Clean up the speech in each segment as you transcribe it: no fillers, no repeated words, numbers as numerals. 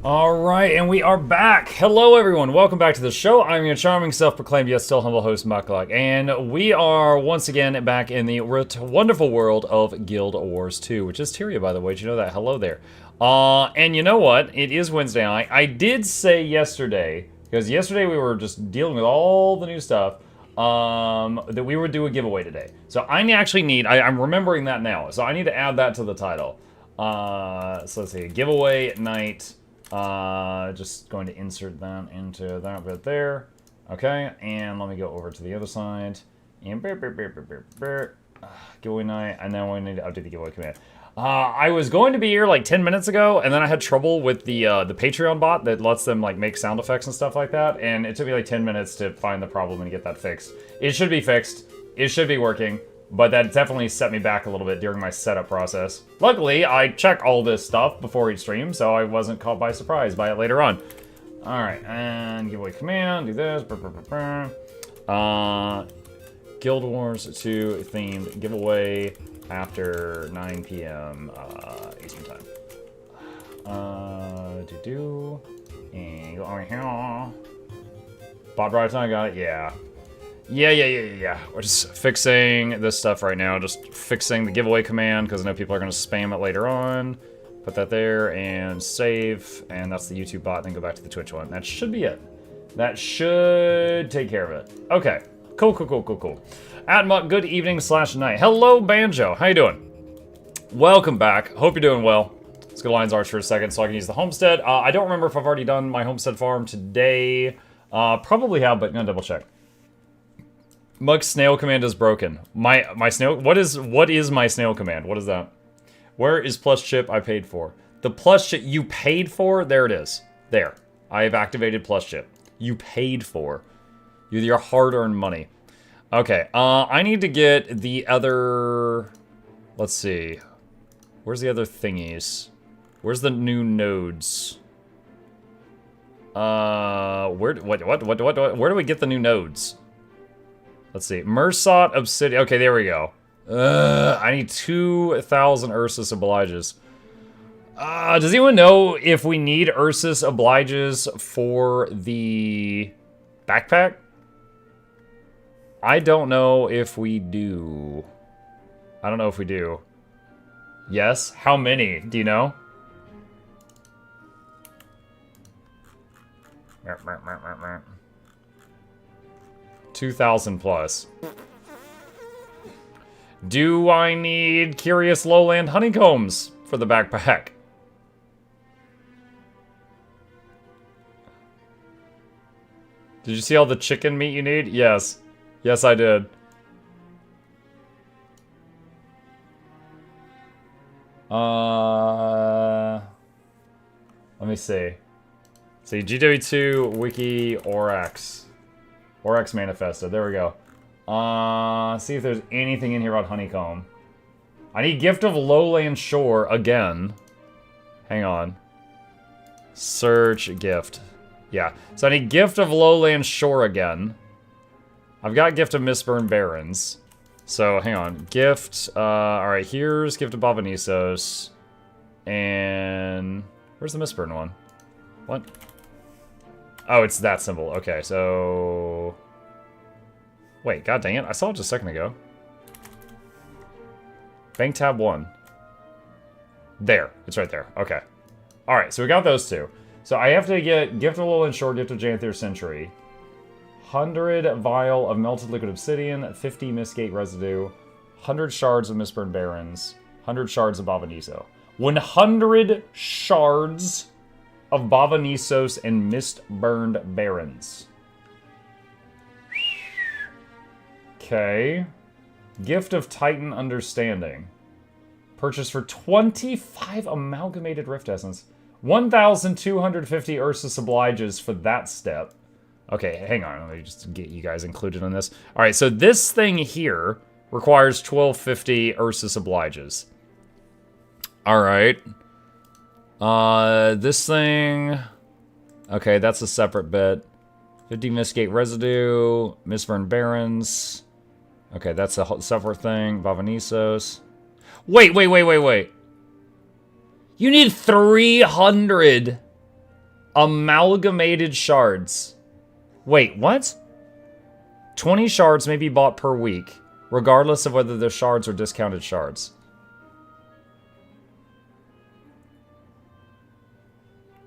All right, and we are back. Hello, everyone. Welcome back to the show. I'm your charming, self-proclaimed, yet still humble host, Mukluk, and we are once again back in the wonderful world of Guild Wars 2, which is Tyria, by the way. Did you know that? Hello there. And you know what? It is Wednesday night. I did say yesterday, because yesterday we were just dealing with all the new stuff, that we would do a giveaway today. So I actually need, I'm remembering that now, so I need to add that to the title. So let's see, giveaway night. Just going to insert that into that bit there. Okay, and let me go over to the other side. And giveaway night, and then we need to update the giveaway command. I was going to be here like 10 minutes ago, and then I had trouble with the Patreon bot that lets them like make sound effects and stuff like that, and it took me like 10 minutes to find the problem and get that fixed. It should be fixed. It should be working. But that definitely set me back a little bit during my setup process. Luckily, I check all this stuff before each stream, so I wasn't caught by surprise by it later on. Alright, and giveaway command, do this. Guild Wars 2 themed giveaway after 9 p.m. Eastern time. And go over here. Bot Brighton, I got it, yeah. Yeah. We're just fixing this stuff right now. Just fixing the giveaway command because I know people are going to spam it later on. Put that there and save. And that's the YouTube bot. Then go back to the Twitch one. That should be it. That should take care of it. Okay. Cool. Admuck, good evening / night. Hello, Banjo. How you doing? Welcome back. Hope you're doing well. Let's go to Lions Arch for a second so I can use the homestead. I don't remember if I've already done my homestead farm today. Probably have, but I'm going to double check. Mug's snail command is broken. My snail, what is my snail command? What is that? Where is plus chip I paid for? The plus chip you paid for? There it is. There. I have activated plus chip. You paid for. Your hard-earned money. Okay, I need to get the other, let's see. Where's the other thingies? Where's the new nodes? Where do we get the new nodes? Let's see. Mersot Obsidian. Okay, there we go. I need 2,000 Ursus Obliges. Does anyone know if we need Ursus Obliges for the backpack? I don't know if we do. I don't know if we do. Yes? How many? Do you know? 2,000 plus. Do I need Curious Lowland Honeycombs for the backpack? Did you see all the chicken meat you need? Yes. Yes, I did. Let me see. See, GW2, Wiki, Orax. Orax Manifesto. There we go. See if there's anything in here about honeycomb. I need Gift of Lowland Shore again. Hang on. Search gift. Yeah. So I need Gift of Lowland Shore again. I've got Gift of Mistburn Barrens. So hang on. Gift. Alright, here's Gift of Bavanisos. And where's the Mistburn one? What? Oh, it's that symbol. Okay, so... Wait, god dang it. I saw it just a second ago. Bank tab 1. There. It's right there. Okay. Alright, so we got those two. So I have to get Gift of Lowland Shore, Gift of Janthier Century. 100 vial of melted liquid obsidian, 50 Mistgate residue, 100 shards of Mistburn Barrens, 100 shards of Bavaniso. 100 shards of Bavanisos and Mistburned Barrens. Okay. Gift of Titan Understanding. Purchased for 25 Amalgamated Rift Essence. 1,250 Ursus Obliges for that step. Okay, hang on. Let me just get you guys included in this. Alright, so this thing here requires 1,250 Ursus Obliges. Alright. This thing... Okay, that's a separate bit. 50 Mistgate Residue, Mistburn Barrens. Okay, that's a separate thing. Bavanisos. Wait. You need 300 Amalgamated shards. Wait, what? 20 shards may be bought per week, regardless of whether the shards are discounted shards.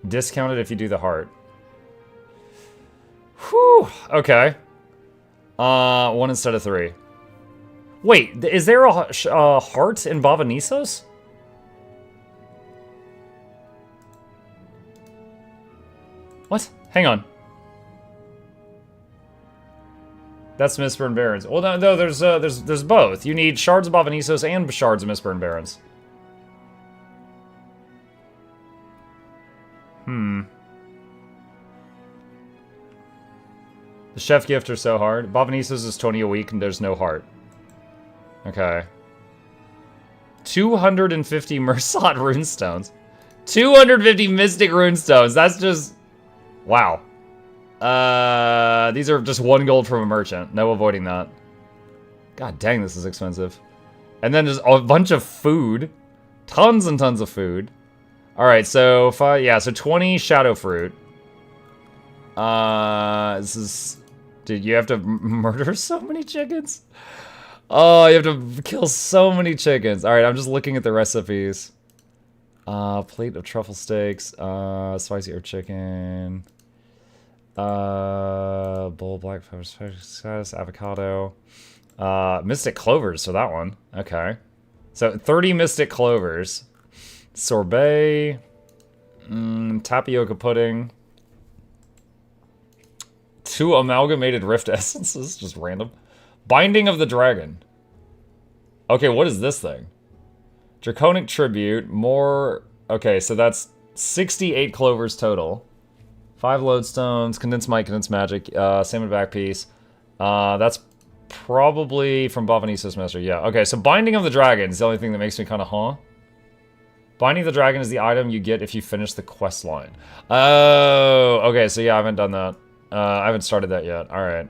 Discounted if you do the heart. Whew, okay. 1 instead of 3. Wait, is there a heart in Bavanisos? What? Hang on. That's Mistborn Barons. Well, no, there's both. You need shards of Bavanisos and shards of Mistborn Barons. The chef gift are so hard. Bavanisos is 20 a week and there's no heart. Okay. 250 Mersat runestones. 250 Mystic runestones. That's just... Wow. These are just 1 gold from a merchant. No avoiding that. God dang, this is expensive. And then there's a bunch of food. Tons and tons of food. Alright, so, so 20 shadow fruit. This is... Dude, you have to murder so many chickens? Oh, you have to kill so many chickens. Alright, I'm just looking at the recipes. Plate of truffle steaks. Spicy herb chicken. Bowl black pepper spice, avocado. Mystic clovers, so that one. Okay. So 30 mystic clovers. Sorbet. Tapioca pudding. 2 amalgamated rift essences, just random. Binding of the Dragon. Okay, what is this thing? Draconic Tribute, more... Okay, so that's 68 clovers total. 5 lodestones, condensed might, condensed magic, salmon back piece. That's probably from Bavanisos Master, yeah. Okay, so Binding of the Dragon is the only thing that makes me kind of huh? Binding of the Dragon is the item you get if you finish the quest line. Oh, okay, so yeah, I haven't done that. I haven't started that yet. Alright.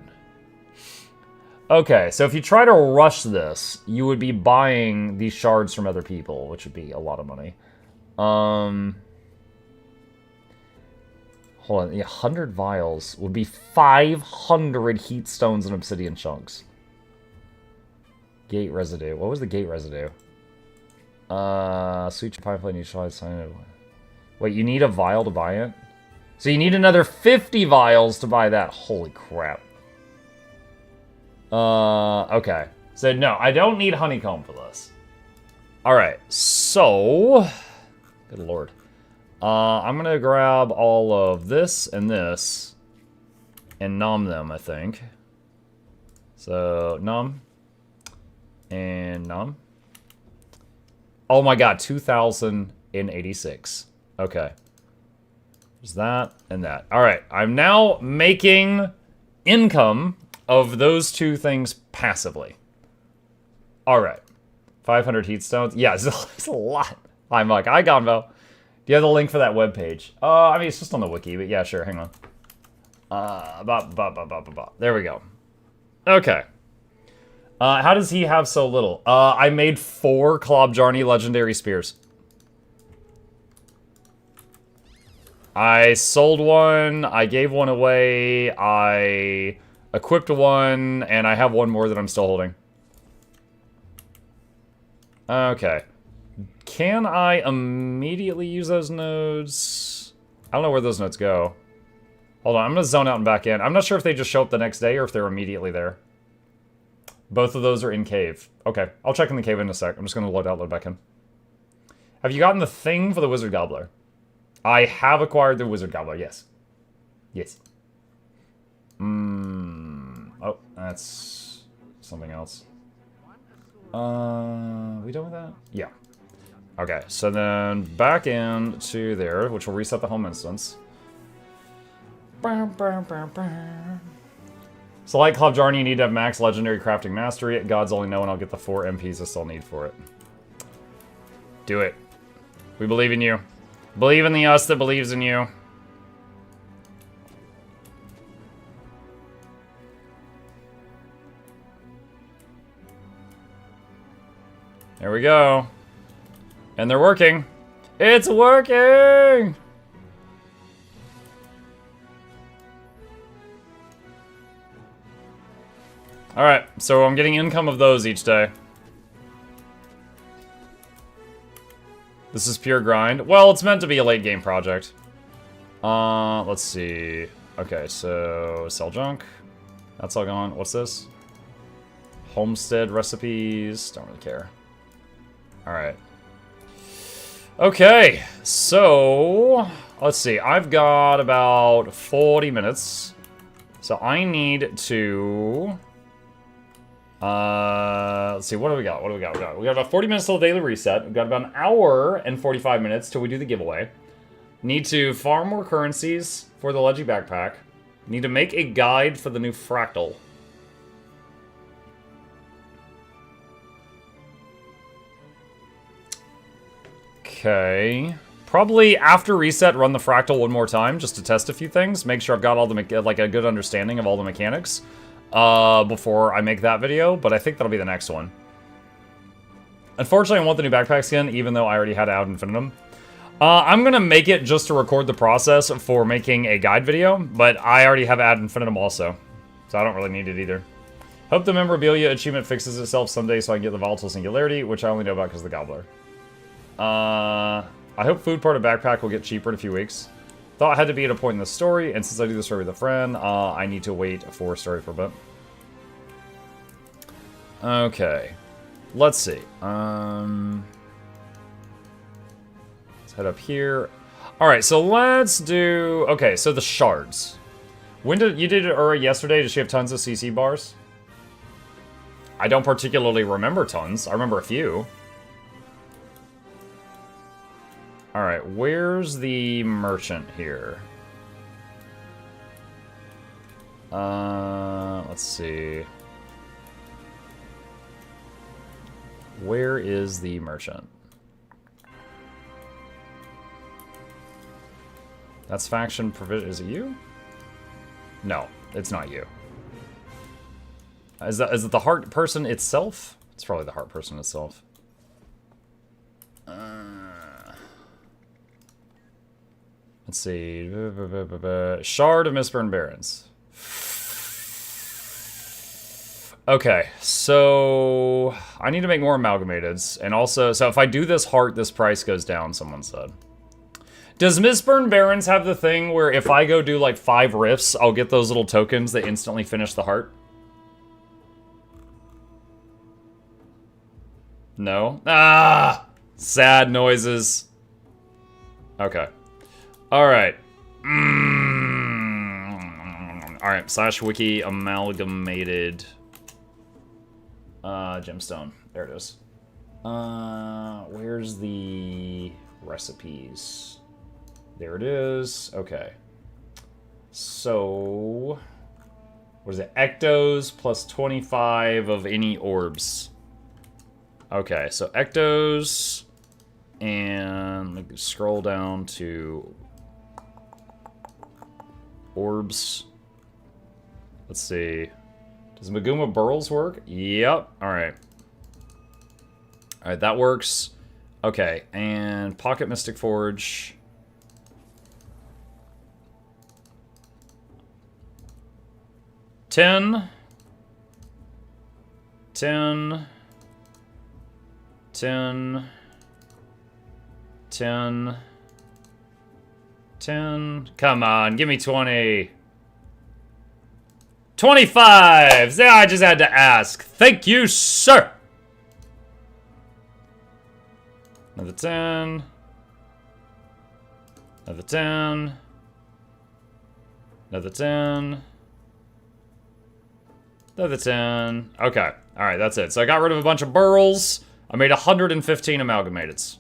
Okay, so if you try to rush this, you would be buying these shards from other people, which would be a lot of money. Hold on, 100 vials would be 500 heat stones and obsidian chunks. Gate residue. What was the gate residue? Sweet pineapple neutralized sign. Wait, you need a vial to buy it? So you need another 50 vials to buy that. Holy crap. Okay. So no, I don't need honeycomb for this. Alright, so... Good lord. I'm gonna grab all of this and this and nom them, I think. So, nom. And nom. Oh my god, 2,086. Okay. There's that and that. Alright, I'm now making income of those 2 things passively. Alright. 500 heat stones. Yeah, it's a lot. Hi, Mike. Hi, Gonvo. Do you have the link for that webpage? I mean, it's just on the wiki, but yeah, sure. Hang on. There we go. Okay. How does he have so little? I made 4 Klobjarni legendary spears. I sold one, I gave one away, I equipped one, and I have one more that I'm still holding. Okay. Can I immediately use those nodes? I don't know where those nodes go. Hold on, I'm going to zone out and back in. I'm not sure if they just show up the next day or if they're immediately there. Both of those are in cave. Okay, I'll check in the cave in a sec. I'm just going to load out, load back in. Have you gotten the thing for the Wizard Gobbler? I have acquired the Wizard Gobbler, yes. Yes. Oh, that's something else. We done with that? Yeah. Okay, so then back into there, which will reset the home instance. So like Klobjarni, you need to have max legendary crafting mastery. Gods only know when I'll get the 4 MPs I still need for it. Do it. We believe in you. Believe in the us that believes in you. There we go. And they're working. It's working! Alright, so I'm getting income of those each day. This is pure grind. Well, it's meant to be a late game project. Let's see. Okay, so sell junk. That's all gone. What's this? Homestead recipes. Don't really care. Alright. Okay, so let's see. I've got about 40 minutes. So I need to... let's see, what do we got? We got about 40 minutes till the daily reset. We've got about an hour and 45 minutes till we do the giveaway. Need to farm more currencies for the Leggy Backpack. Need to make a guide for the new Fractal. Okay. Probably after reset, run the Fractal one more time just to test a few things. Make sure I've got all the like a good understanding of all the mechanics before I make that video, but I think that'll be the next one. Unfortunately, I want the new backpack skin, even though I already had Ad Infinitum. I'm gonna make it just to record the process for making a guide video, but I already have Ad Infinitum also, so I don't really need it either. Hope the memorabilia achievement fixes itself someday so I can get the Volatile Singularity, which I only know about because of the Gobbler. I hope food part of backpack will get cheaper in a few weeks. Thought I had to be at a point in the story, and since I do the story with a friend, I need to wait for a story for a bit. Okay. Let's see. Let's head up here. Alright, so let's do... Okay, so the shards. When did... You did it yesterday? Did she have tons of CC bars? I don't particularly remember tons. I remember a few. Alright, where's the merchant here? Let's see. Where is the merchant? That's faction provision. Is it you? No, it's not you. Is it the heart person itself? It's probably the heart person itself. Let's see. Shard of Mistburned Barrens. Okay, so I need to make more amalgamateds, and also, so if I do this heart, this price goes down, someone said. Does Mistburned Barrens have the thing where if I go do like 5 rifts, I'll get those little tokens that instantly finish the heart? No? Ah! Sad noises. Okay. Alright. Alright, /wiki amalgamated gemstone. There it is. Where's the recipes? There it is. Okay. So, what is it? Ectos plus 25 of any orbs. Okay, so Ectos, and let me scroll down to orbs. Let's see. Does Maguma Burls work? Yep. Alright. Alright, that works. Okay, and Pocket Mystic Forge. Ten. 10. 10. 10. 10. Come on, give me 20. 25! Yeah, I just had to ask. Thank you, sir! Another 10. Another 10. Another 10. Another 10. Okay. Alright, that's it. So I got rid of a bunch of burls. I made 115 amalgamateds.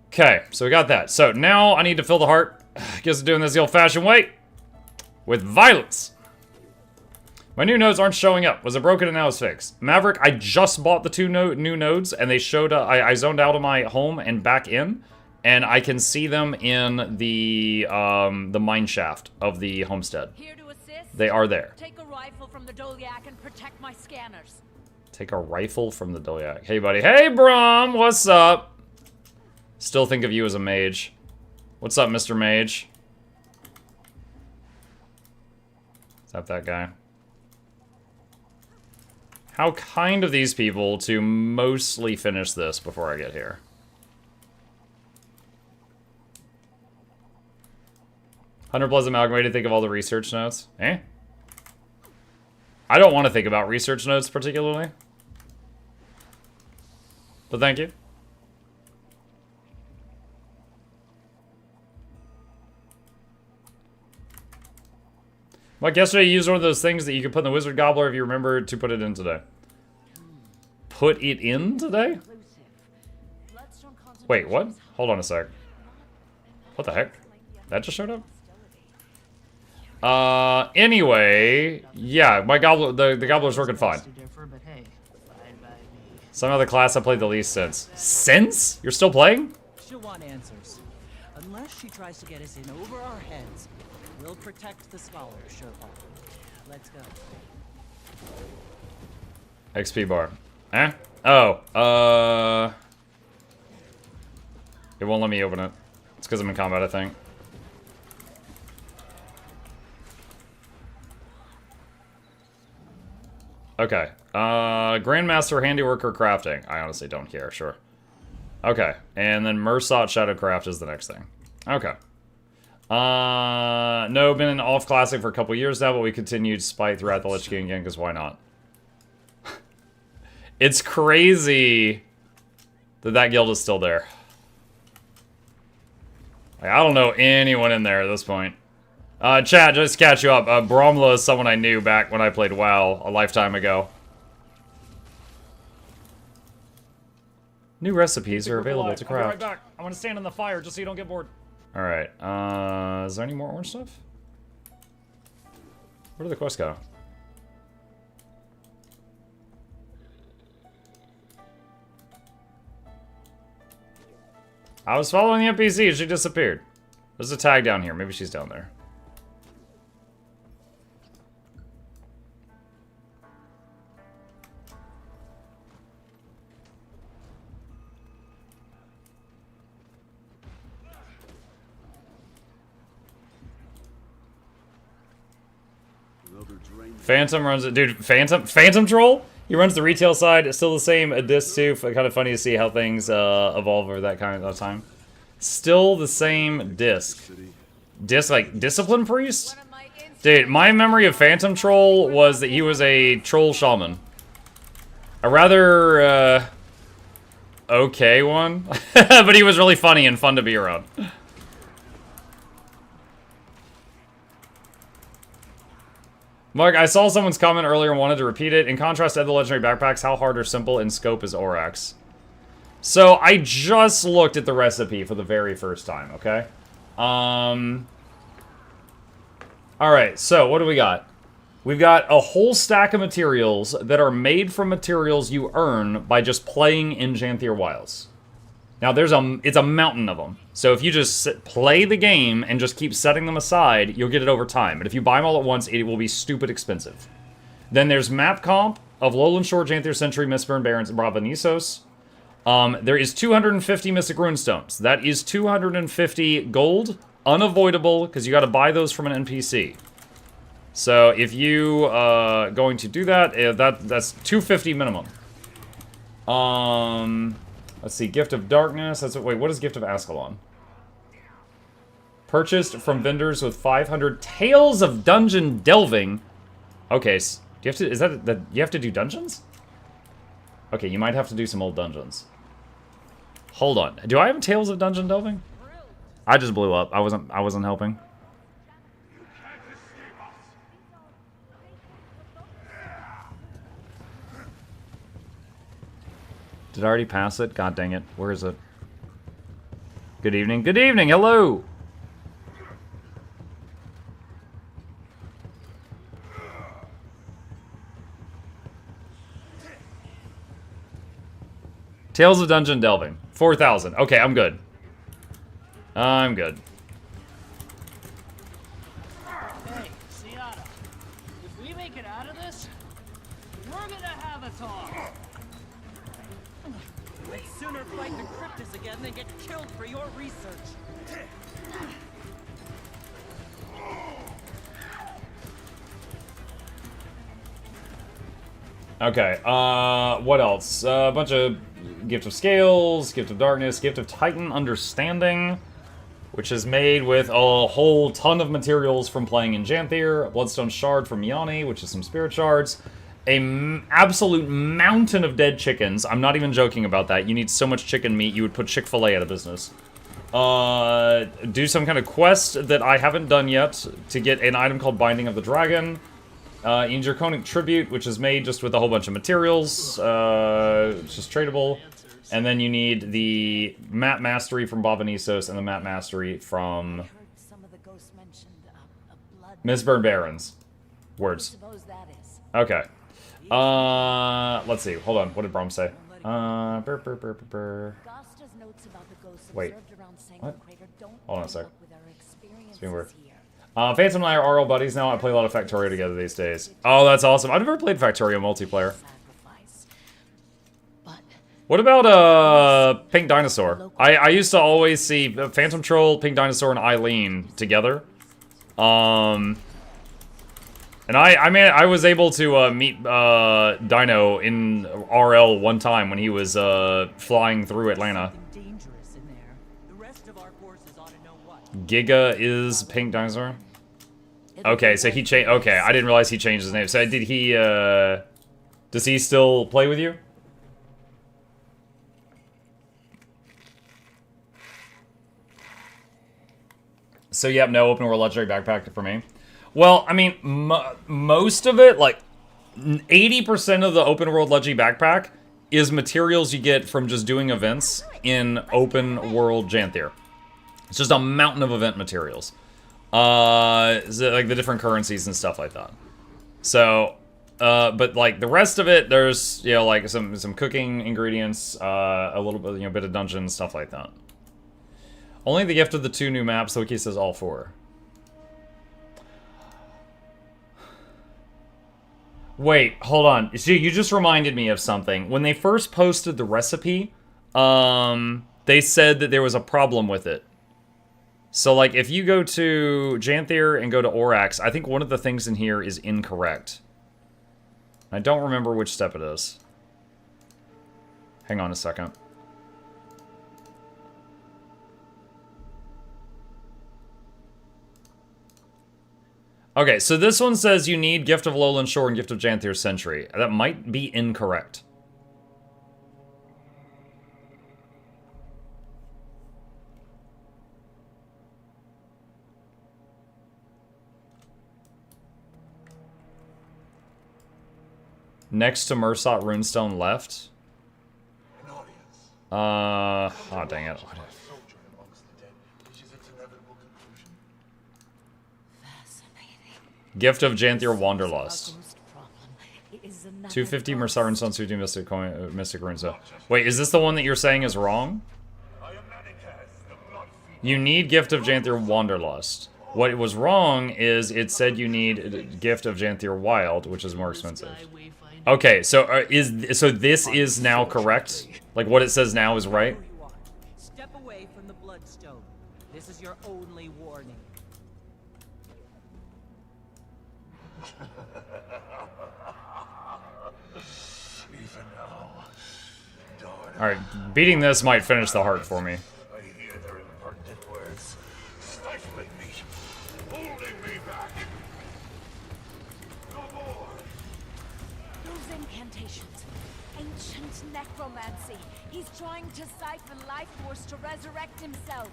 Okay, so we got that. So now I need to fill the heart. Guess I'm doing this the old-fashioned way. With violence. My new nodes aren't showing up. Was it broken and now it's fixed? Maverick, I just bought the 2 new nodes and they showed up. I zoned out of my home and back in. And I can see them in the mine shaft of the homestead. Here to assist. They are there. Take a rifle from the Doliac and protect my scanners. Take a rifle from the Doliac. Hey, buddy. Hey, Brom. What's up? Still think of you as a mage. What's up, Mr. Mage? Is that guy? how kind of these people to mostly finish this before I get here. $100+ amalgamated, think of all the research notes. Eh? I don't want to think about research notes particularly. But thank you. Like yesterday, you used one of those things that you could put in the Wizard Gobbler if you remember to put it in today. Put it in today? Wait, what? Hold on a sec. What the heck? That just showed up? Anyway, yeah, my gobbler, the gobbler's working fine. Some other class I played the least since. Since? You're still playing? She'll want answers. Unless she tries to get us in over our heads, we'll protect the scholar, Sherpa. Let's go. XP bar. Eh? Oh, it won't let me open it. It's because I'm in combat, I think. Okay. Grandmaster, Handiwork, or Crafting? I honestly don't care, sure. Okay. And then Mersot Shadowcraft is the next thing. Okay. No, been in Off Classic for a couple years now, but we continued Spite throughout the Lich King again, because why not? It's crazy that that guild is still there. Like, I don't know anyone in there at this point. Chat, just to catch you up. Bromla is someone I knew back when I played WoW a lifetime ago. New recipes are available to craft. I'll be right back. I'm gonna stand in the fire just so you don't get bored. Alright, is there any more orange stuff? Where did the quest go? I was following the NPC and she disappeared. There's a tag down here. Maybe she's down there. Phantom runs it, dude. Phantom Troll. He runs the retail side. It's still the same. This too. Kind of funny to see how things evolve over that kind of time. Still the same disc. Disc like Discipline Priest. Dude, my memory of Phantom Troll was that he was a troll shaman. A rather okay one, but he was really funny and fun to be around. Mark, I saw someone's comment earlier and wanted to repeat it. In contrast to other legendary backpacks, how hard or simple in scope is Orax? So, I just looked at the recipe for the very first time, okay? Alright, so what do we got? We've got a whole stack of materials that are made from materials you earn by just playing in Janthier Wilds. Now, it's a mountain of them. So if you just play the game and just keep setting them aside, you'll get it over time. But if you buy them all at once, it will be stupid expensive. Then there's map comp of Lowland Shore, Janthier Century, Mistburn, Barrens, and Brava-Nisos. There is 250 Mystic Runestones. That is 250 gold, unavoidable, because you got to buy those from an NPC. So if you going to do that, that's 250 minimum. Let's see, Gift of Darkness. Wait, what is Gift of Ascalon? Purchased from vendors with 500 Tales of Dungeon Delving. Okay, so do you have to? Is that you have to do dungeons? Okay, you might have to do some old dungeons. Hold on. Do I have Tales of Dungeon Delving? I just blew up. I wasn't helping. Did I already pass it? God dang it. Where is it? Good evening. Good evening. Hello. Tales of Dungeon Delving. 4,000. Okay, I'm good. I'm good. Hey, Seattle. If we make it out of this, we're gonna have a talk. I'd sooner fight the Cryptus again than get killed for your research. Okay, what else? A bunch of Gift of Scales, Gift of Darkness, Gift of Titan Understanding, which is made with a whole ton of materials from playing in Janthier, a Bloodstone Shard from Yanni, which is some Spirit Shards, absolute mountain of dead chickens. I'm not even joking about that. You need so much chicken meat, you would put Chick-fil-A out of business. Do some kind of quest that I haven't done yet to get an item called Binding of the Dragon. In Draconic Tribute, which is made just with a whole bunch of materials, it's just tradable. And then you need the Map Mastery from Bavanisos and the Map Mastery from Mistburn Barrens. Words. Okay. Let's see. Hold on. What did Brom say? Wait. What? Hold on a sec. It's being weird. Phantom and I are RL buddies now. I play a lot of Factorio together these days. Oh, that's awesome. I've never played Factorio multiplayer. What about, Pink Dinosaur? I used to always see Phantom Troll, Pink Dinosaur, and Eileen together. And I was able to, meet, Dino in RL one time when he was, flying through Atlanta. Giga is Pink Dinosaur? Okay, so he changed. Okay, I didn't realize he changed his name. So did he, does he still play with you? So, yep, no open world legendary backpack for me. Well, I mean, most of it, like, 80% of the open world legendary backpack is materials you get from just doing events in open world Janthier. It's just a mountain of event materials. So, like the different currencies and stuff like that. So, but like the rest of it, there's, you know, like some cooking ingredients, a little bit, you know, bit of dungeon, stuff like that. Only the gift of the 2 new maps, the wiki says all 4. Wait, hold on. See, you just reminded me of something. When they first posted the recipe, they said that there was a problem with it. So, like, if you go to Janthier and go to Orax, I think one of the things in here is incorrect. I don't remember which step it is. Hang on a second. Okay, so this one says you need Gift of Lowland Shore and Gift of Janthier Sentry. That might be incorrect. Next to Mursat Runestone left. Oh dang it. Gift of Janthier Wanderlust. 250 Mursat Runestone, 250 Mystic Coin, Mystic Runestone. Wait, is this the one that you're saying is wrong? You need Gift of Janthier Wanderlust. What was wrong is it said you need Gift of Janthier Wild, which is more expensive. Okay, so so this is now correct? Like what it says now is right? Step away from the Bloodstone. This is your only warning. Alright, beating this might finish the heart for me. I hear their impertinent words, stifling me, holding me back. No more. Those incantations. Ancient necromancy. He's trying to siphon life force to resurrect himself.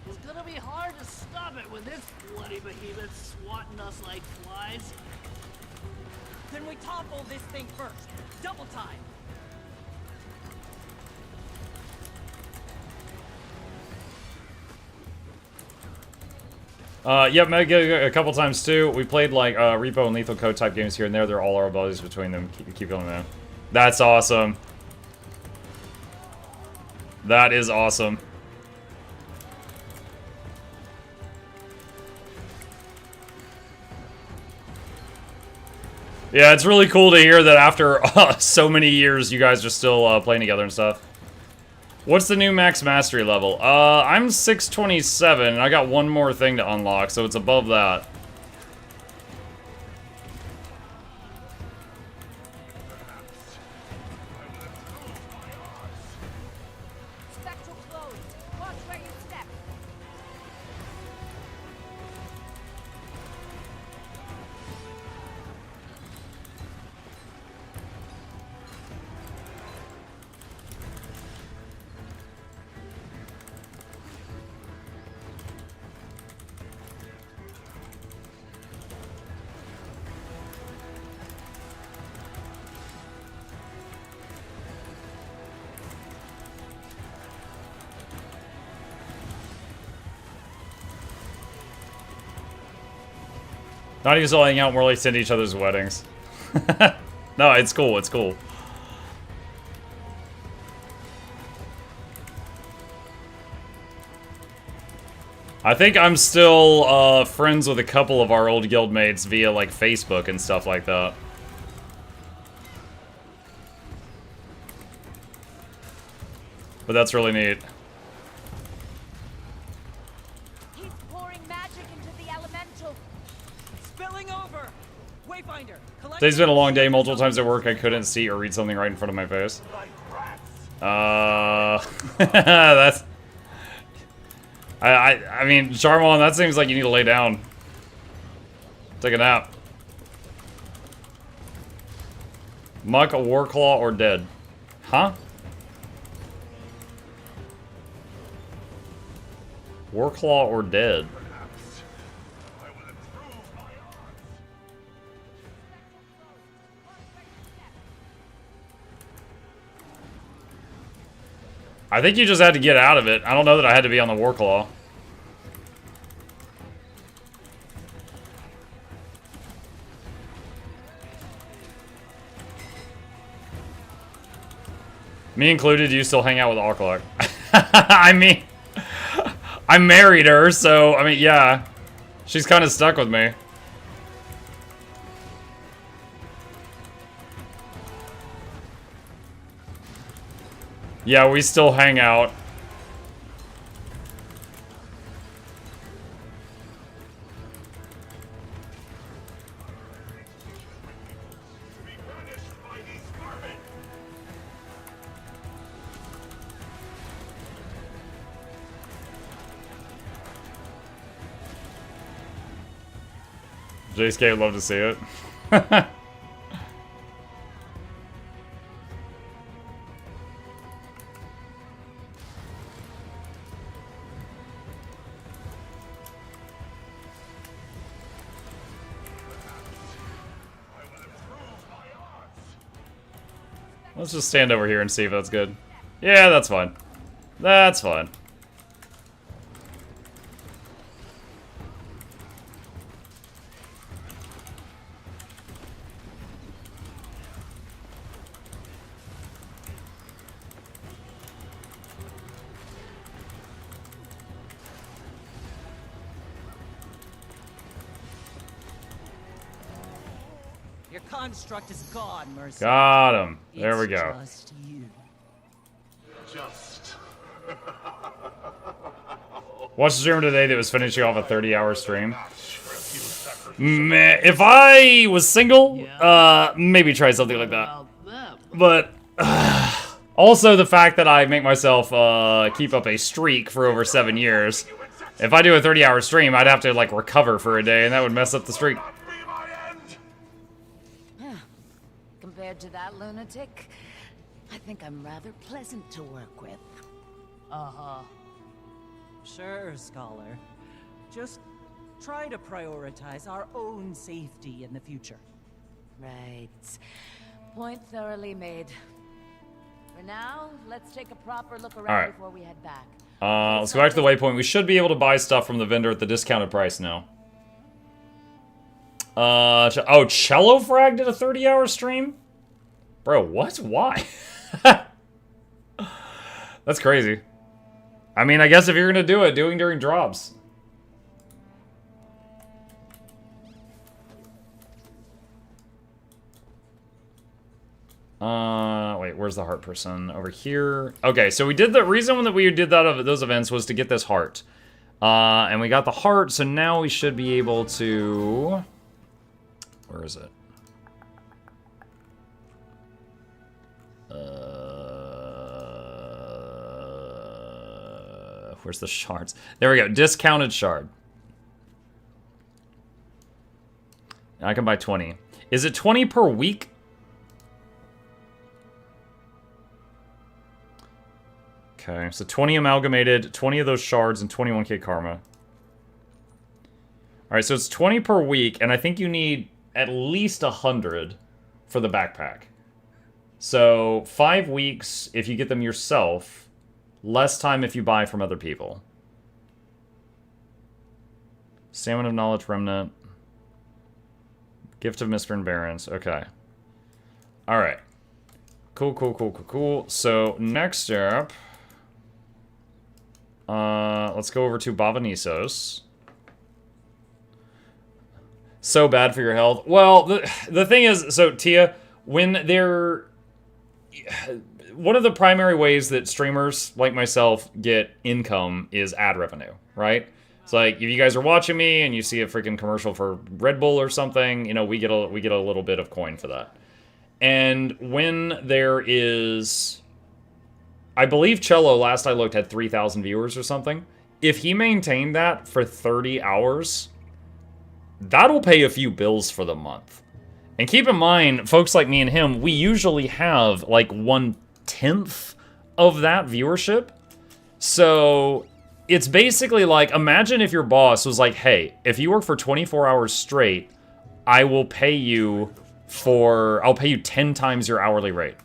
It's gonna be hard to stop it with this bloody behemoth swatting us like flies. Then we topple this thing first. Double time. Yep, Mega a couple times too. We played like Repo and Lethal Code type games here and there. They're all our abilities between them. Keep going, man. That's awesome. That is awesome. Yeah, it's really cool to hear that after so many years, you guys are still playing together and stuff. What's the new max mastery level? I'm 627, and I got one more thing to unlock, so it's above that. Not even still hanging out, more like send each other's weddings. No, it's cool, it's cool. I think I'm still friends with a couple of our old guildmates via like Facebook and stuff like that. But that's really neat. He's pouring magic into the elemental. Spilling over. Wayfinder, collect. Today's been a long day. Multiple times at work I couldn't see or read something right in front of my face. That's... I mean, Charmon, that seems like you need to lay down. Take a nap. Muck, a Warclaw, or dead? Huh? Warclaw or dead? I think you just had to get out of it. I don't know that I had to be on the Warclaw. Me included, you still hang out with Alkalak. I mean, I married her, so, I mean, yeah. She's kind of stuck with me. Yeah, we still hang out. JSK would love to see it. Let's just stand over here and see if that's good. Yeah, that's fine. That's fine. Your construct is gone, Mercy. Got him. There we It's go. Just you. Just. Watched a streamer today that was finishing off a 30-hour stream. Meh, if I was single, maybe try something like that. But also the fact that I make myself keep up a streak for over 7 years. If I do a 30-hour stream, I'd have to like recover for a day, and that would mess up the streak. Compared to that lunatic, I think I'm rather pleasant to work with. Uh-huh. Sure, Scholar. Just try to prioritize our own safety in the future. Right. Point thoroughly made. For now, let's take a proper look around Alright. before we head back. Let's go back to the waypoint. We should be able to buy stuff from the vendor at the discounted price now. Oh, Cello Frag did a 30-hour stream? Bro, what? Why? That's crazy. I mean, I guess if you're gonna do it, doing during drops. Wait, where's the heart person? Over here. Okay, so we did the reason that we did that of those events was to get this heart. And we got the heart, so now we should be able to... Where is it? Where's the shards? There we go. Discounted shard. I can buy 20. Is it 20 per week? Okay, so 20 amalgamated, 20 of those shards, and 21k karma. Alright, so it's 20 per week, and I think you need at least 100 for the backpack. So, 5 weeks if you get them yourself. Less time if you buy from other people. Salmon of Knowledge Remnant. Gift of Mistborn Barons. Okay. Alright. Cool, cool, cool, cool, cool. So, next up... let's go over to Bavanisos. So bad for your health. Well, the thing is, so Tia, when they're... One of the primary ways that streamers like myself get income is ad revenue, right? It's like, if you guys are watching me and you see a freaking commercial for Red Bull or something, you know, we get a little bit of coin for that. And when there is... I believe Cello, last I looked, had 3,000 viewers or something. If he maintained that for 30 hours, that'll pay a few bills for the month. And keep in mind, folks like me and him, we usually have like 1/10 of that viewership. So it's basically like, imagine if your boss was like, hey, if you work for 24 hours straight, I'll pay you 10 times your hourly rate.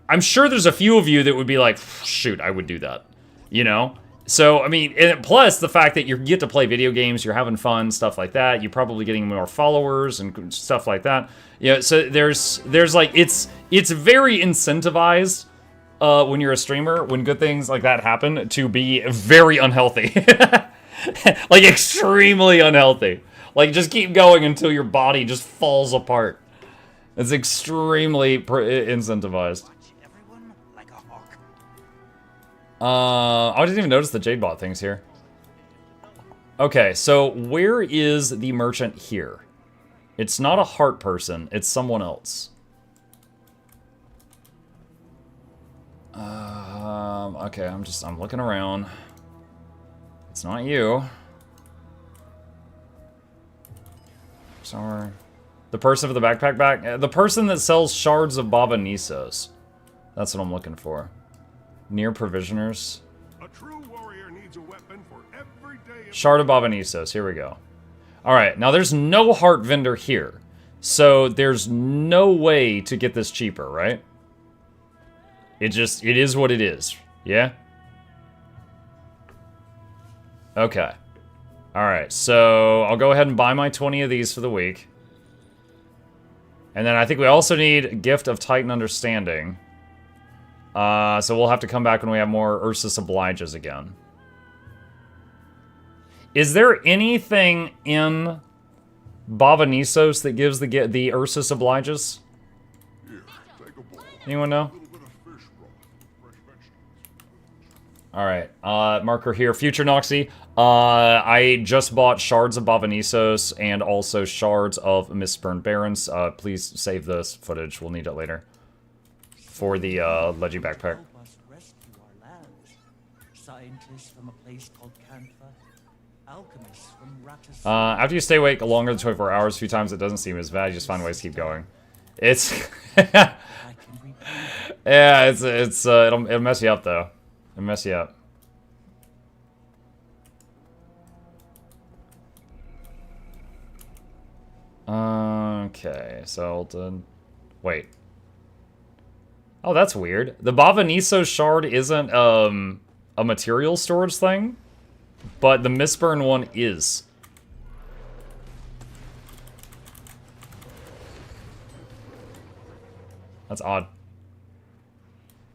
I'm sure there's a few of you that would be like, shoot, I would do that, you know? So, I mean, and plus the fact that you get to play video games, you're having fun, stuff like that, you're probably getting more followers and stuff like that. Yeah, so there's like, it's very incentivized when you're a streamer, when good things like that happen, to be very unhealthy. Like, extremely unhealthy. Like, just keep going until your body just falls apart. It's extremely incentivized. I didn't even notice the Jade Bot things here. Okay, so where is the merchant here? It's not a heart person, it's someone else. Okay, I'm looking around. It's not you. Sorry. The person with the backpack back? The person that sells shards of Bavanisos. That's what I'm looking for. Near provisioners. A true warrior needs a weapon for every day. Shard of Bavanisos. Here we go. Alright, now there's no heart vendor here. So there's no way to get this cheaper, right? It is what it is. Yeah? Okay. Alright, so I'll go ahead and buy my 20 of these for the week. And then I think we also need Gift of Titan Understanding. So we'll have to come back when we have more Ursus Obliges again. Is there anything in Bavanisos that gives the Ursus Obliges? Anyone know? Alright, marker here. Future Noxxi. I just bought shards of Bavanisos and also shards of Mistborn Barons. Please save this footage. We'll need it later. For the Leggy backpack. Scientists from a place called Kantha, alchemists from Ratus. After you stay awake longer than 24 hours, a few times it doesn't seem as bad. You just find ways to keep going. It's yeah, it'll mess you up though. It'll mess you up. Okay, so wait. Oh, that's weird. The Bavanisos shard isn't a material storage thing, but the Mistborn one is. That's odd.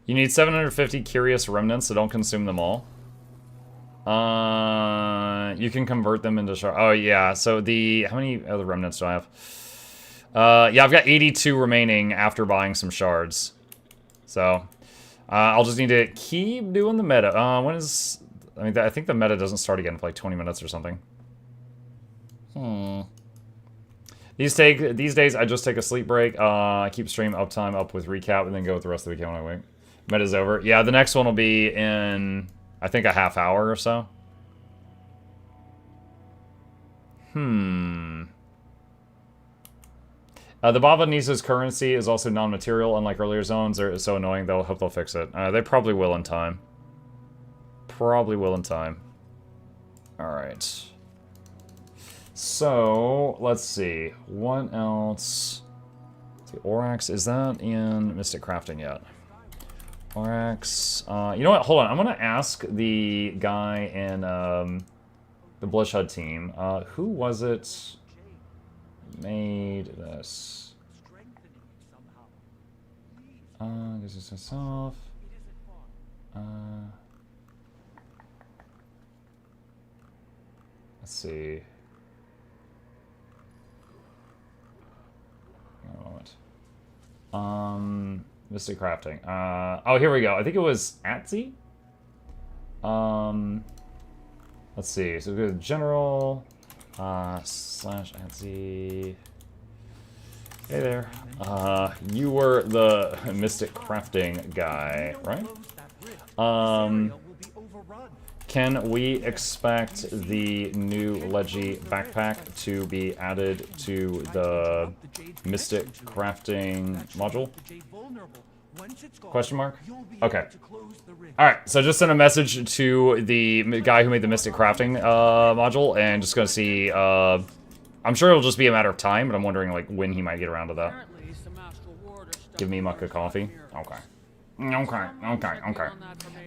You need 750 curious remnants, so don't consume them all. You can convert them into shard. Oh yeah, so how many other remnants do I have? Yeah, I've got 82 remaining after buying some shards. So, I'll just need to keep doing the meta. I think the meta doesn't start again for like 20 minutes or something. These days, I just take a sleep break. I keep stream uptime up with recap and then go with the rest of the weekend when I wake. Meta's over. Yeah, the next one will be in, I think, a half hour or so. The Bavanisos currency is also non-material, unlike earlier zones. They're so annoying, they'll hope they'll fix it. They probably will in time. Probably will in time. Alright. So, let's see. What else? The Orax, is that in Mystic Crafting yet? Orax. You know what? Hold on. I'm going to ask the guy in the Bloodshot team. Who was it? made this. This is myself. Let's see. Hang on a moment. Mystic crafting. Oh, here we go. I think it was Atsy. Let's see. So we go to general. Slash Atsy. Hey there. You were the Mystic crafting guy, right? Can we expect the new Leggy backpack to be added to the Mystic crafting module? Question mark? Okay. Alright, so just sent a message to the guy who made the Mystic crafting module, and just gonna see, I'm sure it'll just be a matter of time, but I'm wondering like when he might get around to that. Give me Mucka coffee. Okay. Okay.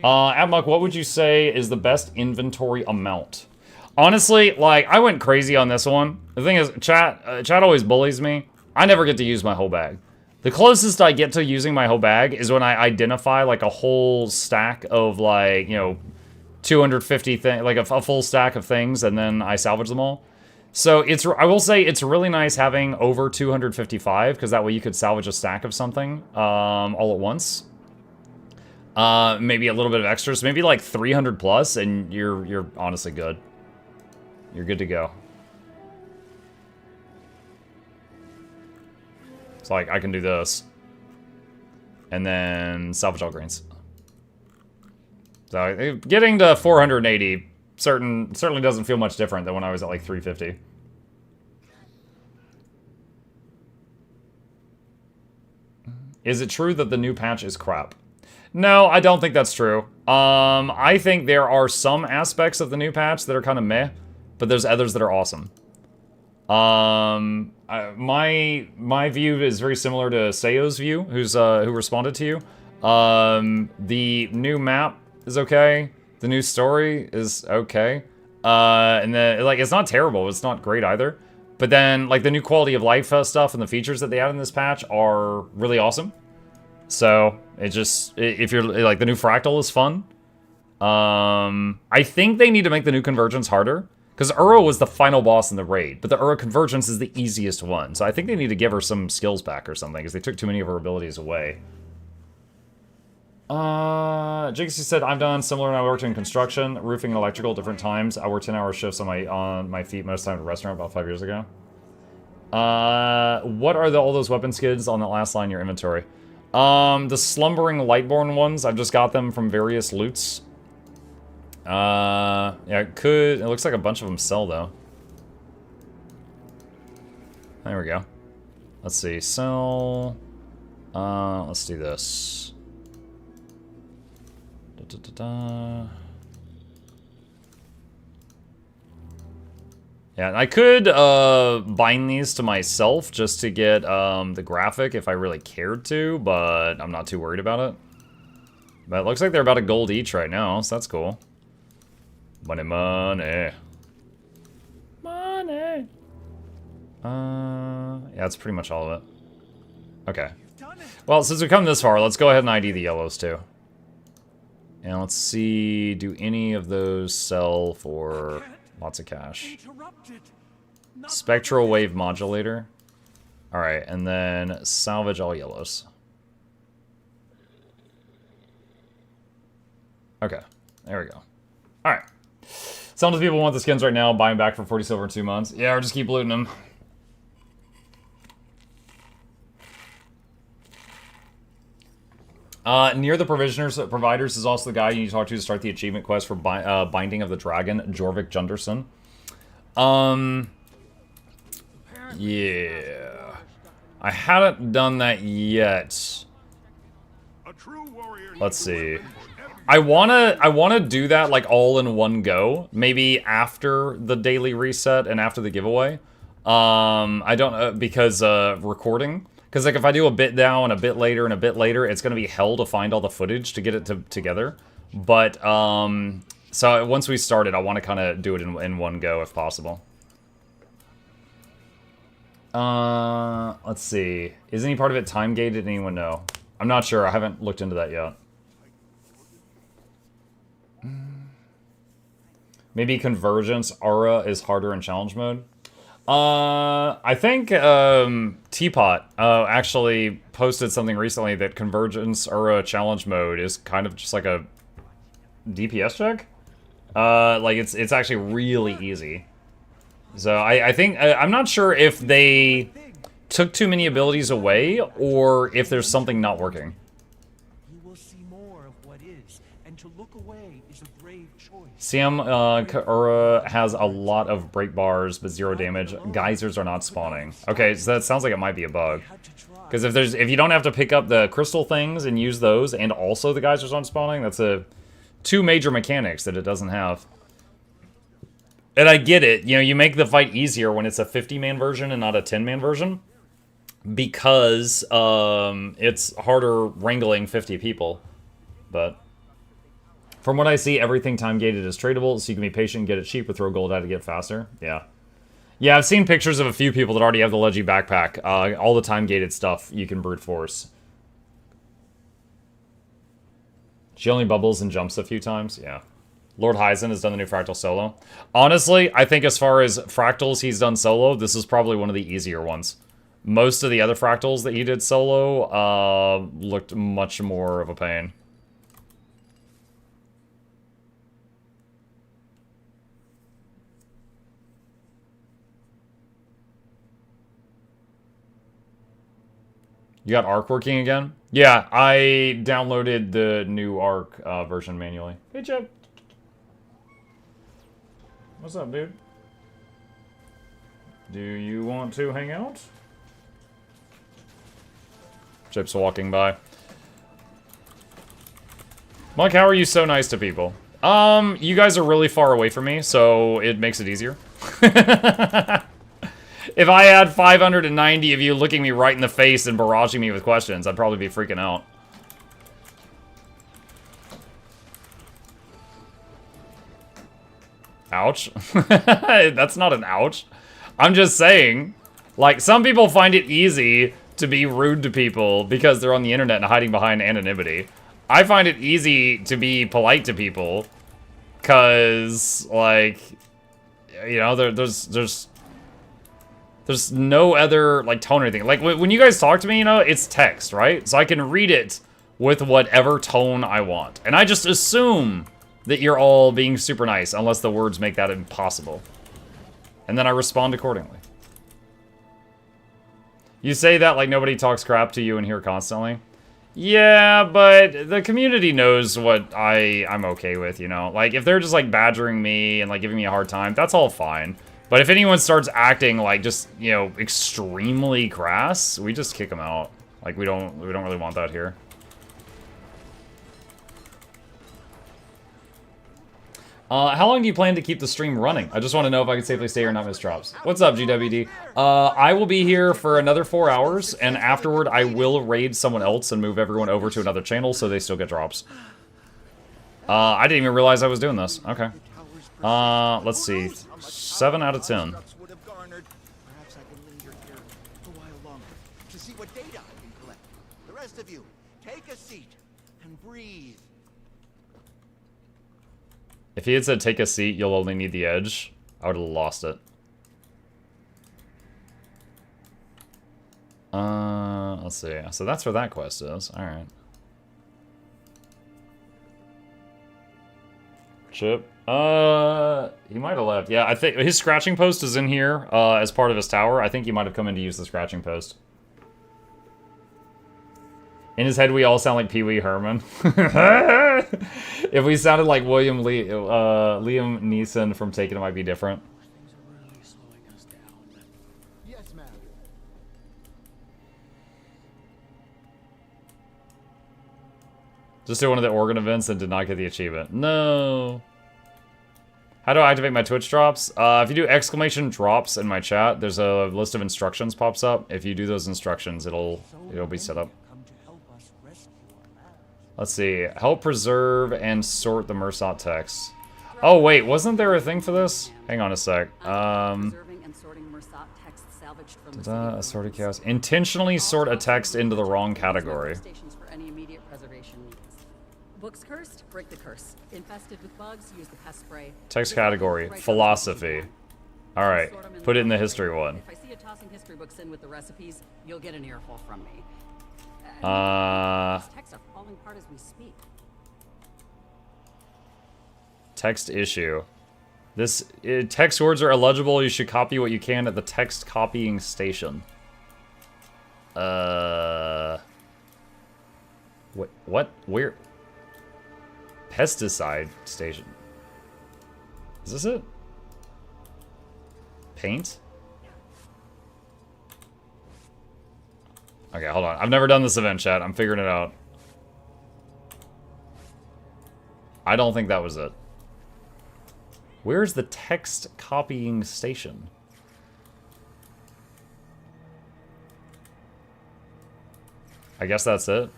Abmuck, what would you say is the best inventory amount? Honestly, like, I went crazy on this one. The thing is, chat always bullies me. I never get to use my whole bag. The closest I get to using my whole bag is when I identify, like, a whole stack of, like, you know, 250 things, like, a full stack of things, and then I salvage them all. So, I will say it's really nice having over 255, because that way you could salvage a stack of something all at once. Maybe a little bit of extras, maybe like 300 plus, and you're honestly good. You're good to go. It's like, I can do this. And then salvage all grains. So, getting to 480 certainly doesn't feel much different than when I was at like 350. Is it true that the new patch is crap? No, I don't think that's true. I think there are some aspects of the new patch that are kind of meh, but there's others that are awesome. My view is very similar to Seo's view, who responded to you. The new map is okay. The new story is okay. And then, like, it's not terrible. It's not great either. But then, like, the new quality of life stuff and the features that they add in this patch are really awesome. So, it just, if you're, like, the new Fractal is fun. I think they need to make the new Convergence harder. Because Uro was the final boss in the raid, but the Uro Convergence is the easiest one. So I think they need to give her some skills back or something, because they took too many of her abilities away. JKC said, I'm done. Similar when I worked in construction, roofing and electrical, different times. I worked 10-hour shifts on my feet most of the time at a restaurant about 5 years ago. What are all those weapon skids on that last line in your inventory? The Slumbering Lightborn ones, I've just got them from various loots. Yeah, it looks like a bunch of them sell, though. There we go. Let's see, sell, let's do this. Yeah, I could, bind these to myself just to get, the graphic if I really cared to, but I'm not too worried about it. But it looks like they're about a gold each right now, so that's cool. Money, money. Money. Yeah, that's pretty much all of it. Okay. Well, since we've come this far, let's go ahead and ID the yellows, too. And let's see, do any of those sell for lots of cash? Spectral Wave Modulator. Alright, and then salvage all yellows. Okay, there we go. Alright. Some of the people want the skins right now, buy them back for 40 silver in 2 months. Yeah, or just keep looting them. Near the providers is also the guy you need to talk to start the achievement quest for Binding of the Dragon, Jorvik Junderson. Yeah. I haven't done that yet. Let's see. I wanna do that like all in one go. Maybe after the daily reset and after the giveaway. I don't because recording. Because like if I do a bit now and a bit later and a bit later, it's gonna be hell to find all the footage to get it together. But so once we start it, I want to kind of do it in one go if possible. Let's see. Is any part of it time gated? Anyone know? I'm not sure. I haven't looked into that yet. Maybe Convergence Aura is harder in challenge mode. I think Teapot actually posted something recently that Convergence Aura challenge mode is kind of just like a DPS check. Like it's actually really easy. So I think I'm not sure if they took too many abilities away or if there's something not working. You will see more of what is, and to look away is a brave choice. Sam Kaura has a lot of break bars but 0 damage. Geysers are not spawning. Okay, so that sounds like it might be a bug. Because if you don't have to pick up the crystal things and use those, and also the geysers aren't spawning, that's two major mechanics that it doesn't have. And I get it, you know, you make the fight easier when it's a 50-man version and not a 10-man version. Because it's harder wrangling 50 people. But from what I see, everything time-gated is tradable, so you can be patient, get it cheap, or throw gold at it to get faster. Yeah. Yeah, I've seen pictures of a few people that already have the Leggy backpack. All the time-gated stuff you can brute force. She only bubbles and jumps a few times? Yeah. Lord Hyzen has done the new Fractal solo. Honestly, I think as far as Fractals he's done solo, this is probably one of the easier ones. Most of the other Fractals that he did solo looked much more of a pain. You got Arc working again? Yeah, I downloaded the new Arc version manually. Hey, Chip. What's up, dude? Do you want to hang out? Chip's walking by. Mike, how are you so nice to people? You guys are really far away from me, so it makes it easier. If I had 590 of you looking me right in the face and barraging me with questions, I'd probably be freaking out. Ouch. That's not an ouch. I'm just saying, like, some people find it easy to be rude to people because they're on the internet and hiding behind anonymity. I find it easy to be polite to people because, like, you know, there's no other, like, tone or anything. Like, when you guys talk to me, you know, it's text, right? So I can read it with whatever tone I want. And I just assume that you're all being super nice, unless the words make that impossible. And then I respond accordingly. You say that like nobody talks crap to you in here constantly. Yeah, but the community knows what I'm okay with, you know? Like, if they're just, like, badgering me and, like, giving me a hard time, that's all fine. But if anyone starts acting like just, you know, extremely crass, we just kick them out. Like, we don't really want that here. How long do you plan to keep the stream running? I just want to know if I can safely stay here and not miss drops. What's up, GWD? I will be here for another 4 hours, and afterward I will raid someone else and move everyone over to another channel so they still get drops. I didn't even realize I was doing this. Okay. Let's see. 7 out of 10. Perhaps I can linger here a while longer to see what data I can collect. The rest of you, take a seat and breathe. If he had said take a seat, you'll only need the edge, I would have lost it. Let's see. So that's where that quest is. Alright. Chip. He might have left. Yeah, I think his scratching post is in here, as part of his tower. I think he might have come in to use the scratching post. In his head, we all sound like Pee Wee Herman. If we sounded like Liam Neeson from Taken, it might be different. Things are really slowing us down. Yes, ma'am. Just did one of the Oregon events and did not get the achievement. No. How do I activate my Twitch drops? If you do exclamation drops in my chat, there's a list of instructions pops up. If you do those instructions, it'll be set up. Let's see. Help preserve and sort the Mersot text. Oh wait, wasn't there a thing for this? Hang on a sec. Preserving and recommend sorting Mersat text salvaged from the city Assorted ruins. chaos. Intentionally sort a text into the wrong Use category. stations for any immediate preservation needs. Books cursed, break the curse. Infested with bugs, use the pest spray. Text category. Philosophy. Alright. Sort 'em in Put it in the proper history order. one. If I see you tossing history books in with the recipes, you'll get an earful from me. These texts are falling apart as we speak. Text issue. Text words are illegible. You should copy what you can at the text copying station. What? Where? Pesticide station. Is this it? Paint? Okay, hold on. I've never done this event, chat. I'm figuring it out. I don't think that was it. Where's the text copying station? I guess that's it.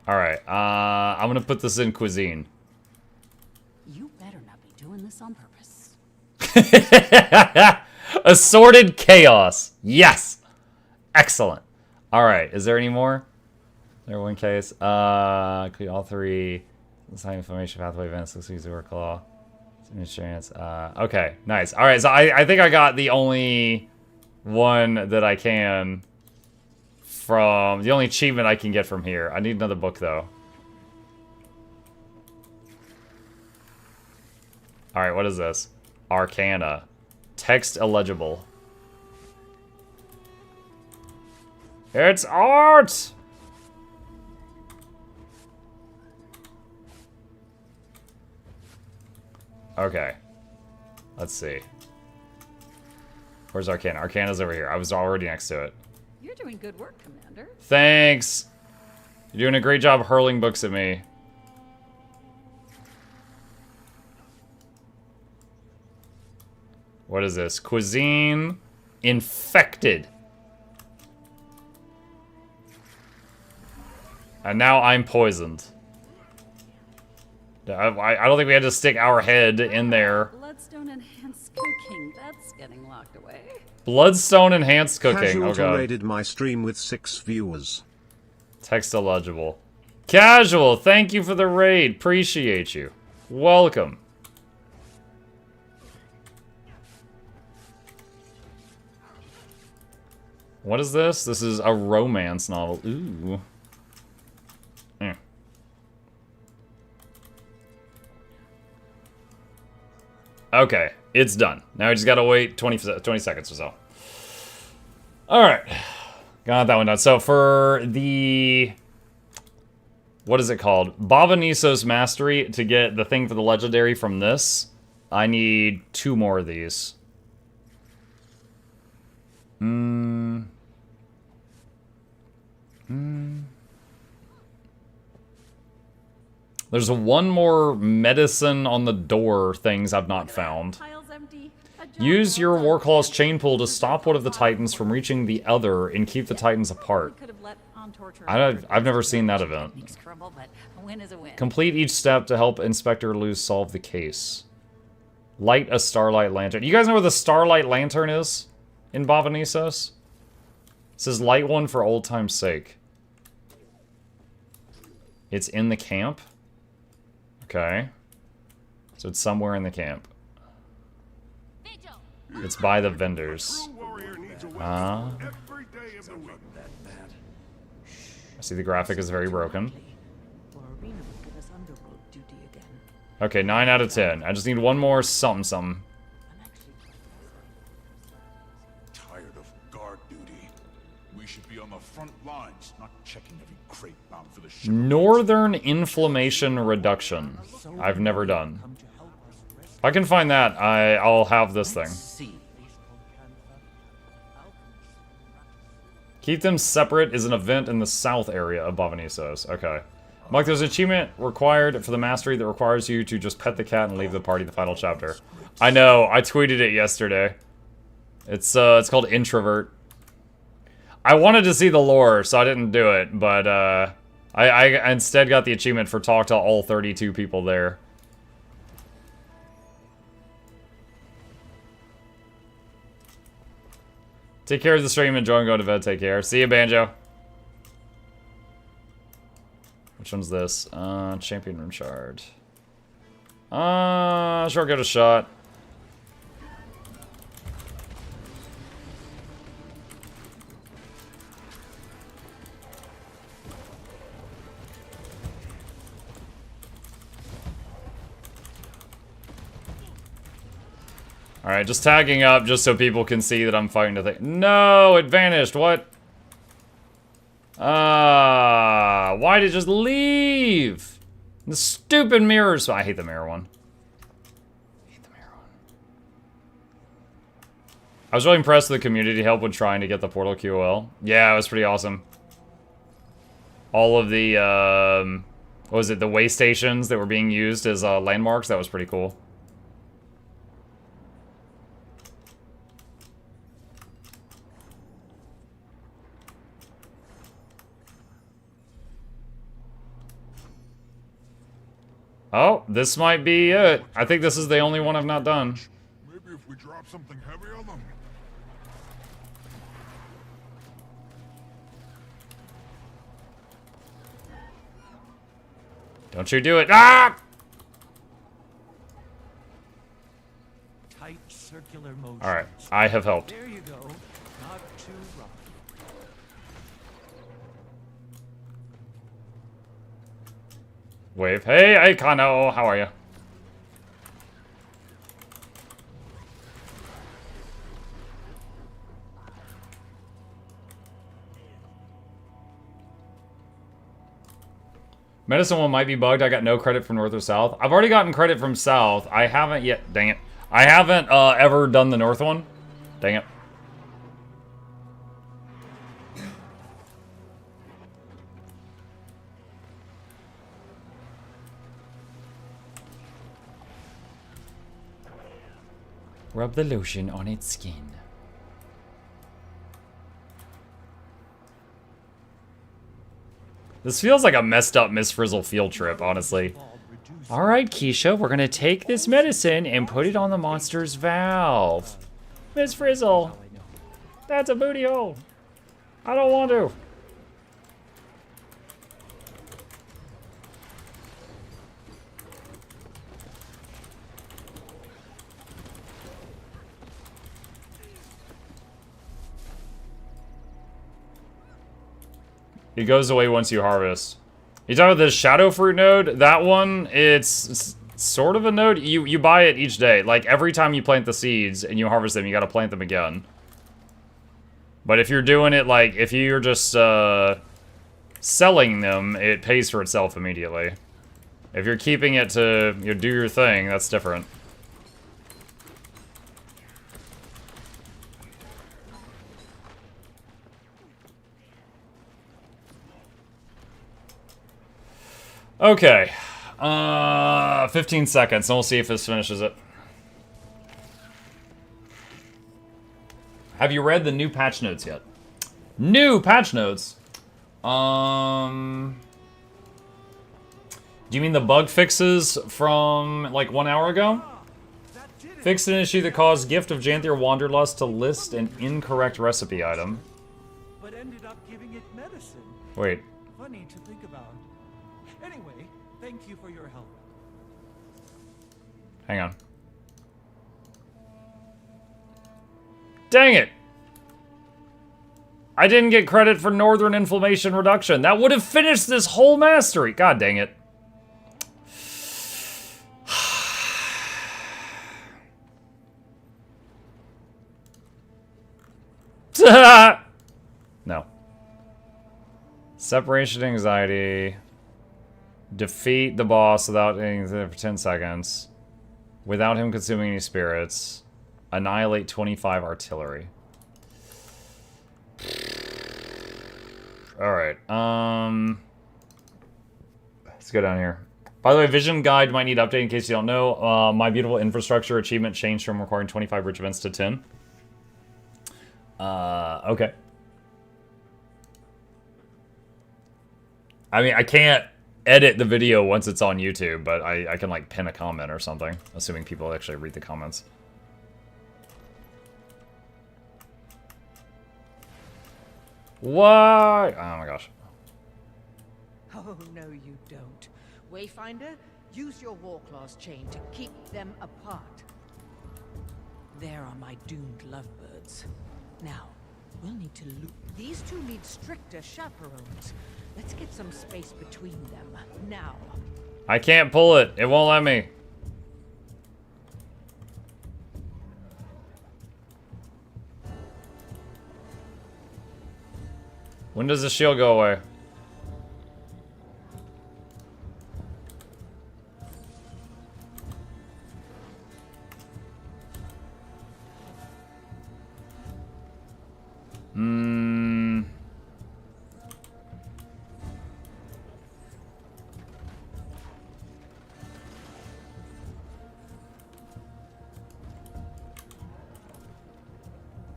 Alright, I'm gonna put this in cuisine. You better not be doing this on purpose. Assorted chaos. Yes. Excellent. Alright, is there any more? There one case. Include all three. Sign information pathway events. Let's use the work law. Insurance. Okay, nice. Alright, so I think I got the only one that I can from the only achievement I can get from here. I need another book though. Alright, what is this? Arcana. Text illegible. It's art! Okay. Let's see. Where's Arcana? Arcana's over here. I was already next to it. You're doing good work, Commander. Thanks! You're doing a great job hurling books at me. What is this? Cuisine infected. And now I'm poisoned. I don't think we had to stick our head in there. Bloodstone enhanced cooking. That's getting locked away. Bloodstone enhanced cooking. Casual Oh god. rated my stream with 6 viewers. Text illegible. Casual, thank you for the raid. Appreciate you. Welcome. What is this? This is a romance novel. Ooh. Okay, it's done. Now we just gotta wait 20 seconds or so. Alright. Got that one done. So for the... What is it called? Baba Niso's Mastery, to get the thing for the legendary from this, I need 2 more of these. There's one more medicine on the door things I've not found. Use your Warclaw's chain pull to stop one of the Titans from reaching the other and keep the Titans apart. I've never seen that event. Complete each step to help Inspector Luz solve the case. Light a Starlight Lantern. You guys know where the Starlight Lantern is? In Baba Nisos? It says light one for old time's sake. It's in the camp? Okay. So it's somewhere in the camp. It's by the vendors. I see the graphic is very broken. Okay, 9 out of 10. I just need one more something something. Tired of guard duty. We should be on the front lines, not checking every crate bound for the ship. Northern Inflammation Reduction. I've never done. If I can find that, I'll have this thing. Keep them separate is an event in the south area of Baba Nisos. Okay. Mike, there's an achievement required for the mastery that requires you to just pet the cat and leave the party the final chapter. I know, I tweeted it yesterday. It's called Introvert. I wanted to see the lore, so I didn't do it, but I instead got the achievement for talk to all 32 people there. Take care of the stream. Enjoy and go to bed. Take care. See you, Banjo. Which one's this? Champion Room Shard. Sure, get a shot. Alright, just tagging up just so people can see that I'm fighting the thing. No, it vanished. What? Why did it just leave? The stupid mirrors. I hate the mirror one. I was really impressed with the community help when trying to get the Portal QOL. Yeah, it was pretty awesome. All of the, what was it, the way stations that were being used as landmarks, that was pretty cool. Oh, this might be it. I think this is the only one I've not done. Maybe if we drop something heavy on them. Don't you do it. Ah! Tight circular motion. Alright, I have helped. There you go. Not too rough. Wave. Hey, Aikano, how are you? Medicine one might be bugged. I got no credit from North or South. I've already gotten credit from South. I haven't yet. Dang it. I haven't ever done the North one. Dang it. Rub the lotion on its skin. This feels like a messed up Miss Frizzle field trip, honestly. Alright, Keisha, we're gonna take this medicine and put it on the monster's valve. Miss Frizzle! That's a booty hole! I don't want to! It goes away once you harvest. You talking about the Shadow Fruit node? That one, it's sort of a node. You buy it each day. Like, every time you plant the seeds and you harvest them, you gotta plant them again. But if you're doing it, like, if you're just, selling them, it pays for itself immediately. If you're keeping it to do your thing, that's different. Okay, 15 seconds, and we'll see if this finishes it. Have you read the new patch notes yet? New patch notes? Do you mean the bug fixes from, like, 1 hour ago? Fixed an issue that caused Gift of Janthier Wanderlust to list an incorrect recipe item. But ended up giving it medicine. Wait. Funny to think about. Anyway, thank you for your help. Hang on. Dang it! I didn't get credit for Northern Inflammation Reduction. That would have finished this whole mastery. God dang it. No. Separation anxiety. Defeat the boss without anything for 10 seconds. Without him consuming any spirits. Annihilate 25 artillery. Alright, let's go down here. By the way, Vision Guide might need update in case you don't know. My Beautiful Infrastructure achievement changed from requiring 25 rich events to 10. Okay. I mean, I can't edit the video once it's on YouTube, but I can, like, pin a comment or something, assuming people actually read the comments. What? Oh my gosh. Oh, no, you don't. Wayfinder, use your Warclaw's chain to keep them apart. There are my doomed lovebirds. Now, we'll need to loop. These two need stricter chaperones. Let's get some space between them, now. I can't pull it. It won't let me. When does the shield go away?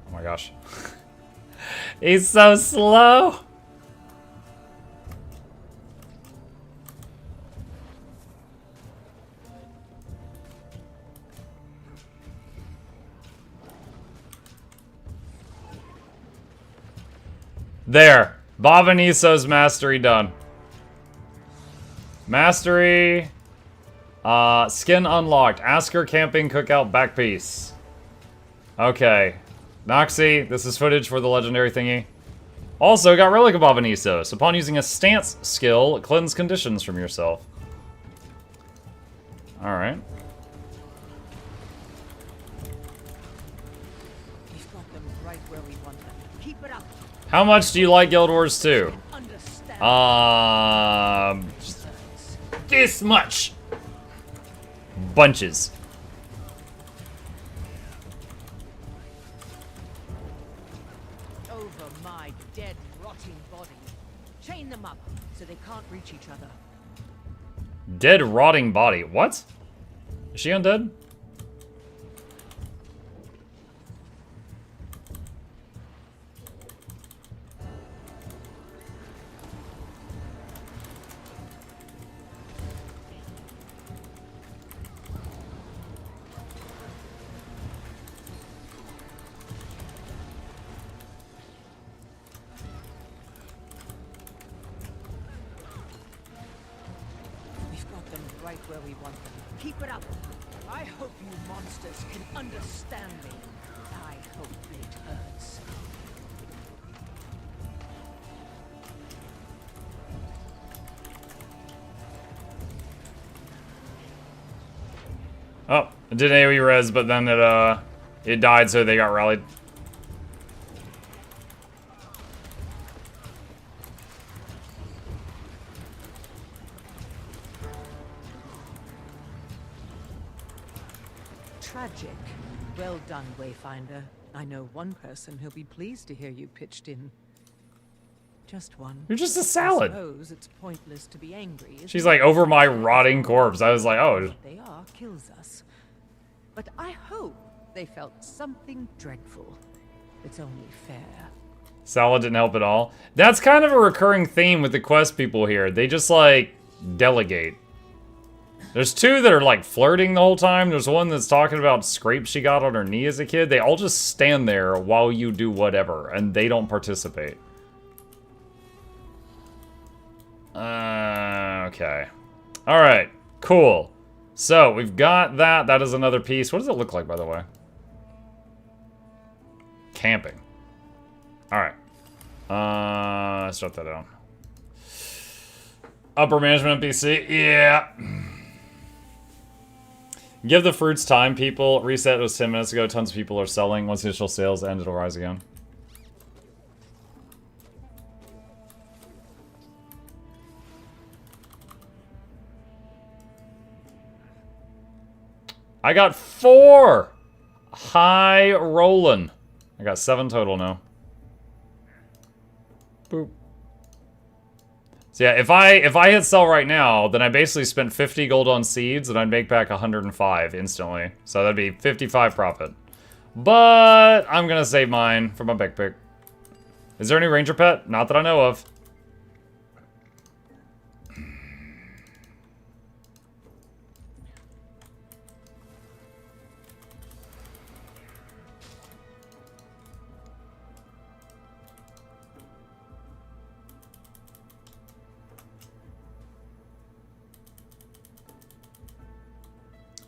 Oh my gosh. He's so slow. There. Bobaniso's mastery done. Mastery. Skin unlocked. Asker camping cookout back piece. Okay. Noxxi, this is footage for the legendary thingy. Also, got Relic of Bobanisos. Upon using a stance skill, cleanse conditions from yourself. Alright. We've got them right where we want them. Keep it up. How much do you like Guild Wars 2? Understand. Just this much. Bunches. Over my dead, rotting body. Chain them up so they can't reach each other. Dead rotting body. What? Is she undead? We've got them right where we want them. Keep it up. I hope you monsters can understand me. I hope it hurts. Oh, it did AoE res, but then it died, so they got rallied. Tragic. Well done, Wayfinder. I know one person who'll be pleased to hear you pitched in. Just one. You're just a salad. I suppose it's pointless to be angry. She's isn't like, it? over my rotting corpse. I was like, oh. What they are kills us. But I hope they felt something dreadful. It's only fair. Salad didn't help at all. That's kind of a recurring theme with the quest people here. They just, like, delegate. There's two that are, like, flirting the whole time. There's one that's talking about scrapes she got on her knee as a kid. They all just stand there while you do whatever, and they don't participate. Okay. Alright, cool. So, we've got that. That is another piece. What does it look like, by the way? Camping. Alright. Let's shut that down. Upper management NPC. Yeah. Give the fruits time, people. Reset was 10 minutes ago. Tons of people are selling. Once initial sales end, it'll rise again. I got 4! High rollin'. I got 7 total now. Boop. So yeah, if I hit sell right now, then I basically spent 50 gold on seeds, and I'd make back 105 instantly. So that'd be 55 profit. But I'm gonna save mine for my big pick. Is there any ranger pet? Not that I know of.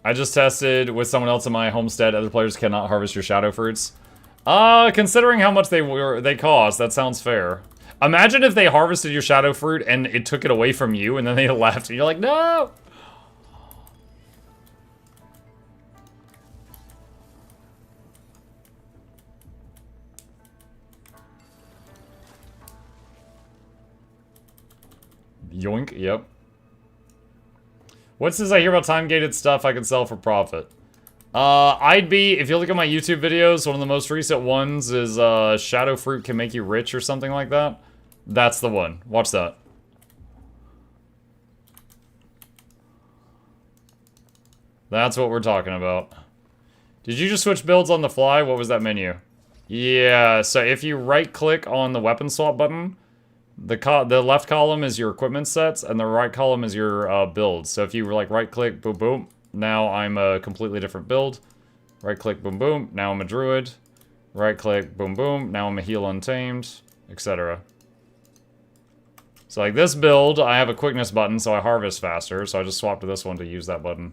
I just tested with someone else in my homestead. Other players cannot harvest your shadow fruits. Considering how much they cost, that sounds fair. Imagine if they harvested your shadow fruit and it took it away from you and then they left and you're like, no! Yoink, yep. What's this I hear about time-gated stuff I can sell for profit? if you look at my YouTube videos, one of the most recent ones is, Shadow Fruit can make you rich or something like that. That's the one. Watch that. That's what we're talking about. Did you just switch builds on the fly? What was that menu? Yeah, so if you right-click on the weapon swap button, the left column is your equipment sets, and the right column is your builds. So if you like right-click, boom, boom, now I'm a completely different build. Right-click, boom, boom, now I'm a druid. Right-click, boom, boom, now I'm a heal untamed, etc. So like this build, I have a quickness button, so I harvest faster, so I just swapped to this one to use that button.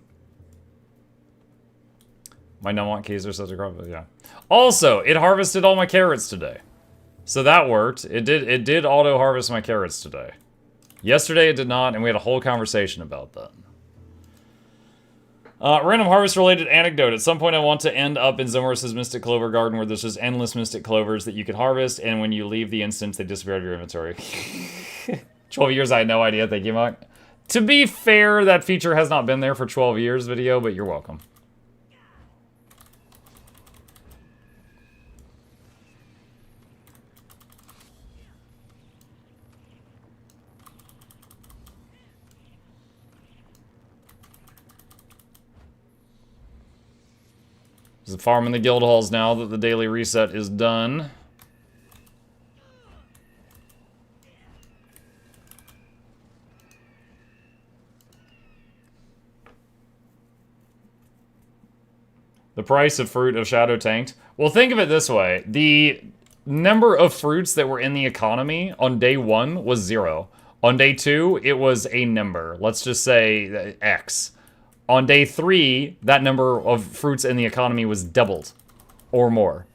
My no-want keys are such a crop, yeah. Also, it harvested all my carrots today. So that worked. It did auto-harvest my carrots today. Yesterday it did not, and we had a whole conversation about that. Random harvest-related anecdote. At some point I want to end up in Zomorous' Mystic Clover Garden where there's just endless Mystic Clovers that you can harvest, and when you leave the instance, they disappear out of your inventory. 12 years, I had no idea. Thank you, Mark. To be fair, that feature has not been there for 12 years, video, but you're welcome. There's a farm in the guild halls now that the daily reset is done. The price of fruit of shadow tanked. Well, think of it this way. The number of fruits that were in the economy on day 1 was 0. On day 2, it was a number. Let's just say X. On day 3, that number of fruits in the economy was doubled or more.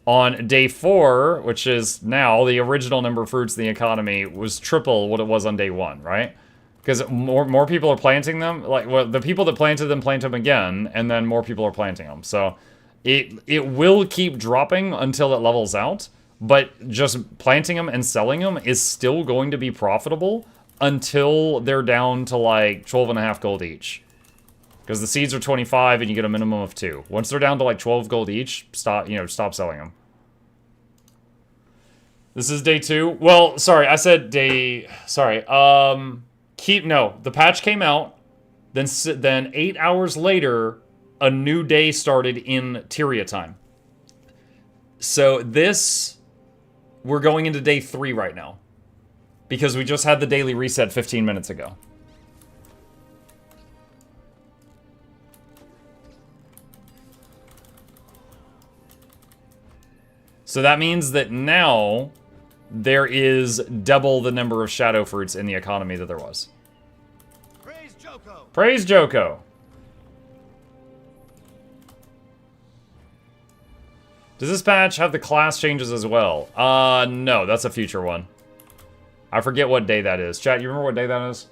On day 4, which is now, the original number of fruits in the economy was triple what it was on day 1, right? Because more people are planting them. Like, well, the people that planted them plant them again, and then more people are planting them. So it will keep dropping until it levels out, but just planting them and selling them is still going to be profitable until they're down to like 12.5 gold each. Because the seeds are 25 and you get a minimum of 2. Once they're down to like 12 gold each, stop selling them. This is day 2. Well, sorry, I said day... Sorry. The patch came out. Then 8 hours later, a new day started in Tyria time. So we're going into day 3 right now. Because we just had the daily reset 15 minutes ago. So that means that now there is double the number of shadow fruits in the economy that there was. Praise Joko! Praise Joko! Does this patch have the class changes as well? No, that's a future one. I forget what day that is. Chat, you remember what day that is?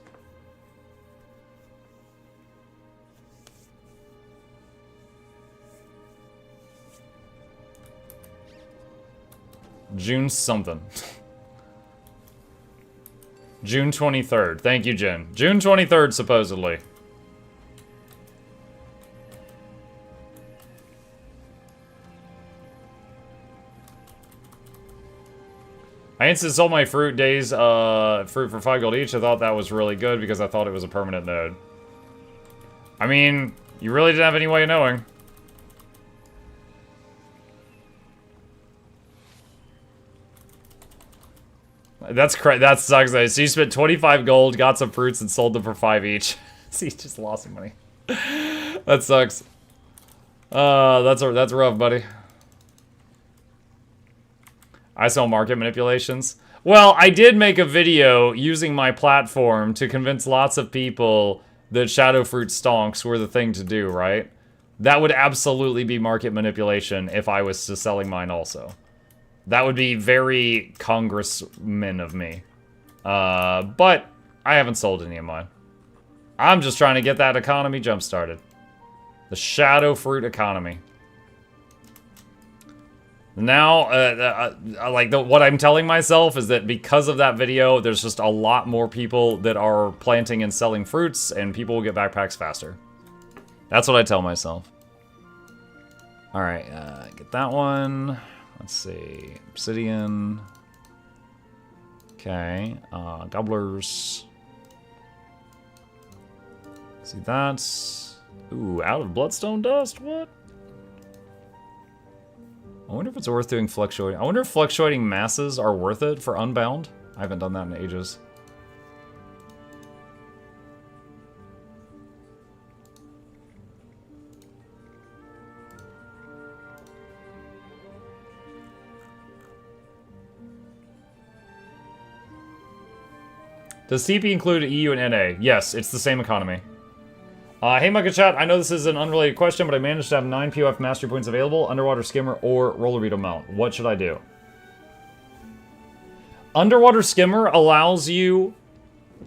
June something. June 23rd. Thank you, Jen. June 23rd, supposedly. I instantly sold my fruit days, fruit for 5 gold each. I thought that was really good because I thought it was a permanent node. I mean, you really didn't have any way of knowing. That sucks. So you spent 25 gold, got some fruits, and sold them for 5 each. So you just lost some money. That sucks. That's rough, buddy. I sell market manipulations. Well, I did make a video using my platform to convince lots of people that shadow fruit stonks were the thing to do, right? That would absolutely be market manipulation if I was selling mine also. That would be very congressman of me. But I haven't sold any of mine. I'm just trying to get that economy jump-started. The shadow fruit economy. Now, what I'm telling myself is that because of that video, there's just a lot more people that are planting and selling fruits, and people will get backpacks faster. That's what I tell myself. Alright, get that one. Let's see. Obsidian. Okay, gobblers. See that? Ooh, out of bloodstone dust? What? I wonder if it's worth doing fluctuating. I wonder if fluctuating masses are worth it for Unbound. I haven't done that in ages. Does CP include EU and NA? Yes, it's the same economy. Hey, Micah Chat, I know this is an unrelated question, but I managed to have 9 POF mastery points available, underwater skimmer or roller beetle mount. What should I do? Underwater skimmer allows you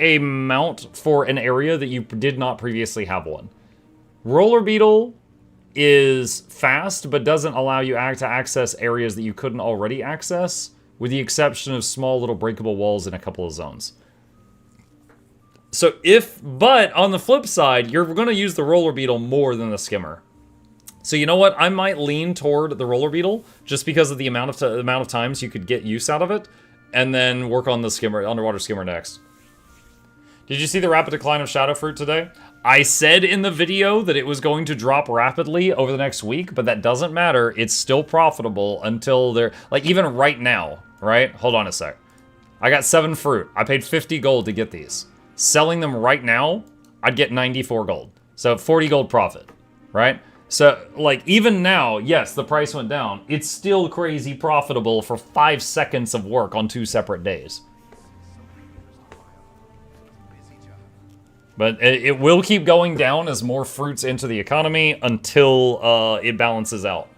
a mount for an area that you did not previously have one. Roller beetle is fast, but doesn't allow you to access areas that you couldn't already access, with the exception of small little breakable walls in a couple of zones. So but on the flip side, you're going to use the roller beetle more than the skimmer. So you know what? I might lean toward the roller beetle just because of the amount of times you could get use out of it, and then work on the skimmer, underwater skimmer next. Did you see the rapid decline of shadow fruit today? I said in the video that it was going to drop rapidly over the next week, but that doesn't matter. It's still profitable until they're like even right now, right? Hold on a sec. I got 7 fruit. I paid 50 gold to get these. Selling them right now, I'd get 94 gold. So 40 gold profit, right? So, like, even now, yes, the price went down. It's still crazy profitable for 5 seconds of work on 2 separate days. But it will keep going down as more fruits enter the economy until it balances out.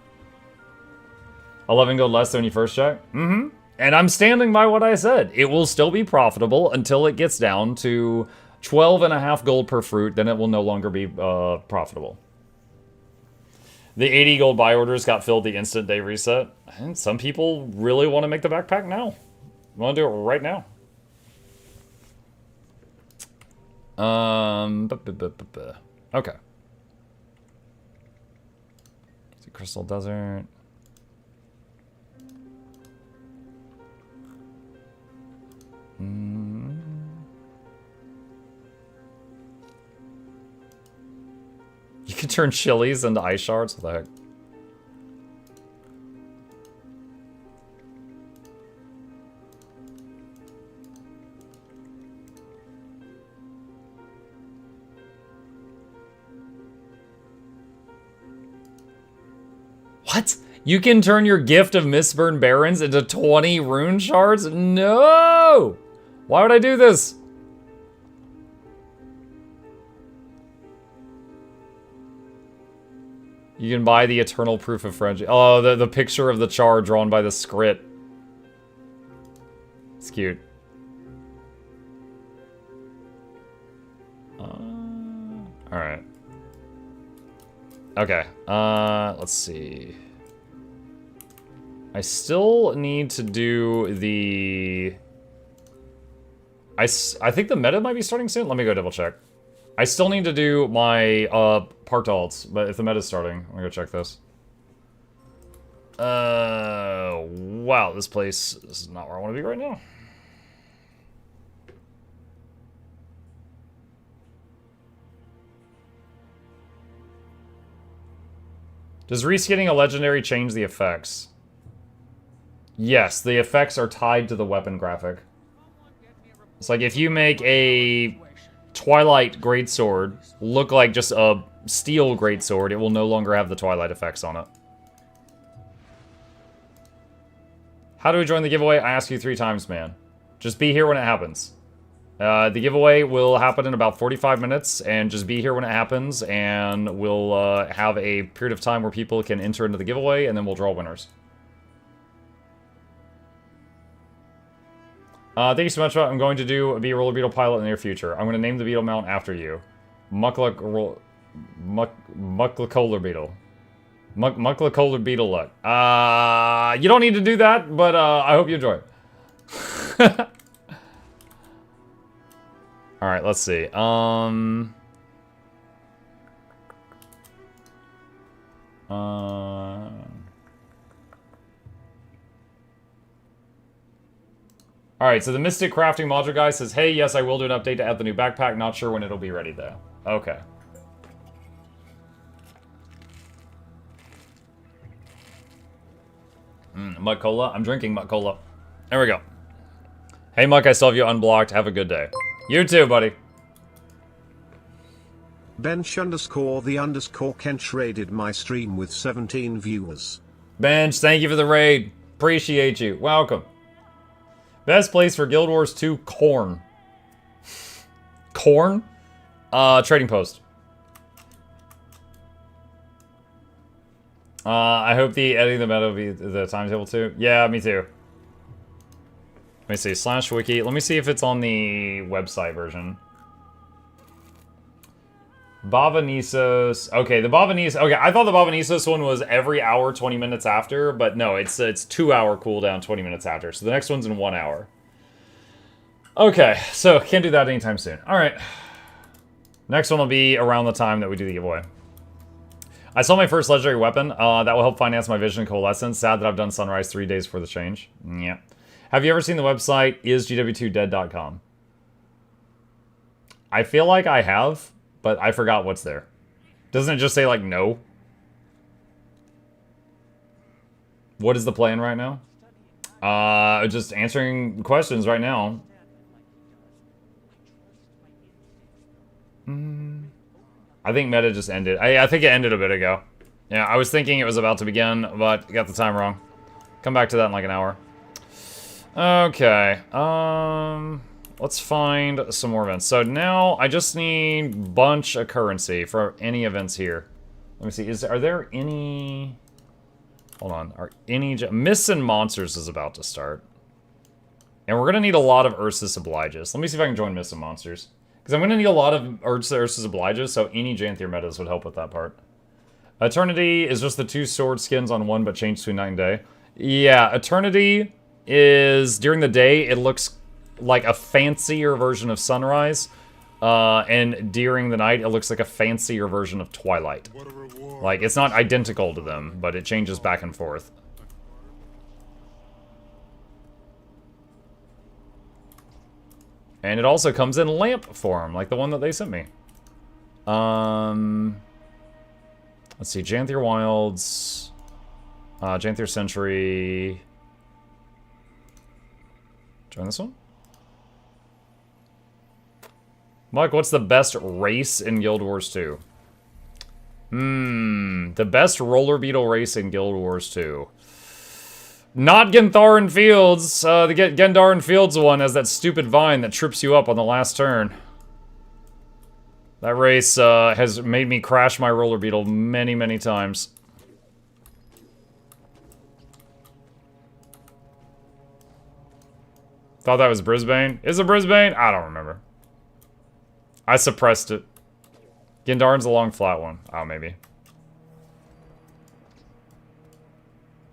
11 gold less than when you first check? Mm-hmm. And I'm standing by what I said. It will still be profitable until it gets down to 12.5 gold per fruit. Then it will no longer be profitable. The 80 gold buy orders got filled the instant they reset. And some people really want to make the backpack now. Want to do it right now. Okay. See Crystal Desert. You can turn chilies into ice shards? What the heck? What? You can turn your gift of Mistburn Barrens into 20 rune shards? No! Why would I do this? You can buy the Eternal Proof of Friendship. Oh, the picture of the char drawn by the Skrit. It's cute. Alright. Okay, let's see. I still need to do the... I think the meta might be starting soon. Let me go double check. I still need to do my parked alts, but if the meta's starting, I'm gonna go check this. Wow, this place is not where I want to be right now. Does reskinning a legendary change the effects? Yes, the effects are tied to the weapon graphic. It's like if you make a Twilight Greatsword look like just a Steel Greatsword, it will no longer have the Twilight effects on it. How do we join the giveaway? I ask you 3 times, man. Just be here when it happens. The giveaway will happen in about 45 minutes, and just be here when it happens, and we'll have a period of time where people can enter into the giveaway, and then we'll draw winners. Thank you so much. I'm going to be a roller beetle pilot in the near future. I'm going to name the beetle mount after you. MuklukYoutube beetle. MuklukYoutube beetle look. You don't need to do that, but I hope you enjoy it. All right, let's see. Alright, so the Mystic Crafting Module guy says, hey, yes, I will do an update to add the new backpack. Not sure when it'll be ready, though. Okay. Muck Cola. I'm drinking Muck Cola. There we go. Hey, Muck, I still have you unblocked. Have a good day. You too, buddy. Bench_the_Kench raided my stream with 17 viewers. Bench, thank you for the raid. Appreciate you. Welcome. Best place for Guild Wars 2 corn. Corn? Trading post. I hope the editing the meta will be the timetable too. Yeah, me too. Let me see. /wiki. Let me see if it's on the website version. Bavanisos. Okay, the Bavanisos. Okay, I thought the Bavanisos one was every hour, 20 minutes after, but no, it's 2 hour cooldown, 20 minutes after. So the next one's in 1 hour. Okay, so can't do that anytime soon. All right. Next one will be around the time that we do the giveaway. I saw my first legendary weapon. That will help finance my vision and coalescence. Sad that I've done Sunrise 3 days before the change. Yeah. Have you ever seen the website isgw2dead.com? I feel like I have, but I forgot what's there. Doesn't it just say, like, no? What is the plan right now? Just answering questions right now. I think meta just ended. I think it ended a bit ago. Yeah, I was thinking it was about to begin, but got the time wrong. Come back to that in like an hour. Okay. Let's find some more events. So now I just need bunch of currency for any events here. Let me see. Are there any? Hold on. Are any Myths and Monsters is about to start, and we're gonna need a lot of Ursus Obliges. Let me see if I can join Myths and Monsters, because I'm gonna need a lot of Ursus Obliges. So any Janthier metas would help with that part. Eternity is just the 2 sword skins on one, but changed to night and day. Yeah, Eternity is during the day. It looks like a fancier version of Sunrise, and during the night it looks like a fancier version of Twilight. Like, it's not identical to them, but it changes back and forth. And it also comes in lamp form, like the one that they sent me. Let's see, Janthier Wilds, Janthier Century. Join this one? Mike, what's the best race in Guild Wars 2? The best roller beetle race in Guild Wars 2. Not Gentharan Fields. The Gentharan Fields one has that stupid vine that trips you up on the last turn. That race has made me crash my roller beetle many, many times. Thought that was Brisbane. Is it Brisbane? I don't remember. I suppressed it. Gentharan's a long flat one. Oh, maybe.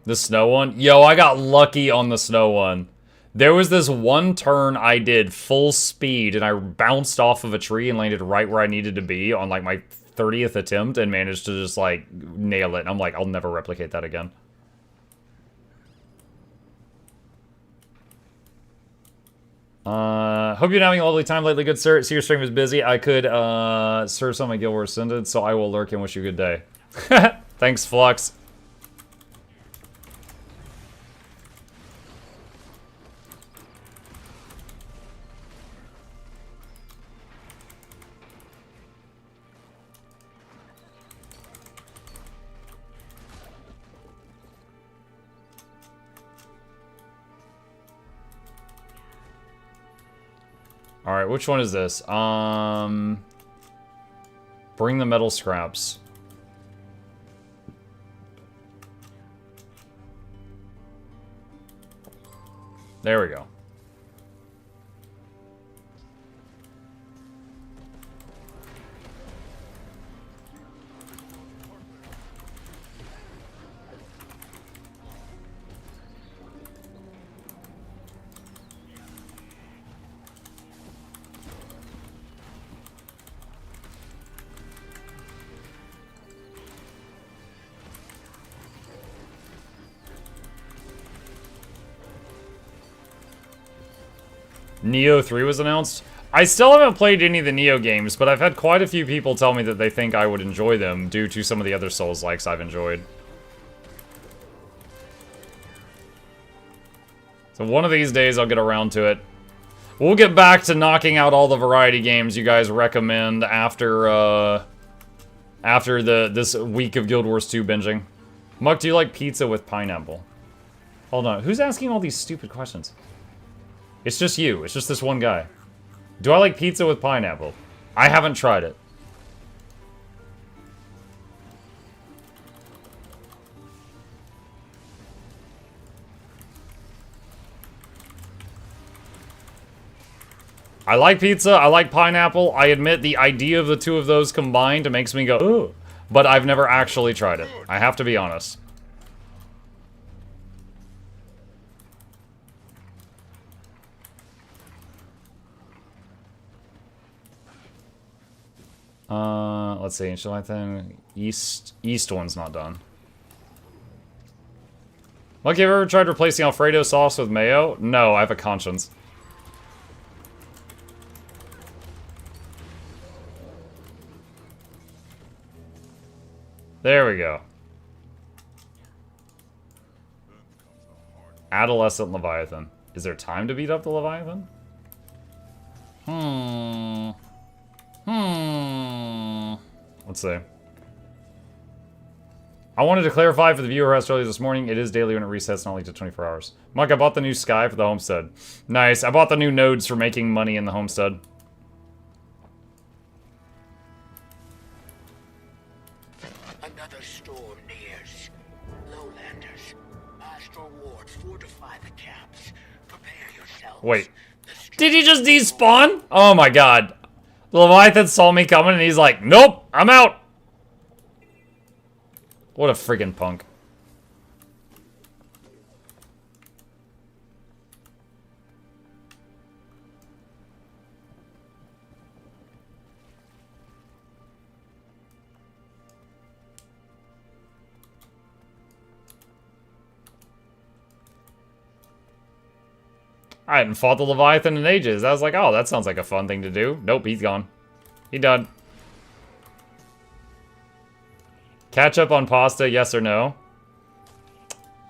The snow one? Yo, I got lucky on the snow one. There was this one turn I did full speed, and I bounced off of a tree and landed right where I needed to be on, like, my 30th attempt and managed to just, like, nail it. And I'm like, I'll never replicate that again. Hope you're having a lovely time lately, good sir. See, your stream was busy. I could, serve some of my Guild Wars Ascended, so I will lurk and wish you a good day. Thanks, Flux. Alright, which one is this? Bring the metal scraps. There we go. Neo 3 was announced. I still haven't played any of the Neo games, but I've had quite a few people tell me that they think I would enjoy them due to some of the other Souls-likes I've enjoyed. So one of these days I'll get around to it. We'll get back to knocking out all the variety games you guys recommend after this week of Guild Wars 2 binging. Muck, do you like pizza with pineapple? Hold on, who's asking all these stupid questions? It's just you. It's just this one guy. Do I like pizza with pineapple? I haven't tried it. I like pizza. I like pineapple. I admit the idea of the two of those combined makes me go, ooh. But I've never actually tried it. I have to be honest. Let's see, shall I think East one's not done. Like, have you ever tried replacing Alfredo sauce with mayo? No, I have a conscience. There we go. Adolescent Leviathan. Is there time to beat up the Leviathan? Let's see. I wanted to clarify for the viewer who asked earlier this morning, it is daily when it resets, not only to 24 hours. Mike, I bought the new Sky for the homestead. Nice. I bought the new nodes for making money in the homestead. Another storm nears. Lowlanders, astral wards fortify the camps. Prepare yourselves. Wait. Did he just despawn? Oh my god. The Leviathan saw me coming and he's like, nope, I'm out. What a friggin' punk. I hadn't fought the Leviathan in ages. I was like, oh, that sounds like a fun thing to do. Nope, he's gone. He done. Ketchup on pasta, yes or no?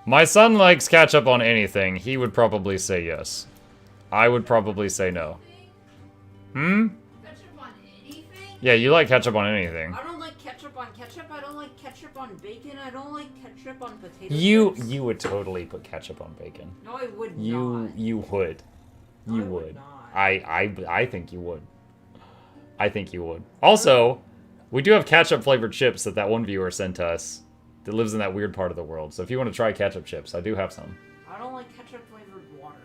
My son likes ketchup on anything. He would probably say yes. I would probably say no. Hmm? Ketchup on anything? Yeah, you like ketchup on anything. I don't like ketchup on ketchup. I don't like ketchup on bacon. I don't like ketchup on potato chips. You would totally put ketchup on bacon. No, I would not. You would. You would. Not. I think you would. I think you would. Also, we do have ketchup flavored chips that one viewer sent to us that lives in that weird part of the world. So if you want to try ketchup chips, I do have some. I don't like ketchup flavored water.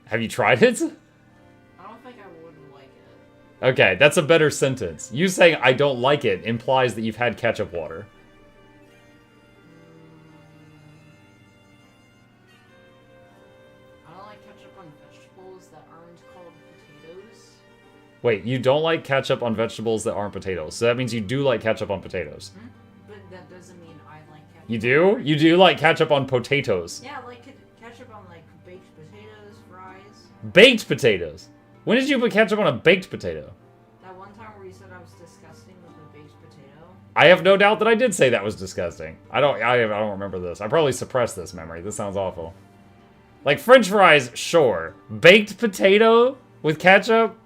Have you tried it? I don't think I would like it. Okay, that's a better sentence. You saying I don't like it implies that you've had ketchup water. I don't like ketchup on vegetables that aren't called potatoes. Wait, you don't like ketchup on vegetables that aren't potatoes. So that means you do like ketchup on potatoes. Hmm? But that doesn't mean I like ketchup. You do? You do like ketchup on potatoes. Yeah, I like ketchup on like baked potatoes, fries. Baked potatoes? When did you put ketchup on a baked potato? That one time where you said I was disgusting with a baked potato. I have no doubt that I did say that was disgusting. I don't remember this. I probably suppressed this memory. This sounds awful. Like French fries, sure. Baked potato with ketchup?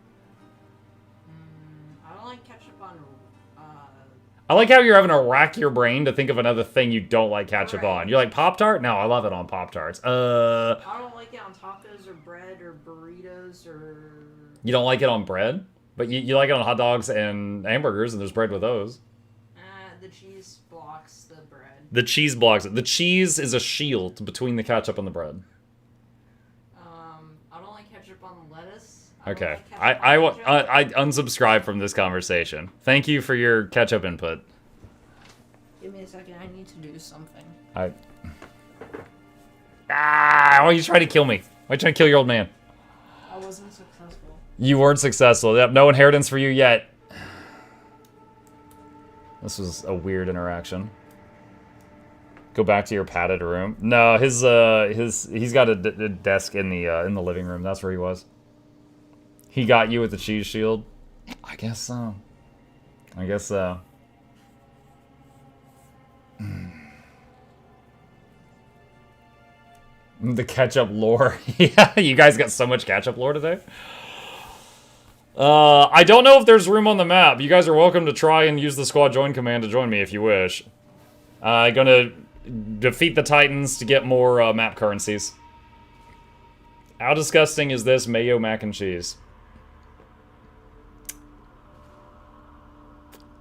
I don't like ketchup on I like how you're having to rack your brain to think of another thing you don't like ketchup Right. on. You're like, Pop-Tart? No, I love it on Pop-Tarts. I don't like it on tacos or bread or burritos or... You don't like it on bread? But you like it on hot dogs and hamburgers, and there's bread with those. The cheese blocks the bread. The cheese blocks it. The cheese is a shield between the ketchup and the bread. I don't like ketchup on lettuce. Okay. Don't like ketchup I unsubscribe from this conversation. Thank you for your ketchup input. Give me a second, I need to do something. Why are you trying to kill me? Why are you trying to kill your old man? I wasn't successful. You weren't successful. Yep, no inheritance for you yet. This was a weird interaction. Go back to your padded room. No, he's got a desk in the living room. That's where he was. He got you with the cheese shield. I guess so. I guess so. The ketchup lore. Yeah, you guys got so much ketchup lore today. I don't know if there's room on the map. You guys are welcome to try and use the squad join command to join me if you wish. Gonna defeat the Titans to get more map currencies. How disgusting is this mayo mac and cheese?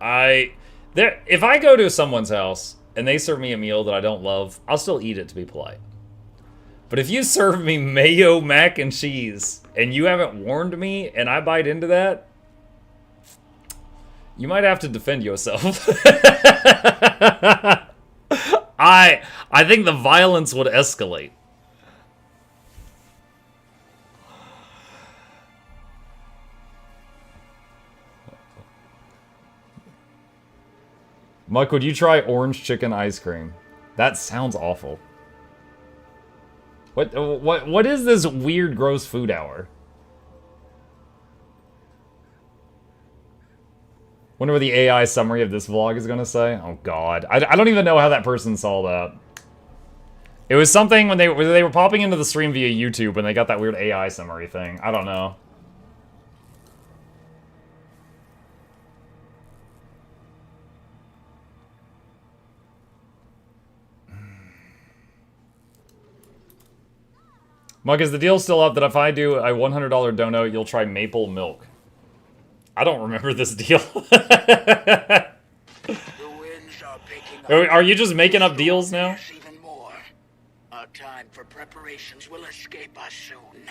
If I go to someone's house and they serve me a meal that I don't love, I'll still eat it to be polite. But if you serve me mayo mac and cheese and you haven't warned me and I bite into that, you might have to defend yourself. I think the violence would escalate. Muck, would you try orange chicken ice cream? That sounds awful. What is this weird, gross food hour? Wonder what the AI summary of this vlog is gonna say. Oh god, I don't even know how that person saw that. It was something when they were popping into the stream via YouTube and they got that weird AI summary thing. I don't know. Mug, is the deal still up that if I do a $100 dono, you'll try maple milk? I don't remember this deal. Are you just making up deals now? Even more. Our time for preparations will escape us soon.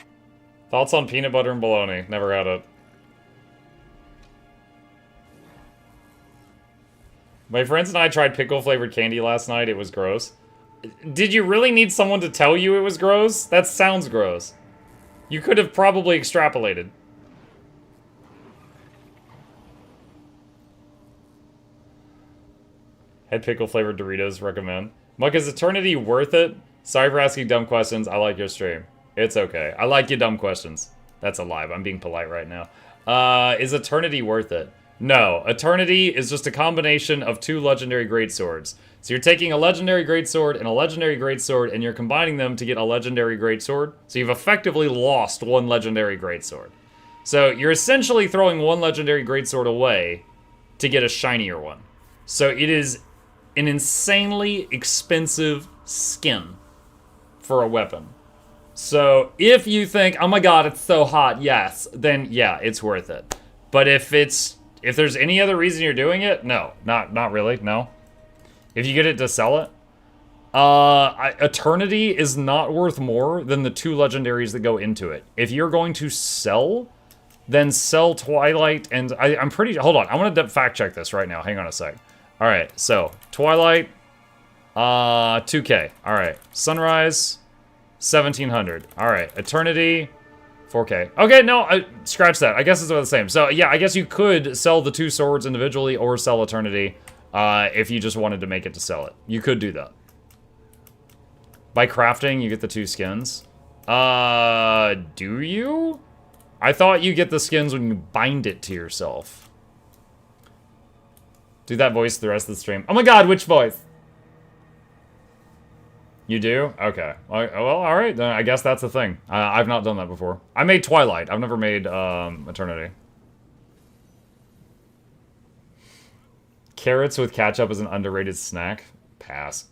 Thoughts on peanut butter and bologna? Never had it. My friends and I tried pickle-flavored candy last night. It was gross. Did you really need someone to tell you it was gross? That sounds gross. You could have probably extrapolated. Head pickle-flavored Doritos, recommend. Muck, is Eternity worth it? Sorry for asking dumb questions. I like your stream. It's okay. I like your dumb questions. That's a lie. I'm being polite right now. Is Eternity worth it? No. Eternity is just a combination of two legendary greatswords. So you're taking a legendary greatsword and a legendary greatsword, and you're combining them to get a legendary greatsword. So you've effectively lost one legendary greatsword. So you're essentially throwing one legendary greatsword away to get a shinier one. So it is an insanely expensive skin for a weapon. So if you think, oh my god, it's so hot, yes, then yeah, it's worth it. But if there's any other reason you're doing it, no, not really, no. If you get it to sell it, Eternity is not worth more than the two legendaries that go into it. If you're going to sell, then sell Twilight and I'm pretty. Hold on, I want to fact check this right now. Hang on a sec. All right, so Twilight, 2K. All right, Sunrise, 1700. All right, Eternity, 4K. Okay, no, scratch that. I guess it's about the same. So yeah, I guess you could sell the two swords individually or sell Eternity. If you just wanted to make it to sell it. You could do that. By crafting, you get the two skins. Do you? I thought you get the skins when you bind it to yourself. Do that voice the rest of the stream. Oh my god, which voice? You do? Okay. Well, alright, then I guess that's the thing. I've not done that before. I made Twilight. I've never made, Eternity. Carrots with ketchup is an underrated snack. Pass.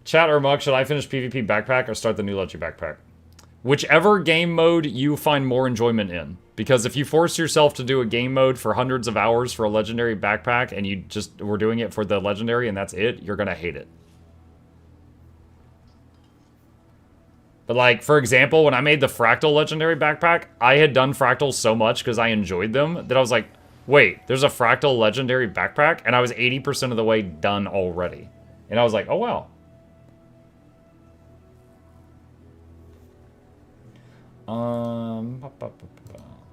Chat or Muck, should I finish PvP backpack or start the new Lucky backpack? Whichever game mode you find more enjoyment in. Because if you force yourself to do a game mode for hundreds of hours for a legendary backpack and you just were doing it for the legendary and that's it, you're gonna hate it. But like, for example, when I made the Fractal legendary backpack, I had done Fractals so much because I enjoyed them that I was like, wait, there's a Fractal legendary backpack? And I was 80% of the way done already. And I was like, oh wow. Let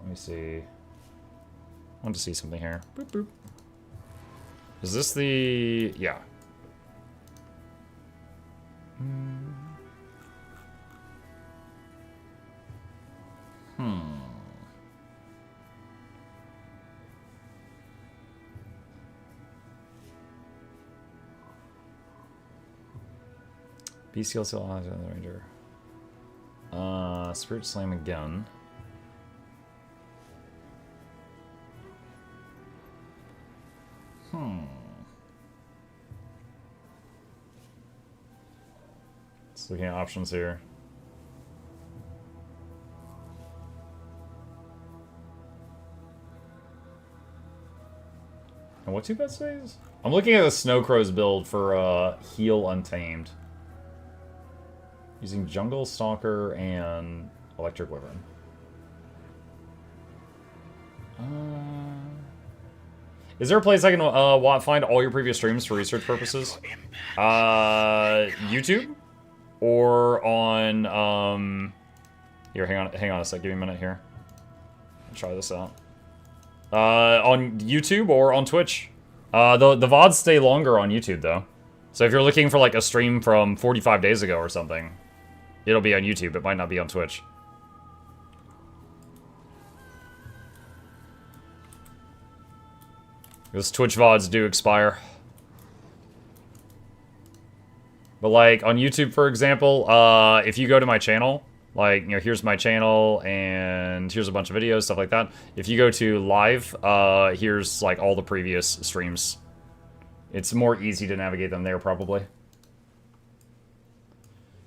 me see. I want to see something here. Boop, boop. Is this the... yeah. BCL still on the Ranger. Spirit Slam again. Just looking at options here. And what 2-bet stays? I'm looking at the Snowcrow's build for Heal Untamed. Using Jungle Stalker and Electric Wyvern. Is there a place I can find all your previous streams for research purposes? YouTube? Or on, here, hang on a sec, give me a minute here. I'll try this out. On YouTube or on Twitch. The VODs stay longer on YouTube, though. So if you're looking for, like, a stream from 45 days ago or something, it'll be on YouTube. It might not be on Twitch. Because Twitch VODs do expire. But, like, on YouTube, for example, if you go to my channel, like, you know, here's my channel, and here's a bunch of videos, stuff like that. If you go to live, here's, like, all the previous streams. It's more easy to navigate them there, probably.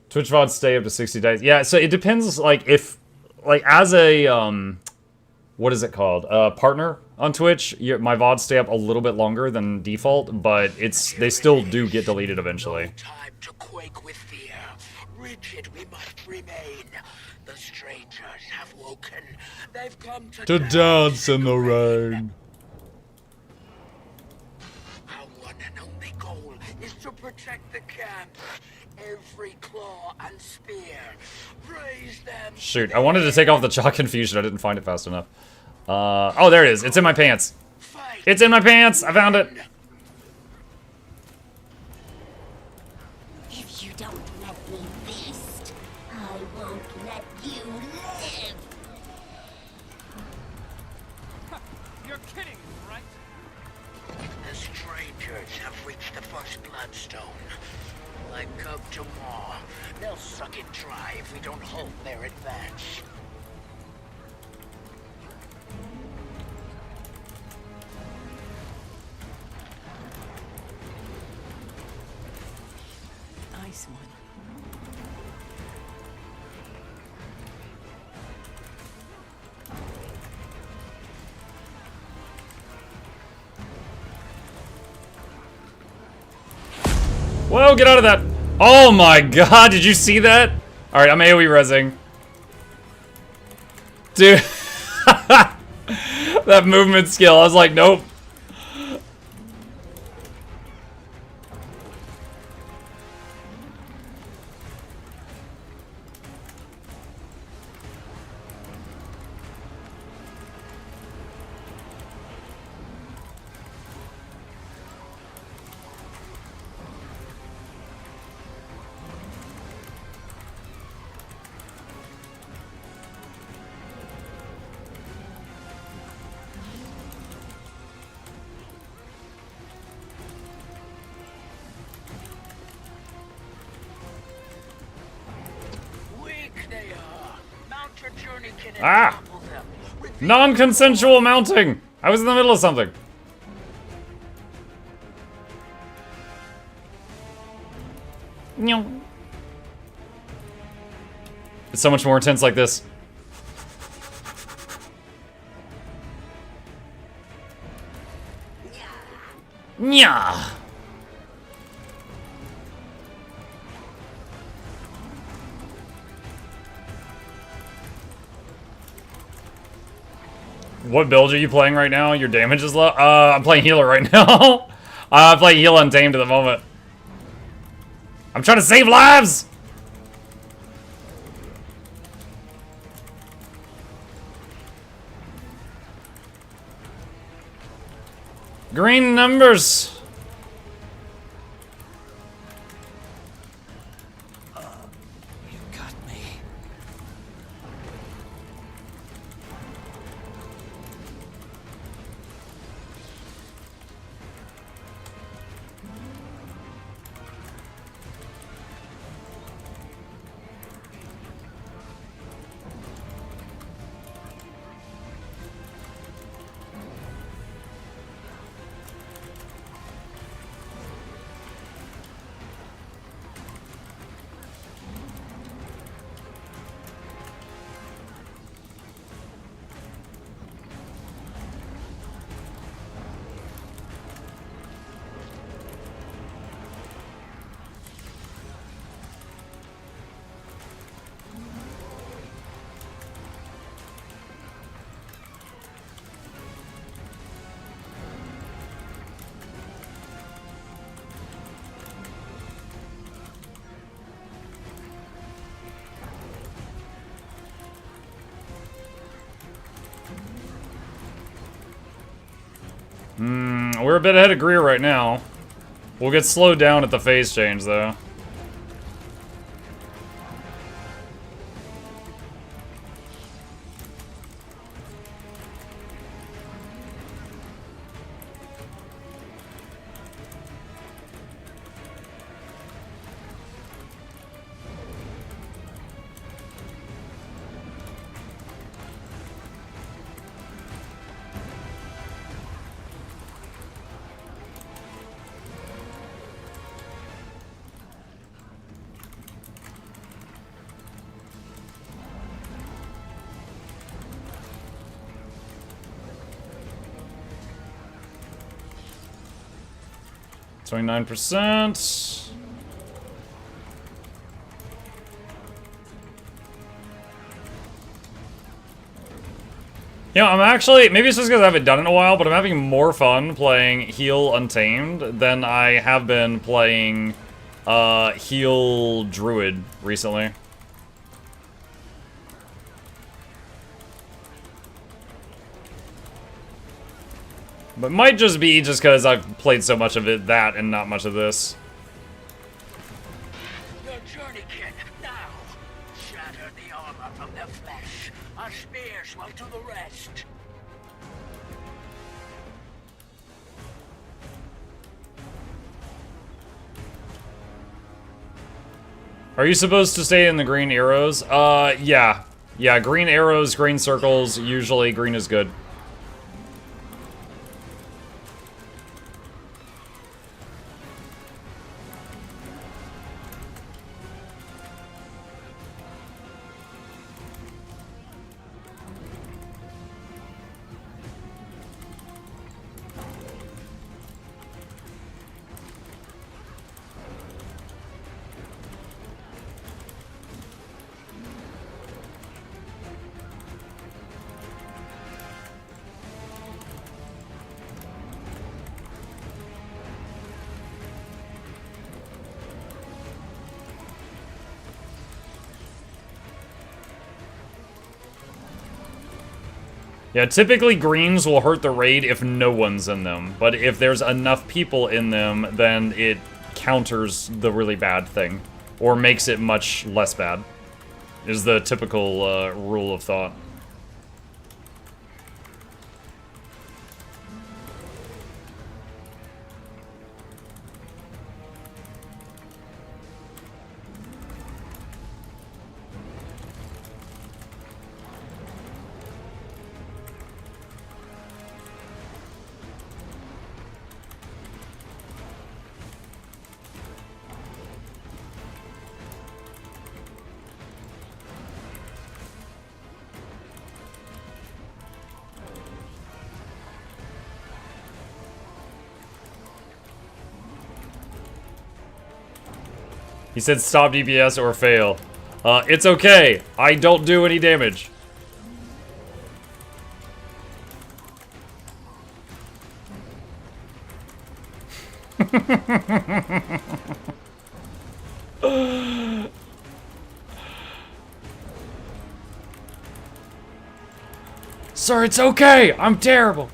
Twitch VODs stay up to 60 days. Yeah, so it depends, like, if, like, as a, what is it called? Partner on Twitch, my VODs stay up a little bit longer than default, but they still do get deleted eventually. To quake with fear, rigid we must remain. The strangers have woken. They've come to dance in the rain. Our one and only goal is to protect the camp. Every claw and spear. Raise them. Shoot, I wanted to take off the chalk confusion. I didn't find it fast enough. Oh, there it is. It's in my pants. It's in my pants. I found it. If you don't let me feast, I won't let you live. You're kidding, right? The strangers have reached the first bloodstone. Like Cub to Maw, they'll suck it dry if we don't halt their advance. Nice one. Whoa, get out of that! Oh my god, did you see that? Alright, I'm AoE rezzing. Dude. That movement skill, I was like, nope. Ah! Non-consensual mounting! I was in the middle of something. It's so much more intense like this. Nya. What build are you playing right now? Your damage is low? I'm playing healer right now. I'm playing heal untamed at the moment. I'm trying to save lives! Green numbers! You got me. We're a bit ahead of Greer right now. We'll get slowed down at the phase change, though. %. You know, I'm actually, maybe it's just because I haven't done it in a while, but I'm having more fun playing Heal Untamed than I have been playing Heal Druid recently. But might just be just because I've played so much of it, that, and not much of this. Your journey kit, now! Shatter the armor from their flesh. Our spears will do the rest. Are you supposed to stay in the green arrows? Yeah. Yeah, green arrows, green circles, usually green is good. Yeah, typically greens will hurt the raid if no one's in them, but if there's enough people in them, then it counters the really bad thing, or makes it much less bad, is the typical rule of thought. He said stop DPS or fail. It's okay. I don't do any damage. Sir, it's okay. I'm terrible.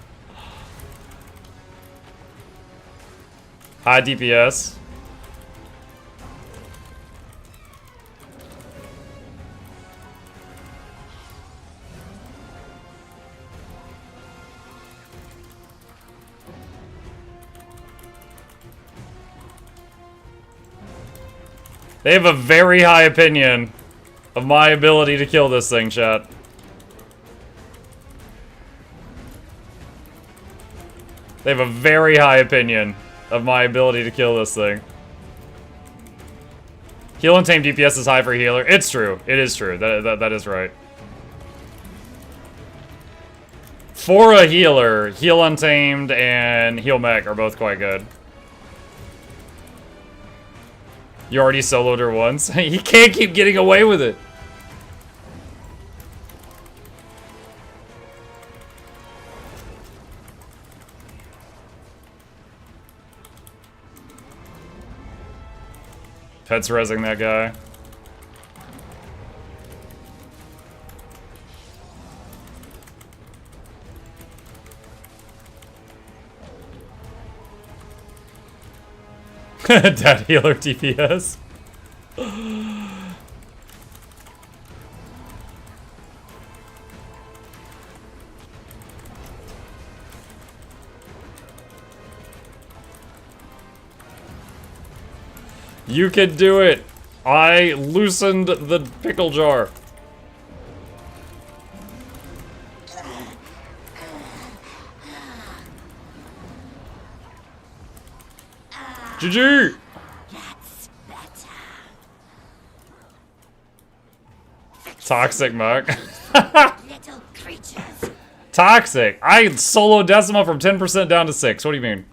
High DPS. They have a very high opinion of my ability to kill this thing, chat. They have a very high opinion of my ability to kill this thing. Heal and tame DPS is high for healer. It's true. It is true. That is right. For a healer, heal untamed and heal mech are both quite good. You already soloed her once. He can't keep getting away with it. Pet's rezzing that guy. Dad healer DPS. You can do it. I loosened the pickle jar. GG! Toxic Muck. Toxic. I solo Decima from 10% down to 6. What do you mean?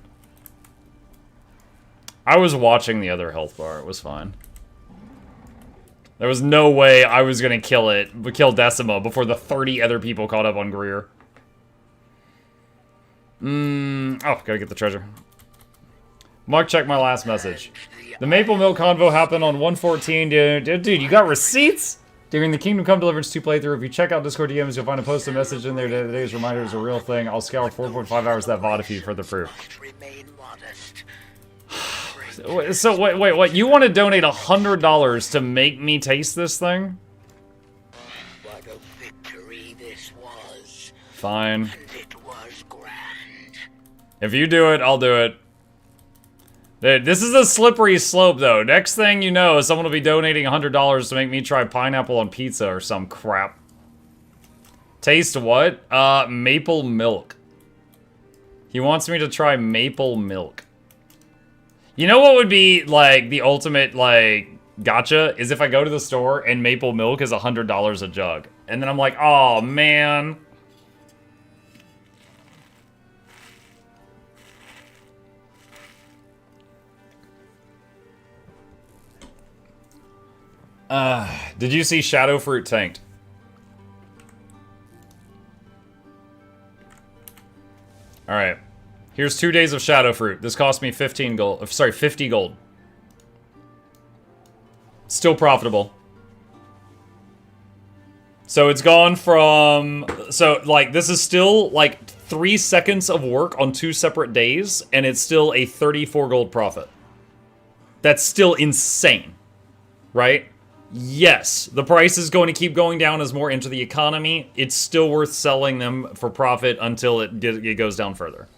I was watching the other health bar. It was fine. There was no way I was gonna kill Decima before the 30 other people caught up on Greer. Oh, gotta get the treasure. Mark, check my last message. The Maple Milk Convo happened on 114. Dude, you got receipts? During the Kingdom Come Deliverance 2 playthrough, if you check out Discord DMs, you'll find a post message in there. Today's reminder is a real thing. I'll scour 4.5 hours of that VOD feed for the proof. So, wait, what? You want to donate $100 to make me taste this thing? What a victory this was. Fine. And it was grand. If you do it, I'll do it. Dude, this is a slippery slope, though. Next thing you know, someone will be donating $100 to make me try pineapple on pizza or some crap. Taste what? Maple milk. He wants me to try maple milk. You know what would be, like, the ultimate, like, gotcha? Is if I go to the store and maple milk is $100 a jug. And then I'm like, oh, man. Did you see Shadow Fruit tanked? Alright. Here's 2 days of Shadow Fruit. This cost me 15 gold. Sorry, 50 gold. Still profitable. So it's gone from... So, like, this is still, like, 3 seconds of work on 2 separate days, and it's still a 34 gold profit. That's still insane. Right? Yes, the price is going to keep going down as more enter the economy. It's still worth selling them for profit until it goes down further.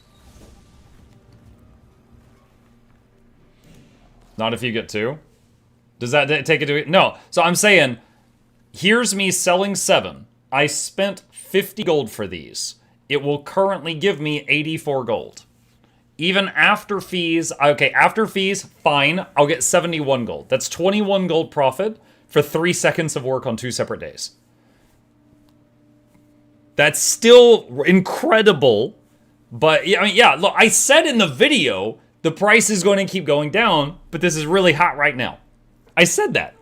Not if you get 2. Does that take it to... No. So I'm saying, here's me selling 7. I spent 50 gold for these. It will currently give me 84 gold. Even after fees... Okay, after fees, fine. I'll get 71 gold. That's 21 gold profit for 3 seconds of work on 2 separate days. That's still incredible. But, I mean, yeah, look, I said in the video... The price is going to keep going down, but this is really hot right now. I said that.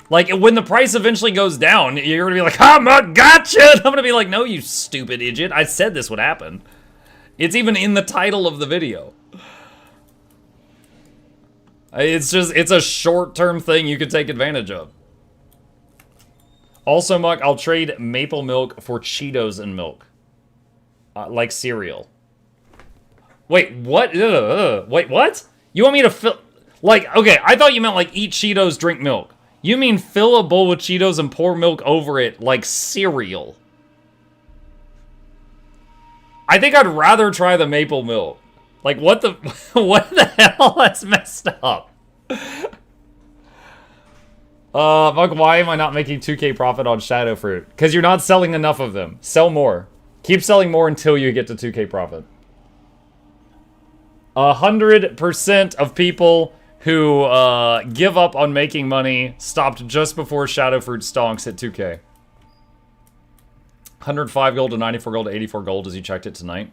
Like, when the price eventually goes down, you're gonna be like, I'm a gotcha! And I'm gonna be like, no, you stupid idiot. I said this would happen. It's even in the title of the video. It's a short-term thing you could take advantage of. Also, Muck, I'll trade maple milk for Cheetos and milk. Like cereal. Wait, what? Wait, what? You want me to fill... Like, okay, I thought you meant, like, eat Cheetos, drink milk. You mean fill a bowl with Cheetos and pour milk over it like cereal. I think I'd rather try the maple milk. Like, what the... what the hell? That's messed up. Muck, why am I not making 2K profit on Shadow Fruit? Because you're not selling enough of them. Sell more. Keep selling more until you get to 2K profit. 100% of people who give up on making money stopped just before Shadow Fruit stonks hit 2K. 105 gold to 94 gold to 84 gold as you checked it tonight.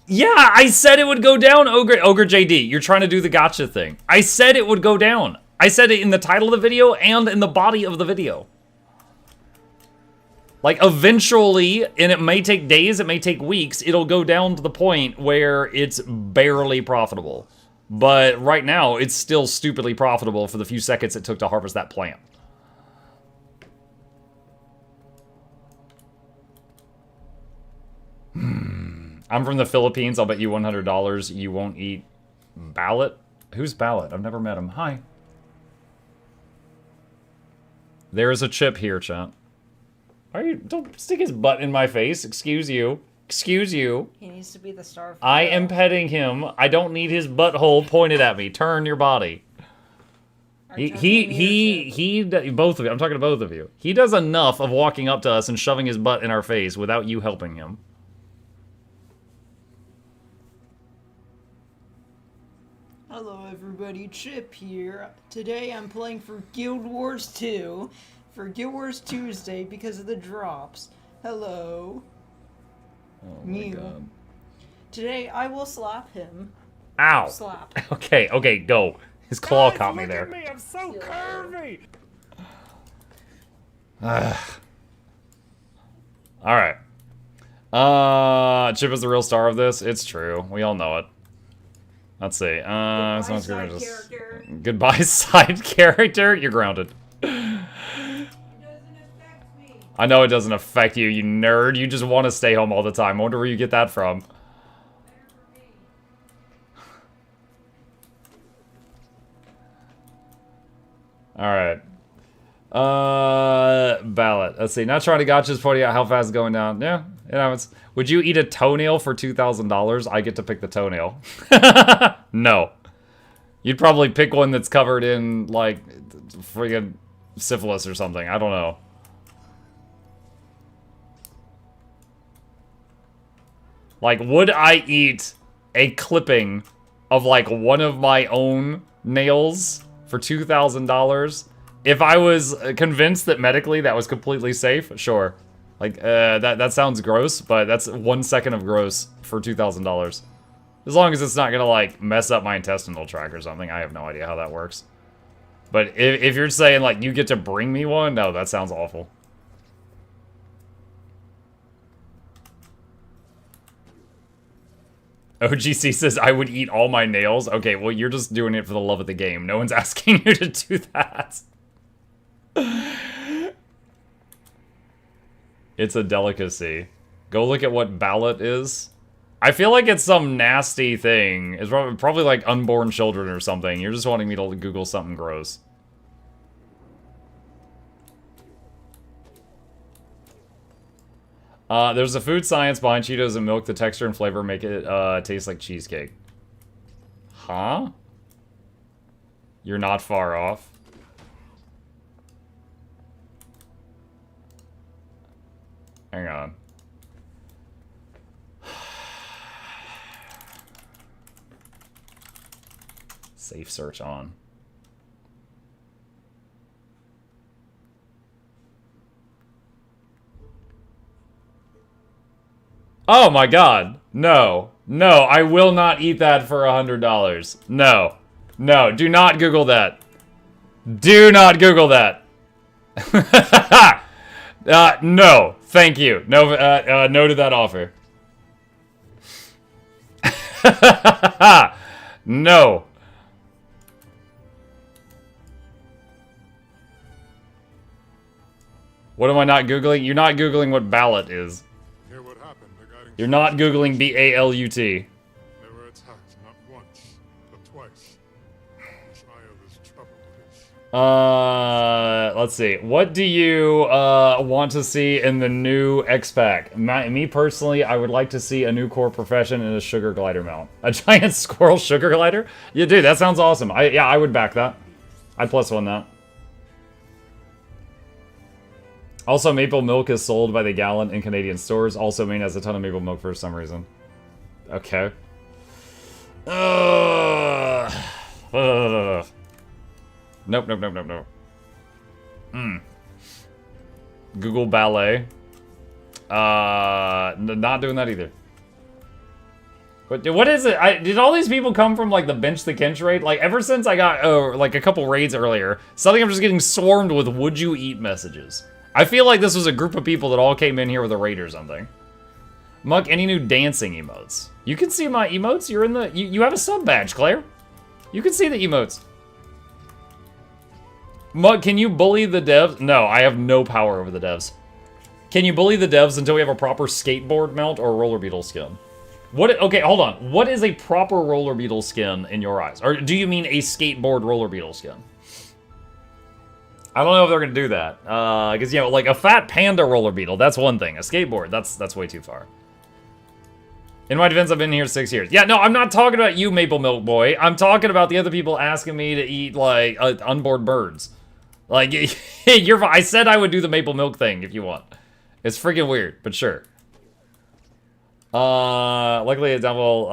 Yeah, I said it would go down, Ogre JD. You're trying to do the gotcha thing. I said it would go down. I said it in the title of the video and in the body of the video. Like, eventually, and it may take days, it may take weeks, it'll go down to the point where it's barely profitable. But right now, it's still stupidly profitable for the few seconds it took to harvest that plant. I'm from the Philippines. I'll bet you $100 you won't eat Ballot. Who's Ballot? I've never met him. Hi. There's a chip here, chat. Don't stick his butt in my face. Excuse you. Excuse you. He needs to be the star of I am petting him. I don't need his butthole pointed at me. Turn your body. Both of you. I'm talking to both of you. He does enough of walking up to us and shoving his butt in our face without you helping him. Hello everybody, Chip here. Today I'm playing for Guild Wars 2 for Guild Wars Tuesday because of the drops. Hello. Oh my god. Today I will slap him. Ow. Slap. Okay, go. His claw caught me there. Look at me, I'm so curvy. Alright. Chip is the real star of this. It's true. We all know it. Let's see. Goodbye, Someone's gonna side just... character. Goodbye, side character. You're grounded. I know it doesn't affect you, you nerd. You just want to stay home all the time. I wonder where you get that from. Alright. Ballot. Let's see. Not trying to gotchas, pointing out how fast it's going down. Yeah, it happens. Would you eat a toenail for $2,000? I get to pick the toenail. No. You'd probably pick one that's covered in, like, friggin' syphilis or something. I don't know. Like, would I eat a clipping of, like, one of my own nails for $2,000? If I was convinced that medically that was completely safe, sure. Like, that sounds gross, but that's 1 second of gross for $2,000. As long as it's not gonna, like, mess up my intestinal tract or something. I have no idea how that works. But if you're saying, like, you get to bring me one, no, that sounds awful. OGC says, I would eat all my nails. Okay, well, you're just doing it for the love of the game. No one's asking you to do that. It's a delicacy. Go look at what ballot is. I feel like it's some nasty thing. It's probably like unborn children or something. You're just wanting me to Google something gross. There's a food science behind Cheetos and milk. The texture and flavor make it taste like cheesecake. Huh? You're not far off. Hang on. Safe search on. Oh my god. No. No, I will not eat that for $100. No. No, do not Google that. Do not Google that. No, thank you. No, no to that offer. No. What am I not Googling? You're not Googling what ballot is. Hear what happened? The guiding You're not Googling B-A-L-U-T. They were attacked not once, but twice. Trial is trouble, please. Let's see. What do you want to see in the new X-Pack? Me personally, I would like to see a new core profession and a sugar glider mount. A giant squirrel sugar glider? Yeah, dude, that sounds awesome. Yeah, I would back that. I'd plus one that. Also, maple milk is sold by the gallon in Canadian stores. Also, Maine has a ton of maple milk for some reason. Okay. Nope. Google ballet. Not doing that either. What is it? Did all these people come from, like, the bench the Kench raid? Like, ever since I got, like, a couple raids earlier, suddenly I'm just getting swarmed with would you eat messages. I feel like this was a group of people that all came in here with a raid or something. Muck, any new dancing emotes? You can see my emotes. You're in the... You have a sub badge, Claire. You can see the emotes. Muck, can you bully the devs? No, I have no power over the devs. Can you bully the devs until we have a proper skateboard mount or roller beetle skin? What? Okay, hold on. What is a proper roller beetle skin in your eyes? Or do you mean a skateboard roller beetle skin? I don't know if they're gonna do that. Because, you know, like a fat panda roller beetle, that's one thing. A skateboard, that's way too far. In my defense, I've been here 6 years. Yeah, no, I'm not talking about you, Maple Milk Boy. I'm talking about the other people asking me to eat, like, unborn birds. Like, you're fine. I said I would do the maple milk thing if you want. It's freaking weird, but sure. Luckily, it's devil,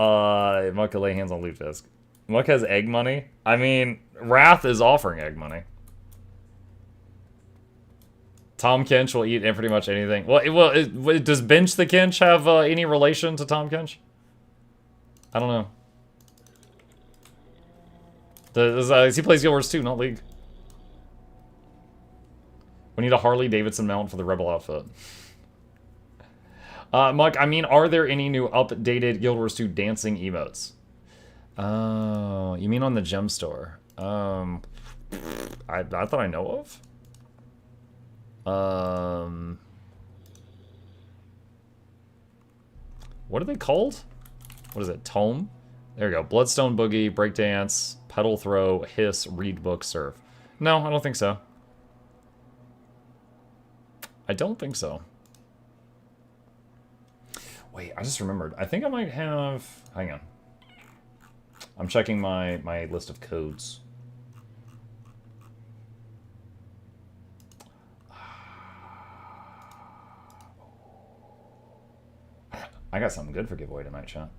Muck can lay hands on Lutefisk. Muck has egg money. I mean, Wrath is offering egg money. Tom Kench will eat pretty much anything. Well, does Bench the Kench have any relation to Tom Kench? I don't know. He plays Guild Wars 2, not League. We need a Harley Davidson mount for the Rebel outfit. Muck, I mean, are there any new updated Guild Wars 2 dancing emotes? Oh, you mean on the gem store? I thought I know of. What are they called? What is it? Tome? There we go. Bloodstone Boogie, Breakdance, Pedal Throw, Hiss, Read Book, Surf. No, I don't think so. I don't think so. Wait, I just remembered. I think I might have... Hang on. I'm checking my list of codes. I got something good for giveaway tonight, chat.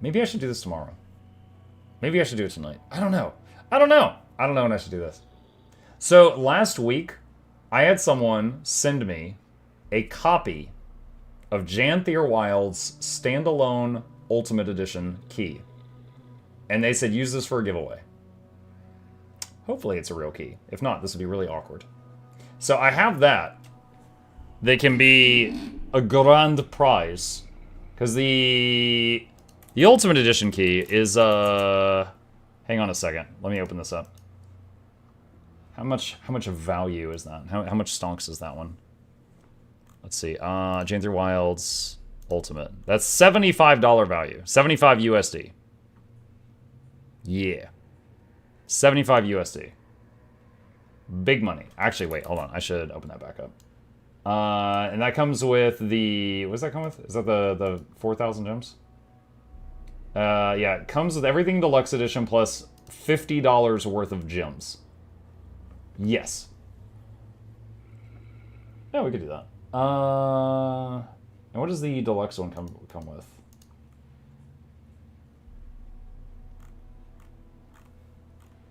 Maybe I should do this tomorrow. Maybe I should do it tonight. I don't know. I don't know when I should do this. So, last week, I had someone send me a copy of Janthier Wild's standalone Ultimate Edition key. And they said, use this for a giveaway. Hopefully it's a real key. If not, this would be really awkward. So I have that. They can be a grand prize. Because the Ultimate Edition key is, hang on a second. Let me open this up. How much of value is that? How much stonks is that one? Let's see. Janthier Wild's Ultimate. That's $75 value. 75 USD. Yeah. 75 USD. Big money. Actually, wait, hold on. I should open that back up. And that comes with the... What does that come with? Is that the 4,000 gems? Yeah, it comes with everything Deluxe Edition plus $50 worth of gems. Yes. Yeah, we could do that. And what does the Deluxe one come with?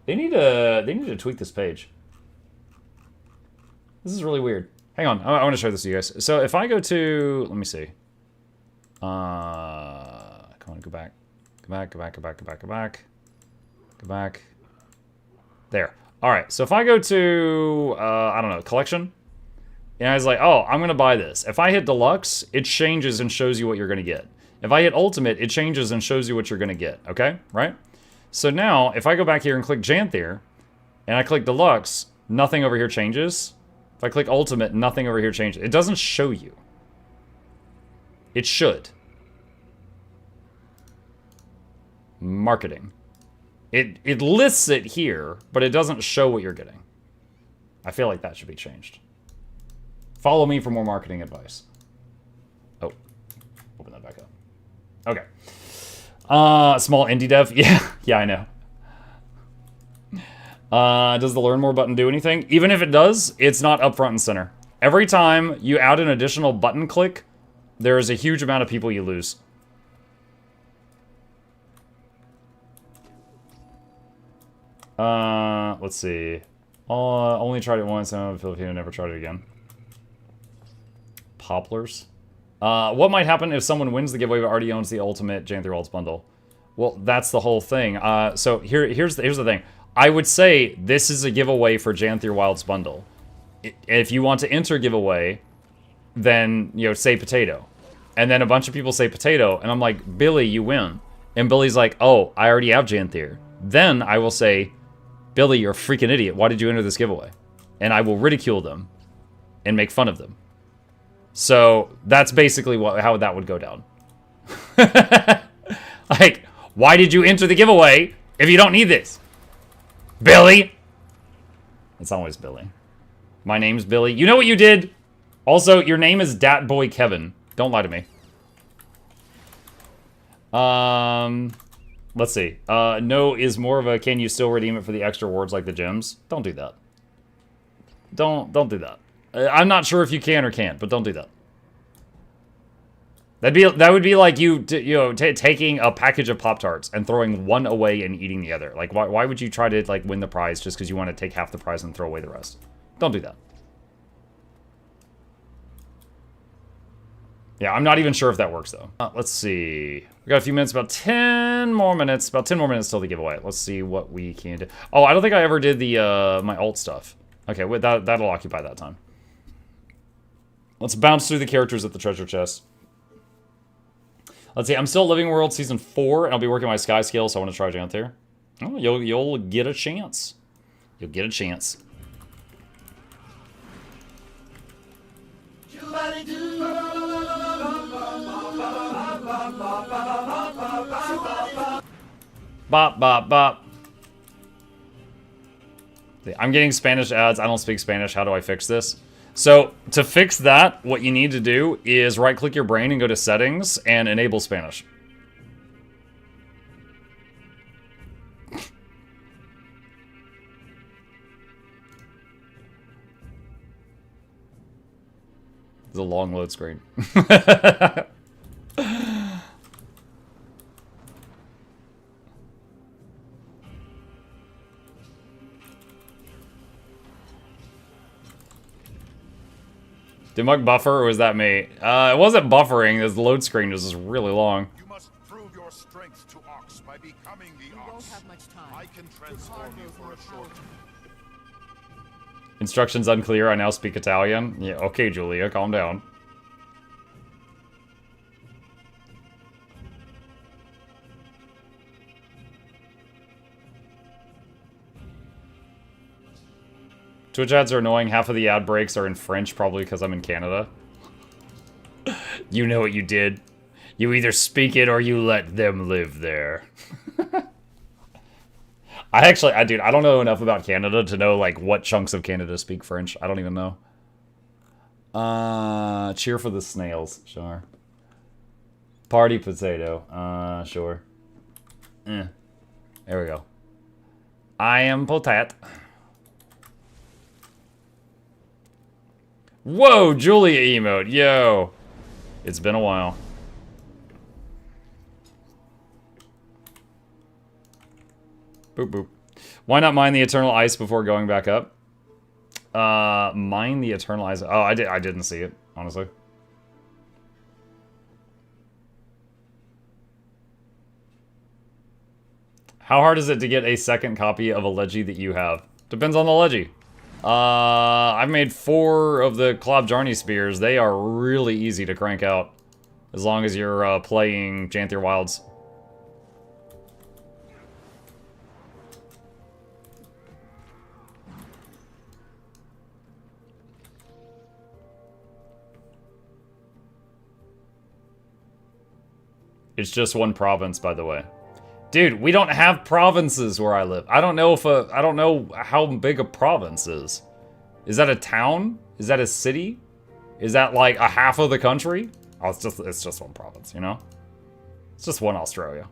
They need to tweak this page. This is really weird. Hang on, I want to show this to you guys. So if I go to, let me see. Come on, go back. Go back. There. Alright, so if I go to, I don't know, collection, and I was like, oh, I'm going to buy this. If I hit deluxe, it changes and shows you what you're going to get. If I hit ultimate, it changes and shows you what you're going to get, okay? Right? So now, if I go back here and click Janthier, and I click deluxe, nothing over here changes. If I click ultimate, nothing over here changes. It doesn't show you. It should. Marketing. It lists it here, but it doesn't show what you're getting. I feel like that should be changed. Follow me for more marketing advice. Oh, open that back up. Okay. Small indie dev. Yeah, yeah, I know. Does the learn more button do anything? Even if it does, it's not up front and center. Every time you add an additional button click, there is a huge amount of people you lose. Let's see. Only tried it once, and I'm a Filipino, never tried it again. Poplars. What might happen if someone wins the giveaway but already owns the ultimate Janthier Wilds bundle? Well, that's the whole thing. So here's the thing. I would say this is a giveaway for Janthier Wilds bundle. If you want to enter giveaway, then, you know, say potato. And then a bunch of people say potato, and I'm like, Billy, you win. And Billy's like, oh, I already have Janthier. Then I will say, Billy, you're a freaking idiot. Why did you enter this giveaway? And I will ridicule them and make fun of them. So that's basically how that would go down. Like, why did you enter the giveaway if you don't need this? Billy! It's always Billy. My name's Billy. You know what you did? Also, your name is Dat Boy Kevin. Don't lie to me. Let's see. No is more of a can you still redeem it for the extra rewards like the gems? Don't do that. Don't do that. I'm not sure if you can or can't, but don't do that. That would be like you know, taking a package of Pop-Tarts and throwing one away and eating the other. Like, why would you try to like win the prize just because you want to take half the prize and throw away the rest? Don't do that. Yeah, I'm not even sure if that works though. Let's see. We got a few minutes, about 10 more minutes. About 10 more minutes till the giveaway. Let's see what we can do. Oh, I don't think I ever did the my alt stuff. Okay, well, that'll occupy that time. Let's bounce through the characters at the treasure chest. Let's see, I'm still at Living World Season 4, and I'll be working my Sky skill, so I want to try Janthier. Oh, you'll get a chance. You'll get a chance. Bop, bop, bop. I'm getting Spanish ads. I don't speak Spanish. How do I fix this? So, to fix that, what you need to do is right-click your brain and go to Settings and enable Spanish. It's a long load screen. Did Mug buffer, or was that me? It wasn't buffering, this load screen was just really long. You must prove your strength to Ox by becoming the Ox. Won't have much time. I can transform you for a short time. Instructions unclear, I now speak Italian. Yeah, okay, Julia, calm down. Twitch ads are annoying. Half of the ad breaks are in French, probably because I'm in Canada. You know what you did. You either speak it or you let them live there. Dude, I don't know enough about Canada to know, like, what chunks of Canada speak French. I don't even know. Cheer for the snails. Sure. Party potato. Sure. There we go. I am potat. Whoa, Julia emote. Yo. It's been a while. Boop, boop. Why not mine the Eternal Ice before going back up? Mine the Eternal Ice. Oh, I didn't see it, honestly. How hard is it to get a second copy of a Leggy that you have? Depends on the leggy. I've made 4 of the Klobjarni spears. They are really easy to crank out. As long as you're playing Janthier Wilds. It's just one province, by the way. Dude, we don't have provinces where I live. I don't know if I don't know how big a province is. Is that a town? Is that a city? Is that like a half of the country? Oh, it's just one province, you know? It's just one Australia.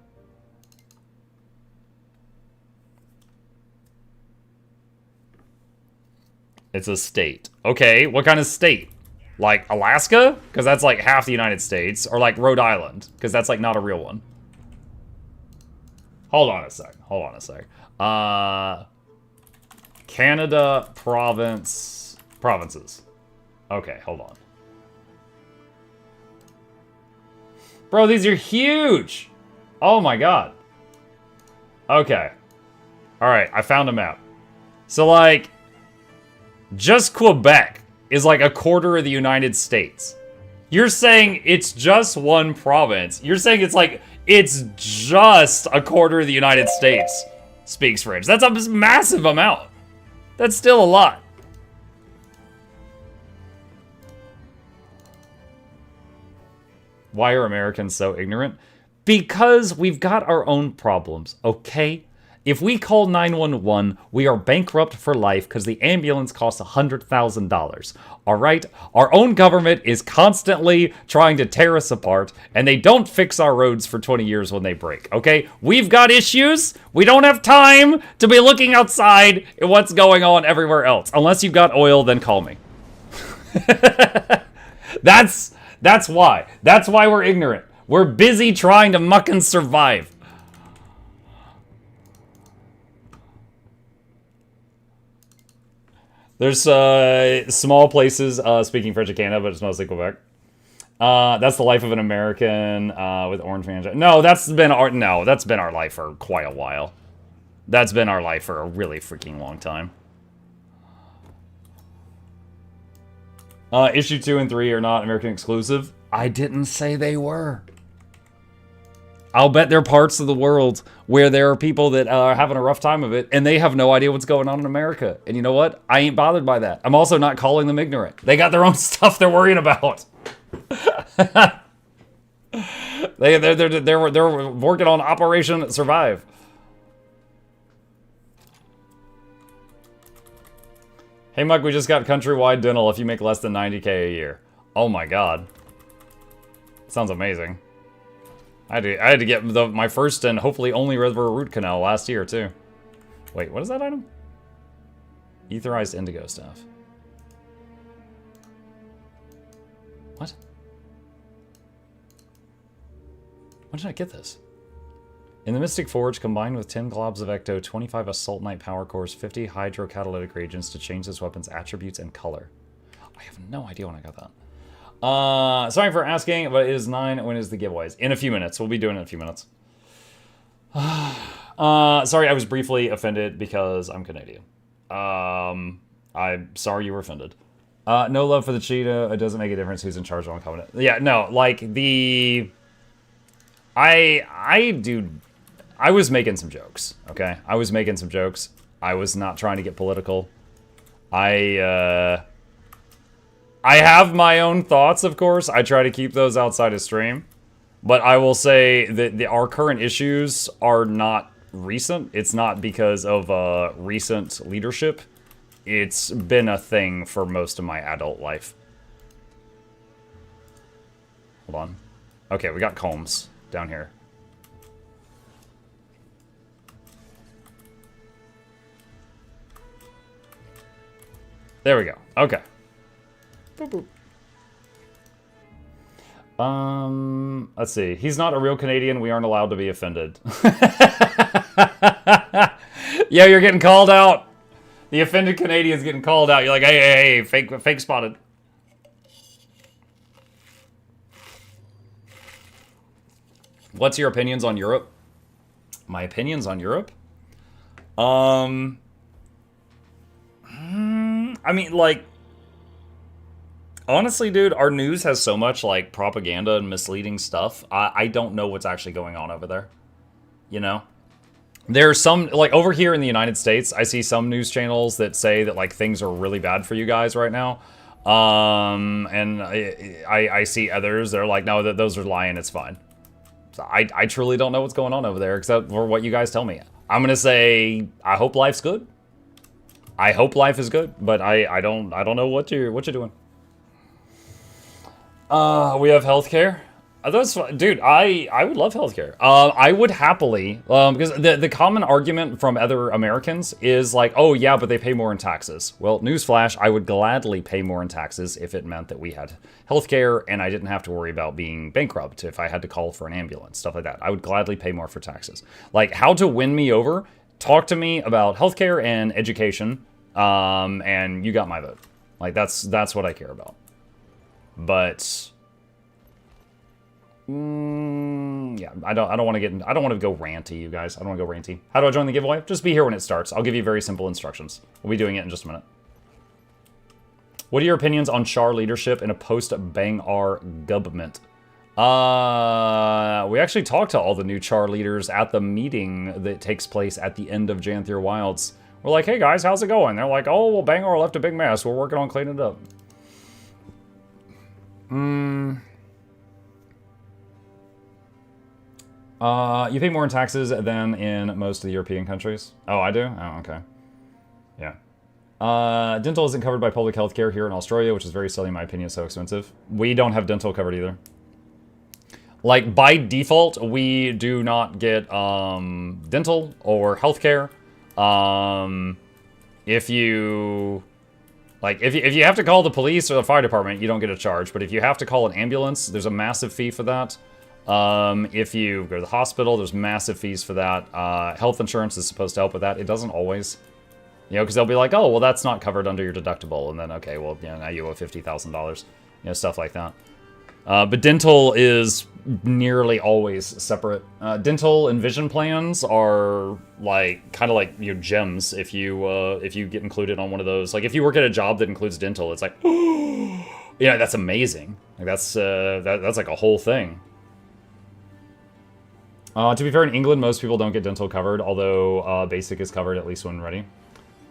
It's a state. Okay, what kind of state? Like Alaska? Because that's like half the United States. Or like Rhode Island? Because that's like not a real one. Hold on a sec. Hold on a sec. Canada provinces. Okay, hold on. Bro, these are huge. Oh my god. Okay. Alright, I found a map. So like, just Quebec is like a quarter of the United States. You're saying it's just one province. You're saying it's like, it's just a quarter of the United States speaks French. That's a massive amount. That's still a lot. Why are Americans so ignorant? Because we've got our own problems, okay? If we call 911, we are bankrupt for life because the ambulance costs $100,000. All right? Our own government is constantly trying to tear us apart, and they don't fix our roads for 20 years when they break, okay? We've got issues. We don't have time to be looking outside at what's going on everywhere else. Unless you've got oil, then call me. That's why. That's why we're ignorant. We're busy trying to muck and survive. There's small places speaking French in Canada, but it's mostly Quebec. That's the life of an American with orange man. No, that's been our life for quite a while. That's been our life for a really freaking long time. Issue 2 and 3 are not American exclusive. I didn't say they were. I'll bet there are parts of the world where there are people that are having a rough time of it, and they have no idea what's going on in America. And you know what? I ain't bothered by that. I'm also not calling them ignorant. They got their own stuff they're worrying about. They're working on Operation Survive. Hey, Mike, we just got countrywide dental if you make less than 90K a year. Oh my god. Sounds amazing. I had to get my first and hopefully only reservoir root canal last year, too. Wait, what is that item? Etherized indigo stuff. What? When did I get this? In the Mystic Forge, combined with 10 globs of Ecto, 25 Assault Knight power cores, 50 hydrocatalytic reagents to change this weapon's attributes and color. I have no idea when I got that. Sorry for asking, but it is 9. When is the giveaways? In a few minutes. We'll be doing it in a few minutes. Sorry, I was briefly offended because I'm Canadian. I'm sorry you were offended. No love for the cheetah. It doesn't make a difference who's in charge on Covenant. Yeah, no, like the... I was making some jokes, okay? I was making some jokes. I was not trying to get political. I have my own thoughts, of course. I try to keep those outside of stream. But I will say that our current issues are not recent. It's not because of recent leadership. It's been a thing for most of my adult life. Hold on. Okay, we got combs down here. There we go. Okay. Boop, boop. Let's see. He's not a real Canadian. We aren't allowed to be offended. Yeah, you're getting called out. The offended Canadian's getting called out. You're like, hey, fake spotted. What's your opinions on Europe? My opinions on Europe? I mean, like, honestly, dude, our news has so much, like, propaganda and misleading stuff. I don't know what's actually going on over there. You know? There's some, like, over here in the United States, I see some news channels that say that, like, things are really bad for you guys right now. And I see others that are like, no, those are lying, it's fine. So I truly don't know what's going on over there, except for what you guys tell me. I'm gonna say, I hope life's good. I hope life is good, but I don't know what you're doing. We have healthcare. That's dude. I would love healthcare. I would happily, because the common argument from other Americans is like, oh yeah, but they pay more in taxes. Well, newsflash, I would gladly pay more in taxes if it meant that we had healthcare and I didn't have to worry about being bankrupt if I had to call for an ambulance, stuff like that. I would gladly pay more for taxes. Like, how to win me over? Talk to me about healthcare and education, and you got my vote. Like, that's what I care about. But yeah, I don't want to go ranty, you guys. I don't want to go ranty. How do I join the giveaway? Just be here when it starts. I'll give you very simple instructions. We'll be doing it in just a minute. What are your opinions on Char leadership in a post-Bang-R government? We actually talked to all the new Char leaders at the meeting that takes place at the end of Janthier Wilds. We're like, hey guys, how's it going? They're like, oh, well, Bang-R left a big mess. We're working on cleaning it up. You pay more in taxes than in most of the European countries. Oh, I do? Oh, okay. Yeah. Dental isn't covered by public health care here in Australia, which is very silly in my opinion, so expensive. We don't have dental covered either. Like, by default, we do not get dental or healthcare. If you have to call the police or the fire department, you don't get a charge. But if you have to call an ambulance, there's a massive fee for that. If you go to the hospital, there's massive fees for that. Health insurance is supposed to help with that. It doesn't always. You know, because they'll be like, oh, well, that's not covered under your deductible. And then, okay, well, you know, now you owe $50,000. You know, stuff like that. But dental is nearly always separate. Dental and vision plans are like kind of like your gems if you get included on one of those. Like if you work at a job that includes dental, it's like, yeah, that's amazing. Like that's like a whole thing. To be fair, in England, most people don't get dental covered, although basic is covered at least when ready.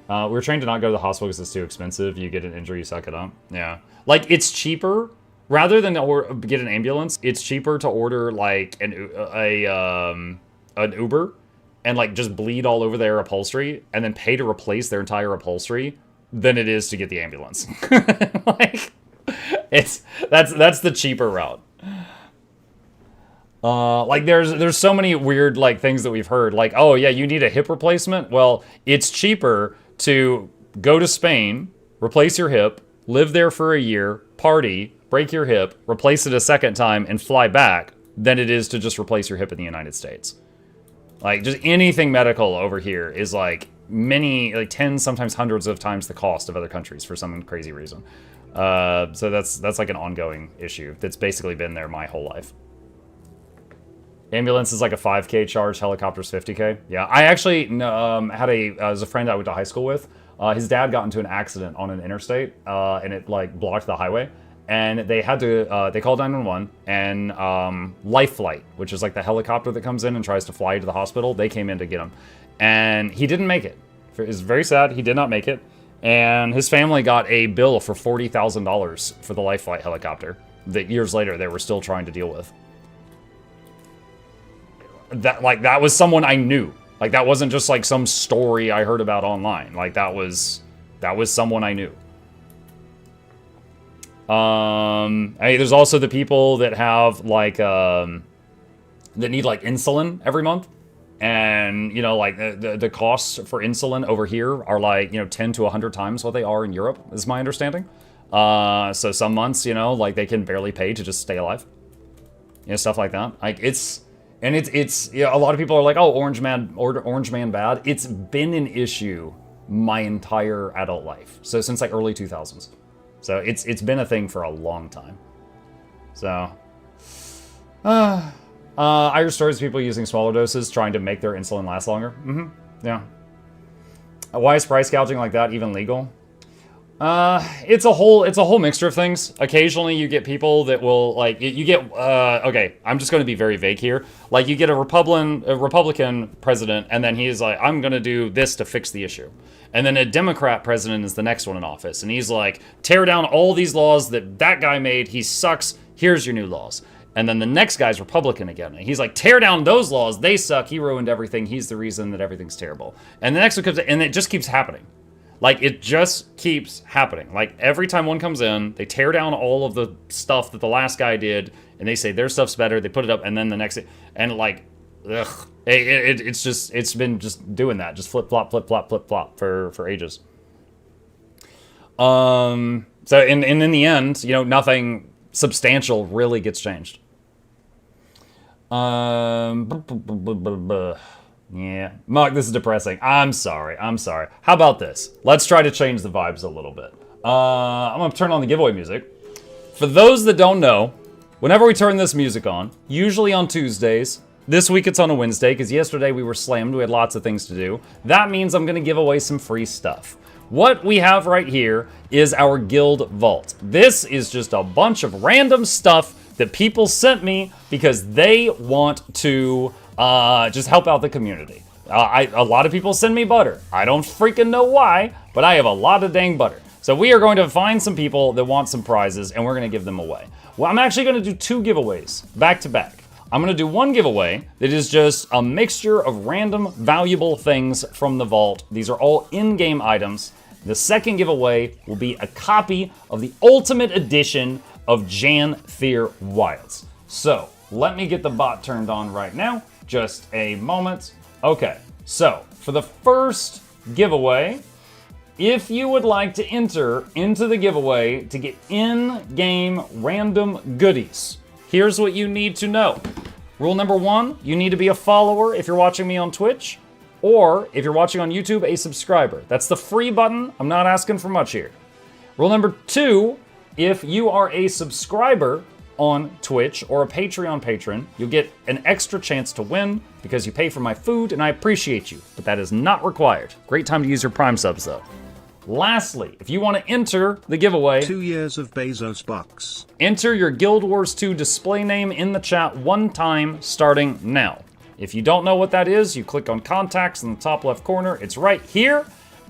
We were trained to not go to the hospital because it's too expensive. You get an injury, you suck it up. Yeah, like it's cheaper. Rather than get an ambulance, it's cheaper to order like an Uber and like just bleed all over their upholstery and then pay to replace their entire upholstery than it is to get the ambulance. Like that's the cheaper route. Like there's so many weird like things that we've heard. Like, oh yeah, you need a hip replacement. Well, it's cheaper to go to Spain, replace your hip, live there for a year, party, break your hip, replace it a second time, and fly back than it is to just replace your hip in the United States. Like, just anything medical over here is like like tens, sometimes hundreds of times the cost of other countries for some crazy reason. So that's like an ongoing issue that's basically been there my whole life. Ambulance is like a 5K charge, helicopter's 50K. Yeah, I actually had as a friend I went to high school with, his dad got into an accident on an interstate, and it like blocked the highway. And they had to, they called 911, and Life Flight, which is like the helicopter that comes in and tries to fly you to the hospital, they came in to get him. And he didn't make it. It was very sad, he did not make it. And his family got a bill for $40,000 for the Life Flight helicopter that years later they were still trying to deal with. That was someone I knew. Like, that wasn't just like some story I heard about online. Like, that was someone I knew. Hey, there's also the people that have like that need like insulin every month, and you know, like the costs for insulin over here are like, you know, 10 to 100 times what they are in Europe, is my understanding. So some months, you know, like they can barely pay to just stay alive, you know, stuff like that. Like it's you know, a lot of people are like, oh, Orange Man bad. It's been an issue my entire adult life, so since like early 2000s. So it's been a thing for a long time. So, I hear stories of people using smaller doses, trying to make their insulin last longer. Yeah. Why is price gouging like that even legal? It's a whole mixture of things. Occasionally you get people that will, like, you get, okay, I'm just going to be very vague here. Like, you get a Republican president, and then he's like, I'm going to do this to fix the issue. And then a Democrat president is the next one in office, and he's like, tear down all these laws that guy made, he sucks, here's your new laws. And then the next guy's Republican again, and he's like, tear down those laws, they suck, he ruined everything, he's the reason that everything's terrible. And the next one comes in, and it just keeps happening. Like, it just keeps happening. Like, every time one comes in, they tear down all of the stuff that the last guy did, and they say their stuff's better, they put it up, and then the next... And, like, ugh. It's been just doing that. Just flip-flop, flip-flop, flip-flop for ages. So, in the end, you know, nothing substantial really gets changed. Yeah. Mark, this is depressing. I'm sorry. How about this? Let's try to change the vibes a little bit. I'm going to turn on the giveaway music. For those that don't know, whenever we turn this music on, usually on Tuesdays, this week it's on a Wednesday, because yesterday we were slammed, we had lots of things to do. That means I'm going to give away some free stuff. What we have right here is our guild vault. This is just a bunch of random stuff that people sent me because they want to... just help out the community. A lot of people send me butter. I don't freaking know why, but I have a lot of dang butter. So we are going to find some people that want some prizes, and we're going to give them away. Well, I'm actually going to do 2 giveaways, back to back. I'm going to do one giveaway that is just a mixture of random valuable things from the vault. These are all in-game items. The second giveaway will be a copy of the Ultimate Edition of Janthir Wilds. So, let me get the bot turned on right now. Just a moment. Okay, so for the first giveaway, if you would like to enter into the giveaway to get in-game random goodies, here's what you need to know. Rule number 1, you need to be a follower if you're watching me on Twitch, or if you're watching on YouTube, a subscriber. That's the free button. I'm not asking for much here. Rule number 2, if you are a subscriber on Twitch or a Patreon patron, you'll get an extra chance to win because you pay for my food, and I appreciate you, but that is not required. Great time to use your Prime subs, though. Lastly, if you want to enter the giveaway... 2 years of Bezos bucks. Enter your Guild Wars 2 display name in the chat one time, starting now. If you don't know what that is, you click on Contacts in the top left corner. It's right here.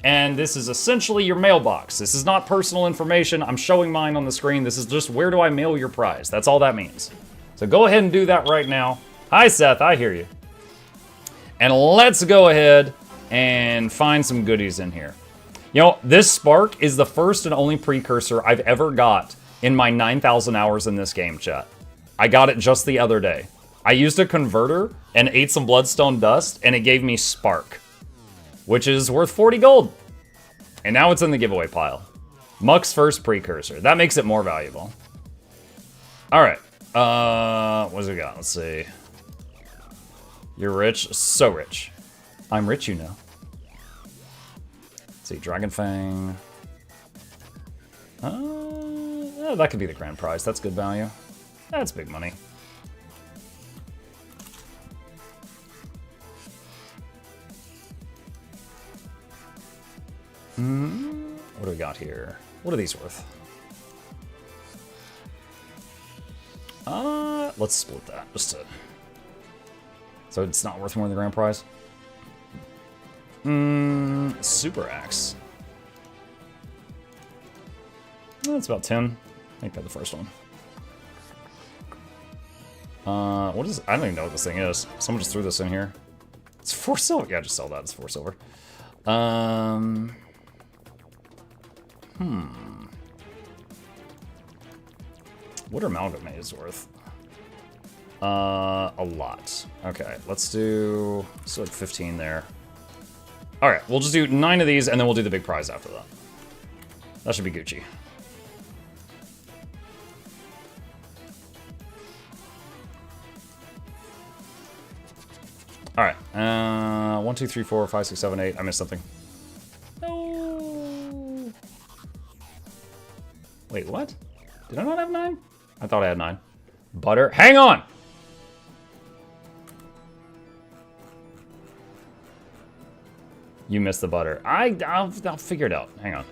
And this is essentially your mailbox. This is not personal information. I'm showing mine on the screen. This is just where do I mail your prize. That's all that means. So go ahead and do that right now. Hi, Seth. I hear you. And let's go ahead and find some goodies in here. You know, this spark is the first and only precursor I've ever got in my 9,000 hours in this game, chat. I got it just the other day. I used a converter and ate some bloodstone dust, and it gave me spark, which is worth 40 gold. And now it's in the giveaway pile. Muck's first precursor. That makes it more valuable. All right. What's we got? Let's see. You're rich? So rich. I'm rich, you know. Let's see. Dragon Fang. Oh, that could be the grand prize. That's good value. That's big money. What do we got here? What are these worth? Let's split that just to... So it's not worth more than the grand prize? Super Axe. That's about 10. Make that the first one. What is... I don't even know what this thing is. Someone just threw this in here. It's 4 silver. Yeah, just sell that. It's 4 silver. What are amalgamates worth? A lot. Okay, let's do like 15 there. Alright, we'll just do 9 of these, and then we'll do the big prize after that. That should be Gucci. Alright, 1, 2, 3, 4, 5, 6, 7, 8. I missed something. No. Wait, what? Did I not have 9? I thought I had 9. Butter. Hang on! You missed the butter. I'll figure it out. Hang on.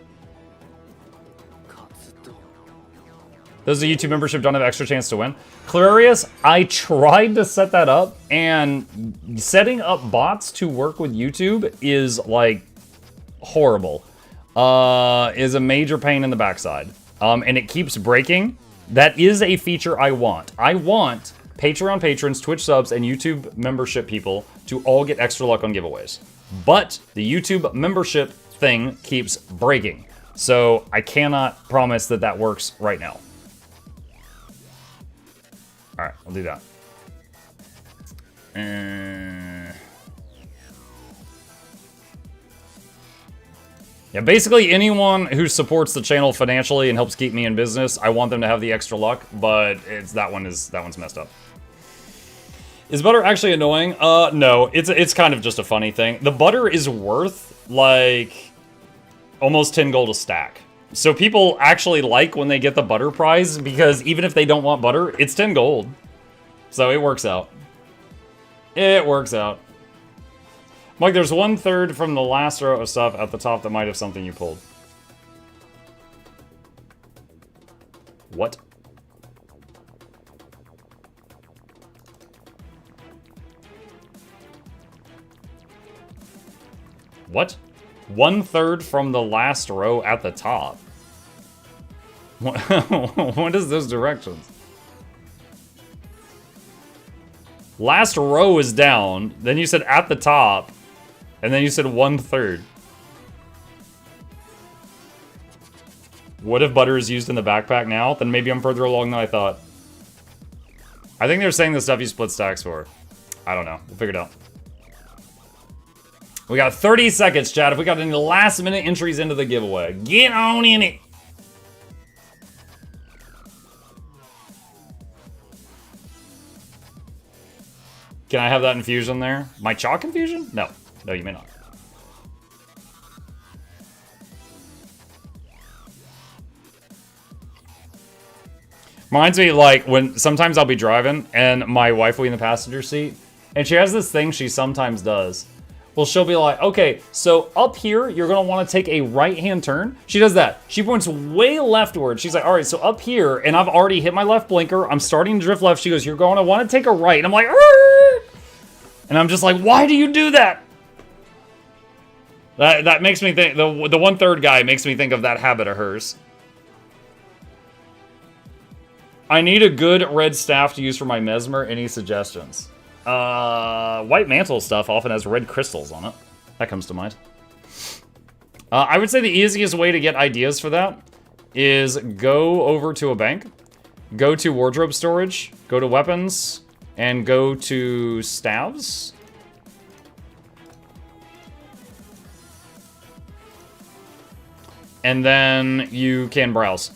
Those are YouTube membership don't have extra chance to win. Clarius, I tried to set that up, and setting up bots to work with YouTube is like horrible. Is a major pain in the backside. And it keeps breaking. That is a feature I want. I want Patreon patrons, Twitch subs, and YouTube membership people to all get extra luck on giveaways. But the YouTube membership thing keeps breaking. So I cannot promise that that works right now. Alright, I'll do that. Yeah, basically anyone who supports the channel financially and helps keep me in business, I want them to have the extra luck, but that one's messed up. Is butter actually annoying? No, it's kind of just a funny thing. The butter is worth like almost 10 gold a stack. So people actually like when they get the butter prize, because even if they don't want butter, it's 10 gold. So it works out. It works out. Mike, there's 1/3 from the last row of stuff at the top that might have something you pulled. What? What? 1/3 from the last row at the top. What is those directions? Last row is down, then you said at the top, and then you said 1/3. What if butter is used in the backpack now? Then maybe I'm further along than I thought. I think they're saying the stuff you split stacks for. I don't know. We'll figure it out. We got 30 seconds, chat. If we got any last minute entries into the giveaway, get on in it. Can I have that infusion there? My chalk infusion? No. No, you may not. Reminds me, like, when sometimes I'll be driving and my wife will be in the passenger seat, and she has this thing she sometimes does. Well, she'll be like, okay, so up here, you're gonna wanna take a right-hand turn. She does that. She points way leftward. She's like, all right, so up here, and I've already hit my left blinker. I'm starting to drift left. She goes, you're gonna wanna take a right. And I'm like, arr! And I'm just like, why do you do that? That makes me think, the 1/3 guy makes me think of that habit of hers. I need a good red staff to use for my mesmer. Any suggestions? White mantle stuff often has red crystals on it. That comes to mind. I would say the easiest way to get ideas for that is go over to a bank, go to wardrobe storage, go to weapons, and go to staves. And then you can browse.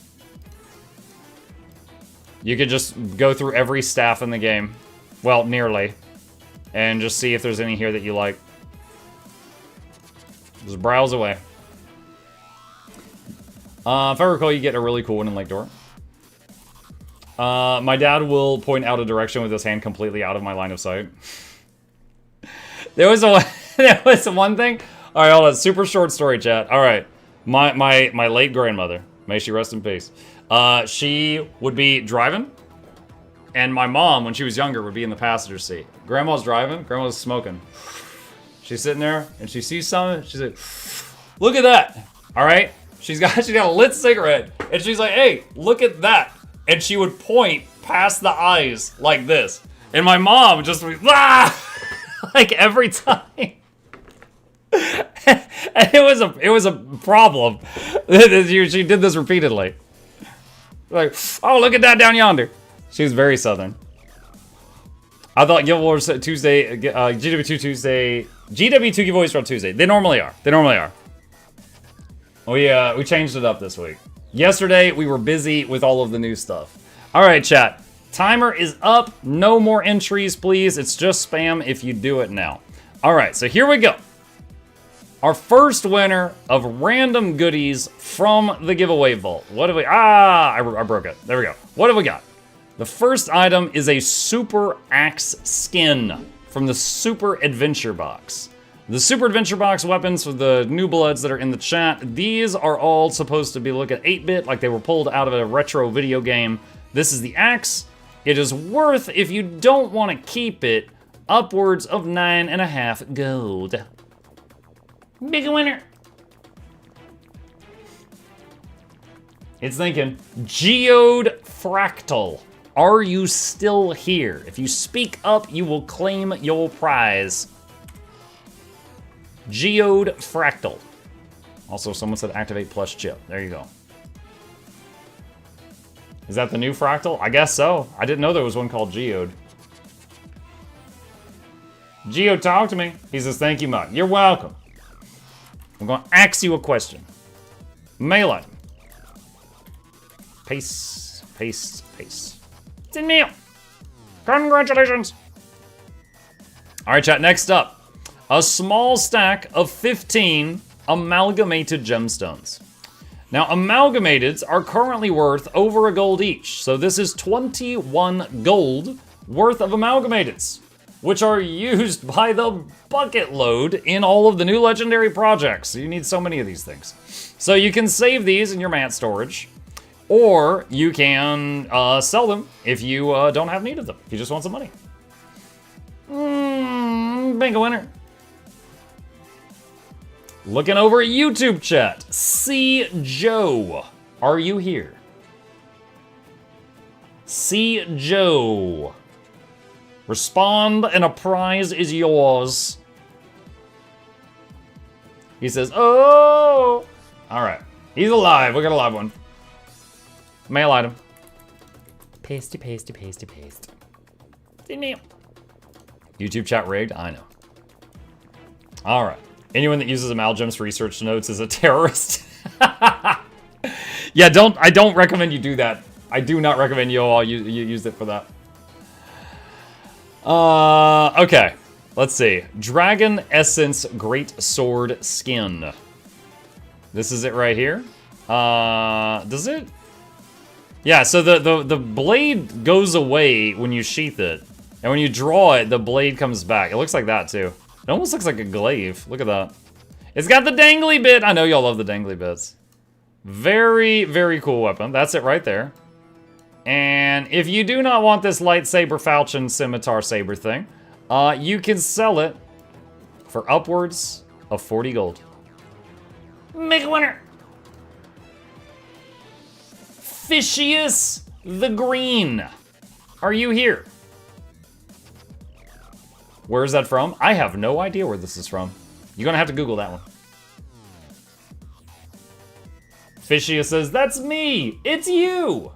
You could just go through every staff in the game. Well, nearly. And just see if there's any here that you like. Just browse away. If I recall, you get a really cool one in Lake Dora. My dad will point out a direction with his hand completely out of my line of sight. There was one thing. All right, hold on. Super short story, chat. All right. My late grandmother, may she rest in peace. She would be driving, and my mom, when she was younger, would be in the passenger seat. Grandma's driving, grandma's smoking. She's sitting there, and she sees something, she's like, look at that, all right? She's got a lit cigarette, and she's like, hey, look at that. And she would point past the eyes like this. And my mom just would, ah! Like every time. And it was a problem. She did this repeatedly. Like, oh, look at that down yonder. She was very southern. I thought Guild Wars Tuesday, GW2 Tuesday, GW2 giveaways are on Tuesday. They normally are. They normally are. We changed it up this week. Yesterday, we were busy with all of the new stuff. All right, chat. Timer is up. No more entries, please. It's just spam if you do it now. All right, so here we go. Our first winner of random goodies from the giveaway vault. What have we... I broke it. There we go. What have we got? The first item is a Super Axe skin from the Super Adventure box. The Super Adventure Box weapons for the new bloods that are in the chat, these are all supposed to be looking 8-bit, like they were pulled out of a retro video game. This is the axe. It is worth, if you don't want to keep it, upwards of 9.5 gold. Big winner. It's thinking, Geode Fractal, are you still here? If you speak up, you will claim your prize. Geode Fractal. Also, someone said activate plus chip. There you go. Is that the new Fractal? I guess so. I didn't know there was one called Geode. Geo, talk to me. He says, thank you, Mug. You're welcome. I'm going to ask you a question. Mail item. Paste, paste, paste. It's in mail. Congratulations. All right, chat, next up. A small stack of 15 amalgamated gemstones. Now, amalgamateds are currently worth over a gold each. So this is 21 gold worth of amalgamateds, which are used by the bucket load in all of the new legendary projects. You need so many of these things. So you can save these in your mat storage, or you can sell them if you don't have need of them, if you just want some money. Bingo winner. Looking over at YouTube chat, C. Joe, are you here? C. Joe. Respond and a prize is yours. He says, oh! All right, he's alive, we got a live one. Mail item. Pasty, pasty, pasty, paste. YouTube chat rigged, I know. All right. Anyone that uses amalgems for research notes is a terrorist. Yeah, I don't recommend you do that. I do not recommend you all use it for that. Okay. Let's see. Dragon Essence Great Sword Skin. This is it right here. Does it? Yeah, so the blade goes away when you sheath it. And when you draw it, the blade comes back. It looks like that, too. It almost looks like a glaive. Look at that. It's got the dangly bit. I know y'all love the dangly bits. Very, very cool weapon. That's it right there. And if you do not want this lightsaber falchion scimitar saber thing, you can sell it for upwards of 40 gold. Make a winner. Fishius the Green. Are you here? Where is that from? I have no idea where this is from. You're gonna have to Google that one. Fishius says, that's me! It's you!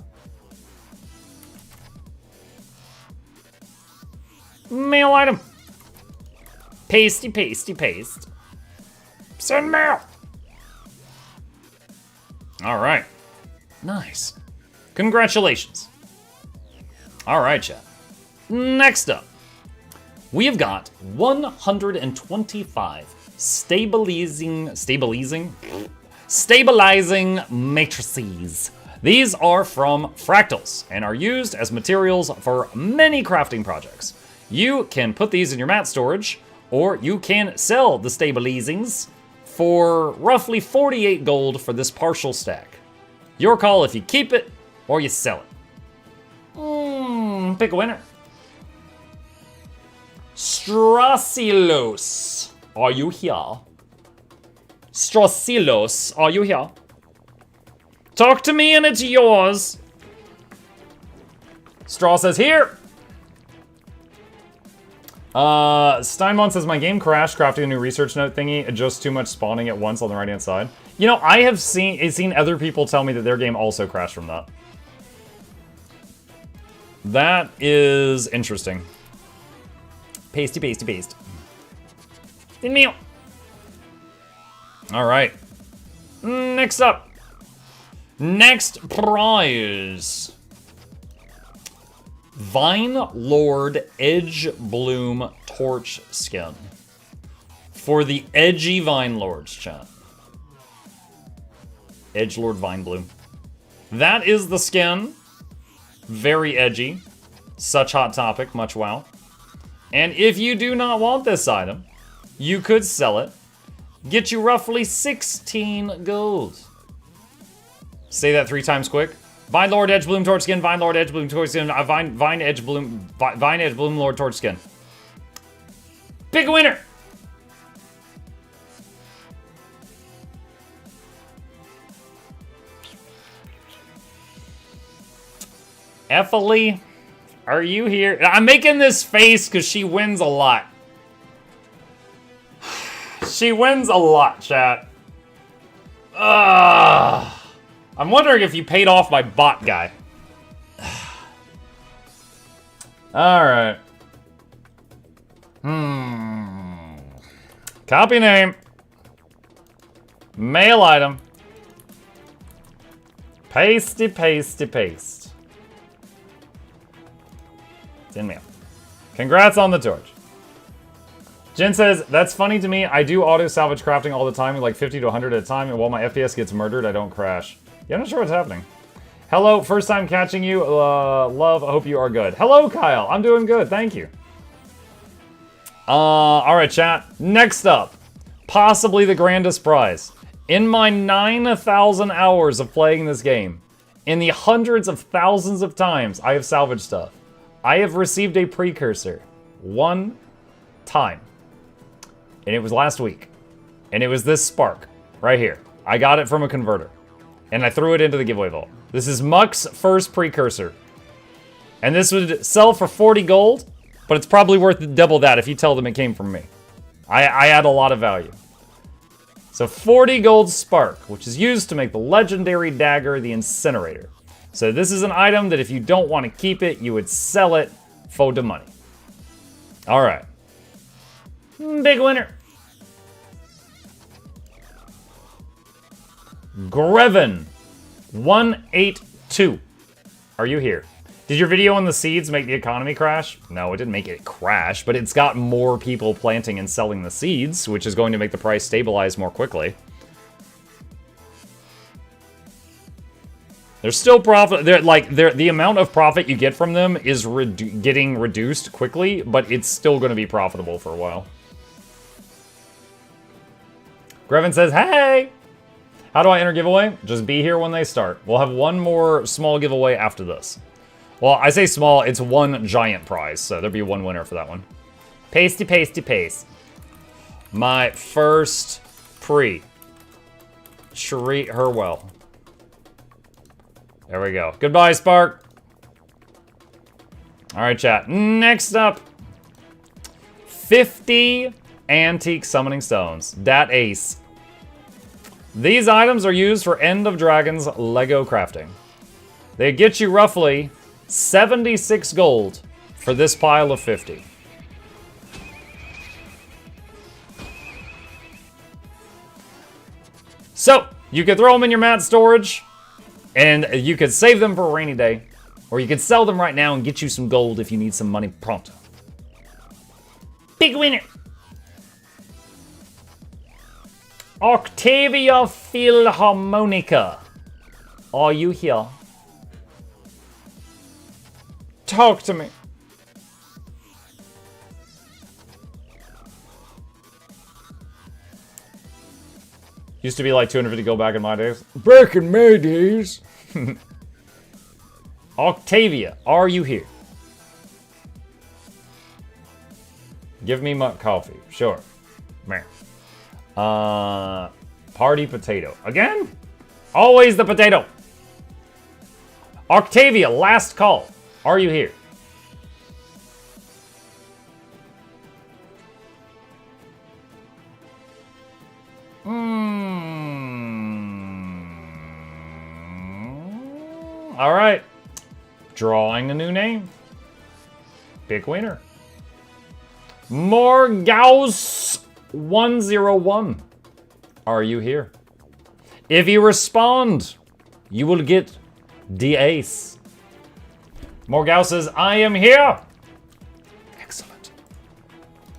Mail item. Pasty, pasty, paste. Send mail! Alright. Nice. Congratulations. Alright, chat. Next up. We have got 125 stabilizing matrices. These are from fractals and are used as materials for many crafting projects. You can put these in your mat storage, or you can sell the stabilizings for roughly 48 gold for this partial stack. Your call if you keep it or you sell it. Pick a winner. Strasilos, are you here? Strasilos, are you here? Talk to me and it's yours. Straw says here. Steinmont says my game crashed crafting a new research note thingy, adjust too much spawning at once on the right hand side. You know, I have seen other people tell me that their game also crashed from that. That is interesting. Pasty, pasty, paste. In meal. All right. Next up. Next prize. Vine Lord Edge Bloom Torch Skin. For the edgy Vine Lords, chat. Edgelord Vine Bloom. That is the skin. Very edgy. Such hot topic, much wow. And if you do not want this item, You could sell it. Get you roughly 16 gold. Say that 3 times quick. Vine Lord Edge Bloom Torch Skin, Vine Lord Edge Bloom Torch Skin, Vine Edge Bloom Lord Torch Skin. Big winner! Ephalie, are you here? I'm making this face because she wins a lot. She wins a lot, chat. I'm wondering if you paid off my bot guy. Alright. Copy name. Mail item. Pasty, pasty, paste. It's in mail. Congrats on the torch. Jen says, that's funny to me. I do auto salvage crafting all the time, like 50 to 100 at a time, and while my FPS gets murdered, I don't crash. Yeah, I'm not sure what's happening. Hello, first time catching you. Love, I hope you are good. Hello, Kyle. I'm doing good, thank you. Alright, chat. Next up, possibly the grandest prize. In my 9,000 hours of playing this game, in the hundreds of thousands of times I have salvaged stuff, I have received a precursor one time. And it was last week. And it was this spark right here. I got it from a converter. And I threw it into the giveaway vault. This is Muck's first precursor. And this would sell for 40 gold, but it's probably worth double that if you tell them it came from me. I add a lot of value. So 40 gold spark, which is used to make the legendary dagger, the incinerator. So this is an item that if you don't want to keep it, you would sell it for the money. All right. Big winner. Greven 182. Are you here? Did your video on the seeds make the economy crash? No, it didn't make it crash, but it's got more people planting and selling the seeds, which is going to make the price stabilize more quickly. There's still profit. The amount of profit you get from them is getting reduced quickly, but it's still going to be profitable for a while. Greven says, hey! How do I enter giveaway? Just be here when they start. We'll have one more small giveaway after this. Well, I say small, it's one giant prize, so there'll be one winner for that one. Pasty, pasty, paste. My first pre. Treat her well. There we go. Goodbye, Spark. All right, chat. Next up, 50 antique summoning stones. Dat ace. These items are used for End of Dragons Lego crafting. They get you roughly 76 gold for this pile of 50. So, you could throw them in your mat storage, and you could save them for a rainy day, or you could sell them right now and get you some gold if you need some money pronto. Big winner! Octavia Philharmonica. Are you here? Talk to me. Used to be like 250 gold back in my days. Back in my days. Octavia, are you here? Give me my coffee. Sure. Man. Party potato. Again? Always the potato. Octavia, last call. Are you here? All right. Drawing a new name. Big winner. Morgaus 101. Are you here? If you respond, you will get the ace. Morgaus says, I am here. Excellent.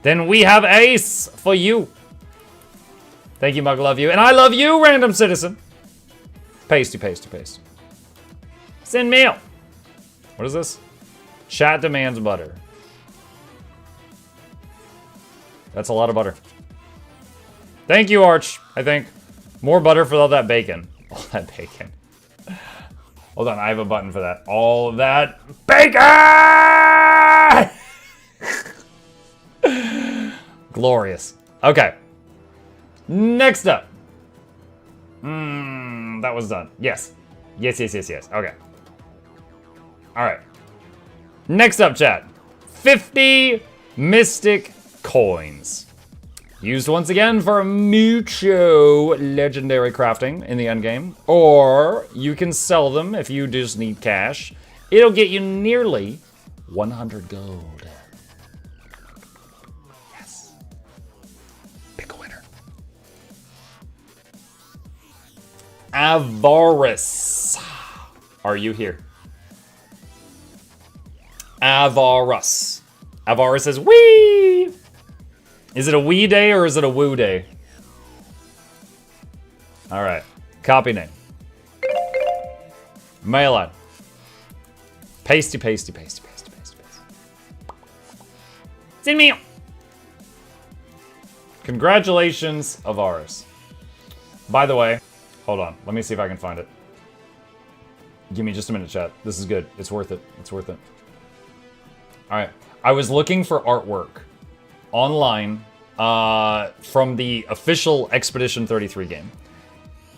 Then we have ace for you. Thank you, Mug. Love you. And I love you, random citizen. Pasty, pasty, paste. Send mail. What is this? Chat demands butter. That's a lot of butter. Thank you, Arch, I think. More butter for all that bacon. All that bacon. Hold on, I have a button for that. All of that bacon! Glorious. Okay. Next up. That was done. Yes. Yes. Okay. Alright. Next up, chat. 50 Mystic Coins. Used once again for mucho legendary crafting in the endgame. Or you can sell them if you just need cash. It'll get you nearly 100 gold. Yes. Pick a winner. Avarice. Are you here? Avarice. Avarice says, wee! Is it a wee day or is it a woo day? Alright. Copy name. Mail on. Pasty. Send me. Congratulations, Avarice. By the way, hold on. Let me see if I can find it. Give me just a minute, chat. This is good. It's worth it. It's worth it. Alright. I was looking for artwork online from the official Expedition 33 game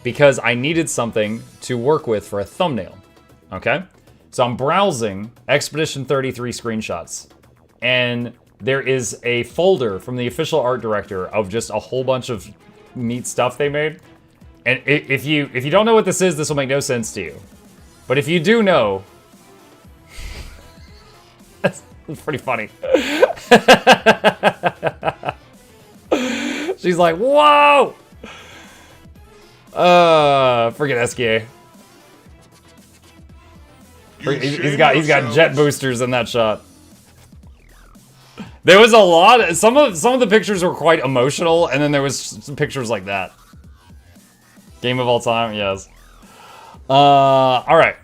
because I needed something to work with for a thumbnail. Okay? So I'm browsing Expedition 33 screenshots, and there is a folder from the official art director of just a whole bunch of neat stuff they made. And if you don't know what this is, this will make no sense to you. But if you do know, that's pretty funny. She's like, whoa! Forget SKA. He's got jet boosters in that shot. There was a lot. Some of the pictures were quite emotional, and then there was some pictures like that. Game of all time, yes. All right.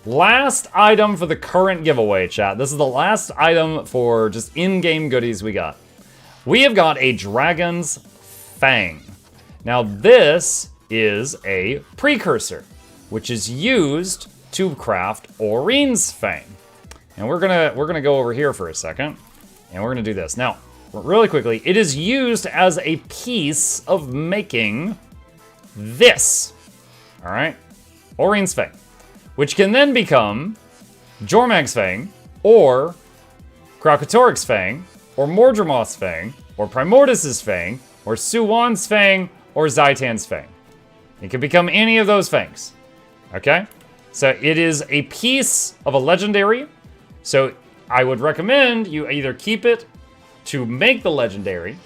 Last item for the current giveaway, chat. This is the last item for just in-game goodies we got. We have got a Dragon's Fang. Now this is a precursor, which is used to craft Orine's Fang. And we're gonna go over here for a second, and we're gonna do this. Now, really quickly, it is used as a piece of making this. All right, Orine's Fang, which can then become Jormag's Fang, or Krakatorik's Fang, or Mordremoth's Fang, or Primordus's Fang, or Suwan's Fang, or Zaitan's Fang. It can become any of those fangs. Okay? So it is a piece of a legendary. So I would recommend you either keep it to make the legendary,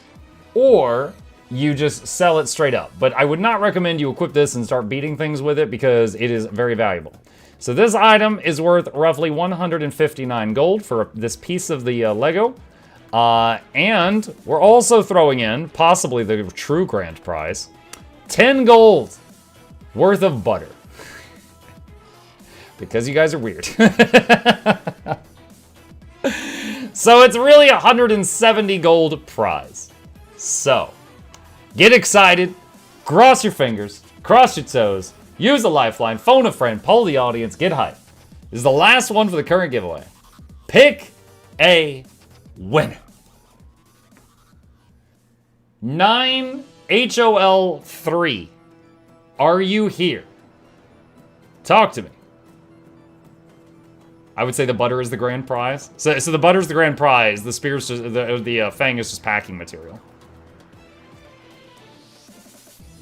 or you just sell it straight up. But I would not recommend you equip this and start beating things with it because it is very valuable. So this item is worth roughly 159 gold for this piece of the Lego. And we're also throwing in, possibly the true grand prize, 10 gold worth of butter. Because you guys are weird. So it's really 170 gold prize. So, get excited, cross your fingers, cross your toes, use a lifeline, phone a friend, poll the audience, get hyped. This is the last one for the current giveaway. Pick a winner. 9HOL3. Are you here? Talk to me. I would say the butter is the grand prize. So the butter's the grand prize. The spear's just, the fang is just packing material.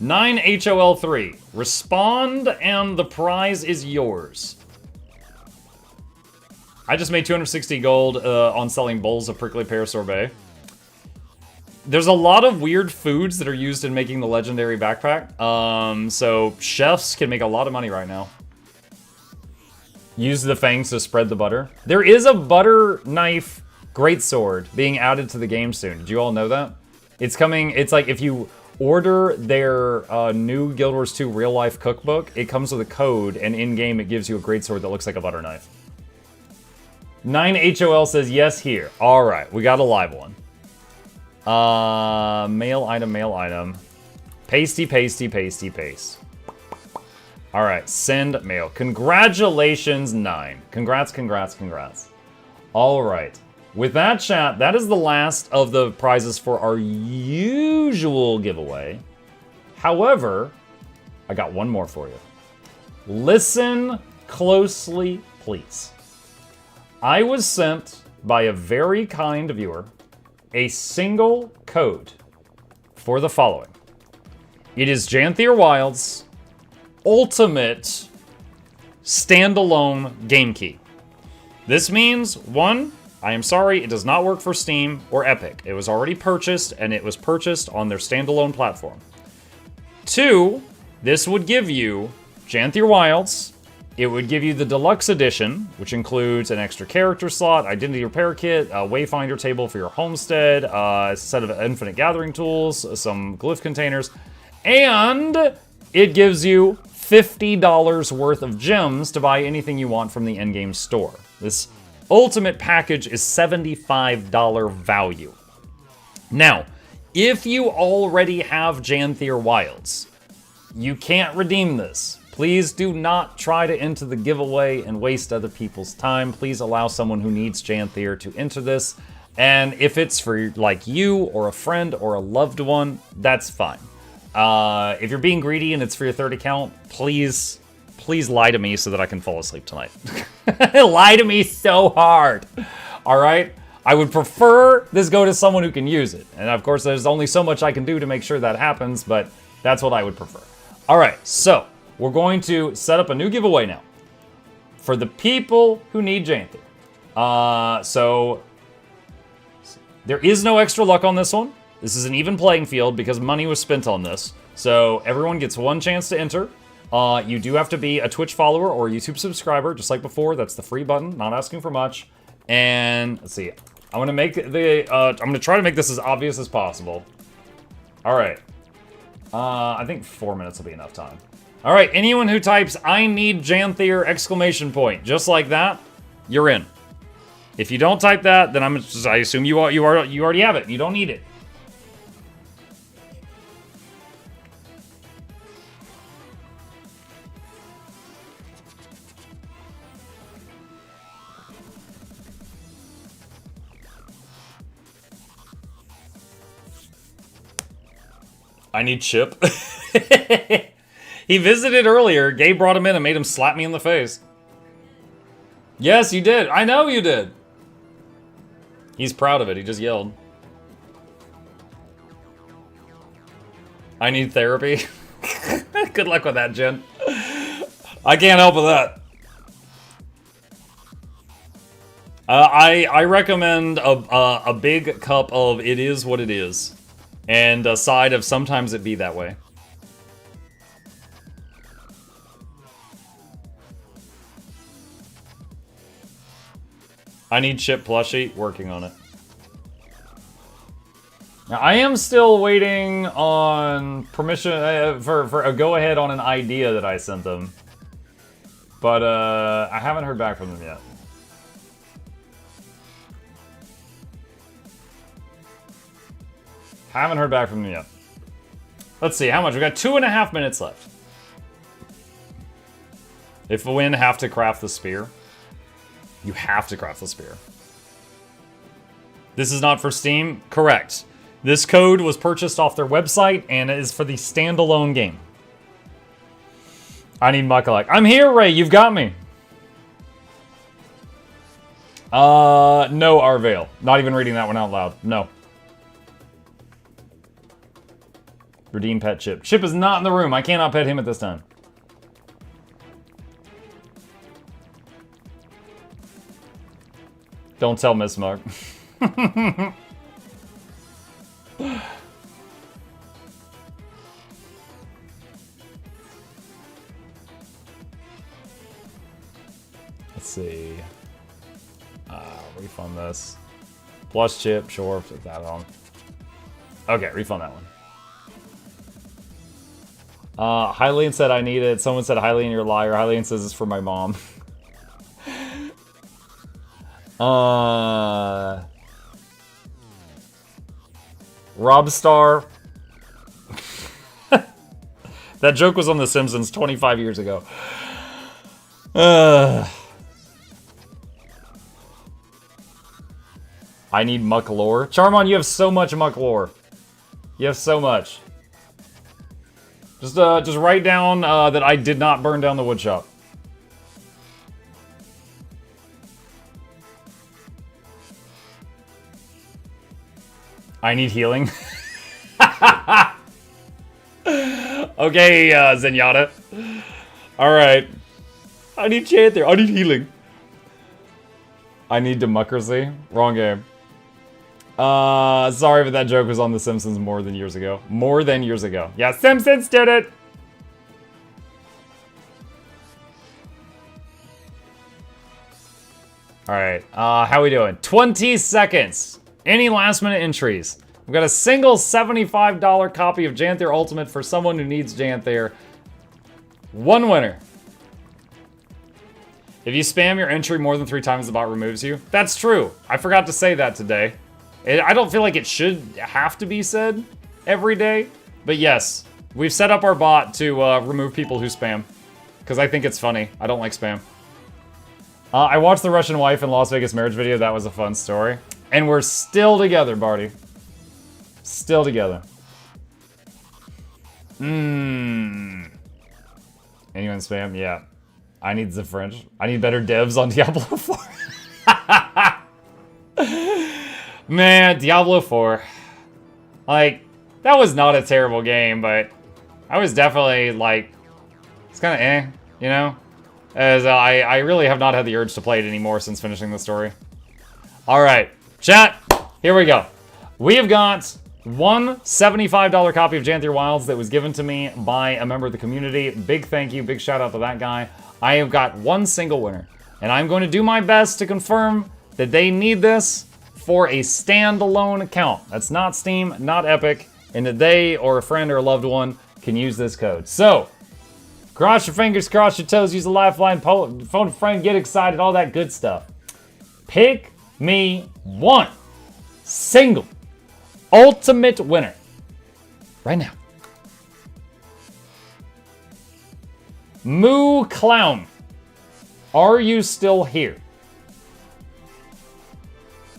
9HOL3. Respond and the prize is yours. I just made 260 gold on selling bowls of prickly pear sorbet. There's a lot of weird foods that are used in making the legendary backpack. So chefs can make a lot of money right now. Use the fangs to spread the butter. There is a butter knife greatsword being added to the game soon. Did you all know that? It's coming. It's like if you order their new Guild Wars 2 real life cookbook, it comes with a code, and in game it gives you a greatsword that looks like a butter knife. 9HOL says yes here. All right, we got a live one. Mail item, mail item. Pasty, pasty, pasty, paste. All right, send mail. Congratulations, 9. Congrats, congrats, congrats. All right. With that, chat, that is the last of the prizes for our usual giveaway. However, I got one more for you. Listen closely, please. I was sent by a very kind viewer a single code for the following. It is Janthier Wild's ultimate standalone game key. This means, 1, I am sorry, it does not work for Steam or Epic. It was already purchased, and it was purchased on their standalone platform. 2, this would give you Janthier Wilds. It would give you the deluxe edition, which includes an extra character slot, identity repair kit, a wayfinder table for your homestead, a set of infinite gathering tools, some glyph containers, and it gives you $50 worth of gems to buy anything you want from the in-game store. This ultimate package is $75 value. Now, if you already have Janthier Wilds, you can't redeem this. Please do not try to enter the giveaway and waste other people's time. Please allow someone who needs Janthier to enter this. And if it's for like you or a friend or a loved one, that's fine. If you're being greedy and it's for your third account, please lie to me so that I can fall asleep tonight. Lie to me so hard. All right? I would prefer this go to someone who can use it. And of course, there's only so much I can do to make sure that happens, but that's what I would prefer. All right, so we're going to set up a new giveaway now for the people who need Janthier. So there is no extra luck on this one. This is an even playing field because money was spent on this. So everyone gets one chance to enter. You do have to be a Twitch follower or a YouTube subscriber, just like before. That's the free button, not asking for much. And let's see, I'm gonna make I'm gonna try to make this as obvious as possible. All right. I think 4 minutes will be enough time. All right, anyone who types "I need Janthier!" exclamation point, just like that, you're in. If you don't type that, then I assume you already have it. You don't need it. I need Chip. He visited earlier. Gabe brought him in and made him slap me in the face. Yes, you did. I know you did. He's proud of it. He just yelled. I need therapy. Good luck with that, Jen. I can't help with that. I recommend a big cup of It Is What It Is. And a side of Sometimes It Be That Way. I need Chip plushie. Working on it. Now, I am still waiting on permission for a go-ahead on an idea that I sent them. But I haven't heard back from them yet. Haven't heard back from them yet. Let's see, how much? We got 2.5 minutes left. If we win, have to craft the spear. You have to craft the spear. This is not for Steam? Correct. This code was purchased off their website and it is for the standalone game. I need Mukluk. I'm here, Ray. You've got me. No, Arvale. Not even reading that one out loud. No. Redeem pet Chip. Chip is not in the room. I cannot pet him at this time. Don't tell Miss Mug. Let's see. Refund this. Plus Chip, sure, put that on. Okay, refund that one. Hylian said I need it. Someone said Hylian, you're a liar. Hylian says it's for my mom. Robstar. That joke was on The Simpsons 25 years ago. I need muck lore. Charmon, you have so much muck lore. You have so much. Just write down that I did not burn down the woodshop. I need healing. Okay, Zenyatta. Alright. I need chant there. I need healing. I need democracy. Wrong game. Sorry, but that joke was on The Simpsons more than years ago. More than years ago. Yeah, Simpsons did it! Alright, how we doing? 20 seconds. Any last minute entries? We've got a single $75 copy of Janther Ultimate for someone who needs Janther. One winner. If you spam your entry more than 3 times, the bot removes you. That's true. I forgot to say that today. I don't feel like it should have to be said every day. But yes, we've set up our bot to remove people who spam. Because I think it's funny. I don't like spam. I watched the Russian wife and Las Vegas marriage video. That was a fun story. And we're still together, Barty. Still together. Anyone spam? Yeah. I need the French. I need better devs on Diablo 4. Man, Diablo 4. Like, that was not a terrible game, but I was definitely, like, it's kind of you know? As I really have not had the urge to play it anymore since finishing the story. Alright, chat, here we go. We have got one $75 copy of Janther Wilds that was given to me by a member of the community. Big thank you, big shout out to that guy. I have got one single winner, and I'm going to do my best to confirm that they need this for a standalone account. That's not Steam, not Epic, and that they or a friend or a loved one can use this code. So, cross your fingers, cross your toes, use a lifeline, phone a friend, get excited, all that good stuff. Pick me one single ultimate winner right now. Moo Clown, are you still here?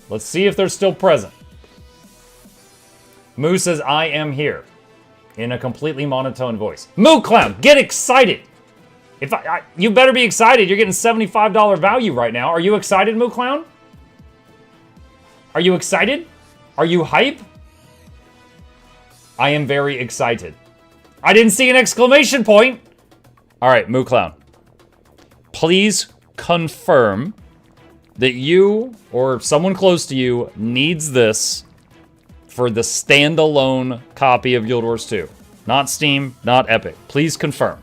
Let's see if they're still present. Moo says, I am here. In a completely monotone voice. Moo Clown, get excited! If you better be excited. You're getting $75 value right now. Are you excited, Moo Clown? Are you excited? Are you hype? I am very excited. I didn't see an exclamation point! Alright, Moo Clown. Please confirm that you, or someone close to you, needs this for the standalone copy of Guild Wars 2. Not Steam, not Epic. Please confirm.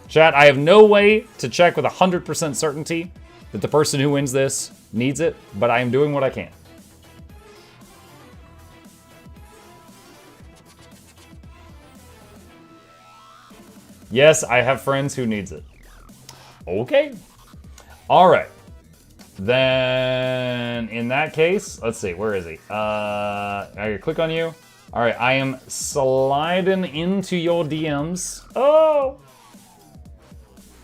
Chat, I have no way to check with 100% certainty that the person who wins this needs it, but I am doing what I can. Yes, I have friends who needs it. Okay. Alright. Then, in that case, let's see, where is he? I click on you. Alright, I am sliding into your DMs. Oh!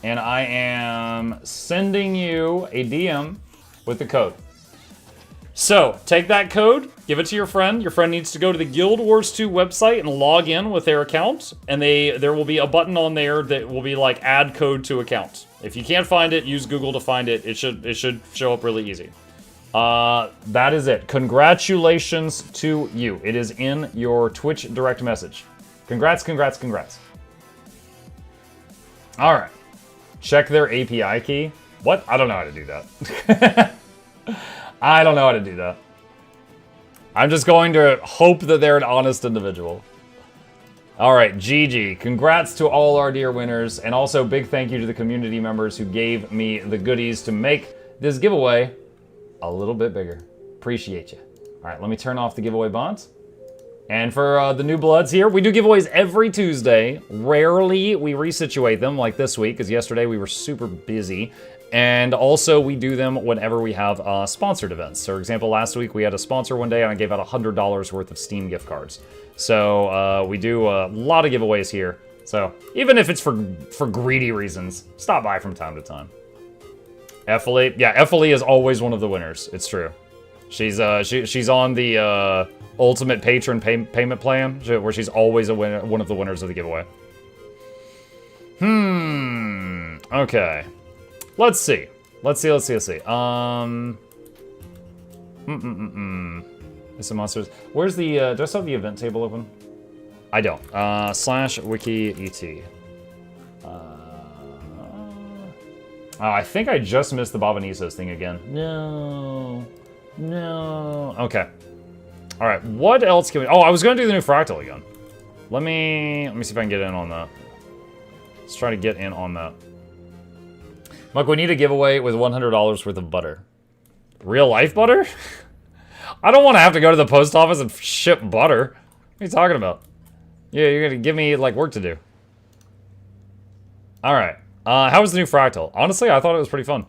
And I am sending you a DM with the code. So, take that code, give it to your friend. Your friend needs to go to the Guild Wars 2 website and log in with their account. And there will be a button on there that will be like, add code to account. If you can't find it, use Google to find it. It should show up really easy. That is it. Congratulations to you. It is in your Twitch direct message. Congrats, congrats, congrats. All right. Check their API key. What? I don't know how to do that. I don't know how to do that. I'm just going to hope that they're an honest individual. Alright, GG. Congrats to all our dear winners, and also big thank you to the community members who gave me the goodies to make this giveaway a little bit bigger. Appreciate you. Alright, let me turn off the giveaway bonds. And for the new bloods here, we do giveaways every Tuesday. Rarely we resituate them like this week, because yesterday we were super busy. And also, we do them whenever we have sponsored events. So, for example, last week we had a sponsor one day and I gave out $100 worth of Steam gift cards. So, we do a lot of giveaways here. So, even if it's for greedy reasons, stop by from time to time. Ephilie, yeah, Ephilie is always one of the winners. It's true. She's on the ultimate patron payment plan, where she's always one of the winners of the giveaway. Okay. Let's see. Let's see. There's some monsters. Where's the, do I still have the event table open? I don't. /wiki.et. I think I just missed the Bavanisos thing again. No. Okay. All right. What else can we? Oh, I was gonna do the new fractal again. Let me see if I can get in on that. Let's try to get in on that. Muk, we need a giveaway with $100 worth of butter. Real life butter? I don't want to have to go to the post office and ship butter. What are you talking about? Yeah, you're gonna give me like work to do. All right. How was the new fractal? Honestly, I thought it was pretty fun.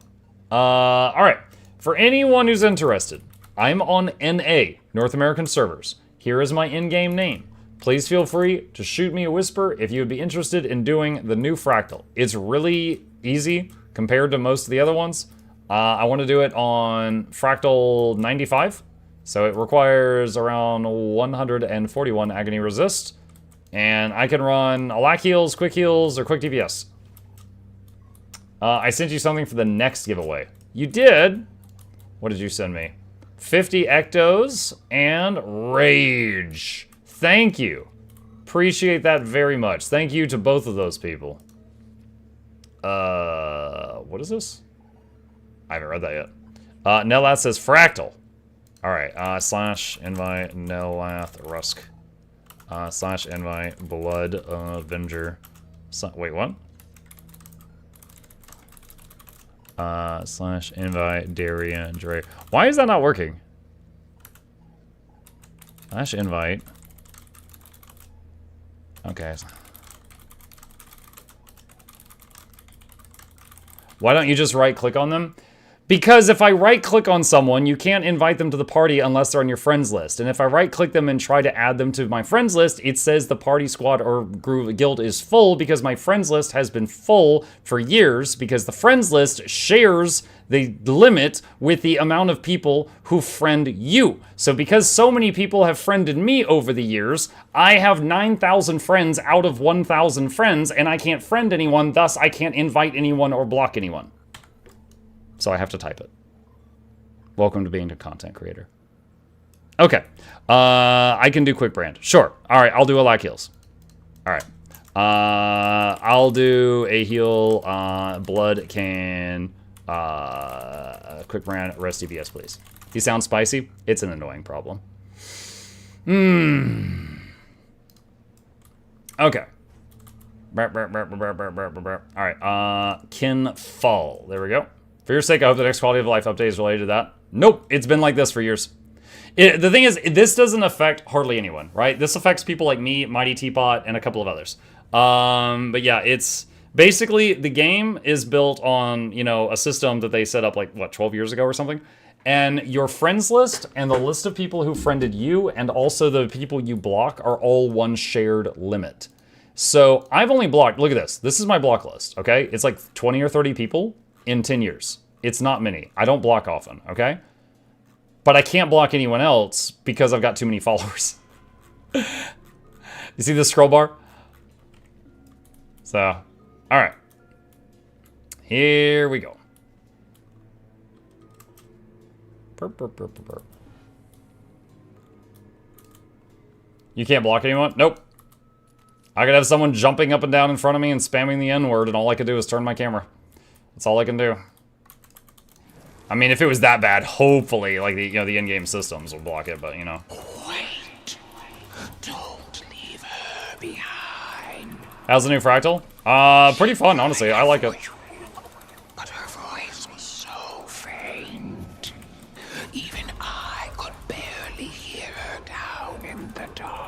All right. For anyone who's interested, I'm on NA, North American servers. Here is my in-game name. Please feel free to shoot me a whisper if you would be interested in doing the new fractal. It's really easy compared to most of the other ones. I want to do it on fractal 95. So it requires around 141 agony resist. And I can run alac heals, quick heals, or quick DPS. I sent you something for the next giveaway. You did? What did you send me? 50 ectos and rage. Thank you. Appreciate that very much. Thank you to both of those people. What is this? I haven't read that yet. Nelath says fractal. Alright, /invite Nelath Rusk. /invite Blood Avenger. Wait, what? /invite Darian Dre. Why is that not working? /invite. Okay. Why don't you just right-click on them? Because if I right-click on someone, you can't invite them to the party unless they're on your friends list. And if I right-click them and try to add them to my friends list, it says the party squad or guild is full because my friends list has been full for years because the friends list shares the limit with the amount of people who friend you. So because so many people have friended me over the years, I have 9,000 friends out of 1,000 friends and I can't friend anyone, thus I can't invite anyone or block anyone. So I have to type it. Welcome to being a content creator. Okay. I can do quick brand. Sure. All right. I'll do alac heals. All right. I'll do a heal. Blood can. Quick brand. Rest DPS, please. He sounds spicy. It's an annoying problem. Okay. All right. Kin Fall. There we go. For your sake, I hope the next quality of life update is related to that. Nope, it's been like this for years. The thing is, this doesn't affect hardly anyone, right? This affects people like me, Mighty Teapot, and a couple of others. But yeah, it's basically the game is built on, you know, a system that they set up like, what, 12 years ago or something? And your friends list and the list of people who friended you and also the people you block are all one shared limit. So I've only blocked, look at this. This is my block list, okay? It's like 20 or 30 people. In 10 years. It's not many. I don't block often, okay? But I can't block anyone else because I've got too many followers. You see this scroll bar? So, all right. Here we go. Burp, burp, burp, burp, burp. You can't block anyone? Nope. I could have someone jumping up and down in front of me and spamming the N-word, and all I could do is turn my camera. That's all I can do. I mean, if it was that bad, hopefully, like, the, you know, the in-game systems will block it, but, you know. Wait. Don't leave her behind. How's the new fractal? Pretty fun, honestly. I like it. But her voice was so faint. Even I could barely hear her down in the dark.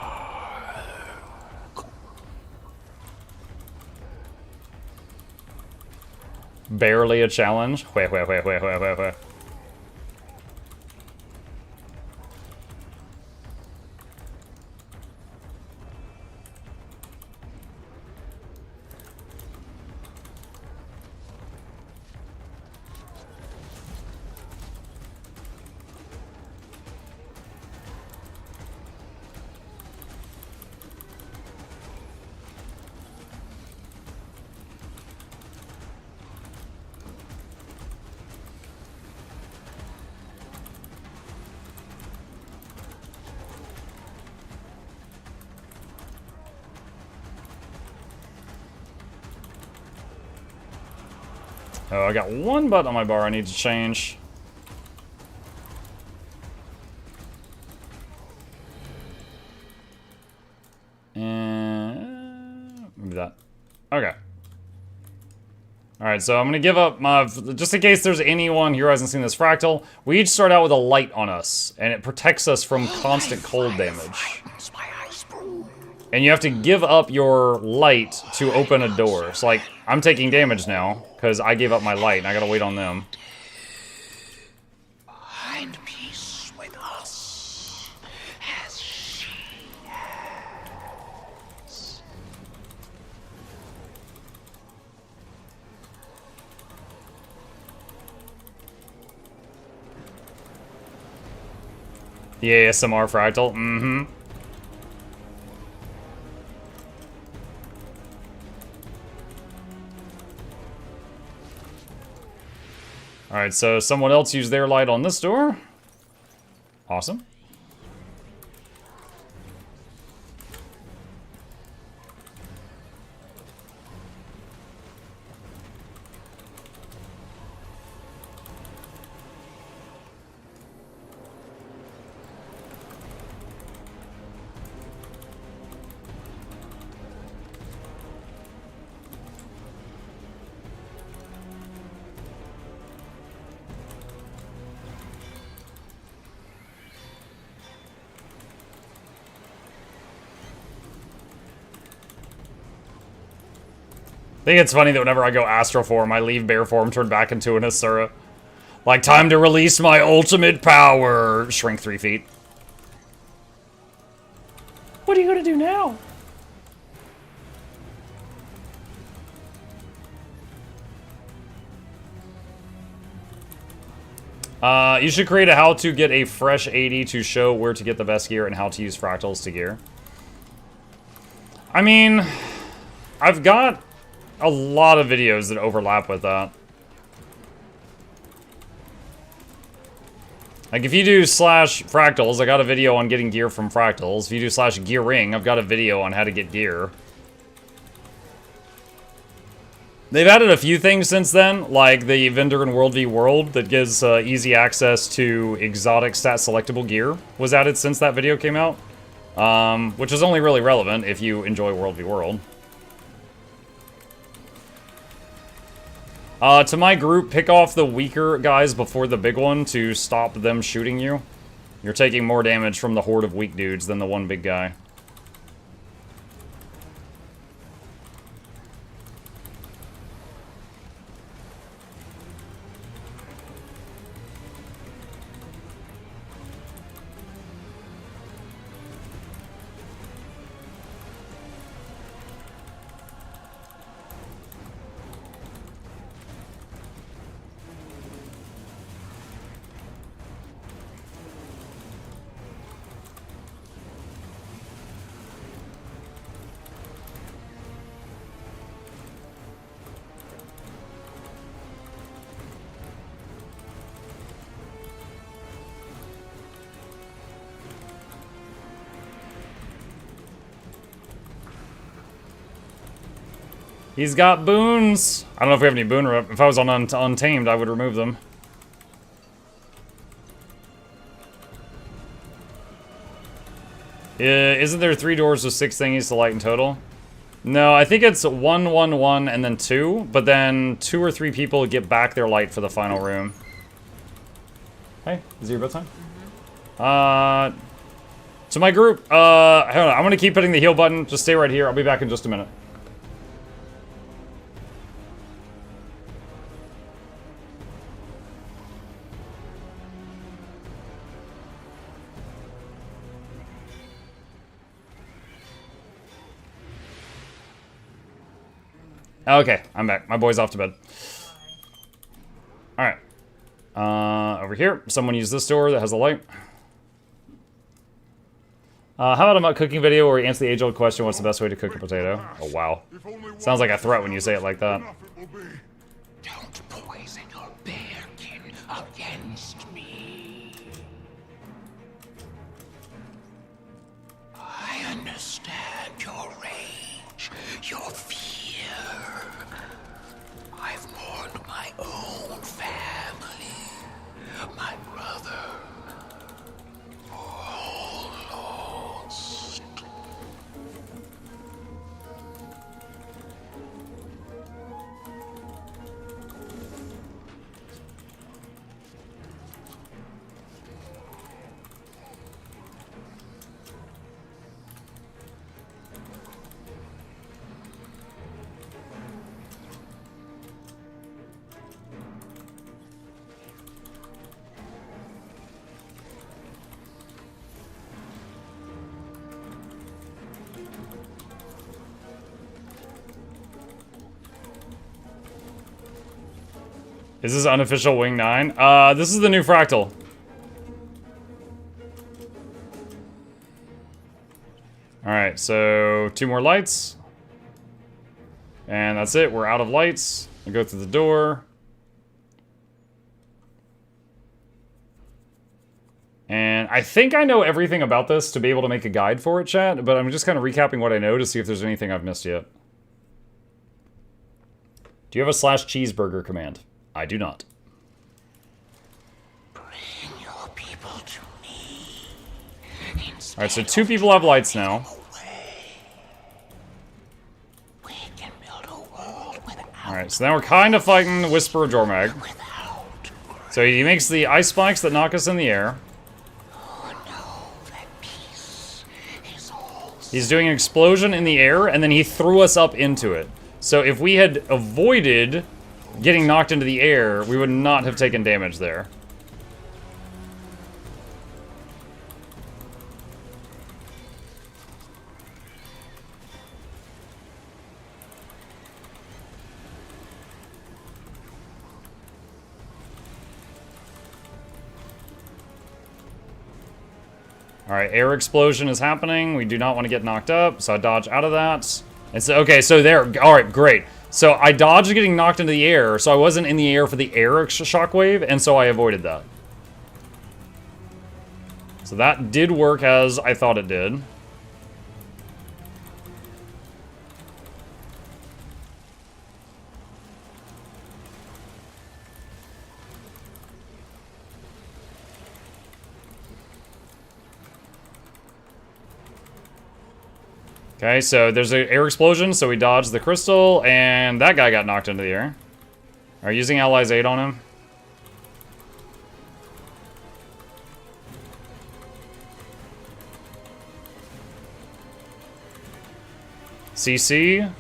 Barely a challenge. Wait, wait, wait, wait, wait, wait, wait. Oh, I got one button on my bar I need to change. And maybe that. Okay. Alright, so I'm gonna give up my... Just in case there's anyone here who hasn't seen this fractal, we each start out with a light on us, and it protects us from constant cold damage. And you have to give up your light to open a door. So, like, I'm taking damage now, because I gave up my light, and I gotta wait on them. Find peace with us, as she has. The ASMR fractal, mm-hmm. Alright, so someone else used their light on this door. Awesome. I think it's funny that whenever I go astral form, I leave bear form, turn back into an Asura. Like, time to release my ultimate power! Shrink 3 feet. What are you gonna do now? You should create a how to get a fresh 80 to show where to get the best gear and how to use fractals to gear. I mean, I've got a lot of videos that overlap with that. Like, if you do /fractals, I got a video on getting gear from fractals. If you do /gearing, I've got a video on how to get gear. They've added a few things since then, like the vendor in World v World that gives easy access to exotic stat selectable gear was added since that video came out. Which is only really relevant if you enjoy World v World. To my group, pick off the weaker guys before the big one to stop them shooting you. You're taking more damage from the horde of weak dudes than the one big guy. He's got boons. I don't know if we have any boon. If I was on Untamed, I would remove them. Isn't there 3 doors with 6 thingies to light in total? No, I think it's 1, 1, 1, and then 2. But then 2 or 3 people get back their light for the final room. Hey, is it your bedtime? To my group, hold on, I'm gonna keep hitting the heal button. Just stay right here. I'll be back in just a minute. Okay, I'm back. My boy's off to bed. Alright. Over here, someone used this door that has a light. How about a cooking video where you answer the age-old question, what's the best way to cook a potato? Oh, wow. Sounds like a threat when you say it like that. Don't poison your bearkin against me. I understand your rage, your fear. I've mourned my own family, my brother. All lost. Is this unofficial Wing 9? This is the new Fractal. Alright, so 2 more lights. And that's it, we're out of lights. We go through the door. And I think I know everything about this to be able to make a guide for it, chat, but I'm just kind of recapping what I know to see if there's anything I've missed yet. Do you have a /cheeseburger command? I do not. Alright, so 2 people have lights now. Alright, so now we're kind of fighting Whisperer Jormag. So he makes the ice spikes that knock us in the air. He's doing an explosion in the air, and then he threw us up into it. So if we had avoided getting knocked into the air, we would not have taken damage there. Alright, air explosion is happening. We do not want to get knocked up, so I dodge out of that. And so, okay, so there, alright, great. So I dodged getting knocked into the air, so I wasn't in the air for the air shockwave, and so I avoided that. So that did work as I thought it did. Okay, so there's an air explosion, so we dodged the crystal, and that guy got knocked into the air. Are you using Allies 8 on him? CC? You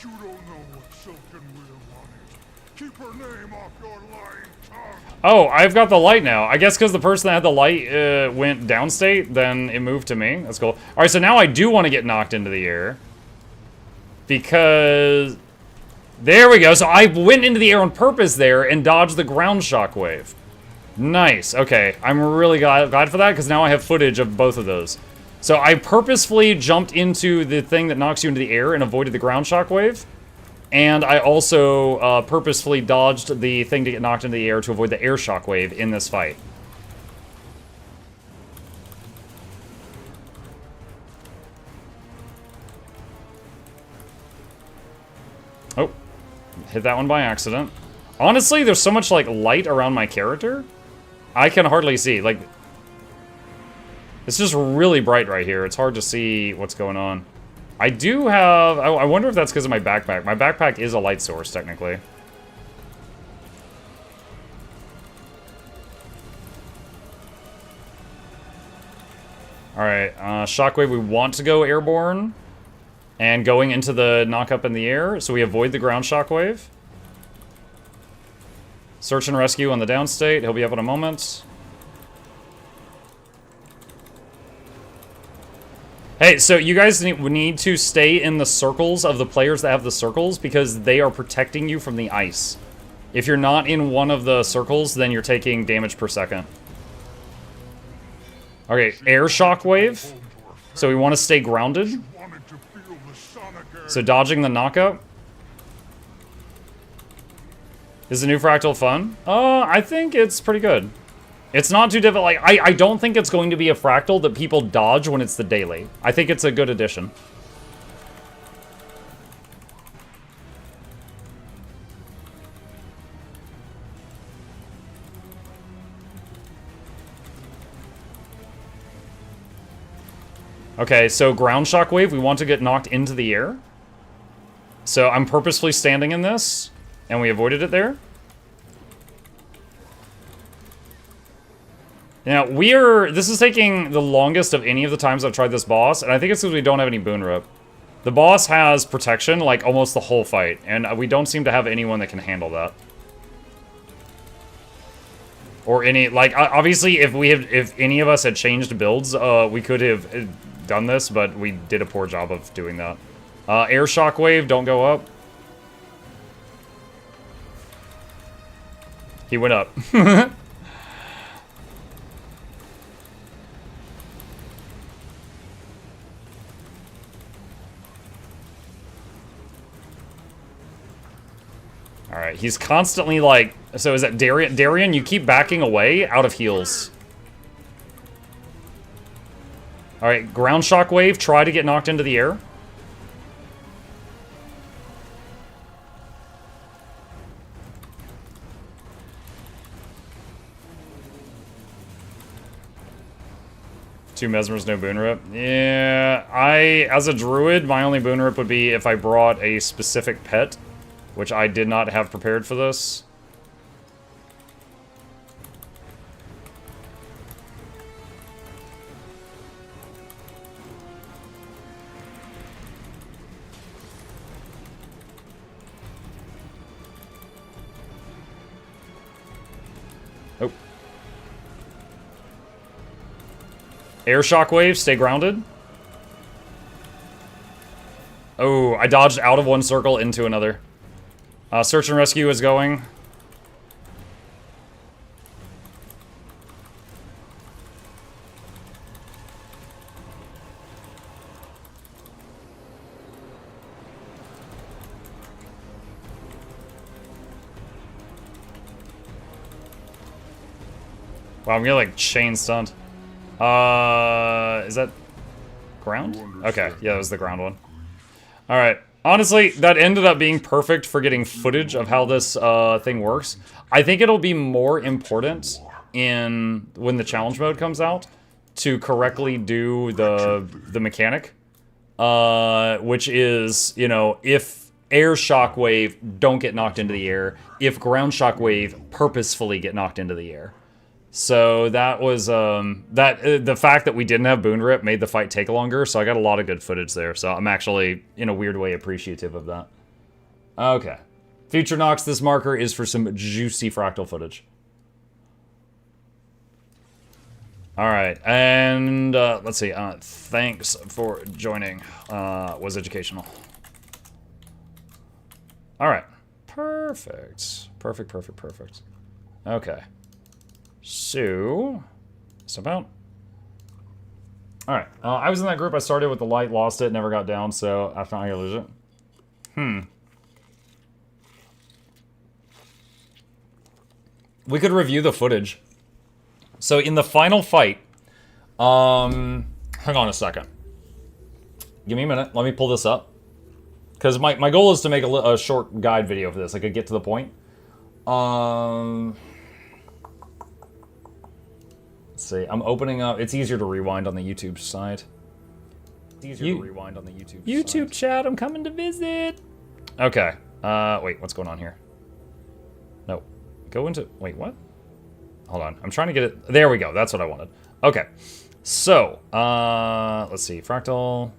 don't know what Silken Will wanted. Keep her name off your lying tongue. Oh, I've got the light now. I guess because the person that had the light went downstate, then it moved to me. That's cool. Alright, so now I do want to get knocked into the air. Because... There we go. So I went into the air on purpose there and dodged the ground shockwave. Nice. Okay. I'm really glad for that because now I have footage of both of those. So I purposefully jumped into the thing that knocks you into the air and avoided the ground shockwave. And I also purposefully dodged the thing to get knocked into the air to avoid the air shockwave in this fight. Oh. Hit that one by accident. Honestly, there's so much, like, light around my character. I can hardly see. Like, it's just really bright right here. It's hard to see what's going on. I do have... I wonder if that's because of my backpack. My backpack is a light source, technically. Alright, Shockwave, we want to go airborne. And going into the knock-up in the air, so we avoid the ground Shockwave. Search and rescue on the downstate. He'll be up in a moment. Hey, so you guys need to stay in the circles of the players that have the circles because they are protecting you from the ice. If you're not in one of the circles, then you're taking damage per second. Okay, air shockwave. So we want to stay grounded. So dodging the knockout. Is the new fractal fun? I think it's pretty good. It's not too difficult. Like, I don't think it's going to be a fractal that people dodge when it's the daily. I think it's a good addition. Okay, so ground shockwave, we want to get knocked into the air. So I'm purposefully standing in this, and we avoided it there. Now, this is taking the longest of any of the times I've tried this boss, and I think it's because we don't have any boon rip. The boss has protection, like, almost the whole fight, and we don't seem to have anyone that can handle that. Or any, like, obviously, if any of us had changed builds, we could have done this, but we did a poor job of doing that. Air shockwave, don't go up. He went up. Alright, he's constantly like... So is that Darian? Darian, you keep backing away out of heals. Alright, ground shockwave, try to get knocked into the air. Two mesmers, no boon rip. Yeah, as a druid, my only boon rip would be if I brought a specific pet, which I did not have prepared for this. Oh. Air shockwave, stay grounded. Oh, I dodged out of one circle into another. Search and rescue is going. Wow, I'm getting like chain stunned. Is that ground? Okay, yeah, that was the ground one. Alright. Honestly, that ended up being perfect for getting footage of how this thing works. I think it'll be more important when the challenge mode comes out to correctly do the mechanic. Which is, you know, if air shockwave, don't get knocked into the air. If ground shockwave, purposefully get knocked into the air. So that was, the fact that we didn't have boon rip made the fight take longer, so I got a lot of good footage there, so I'm actually, in a weird way, appreciative of that. Okay. Future Nox, this marker is for some juicy fractal footage. Alright, and, let's see, thanks for joining, was educational. Alright. Perfect. Perfect. Okay. So, about. Alright, I was in that group. I started with the light, lost it, never got down, so I found I lose it. We could review the footage. So in the final fight, hang on a second. Give me a minute. Let me pull this up. Because my goal is to make a short guide video for this. I could get to the point. Let's see, I'm opening up. It's easier to rewind on the YouTube side. YouTube chat, I'm coming to visit. Okay. Wait, what's going on here? No. Go into... Wait, what? Hold on. I'm trying to get it... There we go. That's what I wanted. Okay. So, let's see. Fractal...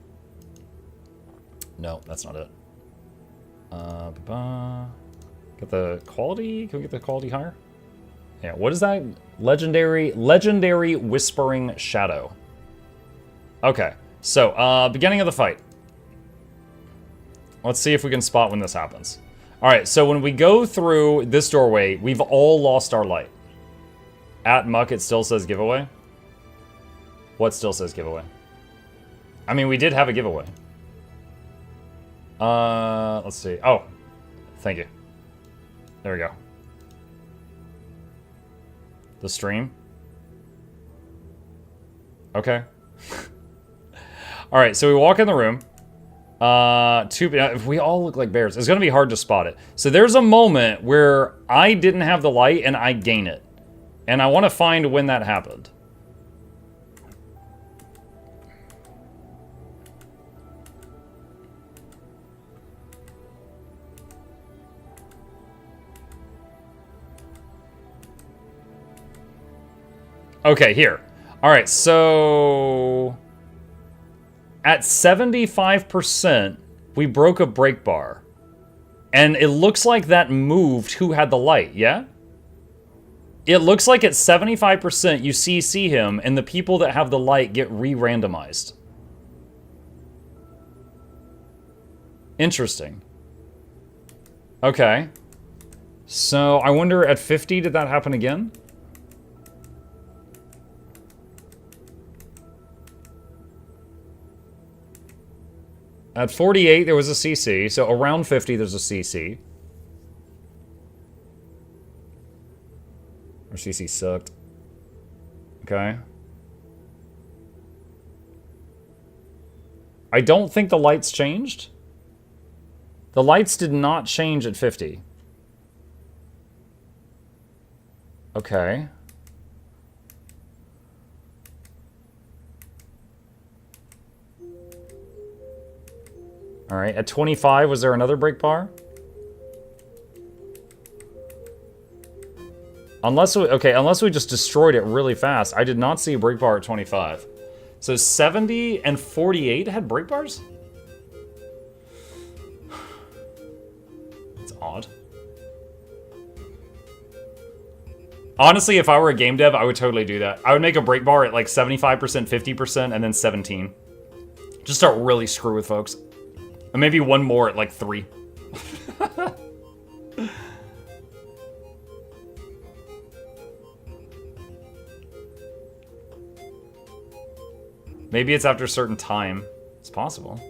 No, that's not it. Get the quality... Can we get the quality higher? Yeah, what is that? Legendary Whispering Shadow. Okay. So, beginning of the fight. Let's see if we can spot when this happens. Alright, so when we go through this doorway, we've all lost our light. At Muck, it still says giveaway. What still says giveaway? I mean, we did have a giveaway. Let's see. Oh, thank you. There we go. The stream. Okay. Alright, so we walk in the room. If we all look like bears, it's going to be hard to spot it. So there's a moment where I didn't have the light and I gain it. And I want to find when that happened. Okay, here. Alright, so... At 75%, we broke a break bar. And it looks like that moved who had the light, yeah? It looks like at 75% you CC him, and the people that have the light get re-randomized. Interesting. Okay. So, I wonder at 50, did that happen again? At 48, there was a CC, so around 50, there's a CC. Our CC sucked. Okay. I don't think the lights changed. The lights did not change at 50. Okay. Alright, at 25, was there another break bar? Unless we just destroyed it really fast. I did not see a break bar at 25. So 70 and 48 had break bars? It's odd. Honestly, if I were a game dev, I would totally do that. I would make a break bar at like 75%, 50%, and then 17. Just start really screw with folks. And maybe one more at like 3. Maybe it's after a certain time. It's possible.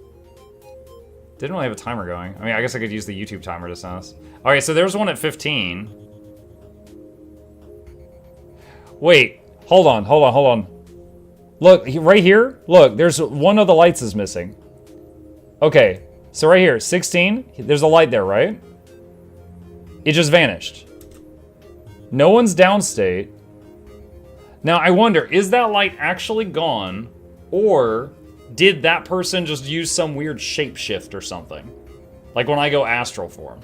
Didn't really have a timer going. I mean, I guess I could use the YouTube timer to send us. Okay, so there's one at 15. Wait, hold on. Look, right here, look, there's one of the lights is missing. Okay, so right here, 16, there's a light there, right? It just vanished. No one's downstate. Now, I wonder, is that light actually gone? Or did that person just use some weird shapeshift or something? Like when I go astral form.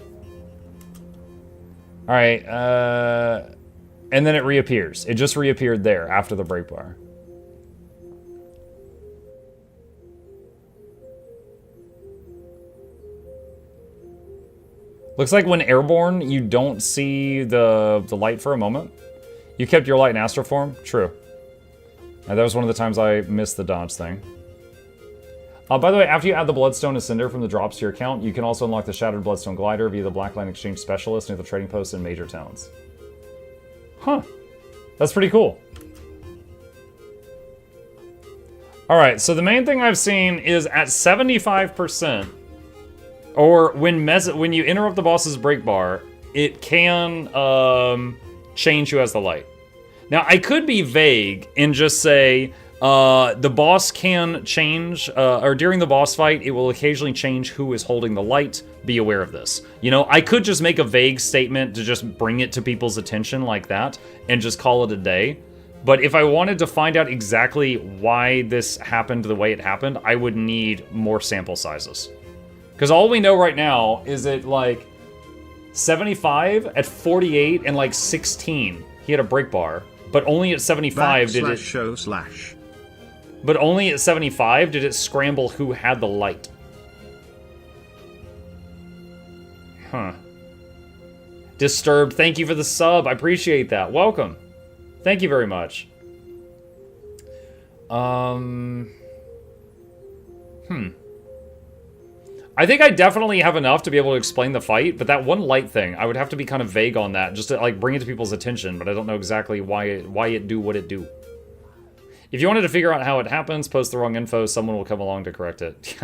Alright, and then it reappears. It just reappeared there after the break bar. Looks like when airborne, you don't see the light for a moment. You kept your light in astral form? True. That was one of the times I missed the dodge thing. By the way, after you add the Bloodstone and Cinder from the drops to your account, you can also unlock the Shattered Bloodstone Glider via the Blackline Exchange Specialist near the trading posts in major towns. Huh. That's pretty cool. Alright, so the main thing I've seen is at 75%, or when you interrupt the boss's break bar, it can change who has the light. Now, I could be vague and just say, the boss can change, or during the boss fight, it will occasionally change who is holding the light. Be aware of this. You know, I could just make a vague statement to just bring it to people's attention like that, and just call it a day. But if I wanted to find out exactly why this happened the way it happened, I would need more sample sizes. Because all we know right now is that, like, 75, at 48, and, like, 16, he had a break bar. But only at 75 did it... show slash. But only at 75 did it scramble who had the light. Huh. Disturbed, thank you for the sub. I appreciate that. Welcome. Thank you very much. I think I definitely have enough to be able to explain the fight, but that one light thing, I would have to be kind of vague on that, just to like bring it to people's attention, but I don't know exactly why it do what it do. If you wanted to figure out how it happens, post the wrong info, someone will come along to correct it.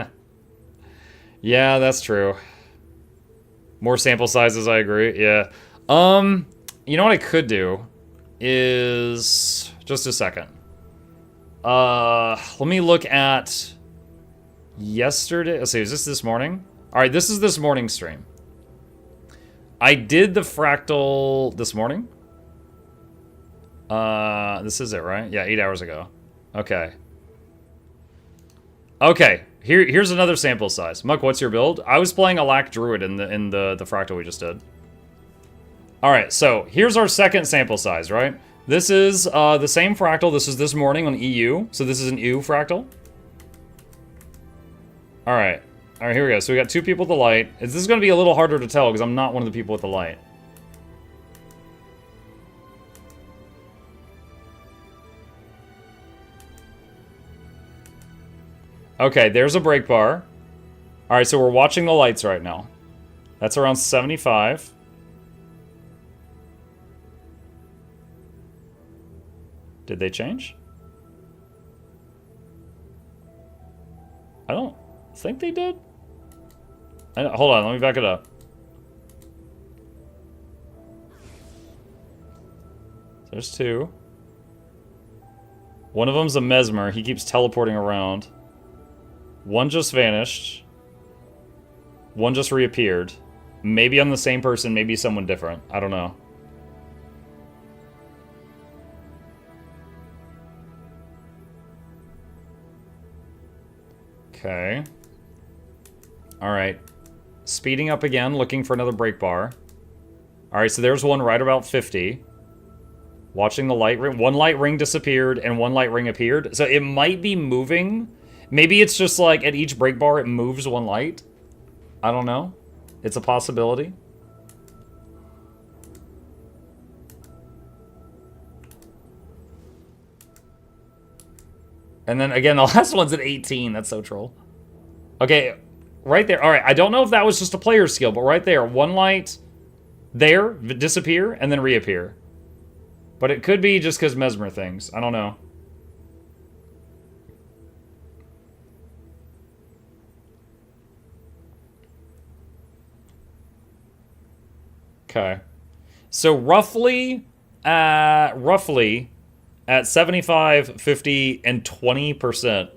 Yeah, that's true. More sample sizes, I agree, yeah. You know what I could do is... Just a second. Let me look at... Yesterday... Let's see, is this morning? Alright, this is this morning's stream. I did the fractal this morning. This is it, right? Yeah, 8 hours ago. Okay. Okay, here's another sample size. Muck, what's your build? I was playing a Lack Druid in the fractal we just did. Alright, so here's our second sample size, right? This is the same fractal. This is this morning on EU. So this is an EU fractal. Alright. Alright, here we go. So we got 2 people with the light. This is going to be a little harder to tell because I'm not one of the people with the light. Okay, there's a break bar. Alright, so we're watching the lights right now. That's around 75. Did they change? I don't think they did. Hold on, let me back it up. There's 2. One of them's a mesmer. He keeps teleporting around. One just vanished. One just reappeared. Maybe I'm the same person, maybe someone different. I don't know. Okay. Alright. Speeding up again, looking for another break bar. Alright, so there's one right about 50. Watching the light ring. One light ring disappeared and one light ring appeared. So it might be moving. Maybe it's just like at each break bar it moves one light. I don't know. It's a possibility. And then again, the last one's at 18. That's so troll. Okay, right there. All right, I don't know if that was just a player skill, but right there, one light there, disappear, and then reappear. But it could be just because mesmer things. I don't know. Okay. So roughly at 75, 50, and 20%,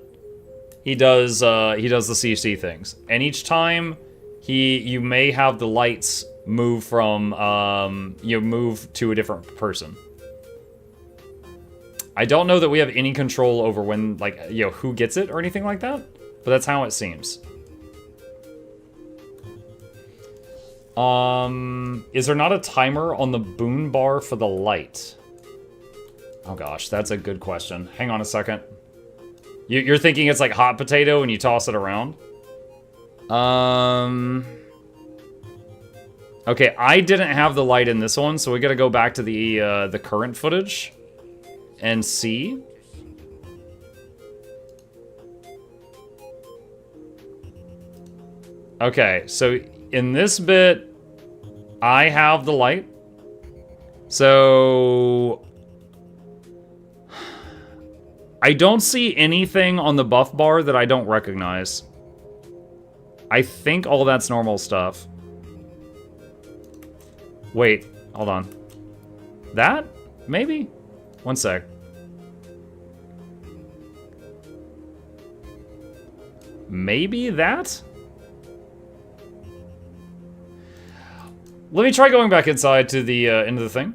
he does the CC things. And each time you may have the lights move from move to a different person. I don't know that we have any control over when, like, who gets it or anything like that, but that's how it seems. Is there not a timer on the boon bar for the light? Oh gosh, that's a good question. Hang on a second. You're thinking it's like hot potato and you toss it around? Okay, I didn't have the light in this one, so we gotta go back to the current footage and see. Okay, so in this bit, I have the light. So I don't see anything on the buff bar that I don't recognize. I think all that's normal stuff. Wait, hold on. That? Maybe? One sec. Maybe that? Let me try going back inside to the into the thing.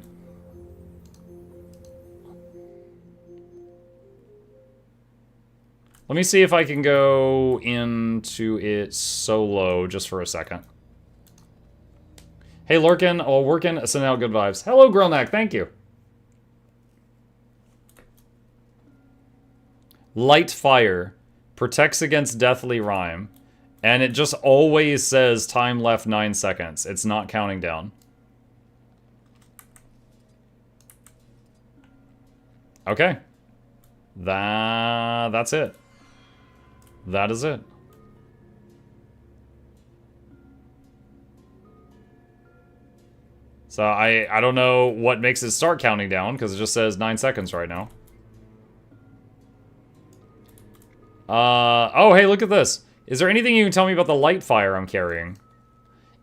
Let me see if I can go into it solo just for a second. Hey, Lurkin. Oh, working. Sending out good vibes. Hello, Grillneck. Thank you. Light fire. Protects against deathly rhyme. And it just always says time left 9 seconds. It's not counting down. Okay. That's it. That is it. So I don't know what makes it start counting down, because it just says 9 seconds right now. Oh, hey, look at this. Is there anything you can tell me about the light fire I'm carrying?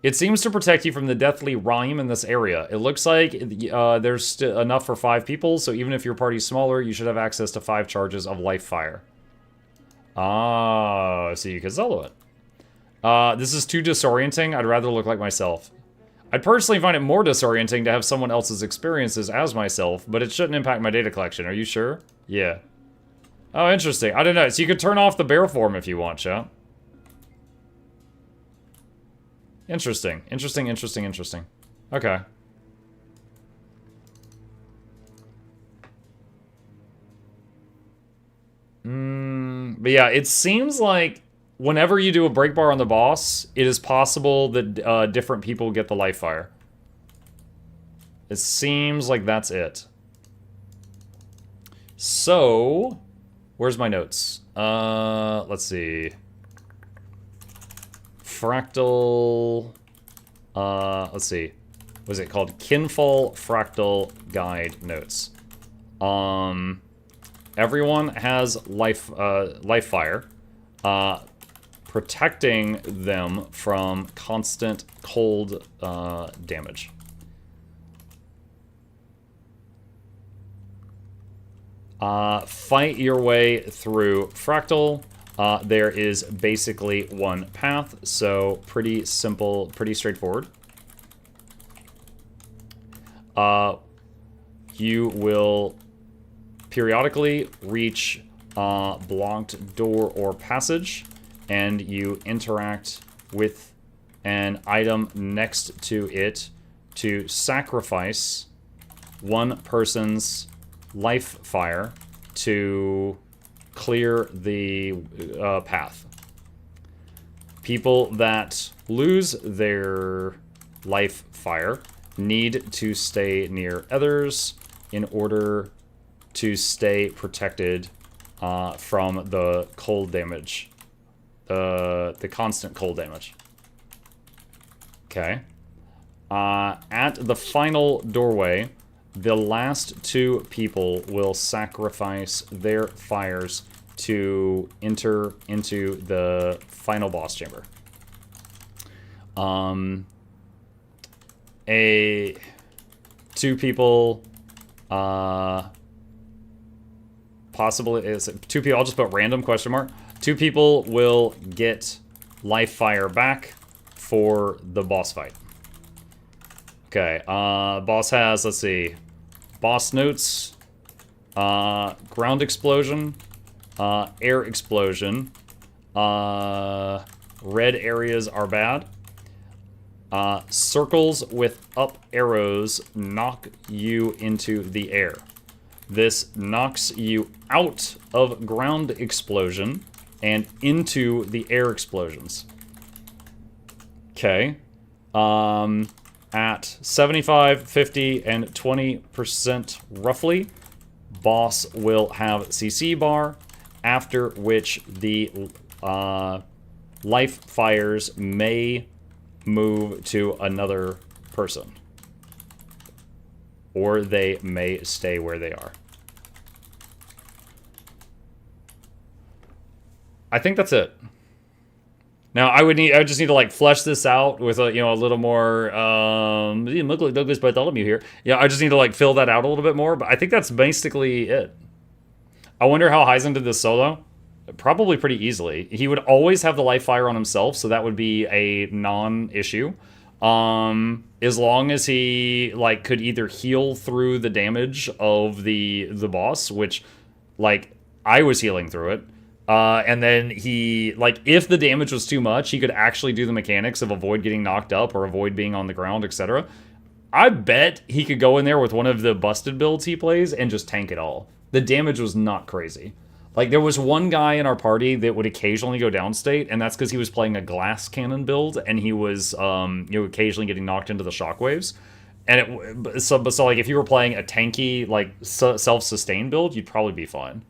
It seems to protect you from the deathly rime in this area. It looks like there's enough for 5 people, so even if your party's smaller, you should have access to 5 charges of life fire. Ah, so you can solo it. This is too disorienting. I'd rather look like myself. I'd personally find it more disorienting to have someone else's experiences as myself, but it shouldn't impact my data collection. Are you sure? Yeah. Oh, interesting. I don't know. So you could turn off the bear form if you want, chat. Interesting. Interesting, interesting, interesting. Okay. But yeah, it seems like whenever you do a break bar on the boss, it is possible that different people get the life fire. It seems like that's it. So, where's my notes? Let's see. Fractal, let's see. What is it called? Kinfall Fractal Guide Notes. Everyone has life fire. Protecting them from constant cold damage. Fight your way through Fractal. There is basically one path, so pretty simple, pretty straightforward. You will periodically reach blocked door or passage, and you interact with an item next to it to sacrifice one person's life fire to clear the path. People that lose their life fire need to stay near others in order to stay protected from the cold damage. The constant cold damage. Okay. At the final doorway, the last 2 people will sacrifice their fires to enter into the final boss chamber. 2 people, possibly is 2 people. I'll just put random question mark. 2 people will get life fire back for the boss fight. Okay, boss has, let's see, boss notes, ground explosion, air explosion, red areas are bad, circles with up arrows knock you into the air. This knocks you out of ground explosion and into the air explosions. Okay. At 75, 50, and 20% roughly, boss will have CC bar, after which the life fires may move to another person. Or they may stay where they are. I think that's it. Now I would just need to like flesh this out with a a little more look like Douglas Bartholomew here. Yeah, I just need to like fill that out a little bit more, but I think that's basically it. I wonder how Heisen did this solo. Probably pretty easily. He would always have the life fire on himself, so that would be a non-issue. As long as he like could either heal through the damage of the boss, which like I was healing through it. And then he, like, if the damage was too much, he could actually do the mechanics of avoid getting knocked up or avoid being on the ground, etc. I bet he could go in there with one of the busted builds he plays and just tank it all. The damage was not crazy. Like, there was one guy in our party that would occasionally go downstate, and that's because he was playing a glass cannon build, and he was, occasionally getting knocked into the shockwaves. And so like, if you were playing a tanky, like, self-sustain build, you'd probably be fine.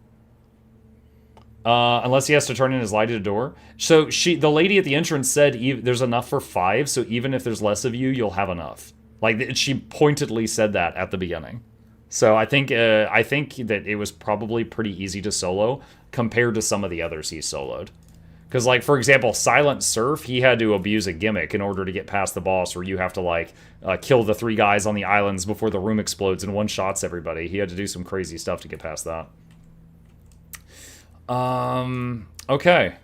Unless he has to turn in his lighted door. So the lady at the entrance said there's enough for 5, so even if there's less of you, you'll have enough. Like, she pointedly said that at the beginning. So I think that it was probably pretty easy to solo compared to some of the others he soloed. Because, like, for example, Silent Surf, he had to abuse a gimmick in order to get past the boss, where you have to, like, kill the 3 guys on the islands before the room explodes and one-shots everybody. He had to do some crazy stuff to get past that. Okay.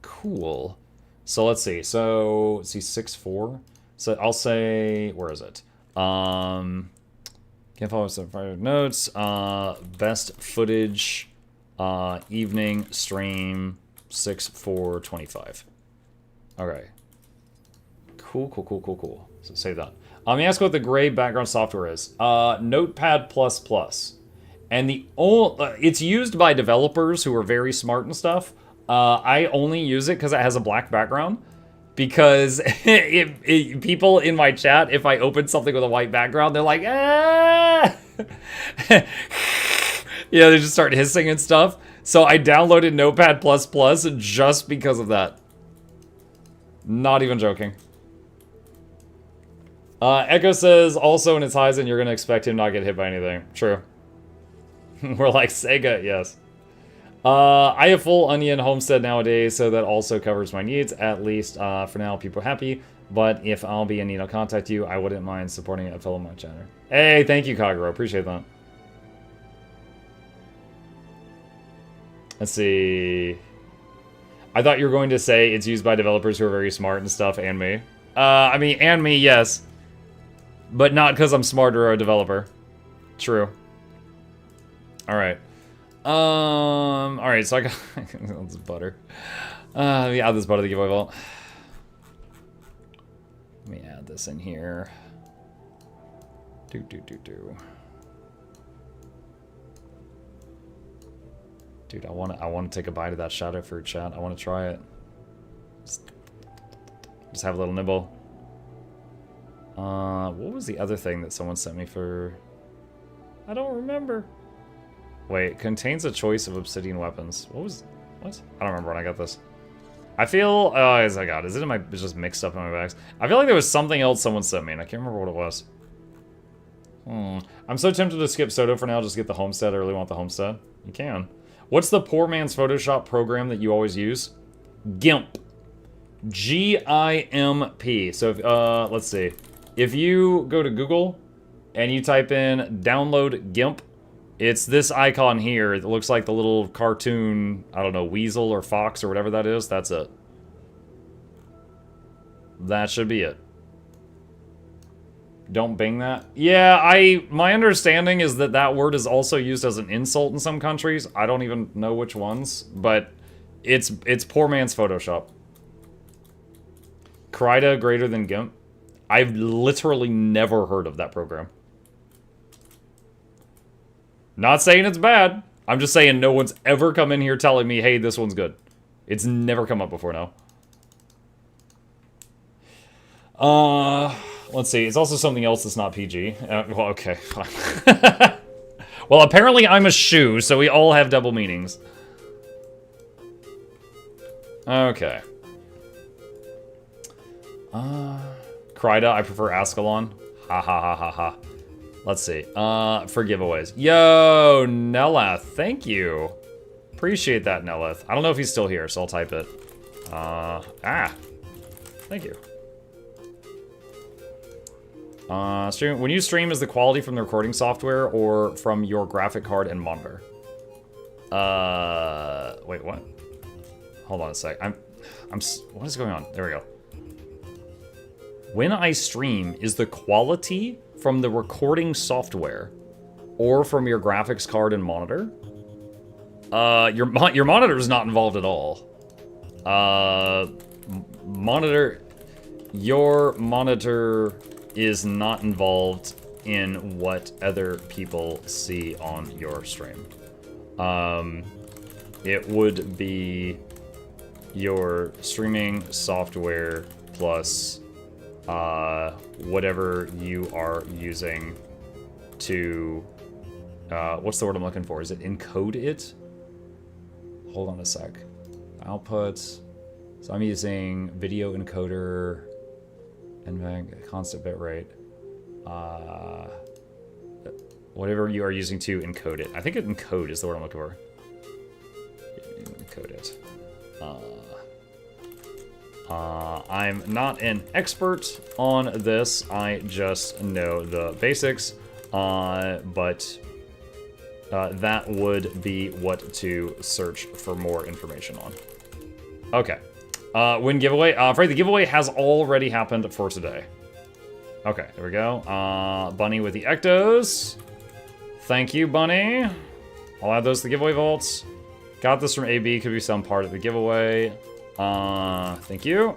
Cool. So, let's see. So, let's see, 6-4. So, I'll say, where is it? Can't follow some private notes. Best footage, evening stream, 6/4/25. Okay. Cool. So save that. Let me ask what the gray background software is. Notepad++. And it's used by developers who are very smart and stuff. I only use it because it has a black background. Because people in my chat, if I open something with a white background, they're like, ah! Yeah, they just start hissing and stuff. So I downloaded Notepad++ just because of that. Not even joking. Echo says, also in its highs, and you're going to expect him not get hit by anything. True. We're like, Sega, yes. I have full Onion Homestead nowadays, so that also covers my needs. At least, for now, people are happy. But if I'll be in need, I'll contact you. I wouldn't mind supporting a fellow mod chatter. Hey, thank you, Kaguro. Appreciate that. Let's see. I thought you were going to say it's used by developers who are very smart and stuff, and me. I mean, and me, yes. But not because I'm smarter or a developer. True. Alright. Alright, so I got this butter. Let me add this butter to the giveaway vault. Let me add this in here. Do. Dude, I want to take a bite of that shadow fruit, chat. I want to try it. Just have a little nibble. What was the other thing that someone sent me for? I don't remember. Wait, contains a choice of obsidian weapons. What? I don't remember when I got this. I feel, as I got, is it in my, it's just mixed up in my bags? I feel like there was something else someone sent me, and I can't remember what it was. I'm so tempted to skip Soto for now, just get the homestead. I really want the homestead. You can. What's the poor man's Photoshop program that you always use? GIMP. G-I-M-P. So, if, let's see. If you go to Google and you type in download GIMP, it's this icon here. It looks like the little cartoon, I don't know, weasel or fox or whatever that is. That's it. That should be it. Don't bing that. Yeah, my understanding is that that word is also used as an insult in some countries. I don't even know which ones, but it's poor man's Photoshop. Krita greater than GIMP. I've literally never heard of that program. Not saying it's bad. I'm just saying no one's ever come in here telling me, hey, this one's good. It's never come up before now. Let's see. It's also something else that's not PG. Well, okay, fine. Well, apparently I'm a shoe, so we all have double meanings. Okay. Krita, I prefer Ascalon. Ha ha ha ha ha. Let's see. For giveaways. Yo, Neleth, thank you. Appreciate that, Neleth. I don't know if he's still here, so I'll type it. Thank you. Stream, when you stream, is the quality from the recording software or from your graphic card and monitor? Wait, what? Hold on a sec. What is going on? There we go. When I stream, is the quality from the recording software or from your graphics card and monitor? Your monitor is not involved at all. Your monitor is not involved in what other people see on your stream. It would be your streaming software plus whatever you are using to, what's the word I'm looking for? Is it encode it? Hold on a sec. Output. So I'm using video encoder and constant bit rate. Whatever you are using to encode it. I think encode is the word I'm looking for. Encode it. I'm not an expert on this. I just know the basics. But that would be what to search for more information on. Okay. Win giveaway. Afraid the giveaway has already happened for today. Okay, there we go. Bunny with the ectos. Thank you, Bunny. I'll add those to the giveaway vaults. Got this from AB. Could be some part of the giveaway. Thank you.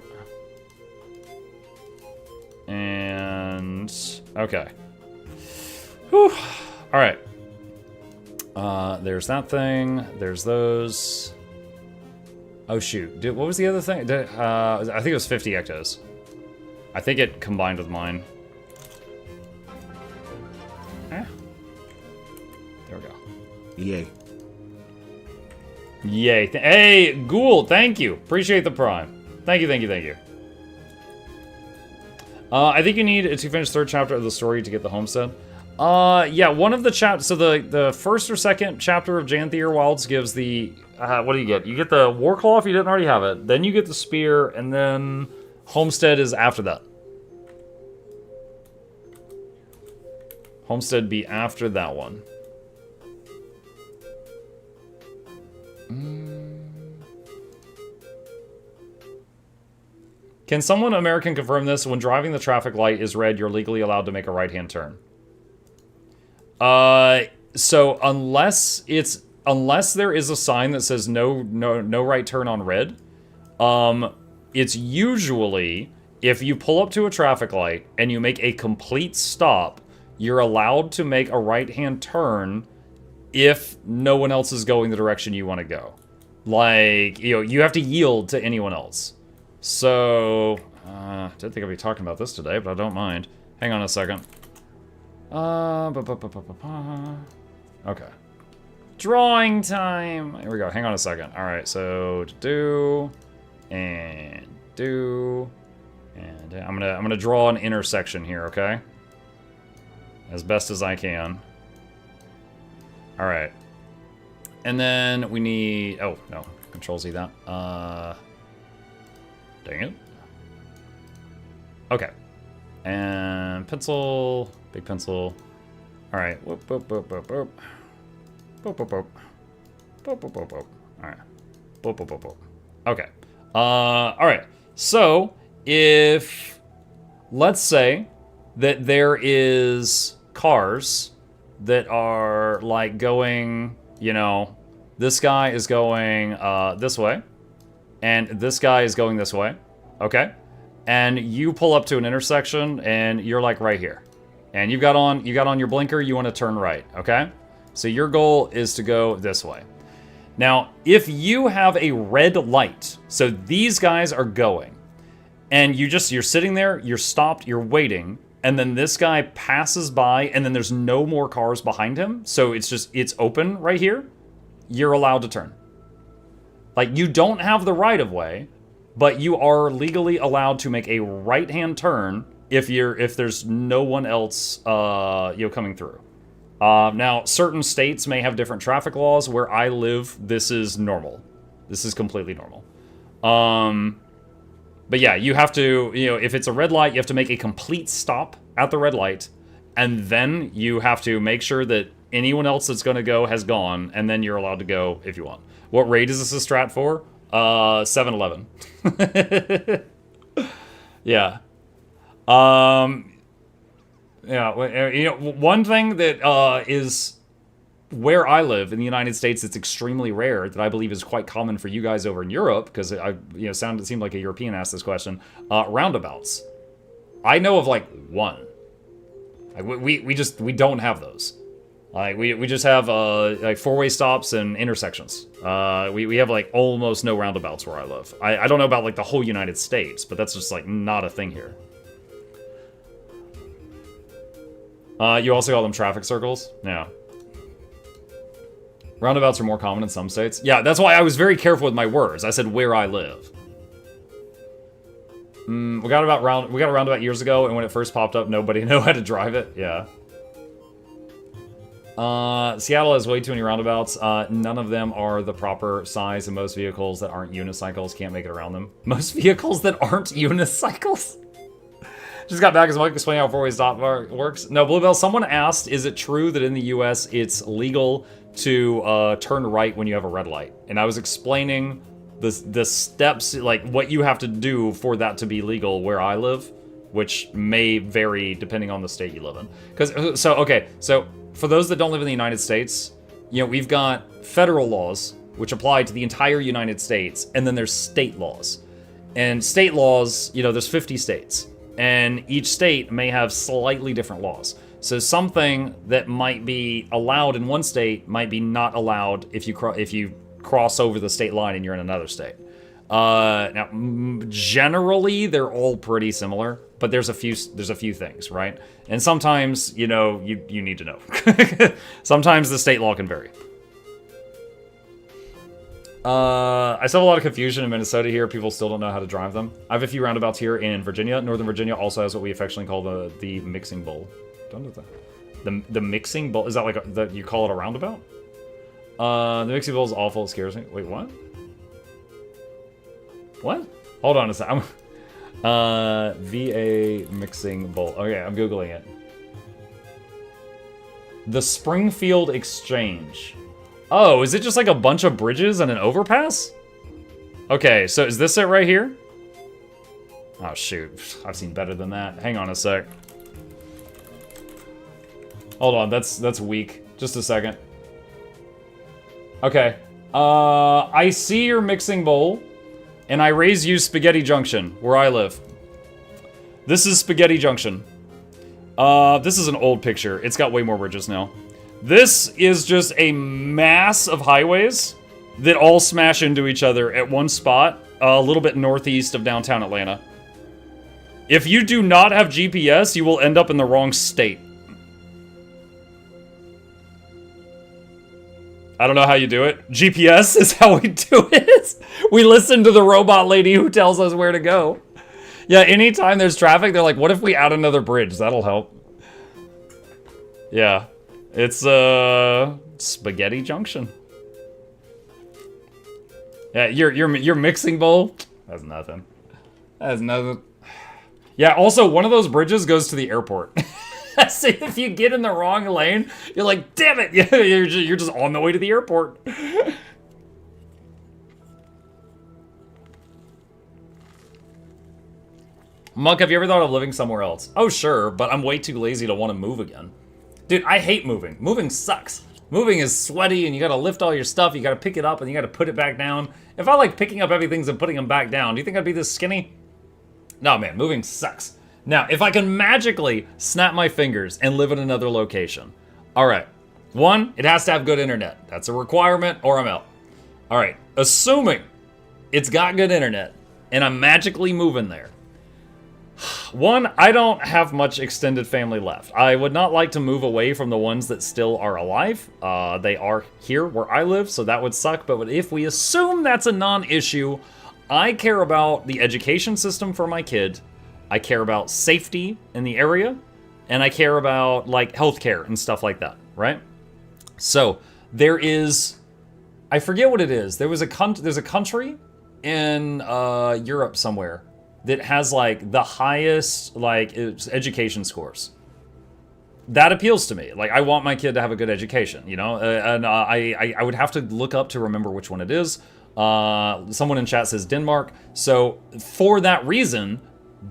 And okay. Whew. All right. There's that thing. There's those. Oh shoot. What was the other thing? I think it was 50 ectos. I think it combined with mine. Eh. There we go. Yay. Yay. Hey, Ghoul, thank you. Appreciate the prime. Thank you, thank you, thank you. I think you need to finish third chapter of the story to get the homestead. Yeah, one of the chapters, so the first or second chapter of Janthier Wilds gives the, what do you get? You get the Warclaw if you didn't already have it, then you get the Spear, and then Homestead is after that. Homestead be after that one. Can someone American confirm this? When driving the traffic light is red, you're legally allowed to make a right-hand turn. So unless there is a sign that says no right turn on red, it's usually if you pull up to a traffic light and you make a complete stop, you're allowed to make a right-hand turn if no one else is going the direction you want to go. Like, you know, you have to yield to anyone else. So, didn't think I'd be talking about this today, but I don't mind. Hang on a second. Okay. Drawing time! Here we go, hang on a second. Alright, so, do, and I'm gonna draw an intersection here, okay? As best as I can. Alright. And then we need... Oh, no. Control-Z that. Dang it. Okay. And pencil. Big pencil. Alright. Whoop, whoop, whoop, whoop, whoop. Whoop, whoop, whoop. Whoop, whoop, whoop, whoop. Alright. Whoop, whoop, whoop, whoop. Okay. Alright. So, if... Let's say that there is cars that are, like, going, you know... This guy is going, this way. And this guy is going this way. Okay? And you pull up to an intersection, and you're, like, right here. And you got on your blinker, you want to turn right, okay? So your goal is to go this way. Now, if you have a red light, so these guys are going, and you're sitting there, you're stopped, you're waiting, and then this guy passes by, and then there's no more cars behind him, so it's open right here, you're allowed to turn. Like, you don't have the right of way, but you are legally allowed to make a right-hand turn if there's no one else coming through. Now, certain states may have different traffic laws. Where I live, this is normal. This is completely normal. But yeah, you have to, if it's a red light, you have to make a complete stop at the red light, and then you have to make sure that anyone else that's going to go has gone, and then you're allowed to go if you want. What raid is this a strat for? 7-Eleven. Yeah. Yeah, one thing that is where I live in the United States, it's extremely rare, that I believe is quite common for you guys over in Europe, because it seemed like a European asked this question. Roundabouts. I know of like one. Like, we don't have those. Like, we just have like four-way stops and intersections. We have like almost no roundabouts where I live. I don't know about like the whole United States, but that's just like not a thing here. You also call them traffic circles? Yeah. Roundabouts are more common in some states. Yeah, that's why I was very careful with my words. I said where I live. We got a roundabout years ago, and when it first popped up, nobody knew how to drive it. Yeah. Seattle has way too many roundabouts. None of them are the proper size, and most vehicles that aren't unicycles can't make it around them. Most vehicles that aren't unicycles? Just got back as Mike explaining how four-way stop works. No, Bluebell, someone asked, is it true that in the US it's legal to turn right when you have a red light? And I was explaining the steps, like what you have to do for that to be legal where I live, which may vary depending on the state you live in. So for those that don't live in the United States, you know, we've got federal laws which apply to the entire United States, and then there's state laws. And state laws, you know, there's 50 states. And each state may have slightly different laws. So something that might be allowed in one state might be not allowed if you cross over the state line and you're in another state. Now, generally, they're all pretty similar, but there's a few things, right? And sometimes, you know, you need to know. Sometimes the state law can vary. I still have a lot of confusion in Minnesota here. People still don't know how to drive them. I have a few roundabouts here in Virginia. Northern Virginia also has what we affectionately call the mixing bowl. Don't do that. The mixing bowl, is that like you call it a roundabout? The mixing bowl is awful. It scares me. Wait, what? What? Hold on a sec. VA mixing bowl. Okay, I'm Googling it. The Springfield Exchange. Oh, is it just like a bunch of bridges and an overpass? Okay, so is this it right here? Oh, shoot. I've seen better than that. Hang on a sec. Hold on, that's weak. Just a second. Okay. I see your mixing bowl, and I raise you Spaghetti Junction, where I live. This is Spaghetti Junction. This is an old picture. It's got way more bridges now. This is just a mass of highways that all smash into each other at one spot, a little bit northeast of downtown Atlanta. If you do not have GPS, you will end up in the wrong state. I don't know how you do it. GPS is how we do it. We listen to the robot lady who tells us where to go. Yeah, anytime there's traffic, they're like, what if we add another bridge? That'll help. Yeah. It's, Spaghetti Junction. Yeah, your mixing bowl? That's nothing. That's nothing. Yeah, also, one of those bridges goes to the airport. So if you get in the wrong lane, you're like, damn it! Yeah, you're just on the way to the airport. Monk, have you ever thought of living somewhere else? Oh, sure, but I'm way too lazy to want to move again. Dude, I hate moving. Moving sucks. Moving is sweaty, and you gotta lift all your stuff, you gotta pick it up, and you gotta put it back down. If I like picking up heavy things and putting them back down, do you think I'd be this skinny? No, man, moving sucks. Now, if I can magically snap my fingers and live in another location. Alright. One, it has to have good internet. That's a requirement, or I'm out. Alright, assuming it's got good internet, and I'm magically moving there. One, I don't have much extended family left. I would not like to move away from the ones that still are alive. They are here where I live, so that would suck. But if we assume that's a non-issue, I care about the education system for my kid. I care about safety in the area. And I care about, like, healthcare and stuff like that, right? So, there is... I forget what it is. There's a country in Europe somewhere that has, like, the highest, like, education scores. That appeals to me. Like, I want my kid to have a good education, you know? I would have to look up to remember which one it is. Someone in chat says Denmark. So, for that reason,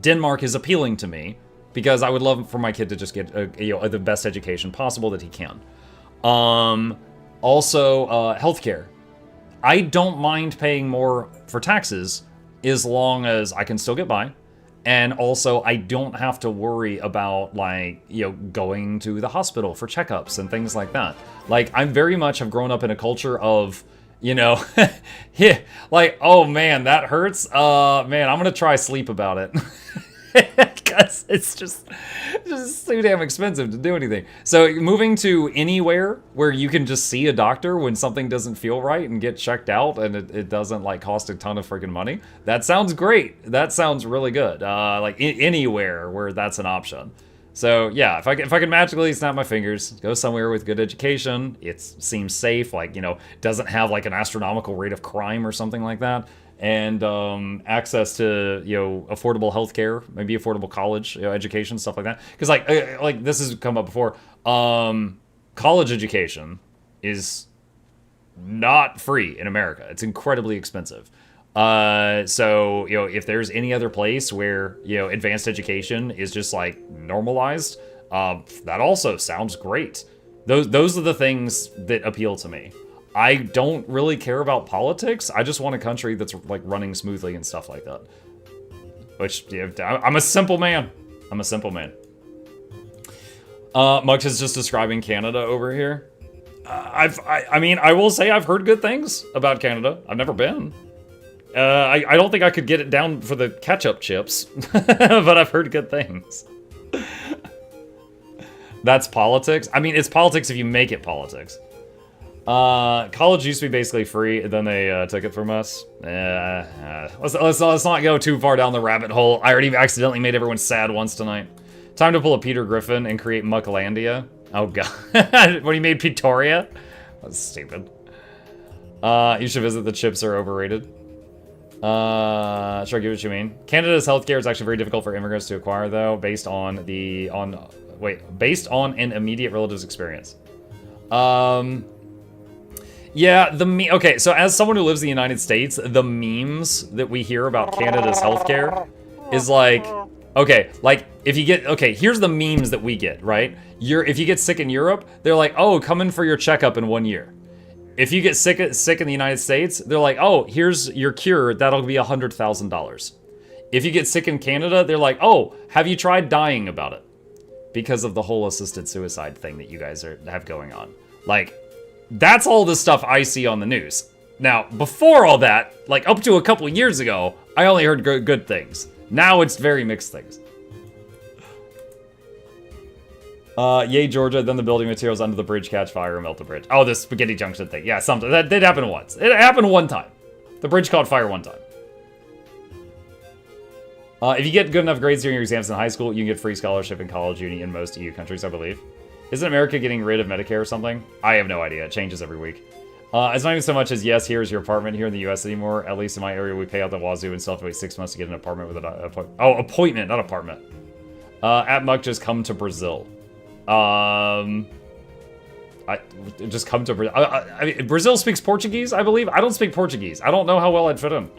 Denmark is appealing to me, because I would love for my kid to just get, the best education possible that he can. Also, healthcare. I don't mind paying more for taxes, as long as I can still get by. And also, I don't have to worry about, like, going to the hospital for checkups and things like that. Like, I very much have grown up in a culture of, yeah, like, oh man, that hurts. Man, I'm gonna try sleep about it. because it's just too damn expensive to do anything. So moving to anywhere where you can just see a doctor when something doesn't feel right and get checked out, and it doesn't like cost a ton of freaking money. That sounds great. That sounds really good. Like anywhere where that's an option. So yeah, if I can magically snap my fingers, go somewhere with good education, it seems safe, like, you know, doesn't have like an astronomical rate of crime or something like that, and access to, you know, affordable healthcare, maybe affordable college, you know, education, stuff like that. Because like this has come up before. College education is not free in America. It's incredibly expensive. So, you know, if there's any other place where, you know, advanced education is just like normalized, that also sounds great. Those are the things that appeal to me. I don't really care about politics. I just want a country that's like running smoothly and stuff like that. Which, you know, I'm a simple man. I'm a simple man. Mux is just describing Canada over here. I mean, I will say I've heard good things about Canada. I've never been. I don't think I could get it down for the ketchup chips, but I've heard good things. That's politics? I mean, it's politics if you make it politics. College used to be basically free, and then they took it from us. Let's not go too far down the rabbit hole. I already accidentally made everyone sad once tonight. Time to pull a Peter Griffin and create Mucklandia. Oh god. When he made Petoria? That's stupid. You should visit. The chips are overrated. Sure, I get what you mean. Canada's healthcare is actually very difficult for immigrants to acquire, though, based on an immediate relative's experience. Yeah, okay, so as someone who lives in the United States, the memes that we hear about Canada's healthcare is like, okay, like, if you get, okay, here's the memes that we get, right? If you get sick in Europe, they're like, oh, come in for your checkup in 1 year. If you get sick in the United States, they're like, oh, here's your cure, that'll be $100,000. If you get sick in Canada, they're like, oh, have you tried dying about it? Because of the whole assisted suicide thing that you guys have going on. Like, that's all the stuff I see on the news. Now, before all that, like up to a couple years ago, I only heard good things. Now it's very mixed things. Yay, Georgia, then the building materials under the bridge catch fire and melt the bridge. Oh, the spaghetti junction thing. Yeah, something. That did happen once. It happened one time. The bridge caught fire one time. If you get good enough grades during your exams in high school, you can get free scholarship in college, uni in most EU countries, I believe. Isn't America getting rid of Medicare or something? I have no idea. It changes every week. It's not even so much as, yes, here's your apartment here in the US anymore. At least in my area, we pay out the wazoo and still have to wait 6 months to get an apartment with an appointment. Oh, appointment, not apartment. At Muck, just come to Brazil. I just come to Brazil. I mean, Brazil speaks Portuguese, I believe. I don't speak Portuguese. I don't know how well I'd fit in.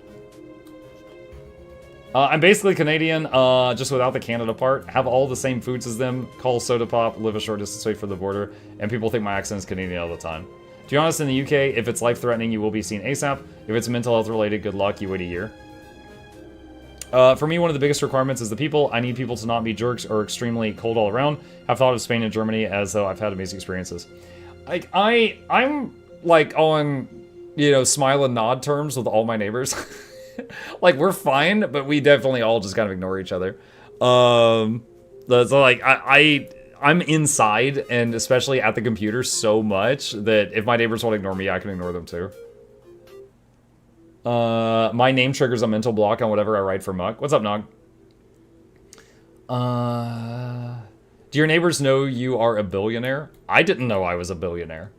I'm basically Canadian, just without the Canada part. Have all the same foods as them. Call soda pop. Live a short distance away from the border. And people think my accent is Canadian all the time. To be honest, in the UK, if it's life-threatening, you will be seen ASAP. If it's mental health-related, good luck. You wait a year. For me, one of the biggest requirements is the people. I need people to not be jerks or extremely cold all around. I've thought of Spain and Germany as though I've had amazing experiences. Like, I'm like on, you know, smile and nod terms with all my neighbors. Like, we're fine, but we definitely all just kind of ignore each other. So like, I'm inside, and especially at the computer so much that if my neighbors want to ignore me, I can ignore them too. My name triggers a mental block on whatever I write for Muck. What's up, Nog? Do your neighbors know you are a billionaire? I didn't know I was a billionaire.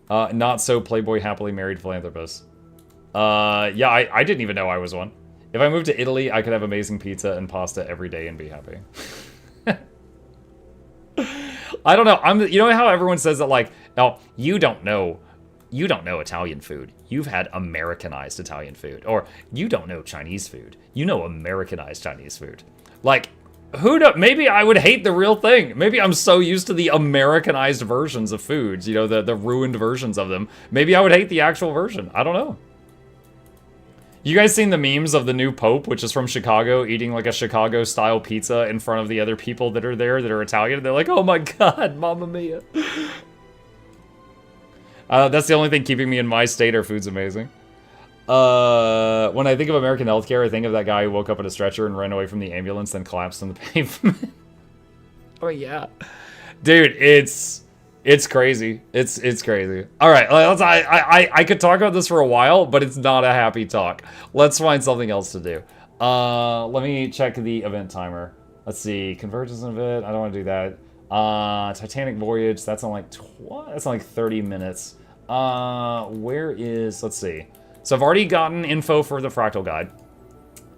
Not so Playboy happily married philanthropist. Yeah, I didn't even know I was one. If I moved to Italy, I could have amazing pizza and pasta every day and be happy. I don't know. You know how everyone says that, like, oh, you don't know Italian food. You've had Americanized Italian food. Or, you don't know Chinese food. You know Americanized Chinese food. Like, maybe I would hate the real thing. Maybe I'm so used to the Americanized versions of foods, you know, the ruined versions of them. Maybe I would hate the actual version. I don't know. You guys seen the memes of the new Pope, which is from Chicago, eating like a Chicago-style pizza in front of the other people that are there that are Italian? They're like, oh my god, Mamma Mia. That's the only thing keeping me in my state. Our food's amazing. When I think of American healthcare, I think of that guy who woke up in a stretcher and ran away from the ambulance, then collapsed on the pavement. Oh yeah, dude, it's crazy. It's crazy. All right, I could talk about this for a while, but it's not a happy talk. Let's find something else to do. Let me check the event timer. Let's see, convergence event. I don't want to do that. Titanic Voyage. That's on like 30 minutes. Where is? Let's see. So I've already gotten info for the Fractal Guide.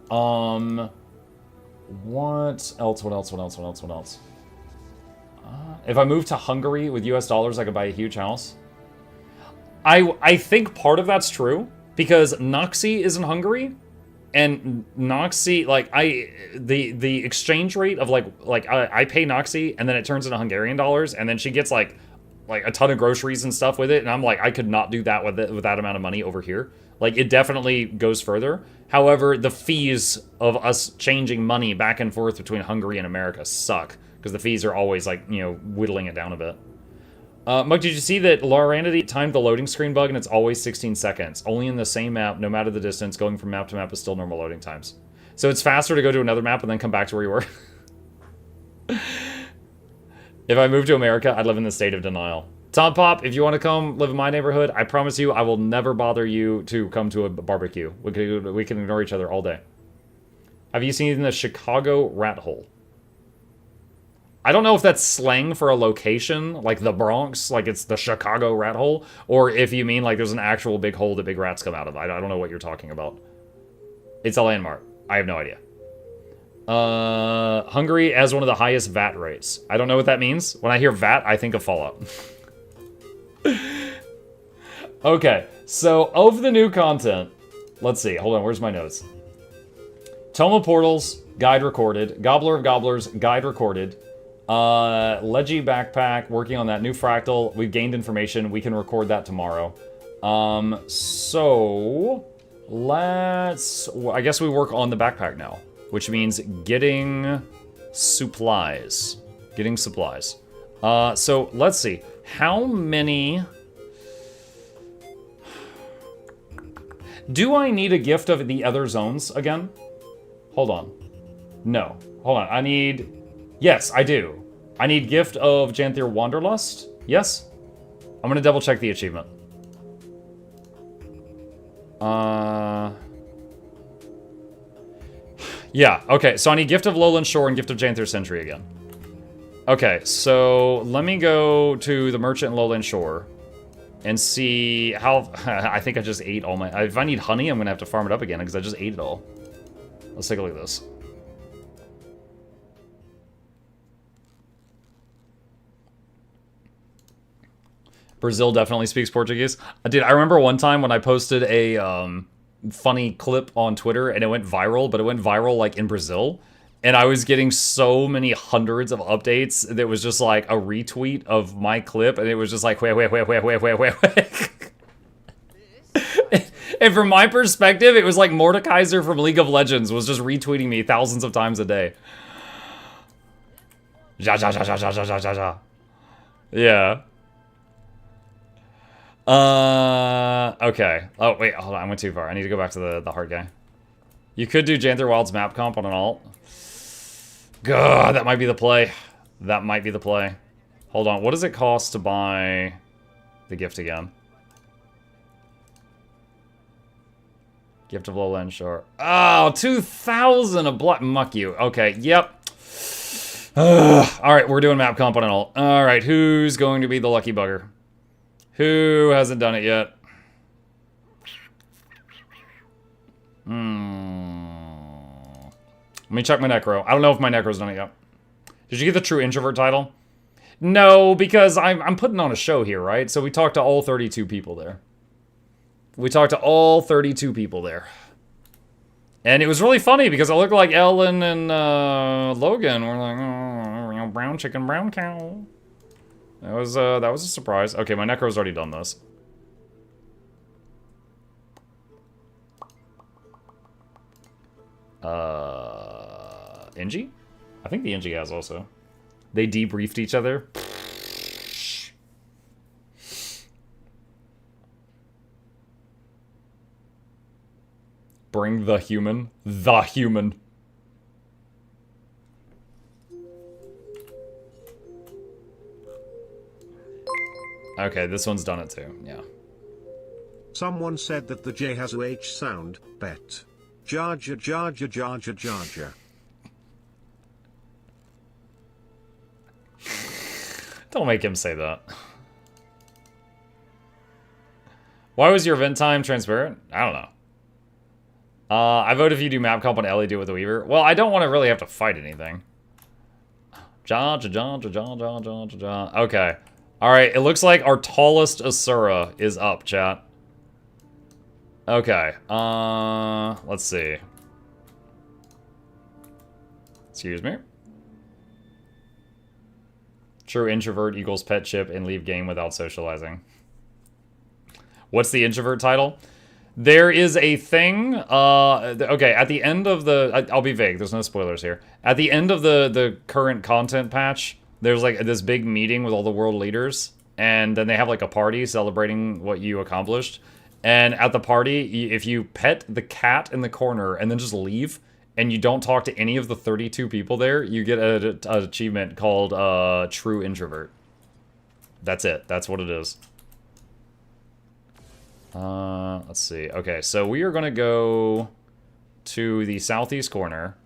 What else? What else? If I move to Hungary with US dollars, I could buy a huge house. I think part of that's true because Noxxi is in Hungary, and Noxxi, like the exchange rate of I pay Noxxi and then it turns into Hungarian dollars, and then she gets like a ton of groceries and stuff with it, and I'm like, I could not do that with that amount of money over here. Like, it definitely goes further. However, the fees of us changing money back and forth between Hungary and America suck, because the fees are always, like, you know, whittling it down a bit. Mug, did you see that Laranity timed the loading screen bug and it's always 16 seconds? Only in the same map, no matter the distance, going from map to map is still normal loading times. So it's faster to go to another map and then come back to where you were. If I move to America, I'd live in the state of denial. Tom Pop, if you want to come live in my neighborhood, I promise you I will never bother you to come to a barbecue. We can ignore each other all day. Have you seen the Chicago rat hole? I don't know if that's slang for a location, like the Bronx, like it's the Chicago rat hole, or if you mean like there's an actual big hole that big rats come out of. I don't know what you're talking about. It's a landmark. I have no idea. Hungary has one of the highest VAT rates. I don't know what that means. When I hear VAT, I think of Fallout. Okay, so of the new content, let's see. Hold on, where's my notes? Tome of Portals, guide recorded. Gobbler of Gobblers, guide recorded. Leggy Backpack, working on that new Fractal. We've gained information. We can record that tomorrow. So let's... I guess we work on the backpack now, which means getting supplies. Getting supplies. So let's see. How many... Do I need a gift of the other zones again? Hold on. No. Hold on. I need... Yes, I do. I need gift of Janthier Wanderlust. Yes? I'm gonna double check the achievement. Yeah, okay, so I need gift of Lowland Shore and gift of Janthier Sentry again. Okay, so let me go to the merchant in Lowland Shore and see how... I think I just ate all my... If I need honey, I'm gonna have to farm it up again because I just ate it all. Let's take a look at this. Brazil definitely speaks Portuguese. Dude, I remember one time when I posted a funny clip on Twitter and it went viral, but it went viral like in Brazil. And I was getting so many hundreds of updates that was just like a retweet of my clip, and it was just like, wait. And from my perspective, it was like Mordekaiser from League of Legends was just retweeting me thousands of times a day. Yeah. Okay. Oh, wait, hold on. I went too far. I need to go back to the hard guy. You could do Janthier Wild's map comp on an alt. God, that might be the play. That might be the play. Hold on. What does it cost to buy the gift again? Gift of Lowland Shore. Oh, 2,000 a block. Muck you. Okay, yep. Alright, we're doing map comp on an alt. Alright, who's going to be the lucky bugger? Who hasn't done it yet? Let me check my Necro. I don't know if my Necro's done it yet. Did you get the true introvert title? No, because I'm putting on a show here, right? So we talked to all 32 people there. We talked to all 32 people there. And it was really funny because I looked like Ellen and Logan. We're like, oh, brown chicken, brown cow. That was a surprise. Okay, my Necro's already done this. Inji? I think the Inji has also. They debriefed each other. Bring the human. The human. Okay, this one's done it too. Yeah. Someone said that the J has a H sound. Bet. Jar jar jar jar jar jar jar jar. Don't make him say that. Why was your event time transparent? I don't know. I vote if you do map comp on Ellie, do it with the Weaver. Well, I don't want to really have to fight anything. Ja, ja, ja, ja, ja, ja, ja, ja. Okay. Alright, it looks like our tallest Asura is up, chat. Okay. Let's see. Excuse me. True introvert equals pet chip and leave game without socializing. What's the introvert title? There is a thing, okay, at the end of the, I'll be vague, there's no spoilers here. At the end of the current content patch, there's like this big meeting with all the world leaders, and then they have like a party celebrating what you accomplished. And at the party, if you pet the cat in the corner and then just leave, and you don't talk to any of the 32 people there, you get an achievement called True Introvert. That's it, that's what it is. Let's see. Okay, so we are going to go to the southeast corner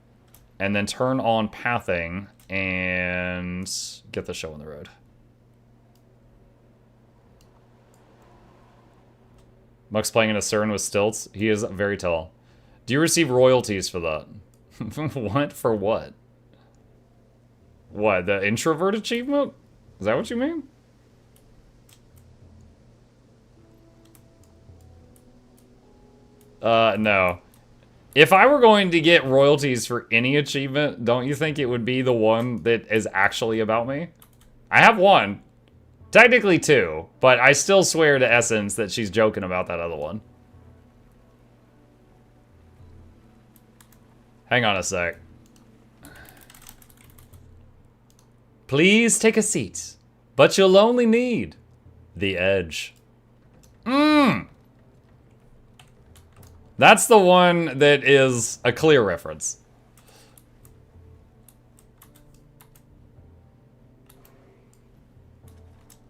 and then turn on pathing and get the show on the road. Muck's playing in a CERN with stilts. He is very tall. Do you receive royalties for that? What? For what? What? The introvert achievement? Is that what you mean? No. If I were going to get royalties for any achievement, don't you think it would be the one that is actually about me? I have one. Technically two, but I still swear to Essence that she's joking about that other one. Hang on a sec. Please take a seat, but you'll only need the edge. That's the one that is a clear reference.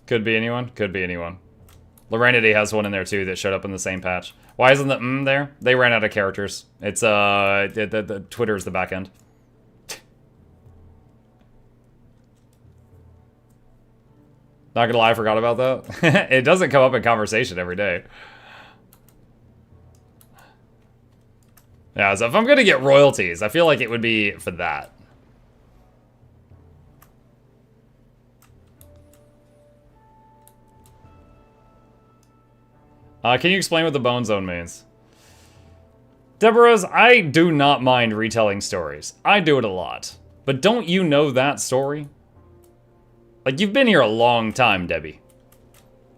Could be anyone. Could be anyone. Lorenity has one in there too that showed up in the same patch. Why isn't the there? They ran out of characters. It's the Twitter is the back end. Not gonna lie, I forgot about that. It doesn't come up in conversation every day. Yeah, so if I'm gonna get royalties, I feel like it would be for that. Can you explain what the Bone Zone means? Deborah's, I do not mind retelling stories. I do it a lot. But don't you know that story? Like, you've been here a long time, Debbie.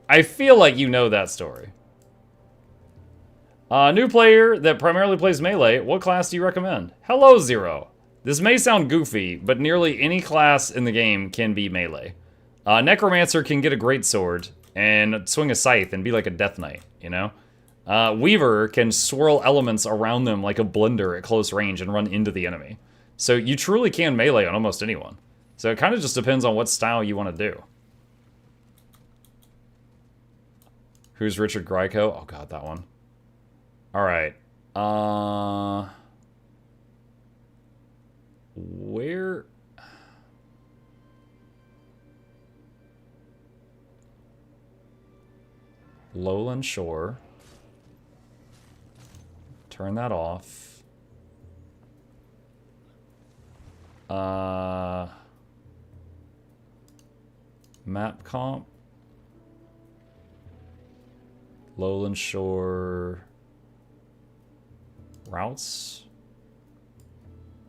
I feel like you know that story. New player that primarily plays Melee, what class do you recommend? Hello, Zero. This may sound goofy, but nearly any class in the game can be Melee. Necromancer can get a great sword and swing a scythe and be like a Death Knight, you know? Weaver can swirl elements around them like a blender at close range and run into the enemy. So you truly can Melee on almost anyone. So it kind of just depends on what style you want to do. Who's Richard Grieco? Oh god, that one. Alright. Where... Lowland Shore. Turn that off. Map comp. Lowland Shore. Routes.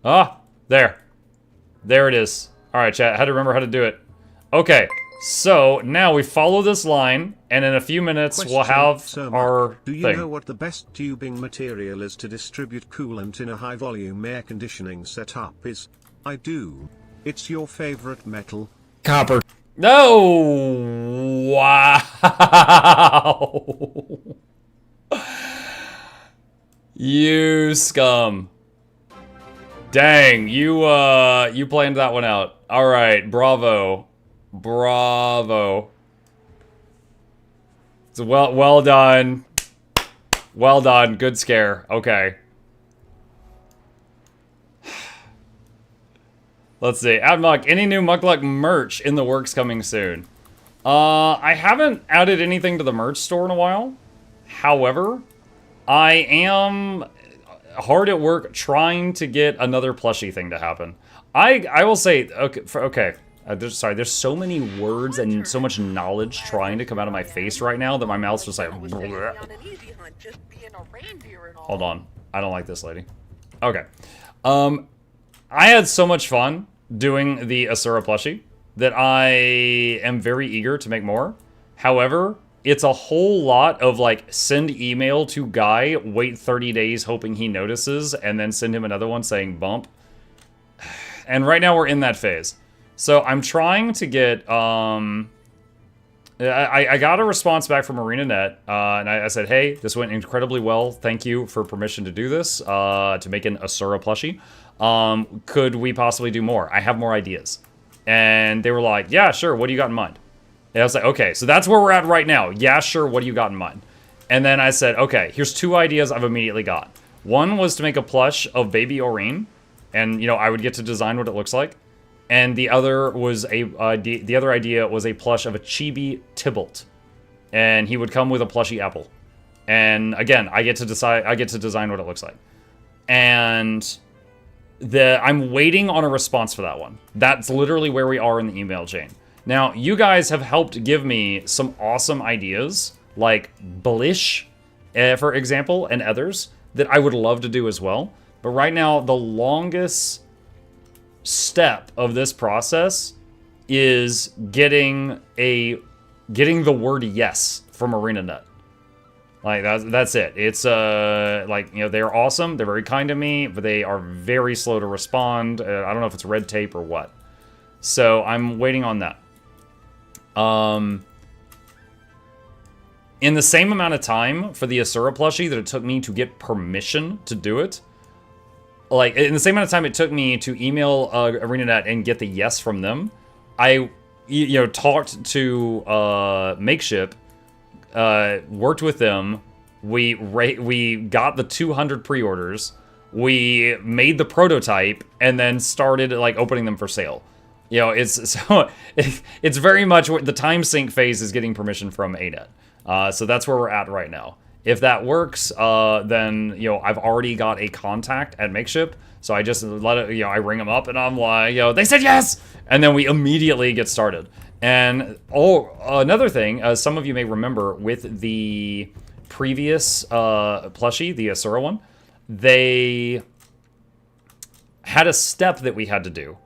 Ah! There. There it is. Alright, chat. I had to remember how to do it. Okay. So, now we follow this line, and in a few minutes we'll have our Do you know what the best tubing material is to distribute coolant in a high-volume air conditioning setup is? I do. It's your favorite metal. Copper. No! Wow! You scum. Dang, you planned that one out. All right, bravo. Bravo. So well done. Well done. Good scare. Okay. Let's see. Admuck, any new Mukluk merch in the works coming soon? I haven't added anything to the merch store in a while. However, I am hard at work trying to get another plushie thing to happen. I will say, okay. There's so many words and so much knowledge trying to come out of my face right now that my mouth's just like... Bleh. Hold on. I don't like this lady. Okay. I had so much fun doing the Asura plushie that I am very eager to make more. However, it's a whole lot of like send email to guy, wait 30 days hoping he notices, and then send him another one saying bump. And right now we're in that phase. So I'm trying to get, I got a response back from ArenaNet, and I said, hey, this went incredibly well. Thank you for permission to do this, to make an Asura plushie. Could we possibly do more? I have more ideas. And they were like, yeah, sure, what do you got in mind? And I was like, okay, so that's where we're at right now. Yeah, sure, what do you got in mind? And then I said, okay, here's 2 ideas I've immediately got. One was to make a plush of Baby Oreen, and, you know, I would get to design what it looks like. And the other was the other idea was a plush of a Chibi Tybalt, and he would come with a plushie apple. And again, I get to design what it looks like. And I'm waiting on a response for that one. That's literally where we are in the email chain. Now, you guys have helped give me some awesome ideas, like Blish, for example, and others that I would love to do as well. But right now, the longest step of this process is getting the word yes from ArenaNet. Like that's it. It's like, you know, they're awesome, they're very kind to me, but they are very slow to respond. I don't know if it's red tape or what. So I'm waiting on that. In the same amount of time for the Asura plushie that it took me to get permission to do it, like, in the same amount of time it took me to email ArenaNet and get the yes from them, I, you know, talked to Makeship, worked with them, we got the 200 pre-orders, we made the prototype, and then started, like, opening them for sale. You know, it's very much the time sync phase is getting permission from ANET. So that's where we're at right now. If that works, then, you know, I've already got a contact at Makeship, so I just let it, you know, I ring them up and I'm like, you know, they said yes! And then we immediately get started. And, another thing, some of you may remember with the previous plushie, the Asura one, they had a step that we had to do,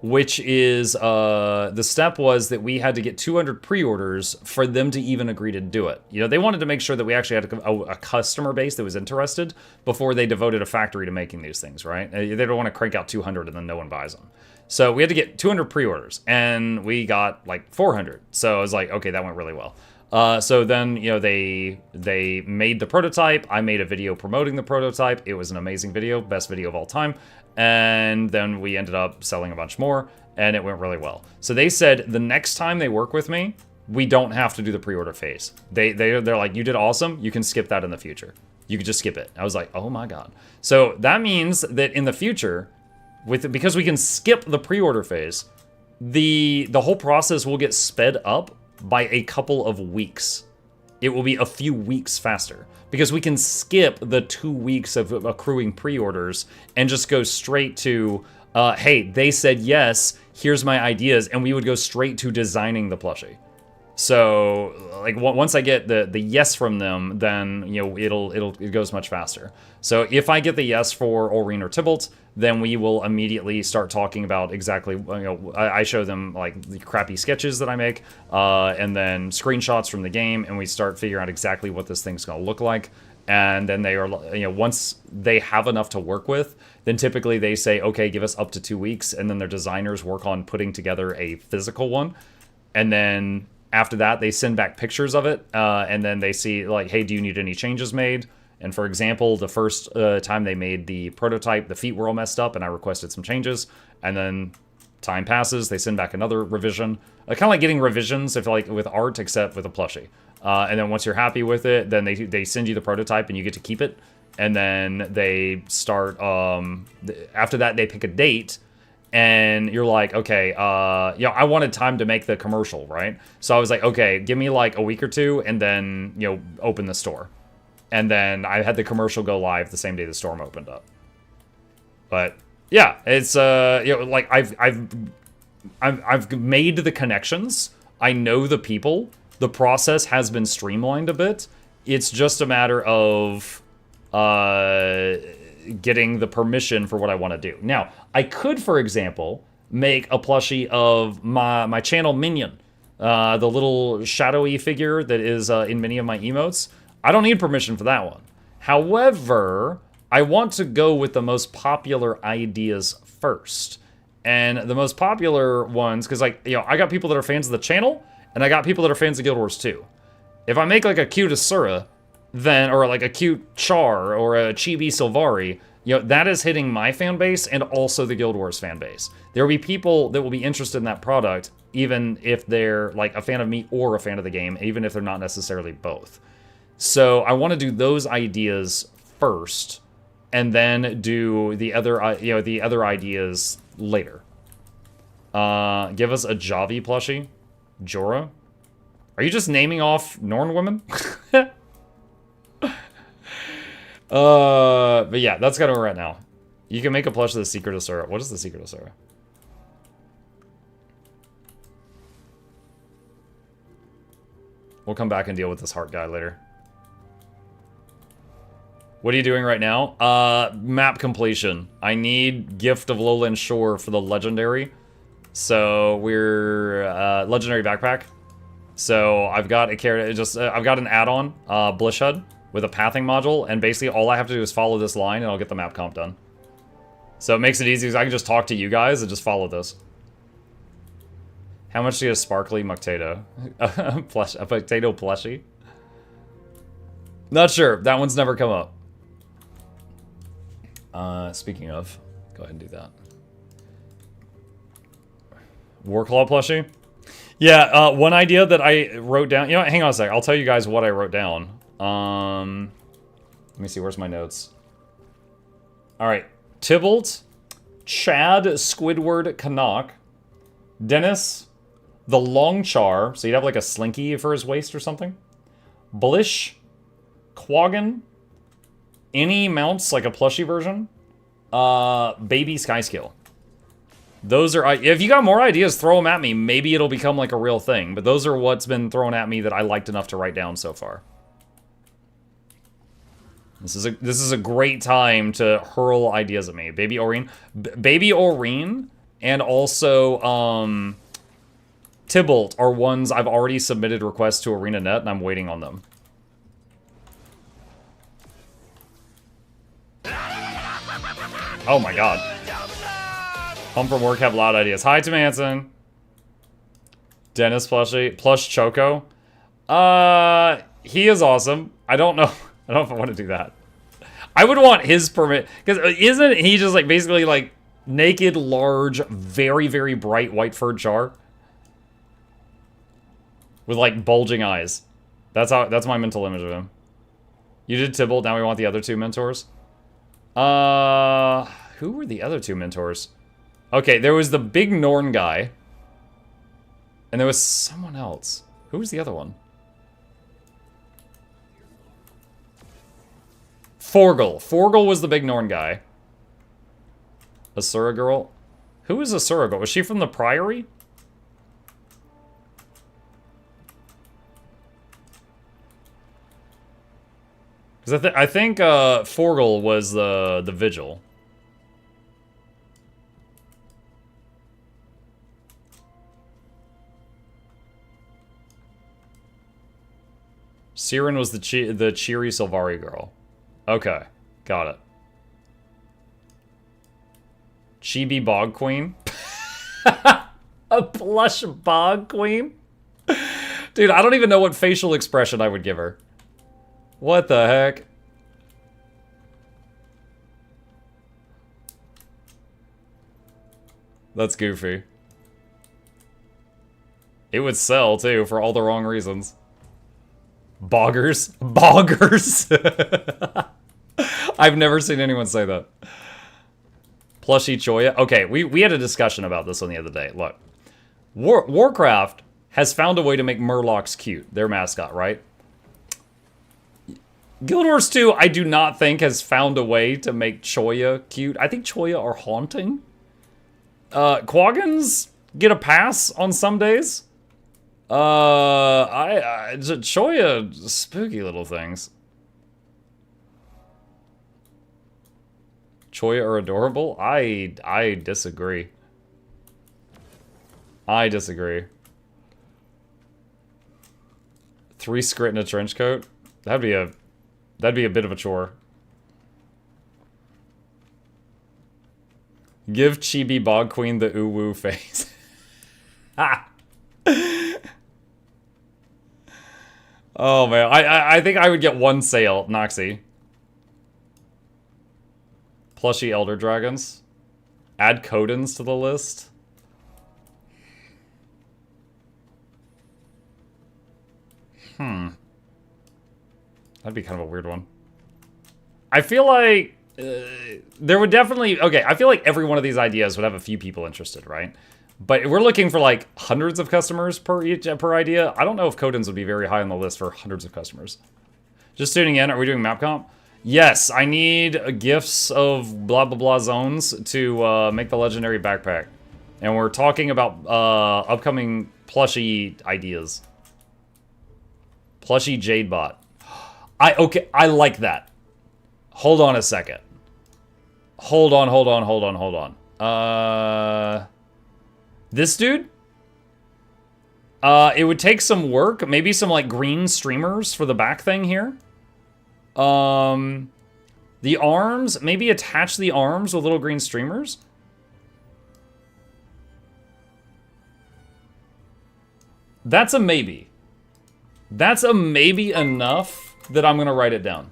which is, the step was that we had to get 200 pre-orders for them to even agree to do it. You know, they wanted to make sure that we actually had a customer base that was interested before they devoted a factory to making these things, right? They don't want to crank out 200 and then no one buys them. So we had to get 200 pre-orders, and we got like 400. So I was like, okay, that went really well. So then, you know, they made the prototype. I made a video promoting the prototype. It was an amazing video, best video of all time. And then we ended up selling a bunch more, and it went really well. So they said the next time they work with me, we don't have to do the pre-order phase. They're like, you did awesome. You can skip that in the future. You could just skip it. I was like, oh my god. So that means that in the future, because we can skip the pre-order phase, the whole process will get sped up by a couple of weeks. It will be a few weeks faster because we can skip the 2 weeks of accruing pre-orders and just go straight to, hey, they said yes, here's my ideas, and we would go straight to designing the plushie. So, like, once I get the yes from them, then, you know, it goes much faster. So if I get the yes for Oreen or Tybalt, then we will immediately start talking about exactly, you know, I show them, like, the crappy sketches that I make, and then screenshots from the game, and we start figuring out exactly what this thing's gonna look like. And then they are, you know, once they have enough to work with, then typically they say, okay, give us up to 2 weeks, and then their designers work on putting together a physical one. And then after that, they send back pictures of it, and then they see, like, hey, do you need any changes made? And for example, the first time they made the prototype, the feet were all messed up, and I requested some changes. And then time passes, they send back another revision. Kind of like getting revisions, if like with art, except with a plushie. And then once you're happy with it, then they send you the prototype, and you get to keep it. And then they start. After that, they pick a date. And you're like, okay, I wanted time to make the commercial, right? So I was like, okay, give me like a week or two, and then, open the store. And then I had the commercial go live the same day the storm opened up. But yeah, it's like I've made the connections. I know the people. The process has been streamlined a bit. It's just a matter of getting the permission for what I want to do. Now, I could, for example, make a plushie of my channel minion, the little shadowy figure that is in many of my emotes. I don't need permission for that one. However, I want to go with the most popular ideas first. And the most popular ones, because I got people that are fans of the channel, and I got people that are fans of Guild Wars 2. If I make like a cute Asura, then, or like a cute Char, or a Chibi Sylvari, that is hitting my fan base and also the Guild Wars fan base. There will be people that will be interested in that product, even if they're like a fan of me or a fan of the game, even if they're not necessarily both. So I want to do those ideas first, and then do the other, the other ideas later. Give us a Javi plushie, Jorah. Are you just naming off Norn women? But yeah, that's kind of where we're at now. You can make a plush of the Secret Asura. What is the Secret Asura? We'll come back and deal with this heart guy later. What are you doing right now? Map completion. I need Gift of Lowland Shore for the legendary. So we're legendary backpack. So I've got a character. I've got an add-on, Blishhead, with a pathing module, and basically all I have to do is follow this line, and I'll get the map comp done. So it makes it easy because I can just talk to you guys and just follow this. How much do you get a sparkly Muktato? A Muktato plushie? Not sure. That one's never come up. Speaking of, go ahead and do that. Warclaw plushie? Yeah, one idea that I wrote down. You know what? Hang on a sec. I'll tell you guys what I wrote down. Let me see. Where's my notes? All right. Tybalt, Chad, Squidward, Canuck, Dennis, the Longchar. So you'd have like a slinky for his waist or something. Blish, Quaggan, any mounts like a plushie version. Baby Skyskill. Those are, if you got more ideas, throw them at me. Maybe it'll become like a real thing. But those are what's been thrown at me that I liked enough to write down so far. This is a great time to hurl ideas at me. Baby Aurene. Baby Aurene and also Tybalt are ones I've already submitted requests to ArenaNet, and I'm waiting on them. Oh my god. Home from work, have loud ideas. Hi to Manson. Dennis plushie. Plush Choco. He is awesome. I don't know. I don't know if I want to do that. I would want his permit. Because isn't he just like basically like naked, large, very, very bright white furred Char? With like bulging eyes. That's my mental image of him. You did Tybalt, now we want the other two mentors. Who were the other two mentors? Okay, there was the big Norn guy. And there was someone else. Who was the other one? Forgel. Forgel was the big Norn guy. Asura girl. Who is Asura girl? Was she from the Priory? Because I think Forgel was the Vigil. Siren was the cheery Sylvari girl. Okay, got it. Chibi Bog Queen? A plush Bog Queen? Dude, I don't even know what facial expression I would give her. What the heck? That's goofy. It would sell, too, for all the wrong reasons. Boggers? Boggers! I've never seen anyone say that. Plushie Choya. Okay, we had a discussion about this one the other day. Look. Warcraft has found a way to make Murlocs cute. Their mascot, right? Guild Wars 2, I do not think, has found a way to make Choya cute. I think Choya are haunting. Quaggins get a pass on some days. Choya, spooky little things. Choya are adorable? I disagree. I disagree. 3 scrit in a trench coat? That'd be a bit of a chore. Give Chibi Bog Queen the ooh-woo face. Ha! Oh man, I think I would get 1 sale, Noxxi. Plushie Elder Dragons. Add Codins to the list. That'd be kind of a weird one. I feel like there would definitely... Okay, I feel like every one of these ideas would have a few people interested, right? But if we're looking for like hundreds of customers per idea, I don't know if Codins would be very high on the list for hundreds of customers. Just tuning in, are we doing map comp? Yes, I need gifts of blah blah blah zones to make the legendary backpack. And we're talking about upcoming plushie ideas. Plushie Jadebot. Okay, I like that. Hold on a second. Hold on. This dude? It would take some work. Maybe some, like, green streamers for the back thing here. The arms. Maybe attach the arms with little green streamers. That's a maybe. That's a maybe enough that I'm going to write it down.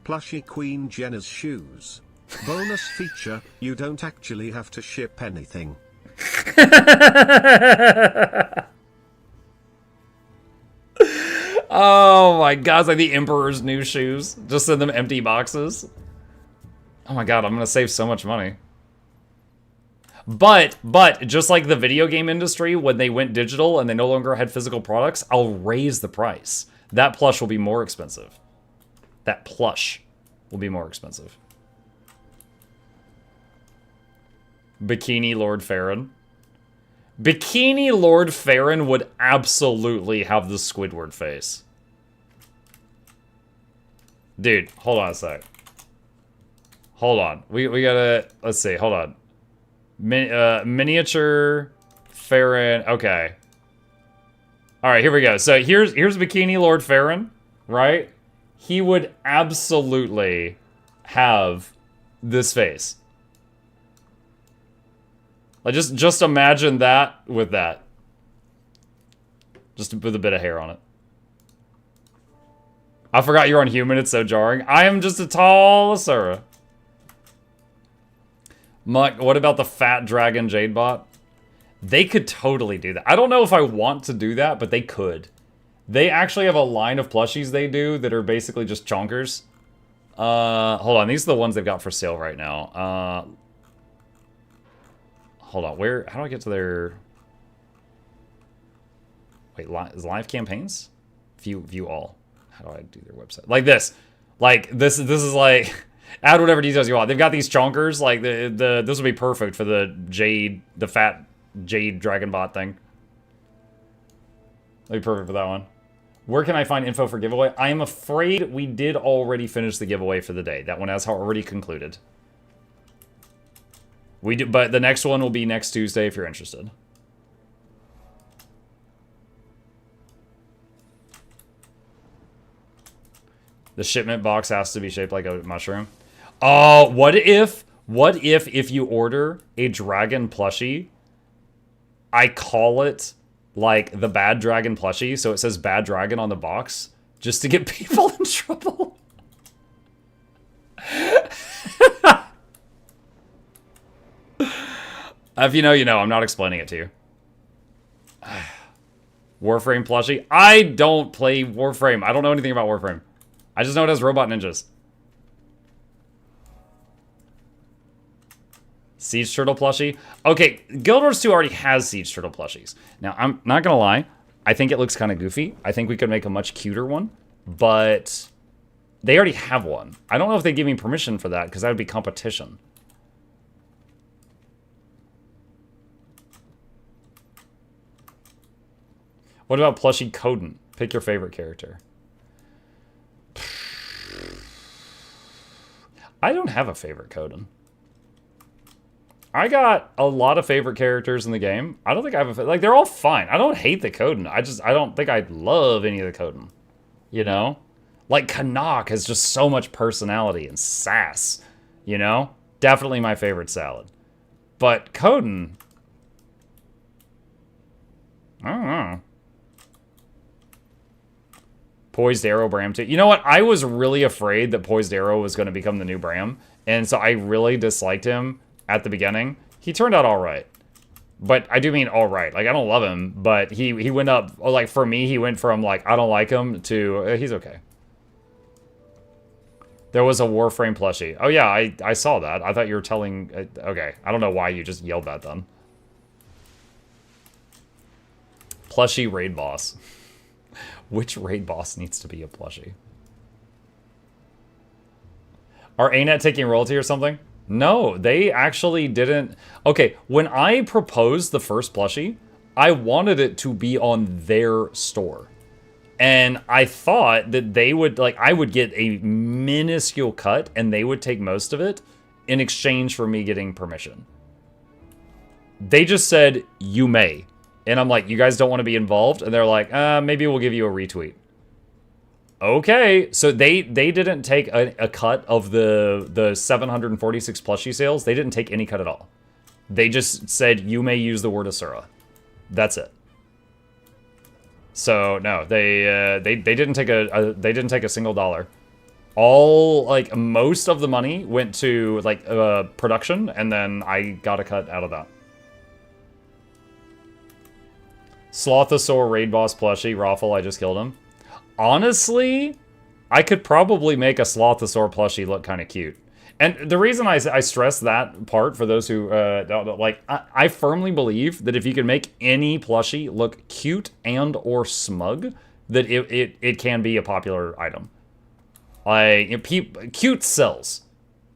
Plushie Queen Jenna's shoes. Bonus feature, you don't actually have to ship anything. Oh my god, it's like the Emperor's new shoes. Just send them empty boxes. Oh my god, I'm gonna save so much money. But, just like the video game industry, when they went digital and they no longer had physical products, I'll raise the price. That plush will be more expensive. That plush will be more expensive. Bikini Lord Farron. Bikini Lord Farron would absolutely have the Squidward face. Dude, hold on a sec. Hold on. We gotta... Let's see. Hold on. Miniature Farron. Okay. Alright, here we go. So here's Bikini Lord Farron, right? He would absolutely have this face. Like, just imagine that with that. Just with a bit of hair on it. I forgot you're on human, it's so jarring. I am just a tall Asura. Muck, what about the fat dragon Jadebot? They could totally do that. I don't know if I want to do that, but they could. They actually have a line of plushies they do that are basically just chonkers. Hold on, these are the ones they've got for sale right now. Hold on, how do I get to their... Wait, is live campaigns? View all. How do I do their website? Like this. Like, this is like... Add whatever details you want. They've got these chonkers, like, this would be perfect for the fat Jade Dragonbot thing. That'd be perfect for that one. Where can I find info for giveaway? I am afraid we did already finish the giveaway for the day. That one has already concluded. But the next one will be next Tuesday if you're interested. The shipment box has to be shaped like a mushroom. Oh, what if you order a dragon plushie, I call it like the bad dragon plushie, so it says bad dragon on the box, just to get people in trouble? If you know, you know. I'm not explaining it to you. Warframe plushie? I don't play Warframe. I don't know anything about Warframe. I just know it has robot ninjas. Siege Turtle plushie? Okay, Guild Wars 2 already has Siege Turtle plushies. Now, I'm not gonna lie. I think it looks kind of goofy. I think we could make a much cuter one. But they already have one. I don't know if they give me permission for that, because that would be competition. What about plushie Coden? Pick your favorite character. I don't have a favorite Coden. I got a lot of favorite characters in the game. I don't think I have a... Like, they're all fine. I don't hate the Coden. I don't think I love any of the Coden. You know? Like, Canuck has just so much personality and sass. You know? Definitely my favorite salad. But Coden... I don't know. Poised Arrow Bram too. You know what? I was really afraid that Poised Arrow was going to become the new Bram. And so I really disliked him at the beginning. He turned out alright. But I do mean alright. Like, I don't love him, but he went up... Like, for me, he went from, like, I don't like him to... he's okay. There was a Warframe plushie. Oh, yeah, I saw that. I thought you were telling... okay, I don't know why you just yelled that then. Plushie raid boss. Which raid boss needs to be a plushie? Are ANET taking royalty or something? No, they actually didn't. Okay, when I proposed the first plushie, I wanted it to be on their store. And I thought that they would, like, I would get a minuscule cut and they would take most of it in exchange for me getting permission. They just said, you may. And I'm like, you guys don't want to be involved? And they're like, maybe we'll give you a retweet. Okay, so they didn't take a cut of the 746 plushie sales. They didn't take any cut at all. They just said, you may use the word Asura. That's it. So no, they didn't take they didn't take a single dollar. All, like, most of the money went to, like, production, and then I got a cut out of that. Slothosaur raid boss plushie, Raffle, I just killed him. Honestly, I could probably make a Slothosaur plushie look kind of cute. And the reason I stress that part, for those who don't, like, I firmly believe that if you can make any plushie look cute and or smug, that it can be a popular item. Like, you know, cute sells.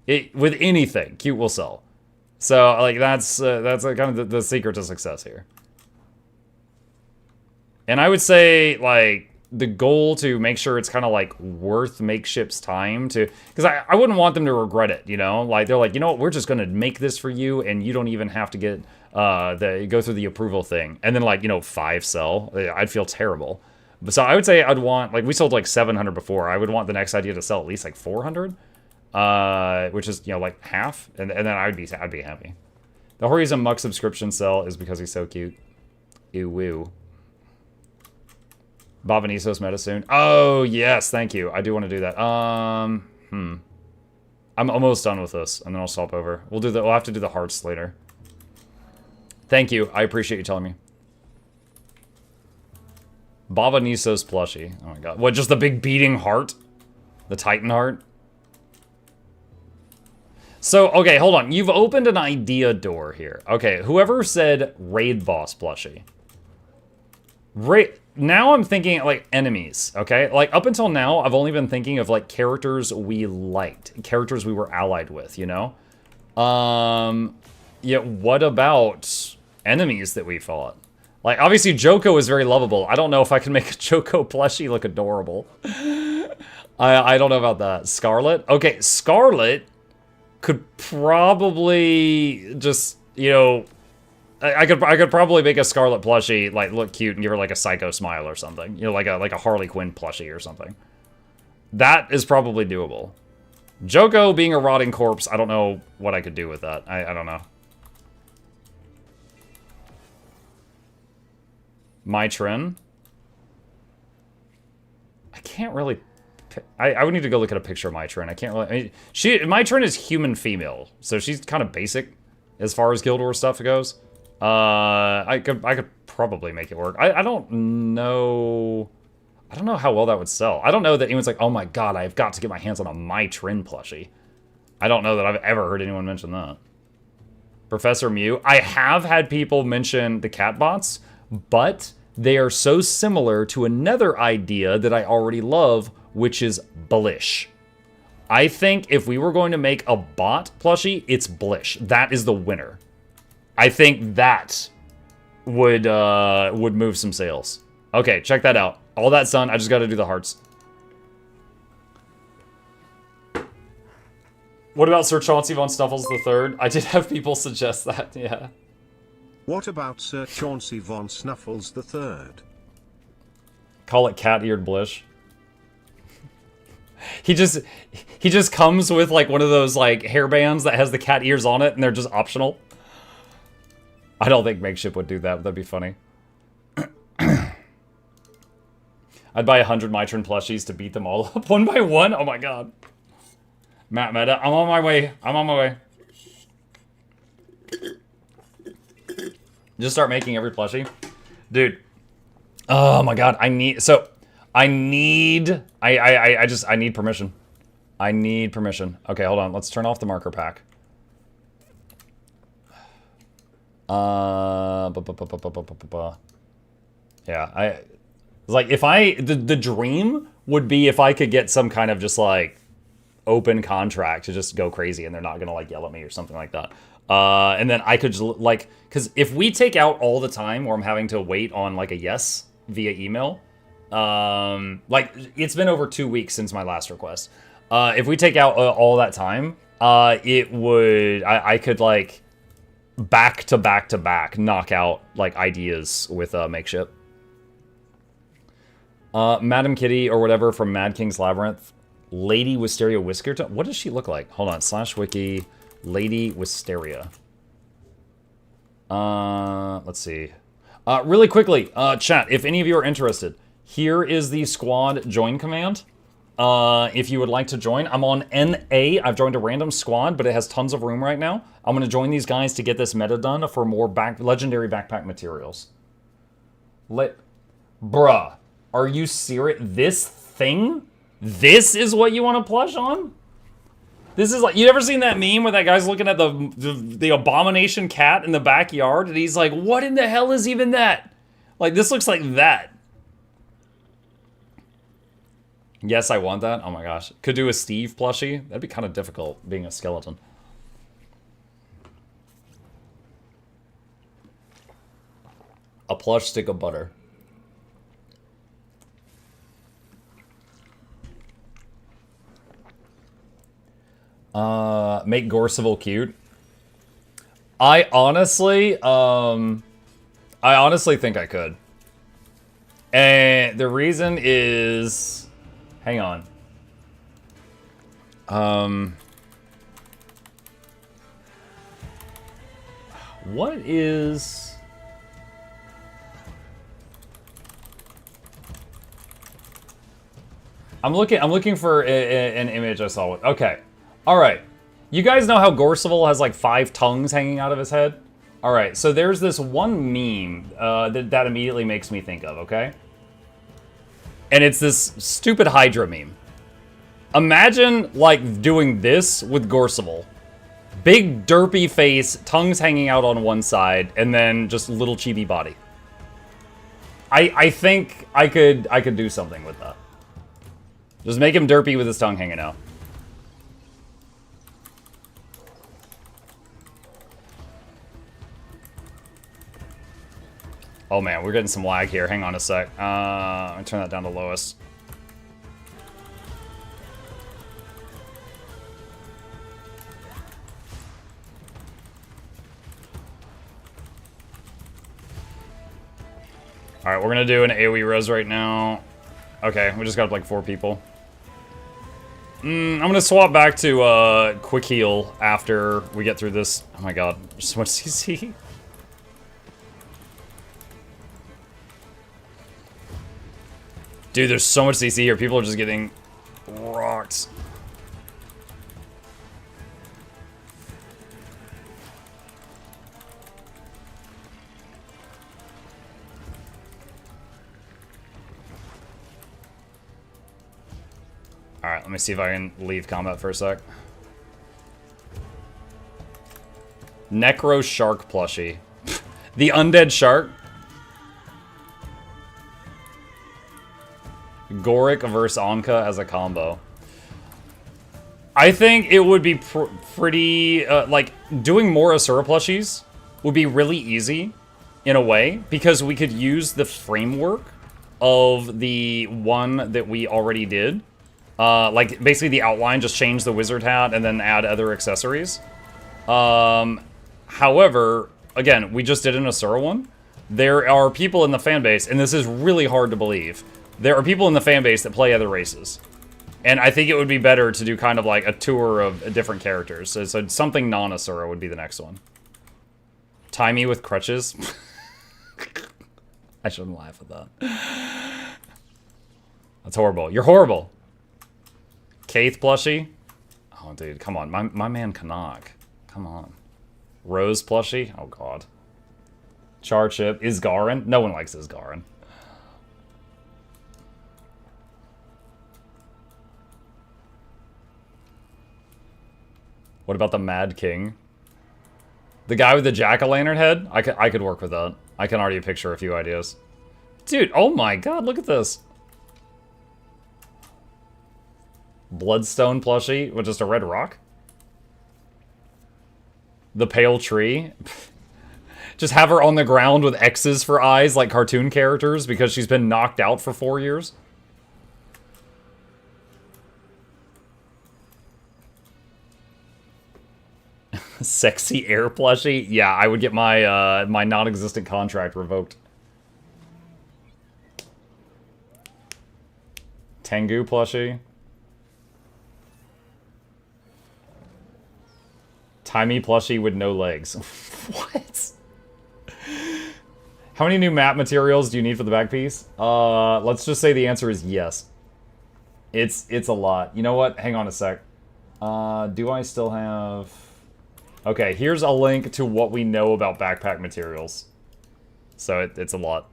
With anything, cute will sell. So, like, that's kind of the secret to success here. And I would say, like, the goal to make sure it's kind of, like, worth Makeship's time to... Because I wouldn't want them to regret it, you know? Like, they're like, you know what, we're just going to make this for you, and you don't even have to get go through the approval thing. And then, like, you know, 5 sell. I'd feel terrible. But so I would say I'd want... Like, we sold, like, 700 before. I would want the next idea to sell at least, like, 400. Which is, you know, like, half. And then I'd be happy. The whole reason Muck subscription sell is because he's so cute. Ew, woo. Bavanisos meta soon. Oh, yes, thank you. I do want to do that. I'm almost done with this, and then I'll stop over. We'll have to do the hearts later. Thank you. I appreciate you telling me. Bavanisos plushie. Oh my god. What, just the big beating heart? The Titan heart? So, okay, hold on. You've opened an idea door here. Okay, whoever said raid boss plushie. Now I'm thinking, like, enemies, okay? Like, up until now, I've only been thinking of, like, characters we liked. Characters we were allied with, you know? Yeah, what about enemies that we fought? Like, obviously, Joko is very lovable. I don't know if I can make a Joko plushie look adorable. I don't know about that. Scarlet? Okay, Scarlet could probably just, you know... I could probably make a Scarlet plushie, like, look cute and give her, like, a psycho smile or something. You know, like a Harley Quinn plushie or something. That is probably doable. Joko being a rotting corpse, I don't know what I could do with that. I don't know. Mytrin. I can't really... I would need to go look at a picture of Mytrin. I can't really... I mean, Mytrin is human female, so she's kind of basic. as far as Guild Wars stuff goes. I could probably make it work. I don't know how well that would sell. I don't know that anyone's like, oh my god, I've got to get my hands on a My Trin plushie. I don't know that I've ever heard anyone mention that. Professor Mew. I have had people mention the catbots, but they are so similar to another idea that I already love, which is Blish. I think if we were going to make a bot plushie, it's Blish. That is the winner. I think that would move some sales. Okay, check that out. All that's done. I just got to do the hearts. What about Sir Chauncey von Snuffles III? I did have people suggest that, yeah. What about Sir Chauncey von Snuffles III? Call it cat-eared Blish. He just comes with like one of those like hairbands that has the cat ears on it and they're just optional. I don't think Makeshift would do that, but that'd be funny. I'd buy 100 Mitron plushies to beat them all up one by one. Oh my god. Matt Meta, I'm on my way. I'm on my way. Just start making every plushie. Dude. Oh my god, I need permission. I need permission. Okay, hold on. Let's turn off the marker pack. Yeah, like if the dream would be if I could get some kind of just like open contract to just go crazy and they're not gonna like yell at me or something like that. And then I could just like, because if we take out all the time where I'm having to wait on like a yes via email, like it's been over 2 weeks since my last request. If we take out all that time, I could like back to back knock out like ideas with Makeshift. Madam Kitty or whatever from Mad King's Labyrinth. Lady Wisteria Whisker. What does she look like? Hold on. /wiki. Lady Wisteria. Let's see. Really quickly, chat, if any of you are interested, here is the squad join command. If you would like to join, I'm on NA. I've joined a random squad, but it has tons of room right now. I'm going to join these guys to get this meta done for more legendary backpack materials. Bruh, are you serious? This thing? This is what you want to plush on? This is like, you ever seen that meme where that guy's looking at the abomination cat in the backyard and he's like, what in the hell is even that? Like, this looks like that. Yes, I want that. Oh my gosh. Could do a Steve plushie. That'd be kind of difficult being a skeleton. A plush stick of butter. Make Gorseval cute. I honestly think I could. And the reason is, hang on. What is... I'm looking for an image I saw. Okay. All right. You guys know how Gorseval has like 5 tongues hanging out of his head? All right. So there's this one meme that immediately makes me think of, okay? And it's this stupid Hydra meme. Imagine like doing this with Gorseval. Big derpy face, tongues hanging out on one side, and then just little chibi body. I think I could do something with that. Just make him derpy with his tongue hanging out. Oh man, we're getting some lag here. Hang on a sec. Let me turn that down to lowest. Alright, we're gonna do an AoE res right now. Okay, we just got like 4 people. I'm gonna swap back to quick heal after we get through this. Oh my god, there's so much CC. Dude, there's so much CC here. People are just getting rocked. Alright, let me see if I can leave combat for a sec. Necro Shark plushie. The undead shark. Goric versus Anka as a combo. I think it would be pretty, like, doing more Asura plushies would be really easy, in a way, because we could use the framework of the one that we already did. Like, basically the outline, just change the wizard hat and then add other accessories. However, again, we just did an Asura one. There are people in the fanbase, and this is really hard to believe, there are people in the fanbase that play other races. And I think it would be better to do kind of like a tour of different characters. So something non-Asura would be the next one. Tie me with crutches. I shouldn't laugh at that. That's horrible. You're horrible. Kaith plushie. Oh, dude, come on. My man Kanak. Come on. Rose plushie. Oh, God. Char chip. Isgarin. No one likes Isgarin. What about the Mad King? The guy with the jack-o'-lantern head? I could work with that. I can already picture a few ideas. Dude, oh my god, look at this. Bloodstone plushie with just a red rock? The Pale Tree? Just have her on the ground with X's for eyes like cartoon characters because she's been knocked out for 4 years? Sexy air plushie? Yeah, I would get my my non-existent contract revoked. Tengu plushie. Timey plushie with no legs. What? How many new map materials do you need for the back piece? Let's just say the answer is yes. It's a lot. You know what? Hang on a sec. Do I still have... Okay, here's a link to what we know about backpack materials. So it's a lot.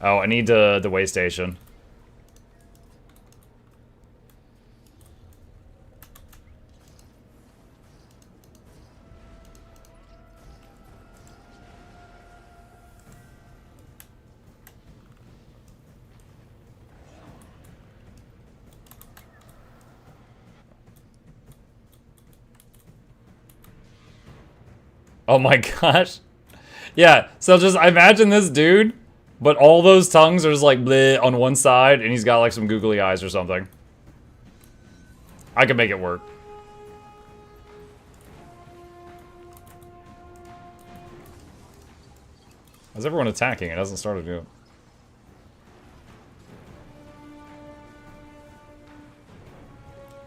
Oh, I need the way station. Oh my gosh. Yeah, so just imagine this dude, but all those tongues are just like bleh on one side, and he's got like some googly eyes or something. I could make it work. How's everyone attacking? It hasn't started yet.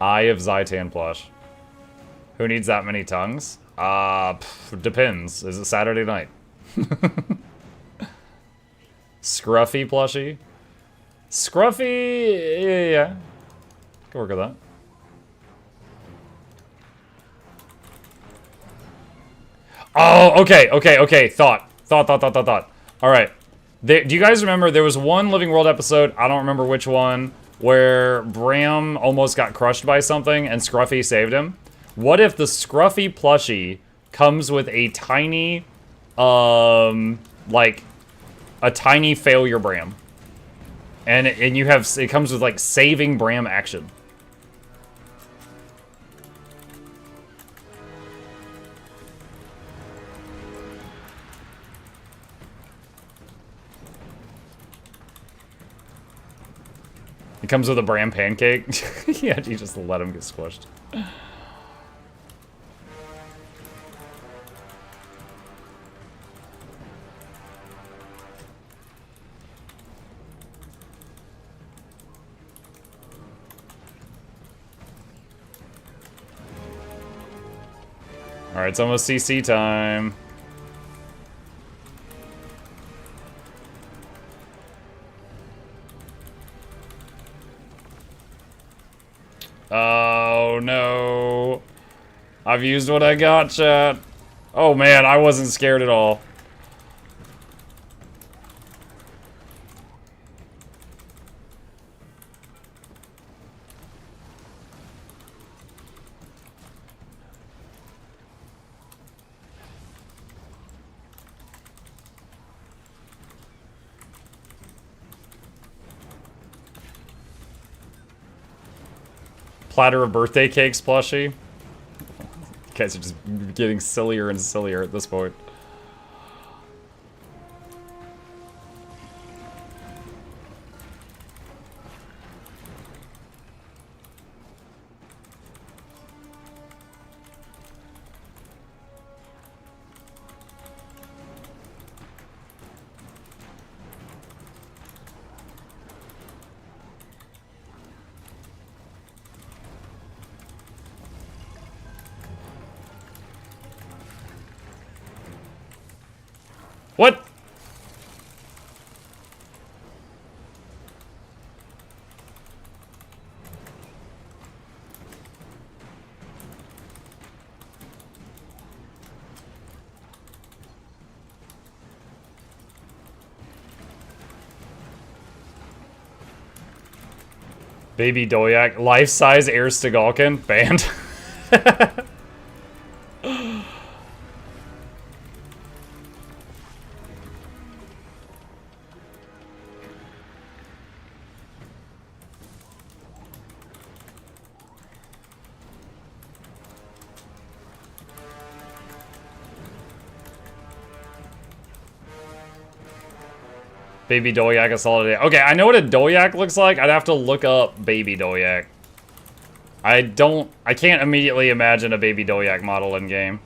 Eye of Zaitan plush. Who needs that many tongues? Depends. Is it Saturday night? Scruffy plushie? Scruffy, yeah. Can work with that. Oh, okay. Thought. Alright. Do you guys remember there was one Living World episode, I don't remember which one, where Bram almost got crushed by something and Scruffy saved him? What if the Scruffy plushie comes with a tiny, like, a tiny failure Bram? And you have, it comes with, like, saving Bram action. It comes with a Bram pancake. Yeah, you just let him get squished. Alright, it's almost CC time. Oh no. I've used what I got, chat. Oh man, I wasn't scared at all. platter of birthday cakes plushie. You guys are just getting sillier and sillier at this point. What? Baby Doyak, life-size Air Stigalkin, banned. Baby Doyak Assaulted. Okay, I know what a Doyak looks like. I'd have to look up Baby Doyak. I can't immediately imagine a Baby Doyak model in game.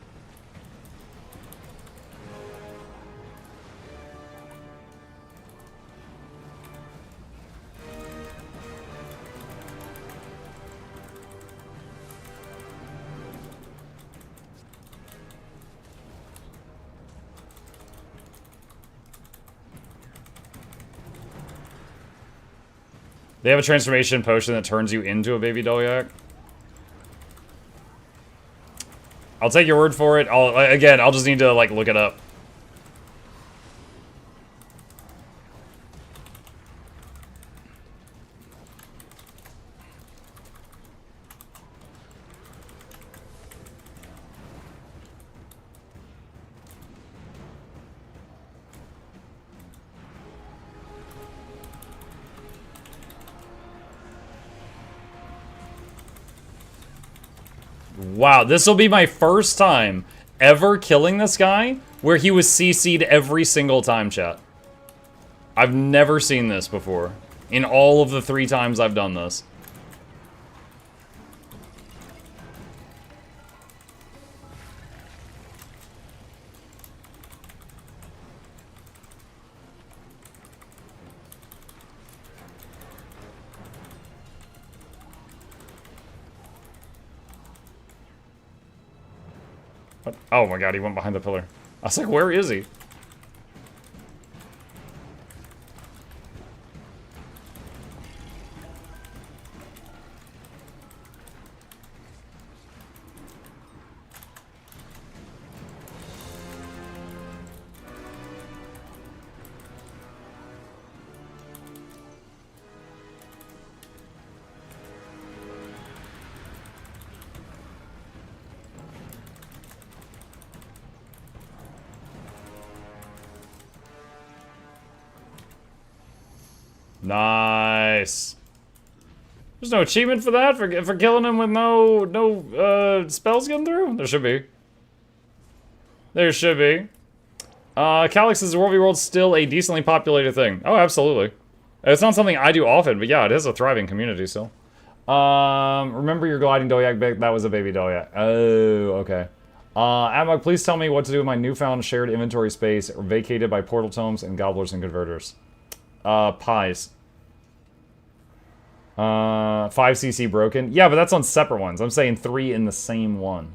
They have a transformation potion that turns you into a Baby Doyak. I'll take your word for it. I'll just need to, like, look it up. Wow, this will be my first time ever killing this guy where he was CC'd every single time, chat. I've never seen this before in all of the 3 times I've done this. What? Oh my god, he went behind the pillar. I was like, where is he? Nice. There's no achievement for that? For killing him with no spells getting through? There should be. There should be. Calyx, is the World v. World still a decently populated thing? Oh, absolutely. It's not something I do often, but yeah, it is a thriving community still. Remember your gliding Doyak? That was a Baby Doyak. Oh, okay. Amok, please tell me what to do with my newfound shared inventory space vacated by portal tomes and gobblers and converters. Pies. 5cc broken. Yeah, but that's on separate ones. I'm saying 3 in the same one.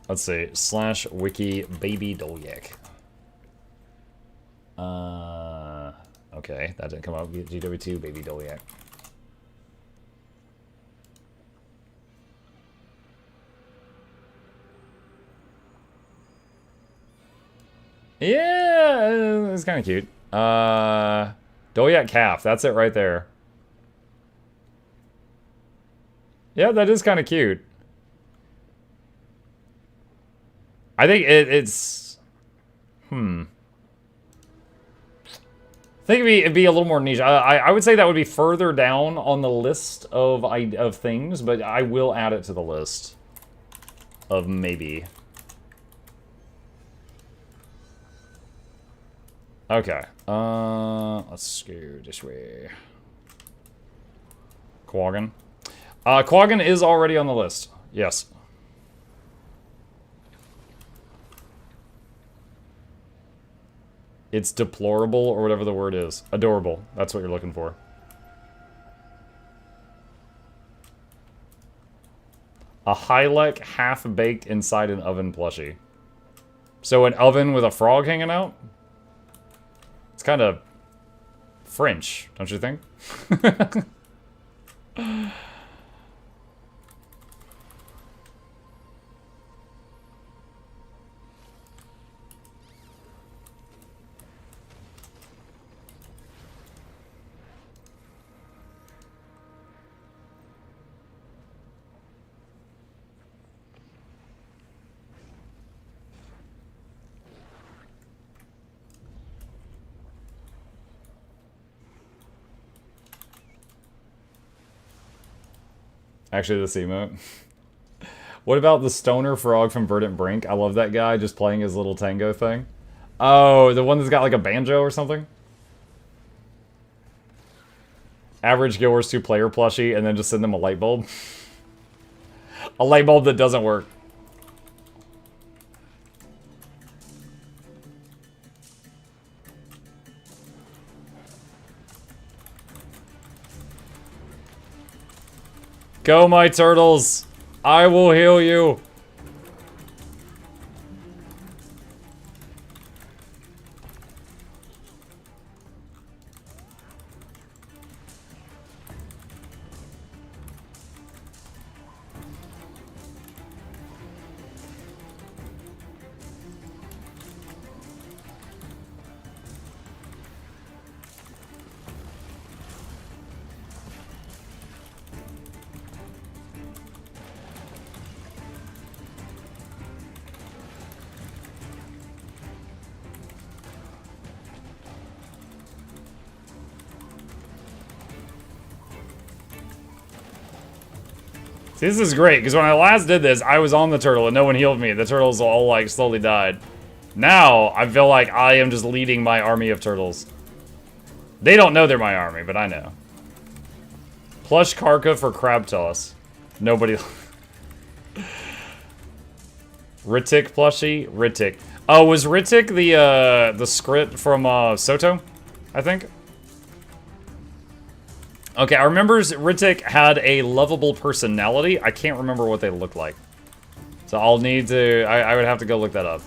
Let's see. /wiki baby Doyak. Okay, that didn't come up. GW2 baby Doyak. Yeah, it's kind of cute. Doyak calf. That's it right there. Yeah, that is kind of cute. I think it's... think it'd be a little more niche. I would say that would be further down on the list of things, but I will add it to the list of maybe. Okay. Let's go this way. Quaggan. Quaggan is already on the list. Yes. It's deplorable, or whatever the word is. Adorable. That's what you're looking for. A Hylek half-baked inside an oven plushie. So an oven with a frog hanging out? It's kind of French, don't you think? Actually, this emote. What about the stoner frog from Verdant Brink? I love that guy just playing his little tango thing. Oh, the one that's got like a banjo or something? Average Guild Wars 2 player plushie and then just send them a light bulb. A light bulb that doesn't work. Go, my turtles! I will heal you! See, this is great, because when I last did this, I was on the turtle and no one healed me. The turtles all, like, slowly died. Now, I feel like I am just leading my army of turtles. They don't know they're my army, but I know. Plush Karka for Crab Toss. Nobody... Ritik plushie? Ritik. Oh, was Ritik the script from, Soto? I think? Okay, I remember Ritik had a lovable personality. I can't remember what they looked like. So I'll need to... I would have to go look that up.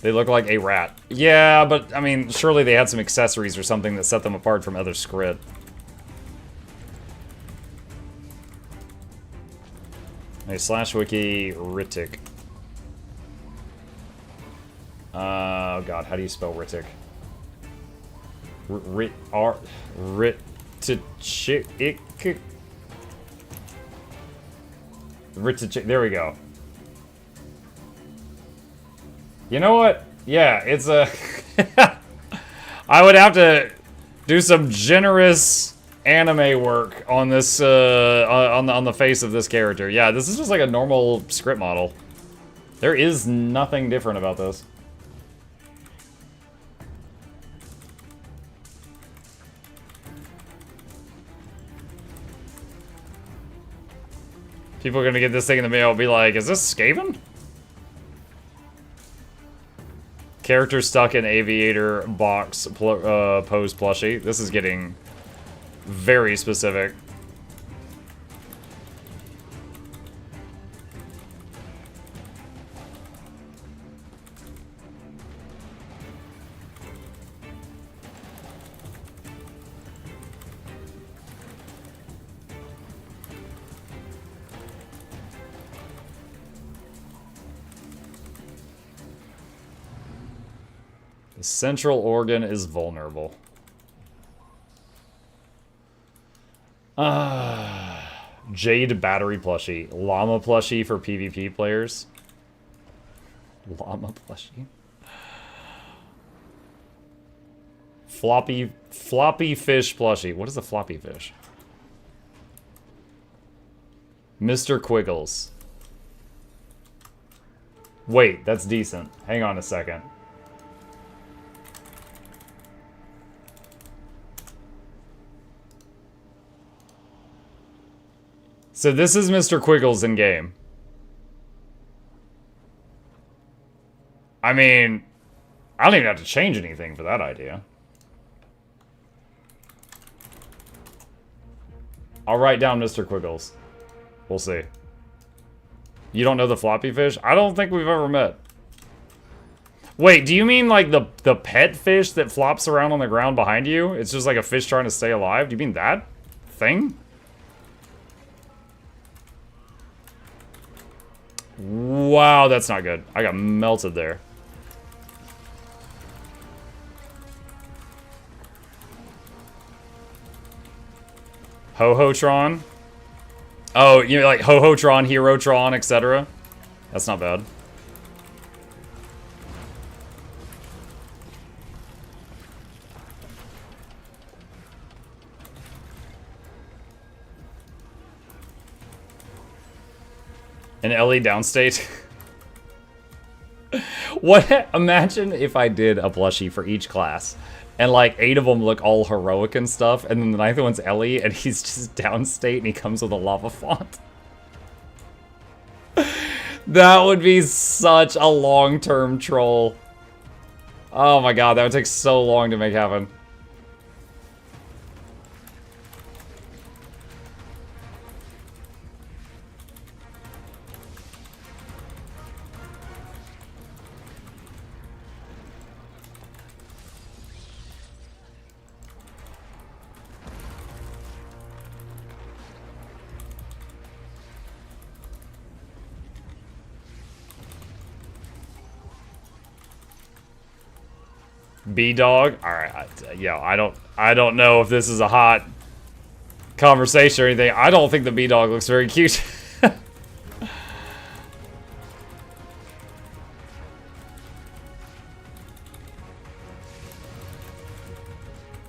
They look like a rat. Yeah, but, I mean, surely they had some accessories or something that set them apart from other script. Hey, /wiki Ritik. Oh god, how do you spell Ritik? Ritik. There we go. You know what? Yeah, it's a... I would have to do some generous anime work on this, on the face of this character. Yeah, this is just like a normal script model. There is nothing different about this. People are gonna get this thing in the mail and be like, is this Skaven? Character stuck in aviator box pose plushie. This is getting very specific. The central organ is vulnerable. Jade battery plushie. Llama plushie for PvP players. Llama plushie. Floppy fish plushie. What is a floppy fish? Mr. Quiggles. Wait, that's decent. Hang on a second. So this is Mr. Quiggles in game. I mean, I don't even have to change anything for that idea. I'll write down Mr. Quiggles. We'll see. You don't know the floppy fish? I don't think we've ever met. Wait, do you mean like the pet fish that flops around on the ground behind you? It's just like a fish trying to stay alive? Do you mean that thing? Wow, that's not good. I got melted there. Ho-Ho-Tron? Oh, you know, like Ho-Ho-Tron, Hero-Tron, etc. That's not bad. An Ellie downstate. What? Imagine if I did a plushie for each class. And like 8 of them look all heroic and stuff, and then the 9th one's Ellie, and he's just downstate, and he comes with a lava font. That would be such a long-term troll. Oh my god, that would take so long to make happen. B-Dog? Alright, yeah, I don't know if this is a hot conversation or anything. I don't think the B-Dog looks very cute. Don't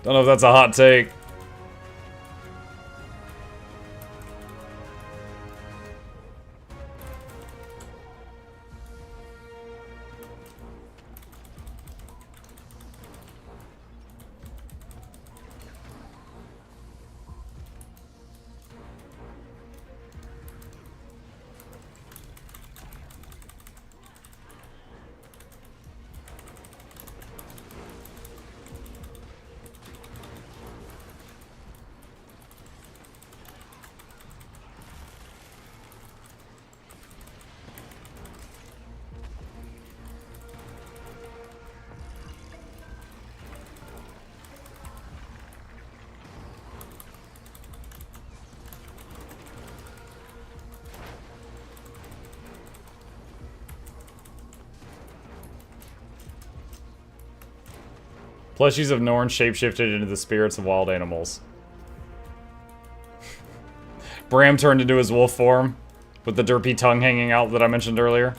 know if that's a hot take. Plushies of Norn shapeshifted into the spirits of wild animals. Bram turned into his wolf form with the derpy tongue hanging out that I mentioned earlier.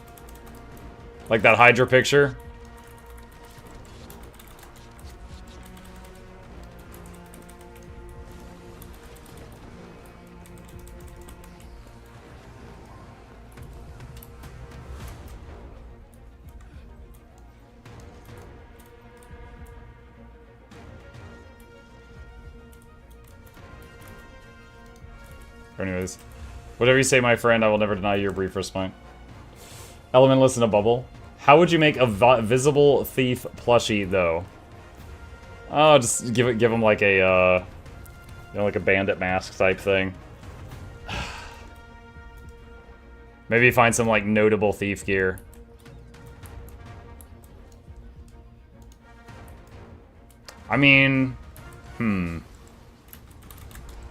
Like that Hydra picture. Anyways, whatever you say, my friend, I will never deny your brief response. Elementless in a bubble. How would you make a visible thief plushie, though? Oh, just give him like a, you know, like a bandit mask type thing. Maybe find some like notable thief gear. I mean,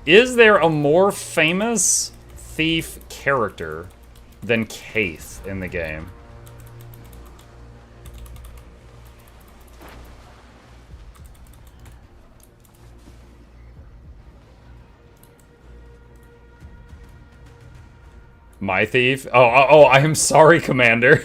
is there a more famous thief character than Kaith in the game? My thief? Oh, I am sorry, Commander.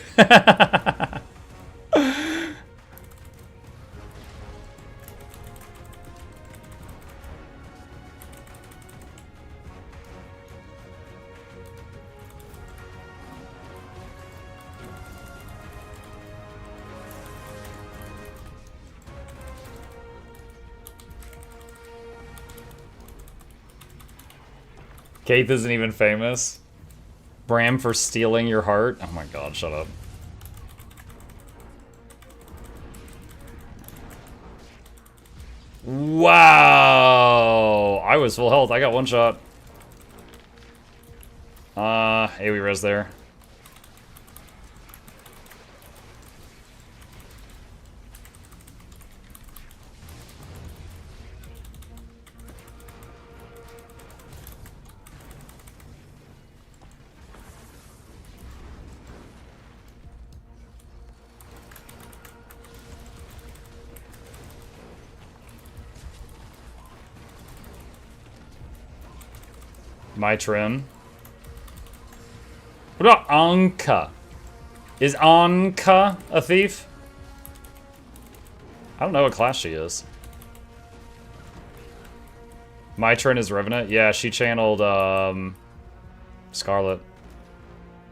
Keith isn't even famous. Bram for stealing your heart. Oh my god, shut up. Wow! I was full health. I got one shot. AoE res there. My Trin. What about Anka? Is Anka a thief? I don't know what class she is. My Trin is Revenant? Yeah, she channeled, Scarlet.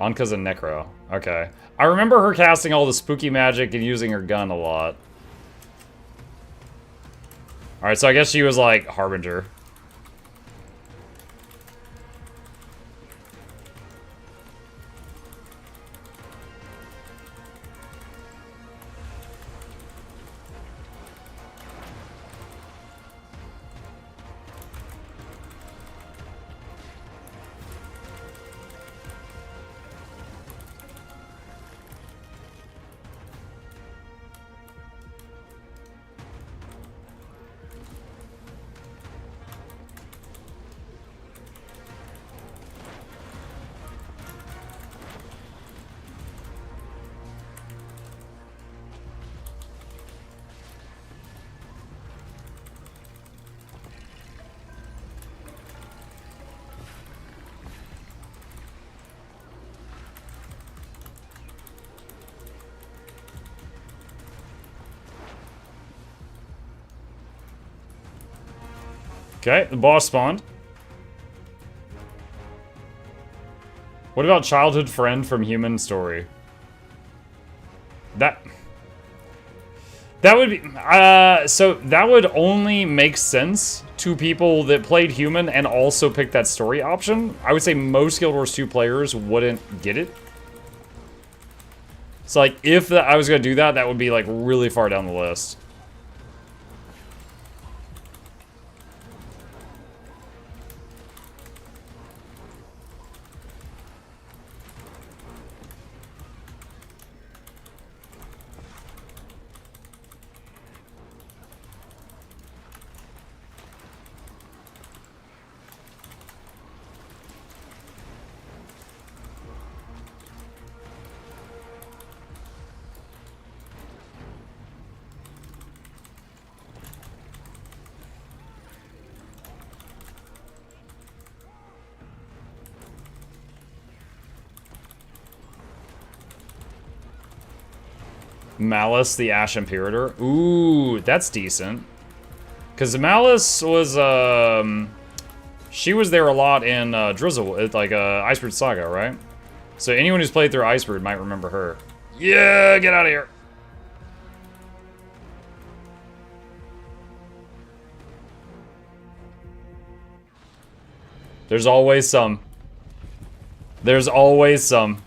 Anka's a Necro. Okay. I remember her casting all the spooky magic and using her gun a lot. Alright, so I guess she was, like, Harbinger. Okay, the boss spawned. What about childhood friend from Human Story? That would be, so that would only make sense to people that played Human and also picked that story option. I would say most Guild Wars 2 players wouldn't get it. So like, if I was gonna do that, that would be like really far down the list. Malice, the Ash Imperator. Ooh, that's decent. Because Malice was, she was there a lot in Drizzle, like Icebird Saga, right? So anyone who's played through Icebird might remember her. Yeah, get out of here. There's always some. There's always some.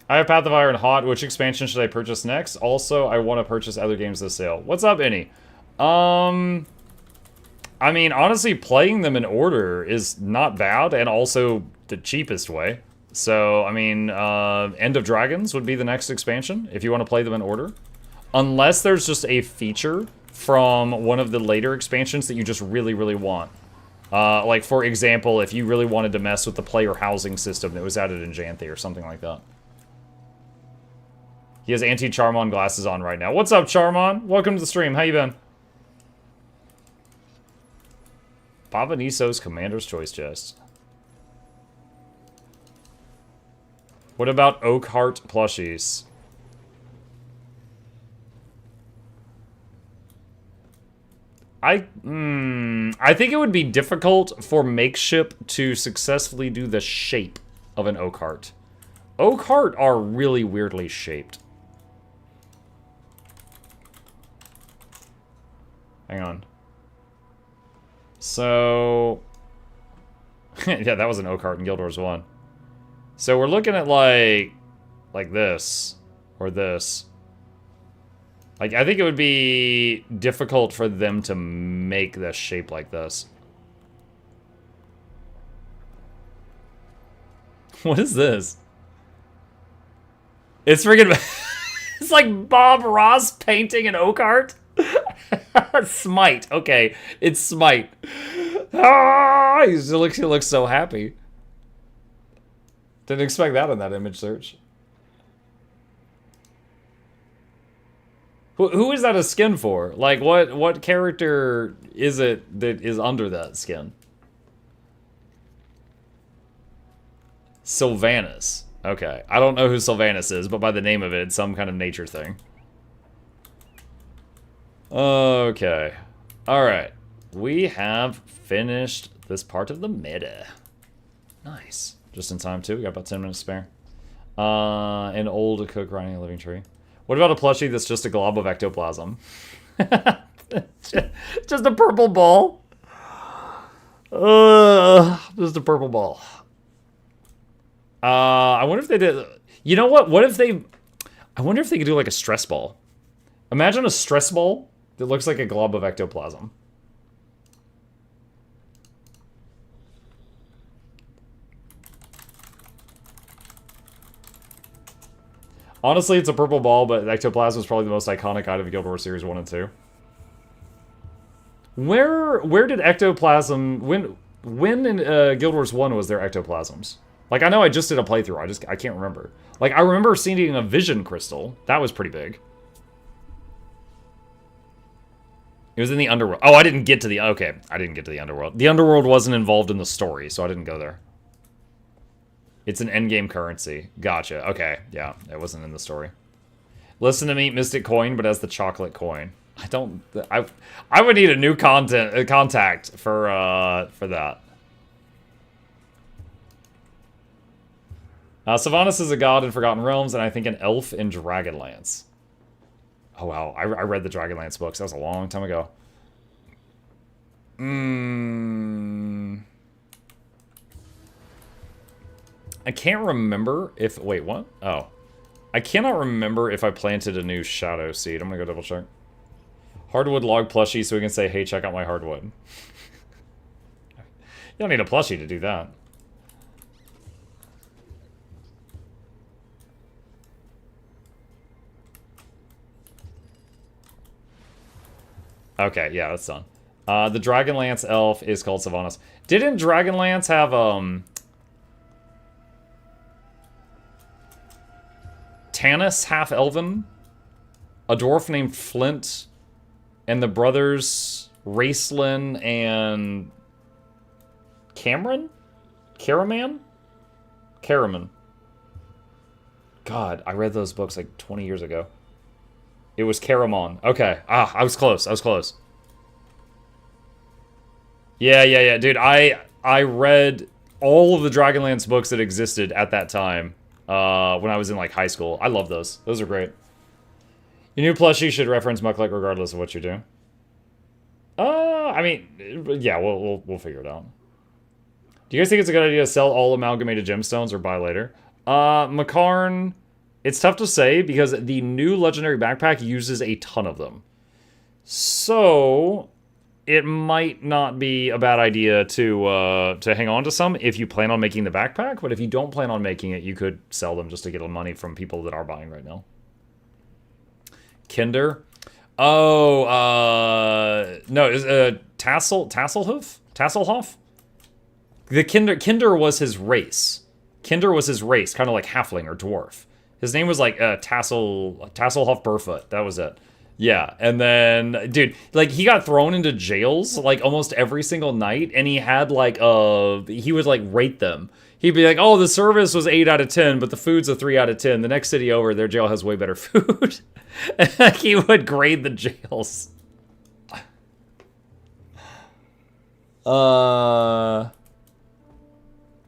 I have Path of Iron Hot. Which expansion should I purchase next? Also, I want to purchase other games this sale. What's up, Any? I mean, honestly, playing them in order is not bad, and also the cheapest way. So, I mean, End of Dragons would be the next expansion, if you want to play them in order. Unless there's just a feature from one of the later expansions that you just really, really want. Like, for example, if you really wanted to mess with the player housing system that was added in Janthe or something like that. He has anti-Charmon glasses on right now. What's up, Charmon? Welcome to the stream. How you been? Papa Niso's Commander's Choice Chest. What about Oakheart plushies? I think it would be difficult for Makeship to successfully do the shape of an Oakheart. Oakheart are really weirdly shaped. Hang on. So... yeah, that was an Oakheart in Guild Wars 1. So we're looking at like this. Or this. Like, I think it would be difficult for them to make this shape like this. What is this? It's freaking... it's like Bob Ross painting an Oakheart. Smite. Okay, it's Smite. Ah, he looks so happy. Didn't expect that on that image search. Who is that a skin for? Like, what character is it that is under that skin? Sylvanas. Okay. I don't know who Sylvanas is, but by the name of it, it's some kind of nature thing. Okay. Alright. We have finished this part of the meta. Nice. Just in time, too. We got about 10 minutes to spare. An old cook riding a living tree. What about a plushie that's just a glob of ectoplasm? Just a purple ball. Just a purple ball. I wonder if they did... You know what? What if they... I wonder if they could do like a stress ball. Imagine a stress ball that looks like a glob of ectoplasm. Honestly, it's a purple ball, but ectoplasm is probably the most iconic item of Guild Wars Series 1 and 2. Where did ectoplasm... When in Guild Wars 1 was there ectoplasms? Like, I know I just did a playthrough, I can't remember. Like, I remember seeing a vision crystal. That was pretty big. It was in the underworld. Oh, I didn't get to the... Okay, I didn't get to the underworld. The underworld wasn't involved in the story, so I didn't go there. It's an endgame currency. Gotcha. Okay, yeah, it wasn't in the story. Listen to me, Mystic Coin, but as the chocolate coin. I don't... I would need a new contact for that. Sylvanas is a god in Forgotten Realms, and I think an elf in Dragonlance. Oh, wow. I read the Dragonlance books. That was a long time ago. I can't remember if... Wait, what? Oh. I cannot remember if I planted a new Shadow Seed. I'm gonna go double check. Hardwood log plushie so we can say, hey, check out my hardwood. You don't need a plushie to do that. Okay, yeah, that's done. The Dragonlance elf is called Sylvanas. Didn't Dragonlance have, Tanis, half-elven? A dwarf named Flint? And the brothers Racelyn and... Cameron? Caraman? Caraman. God, I read those books like 20 years ago. It was Caramon. Okay. Ah, I was close. I was close. Yeah. Dude, I read all of the Dragonlance books that existed at that time when I was in, like, high school. I love those. Those are great. Your new plushie should reference Mukluk regardless of what you do. I mean, yeah, we'll figure it out. Do you guys think it's a good idea to sell all amalgamated gemstones or buy later? Makarn... It's tough to say because the new legendary backpack uses a ton of them. So it might not be a bad idea to hang on to some if you plan on making the backpack, but if you don't plan on making it, you could sell them just to get money from people that are buying right now. Kinder? Oh, No, is Tasselhoff? The Kinder was his race. Kinder was his race, kind of like halfling or dwarf. His name was like Tasselhoff Burfoot. That was it. Yeah, and then, dude, like, he got thrown into jails, like, almost every single night, and he had, like, he would, like, rate them. He'd be like, oh, the service was 8 out of 10, but the food's a 3 out of 10. The next city over, their jail has way better food. And he would grade the jails.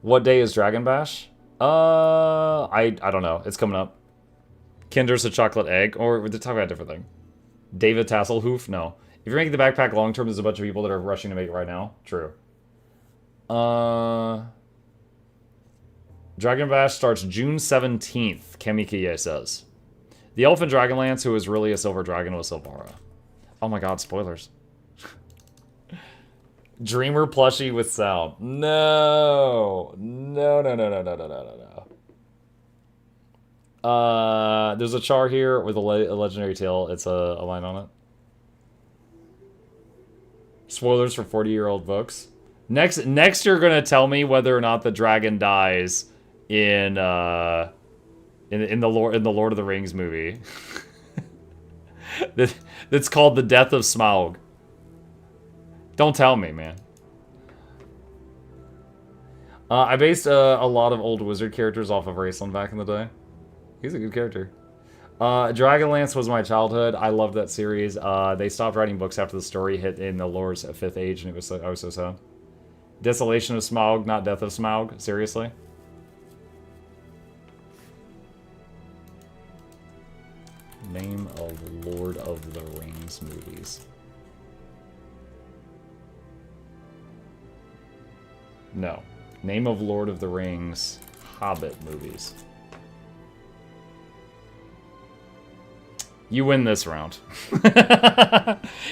What day is Dragon Bash? I don't know. It's coming up. Kinder's a chocolate egg, or we're talking about a different thing. David Tasselhoof? No. If you're making the backpack long term, there's a bunch of people that are rushing to make it right now. True. Dragon Bash starts June 17th, Kemikiye says. The Elf in Dragonlance, who is really a silver dragon, was Silvara. Oh my god, spoilers. Dreamer plushie with sound. No. No. There's a char here with a legendary tail. It's a line on it. Spoilers for 40-year-old books. Next, you're gonna tell me whether or not the dragon dies in the Lord of the Rings movie. That's called The Death of Smaug. Don't tell me, man. I based a lot of old wizard characters off of Raceland back in the day. He's a good character. Dragonlance was my childhood. I loved that series. They stopped writing books after the story hit in the lore's 5th age, and I was so sad. Desolation of Smaug, not Death of Smaug. Seriously? Name of Lord of the Rings movies. No. Name of Lord of the Rings Hobbit movies. You win this round.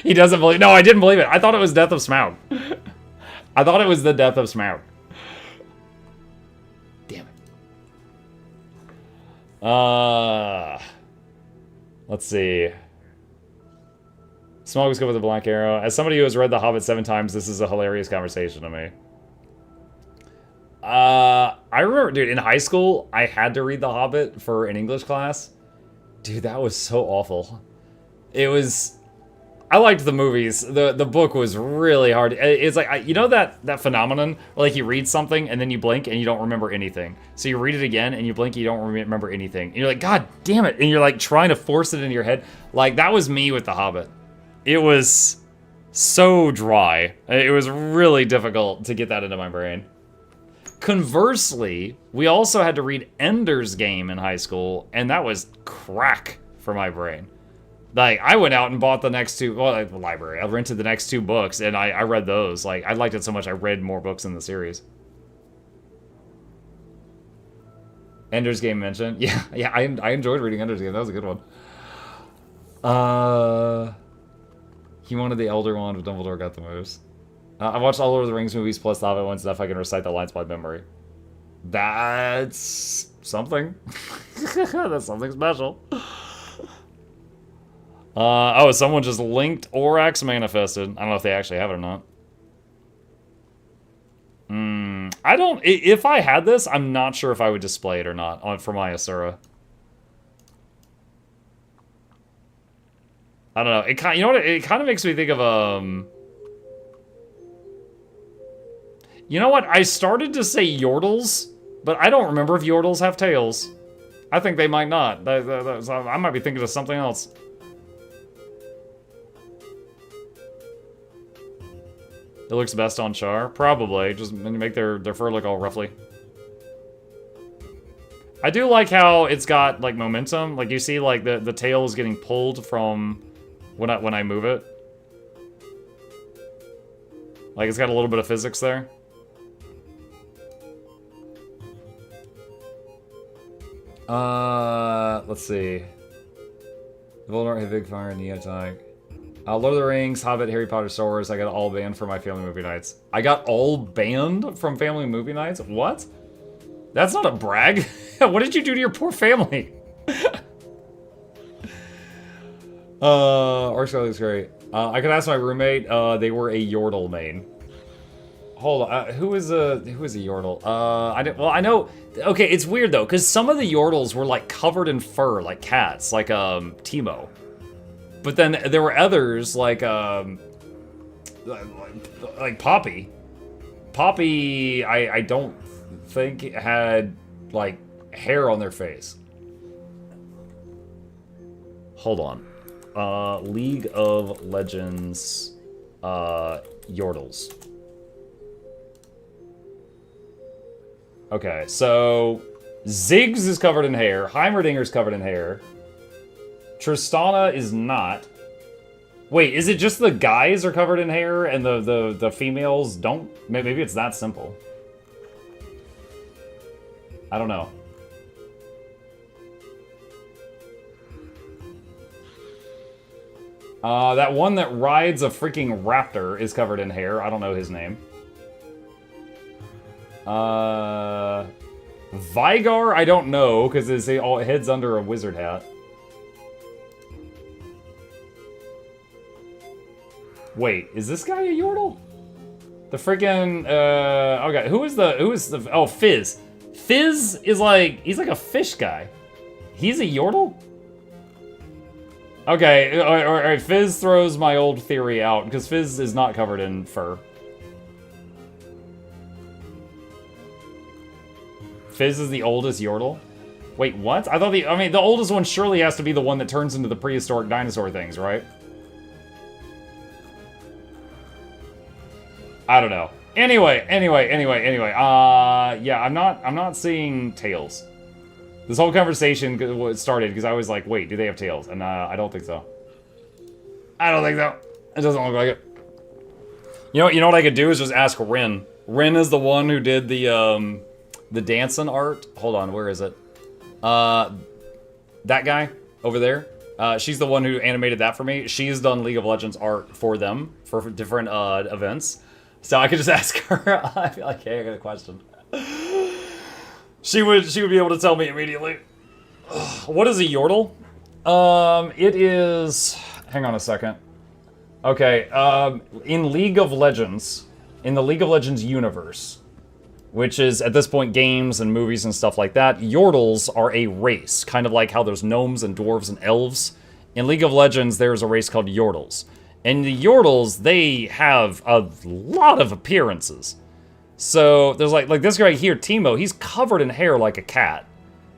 He doesn't believe... No, I didn't believe it. I thought it was Death of Smaug. I thought it was the Death of Smaug. Damn it. Let's see. Smaug was good with a blank arrow. As somebody who has read The Hobbit 7 times, this is a hilarious conversation to me. I remember, dude, in high school, I had to read The Hobbit for an English class. Dude, that was so awful. It was... I liked the movies. The book was really hard. It's like, you know that phenomenon where, like, you read something and then you blink and you don't remember anything. So you read it again and you blink and you don't remember anything. And you're like, God damn it. And you're like trying to force it into your head. Like, that was me with The Hobbit. It was so dry. It was really difficult to get that into my brain. Conversely, we also had to read Ender's Game in high school, and that was crack for my brain. Like, I went out and bought the next two, well, like the library. I rented the next 2 books, and I read those. Like, I liked it so much, I read more books in the series. Ender's Game mentioned. Yeah, I enjoyed reading Ender's Game. That was a good one. He wanted the Elder Wand, but Dumbledore got the moves. I watched all Lord of the Rings movies plus the Hobbit ones enough I can recite the lines by memory. That's something. That's something special. Oh, someone just linked Orax Manifested. I don't know if they actually have it or not. I don't... If I had this, I'm not sure if I would display it or not for my Asura. I don't know. You know what? It kind of makes me think of, You know what? I started to say Yordles, but I don't remember if Yordles have tails. I think they might not. I might be thinking of something else. It looks best on Char? Probably. Just make their fur look all ruffly. I do like how it's got, like, momentum. Like, you see, like, the tail is getting pulled from when I move it. Like, it's got a little bit of physics there. Let's see. Voldemort had Big Fire and Neotonic. Lord of the Rings, Hobbit, Harry Potter, Star Wars. I got all banned from my family movie nights. I got all banned from family movie nights? What? That's not a brag. What did you do to your poor family? Arc Sky looks great. I could ask my roommate. They were a Yordle main. Hold on. Who is a Yordle? I know. Okay, it's weird though, because some of the Yordles were like covered in fur, like cats, like Teemo. But then there were others like Poppy. Poppy, I don't think had like hair on their face. Hold on. League of Legends Yordles. Okay, so Ziggs is covered in hair. Heimerdinger's covered in hair. Tristana is not. Wait, is it just the guys are covered in hair and the females don't? Maybe it's that simple. I don't know. That one that rides a freaking raptor is covered in hair. I don't know his name. Vygar, I don't know, because his head's under a wizard hat. Wait, is this guy a Yordle? The freaking, okay, who is the, oh, Fizz. Fizz is like, he's like a fish guy. He's a Yordle? Okay, alright, Fizz throws my old theory out, because Fizz is not covered in fur. Fizz is the oldest Yordle? Wait, what? I thought the oldest one surely has to be the one that turns into the prehistoric dinosaur things, right? I don't know. Anyway. Yeah, I'm not seeing tails. This whole conversation started because I was like, wait, do they have tails? And I don't think so. I don't think so. It doesn't look like it. You know what I could do is just ask Rin. Rin is the one who did the dancing art. Hold on, where is it? That guy over there. She's the one who animated that for me. She's done League of Legends art for them for different events. So I could just ask her. I feel like, hey, I got a question. She would be able to tell me immediately. What is a Yordle? It is. Hang on a second. Okay. In League of Legends, in the League of Legends universe, which is at this point games and movies and stuff like that, Yordles are a race, kind of like how there's gnomes and dwarves and elves. In League of Legends, there's a race called Yordles. And the Yordles, they have a lot of appearances. So there's like this guy here, Teemo, he's covered in hair like a cat.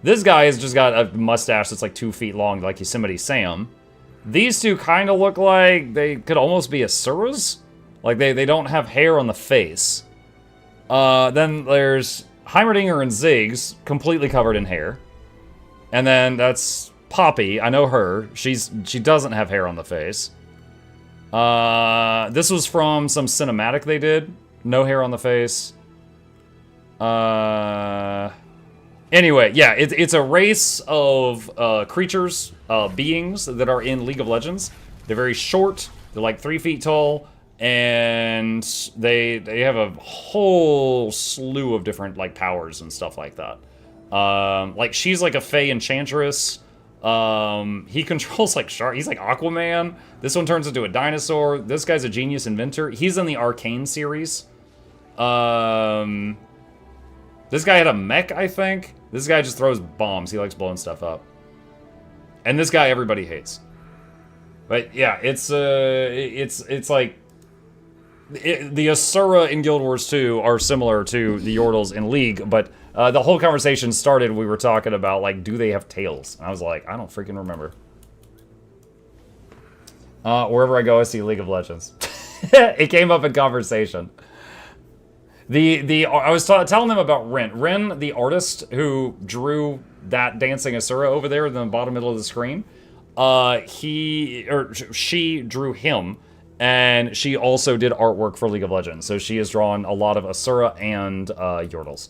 This guy has just got a mustache that's like 2 feet long, like Yosemite Sam. These two kind of look like they could almost be Asuras. Like they don't have hair on the face. Then there's Heimerdinger and Ziggs, completely covered in hair. And then that's Poppy, I know her. She doesn't have hair on the face. This was from some cinematic they did. No hair on the face. Anyway, yeah, it's a race of creatures, beings that are in League of Legends. They're very short. They're like 3 feet tall, and they have a whole slew of different like powers and stuff like that. Like she's like a Fey Enchantress. He controls like shark. He's like Aquaman. This one turns into a dinosaur. This guy's a genius inventor. He's in the Arcane series. This guy had a mech, I think. This guy just throws bombs. He likes blowing stuff up. And this guy everybody hates. But yeah, it's like the Asura in Guild Wars 2 are similar to the Yordles in League, but the whole conversation started, we were talking about, like, do they have tails? And I was like, I don't freaking remember. Wherever I go, I see League of Legends. It came up in conversation. I was telling them about Rin. Rin, the artist who drew that dancing Asura over there in the bottom middle of the screen, she drew him, and she also did artwork for League of Legends. So she has drawn a lot of Asura and Yordles.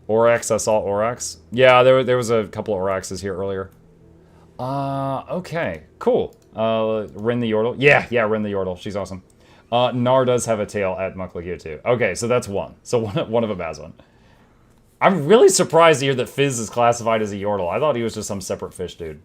Oryx, I saw Oryx. Yeah, there was a couple of Oryxes here earlier. Okay, cool. Rin the Yordle. Yeah, Rin the Yordle. She's awesome. Nar does have a tail at MuklukYoutube. Okay, so that's one. So one of them has one. I'm really surprised to hear that Fizz is classified as a Yordle. I thought he was just some separate fish dude.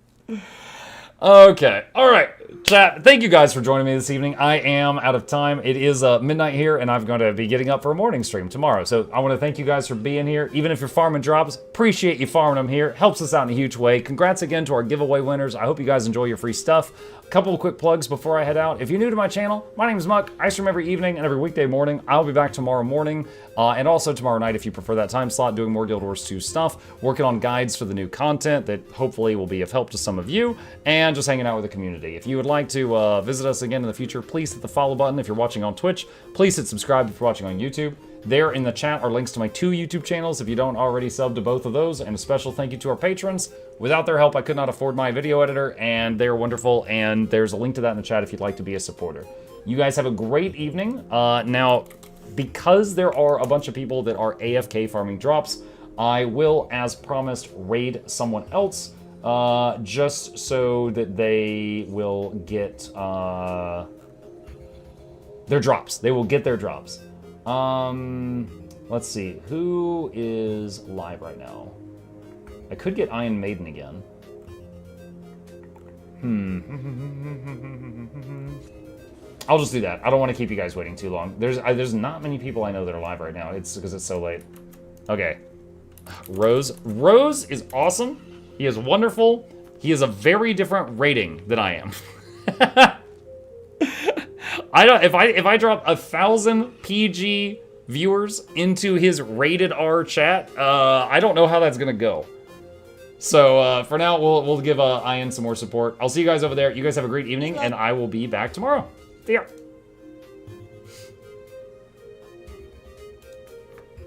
Okay, all right, chat. Thank you guys for joining me this evening. I am out of time. It is midnight here, and I'm going to be getting up for a morning stream tomorrow. So I want to thank you guys for being here. Even if you're farming drops, appreciate you farming them here. Helps us out in a huge way. Congrats again to our giveaway winners. I hope you guys enjoy your free stuff. A couple of quick plugs before I head out. If you're new to my channel, my name is Muck. I stream every evening and every weekday morning. I'll be back tomorrow morning, and also tomorrow night if you prefer that time slot, doing more Guild Wars 2 stuff, working on guides for the new content that hopefully will be of help to some of you, and just hanging out with the community. If you would like to visit us again in the future, please hit the follow button. If you're watching on Twitch, please hit subscribe if you're watching on YouTube. There in the chat are links to my 2 YouTube channels if you don't already sub to both of those, and a special thank you to our patrons. Without their help, I could not afford my video editor, and they're wonderful, and there's a link to that in the chat if you'd like to be a supporter. You guys have a great evening. Now, because there are a bunch of people that are AFK farming drops, I will, as promised, raid someone else, just so that they will get their drops. They will get their drops. Let's see. Who is live right now? I could get Iron Maiden again. I'll just do that. I don't want to keep you guys waiting too long. There's not many people I know that are live right now. It's because it's so late. Okay. Rose. Rose is awesome. He is wonderful. He is a very different rating than I am. If I drop 1,000 PG viewers into his rated R chat, I don't know how that's gonna go. So for now, we'll give Ian some more support. I'll see you guys over there. You guys have a great evening, and I will be back tomorrow. See ya.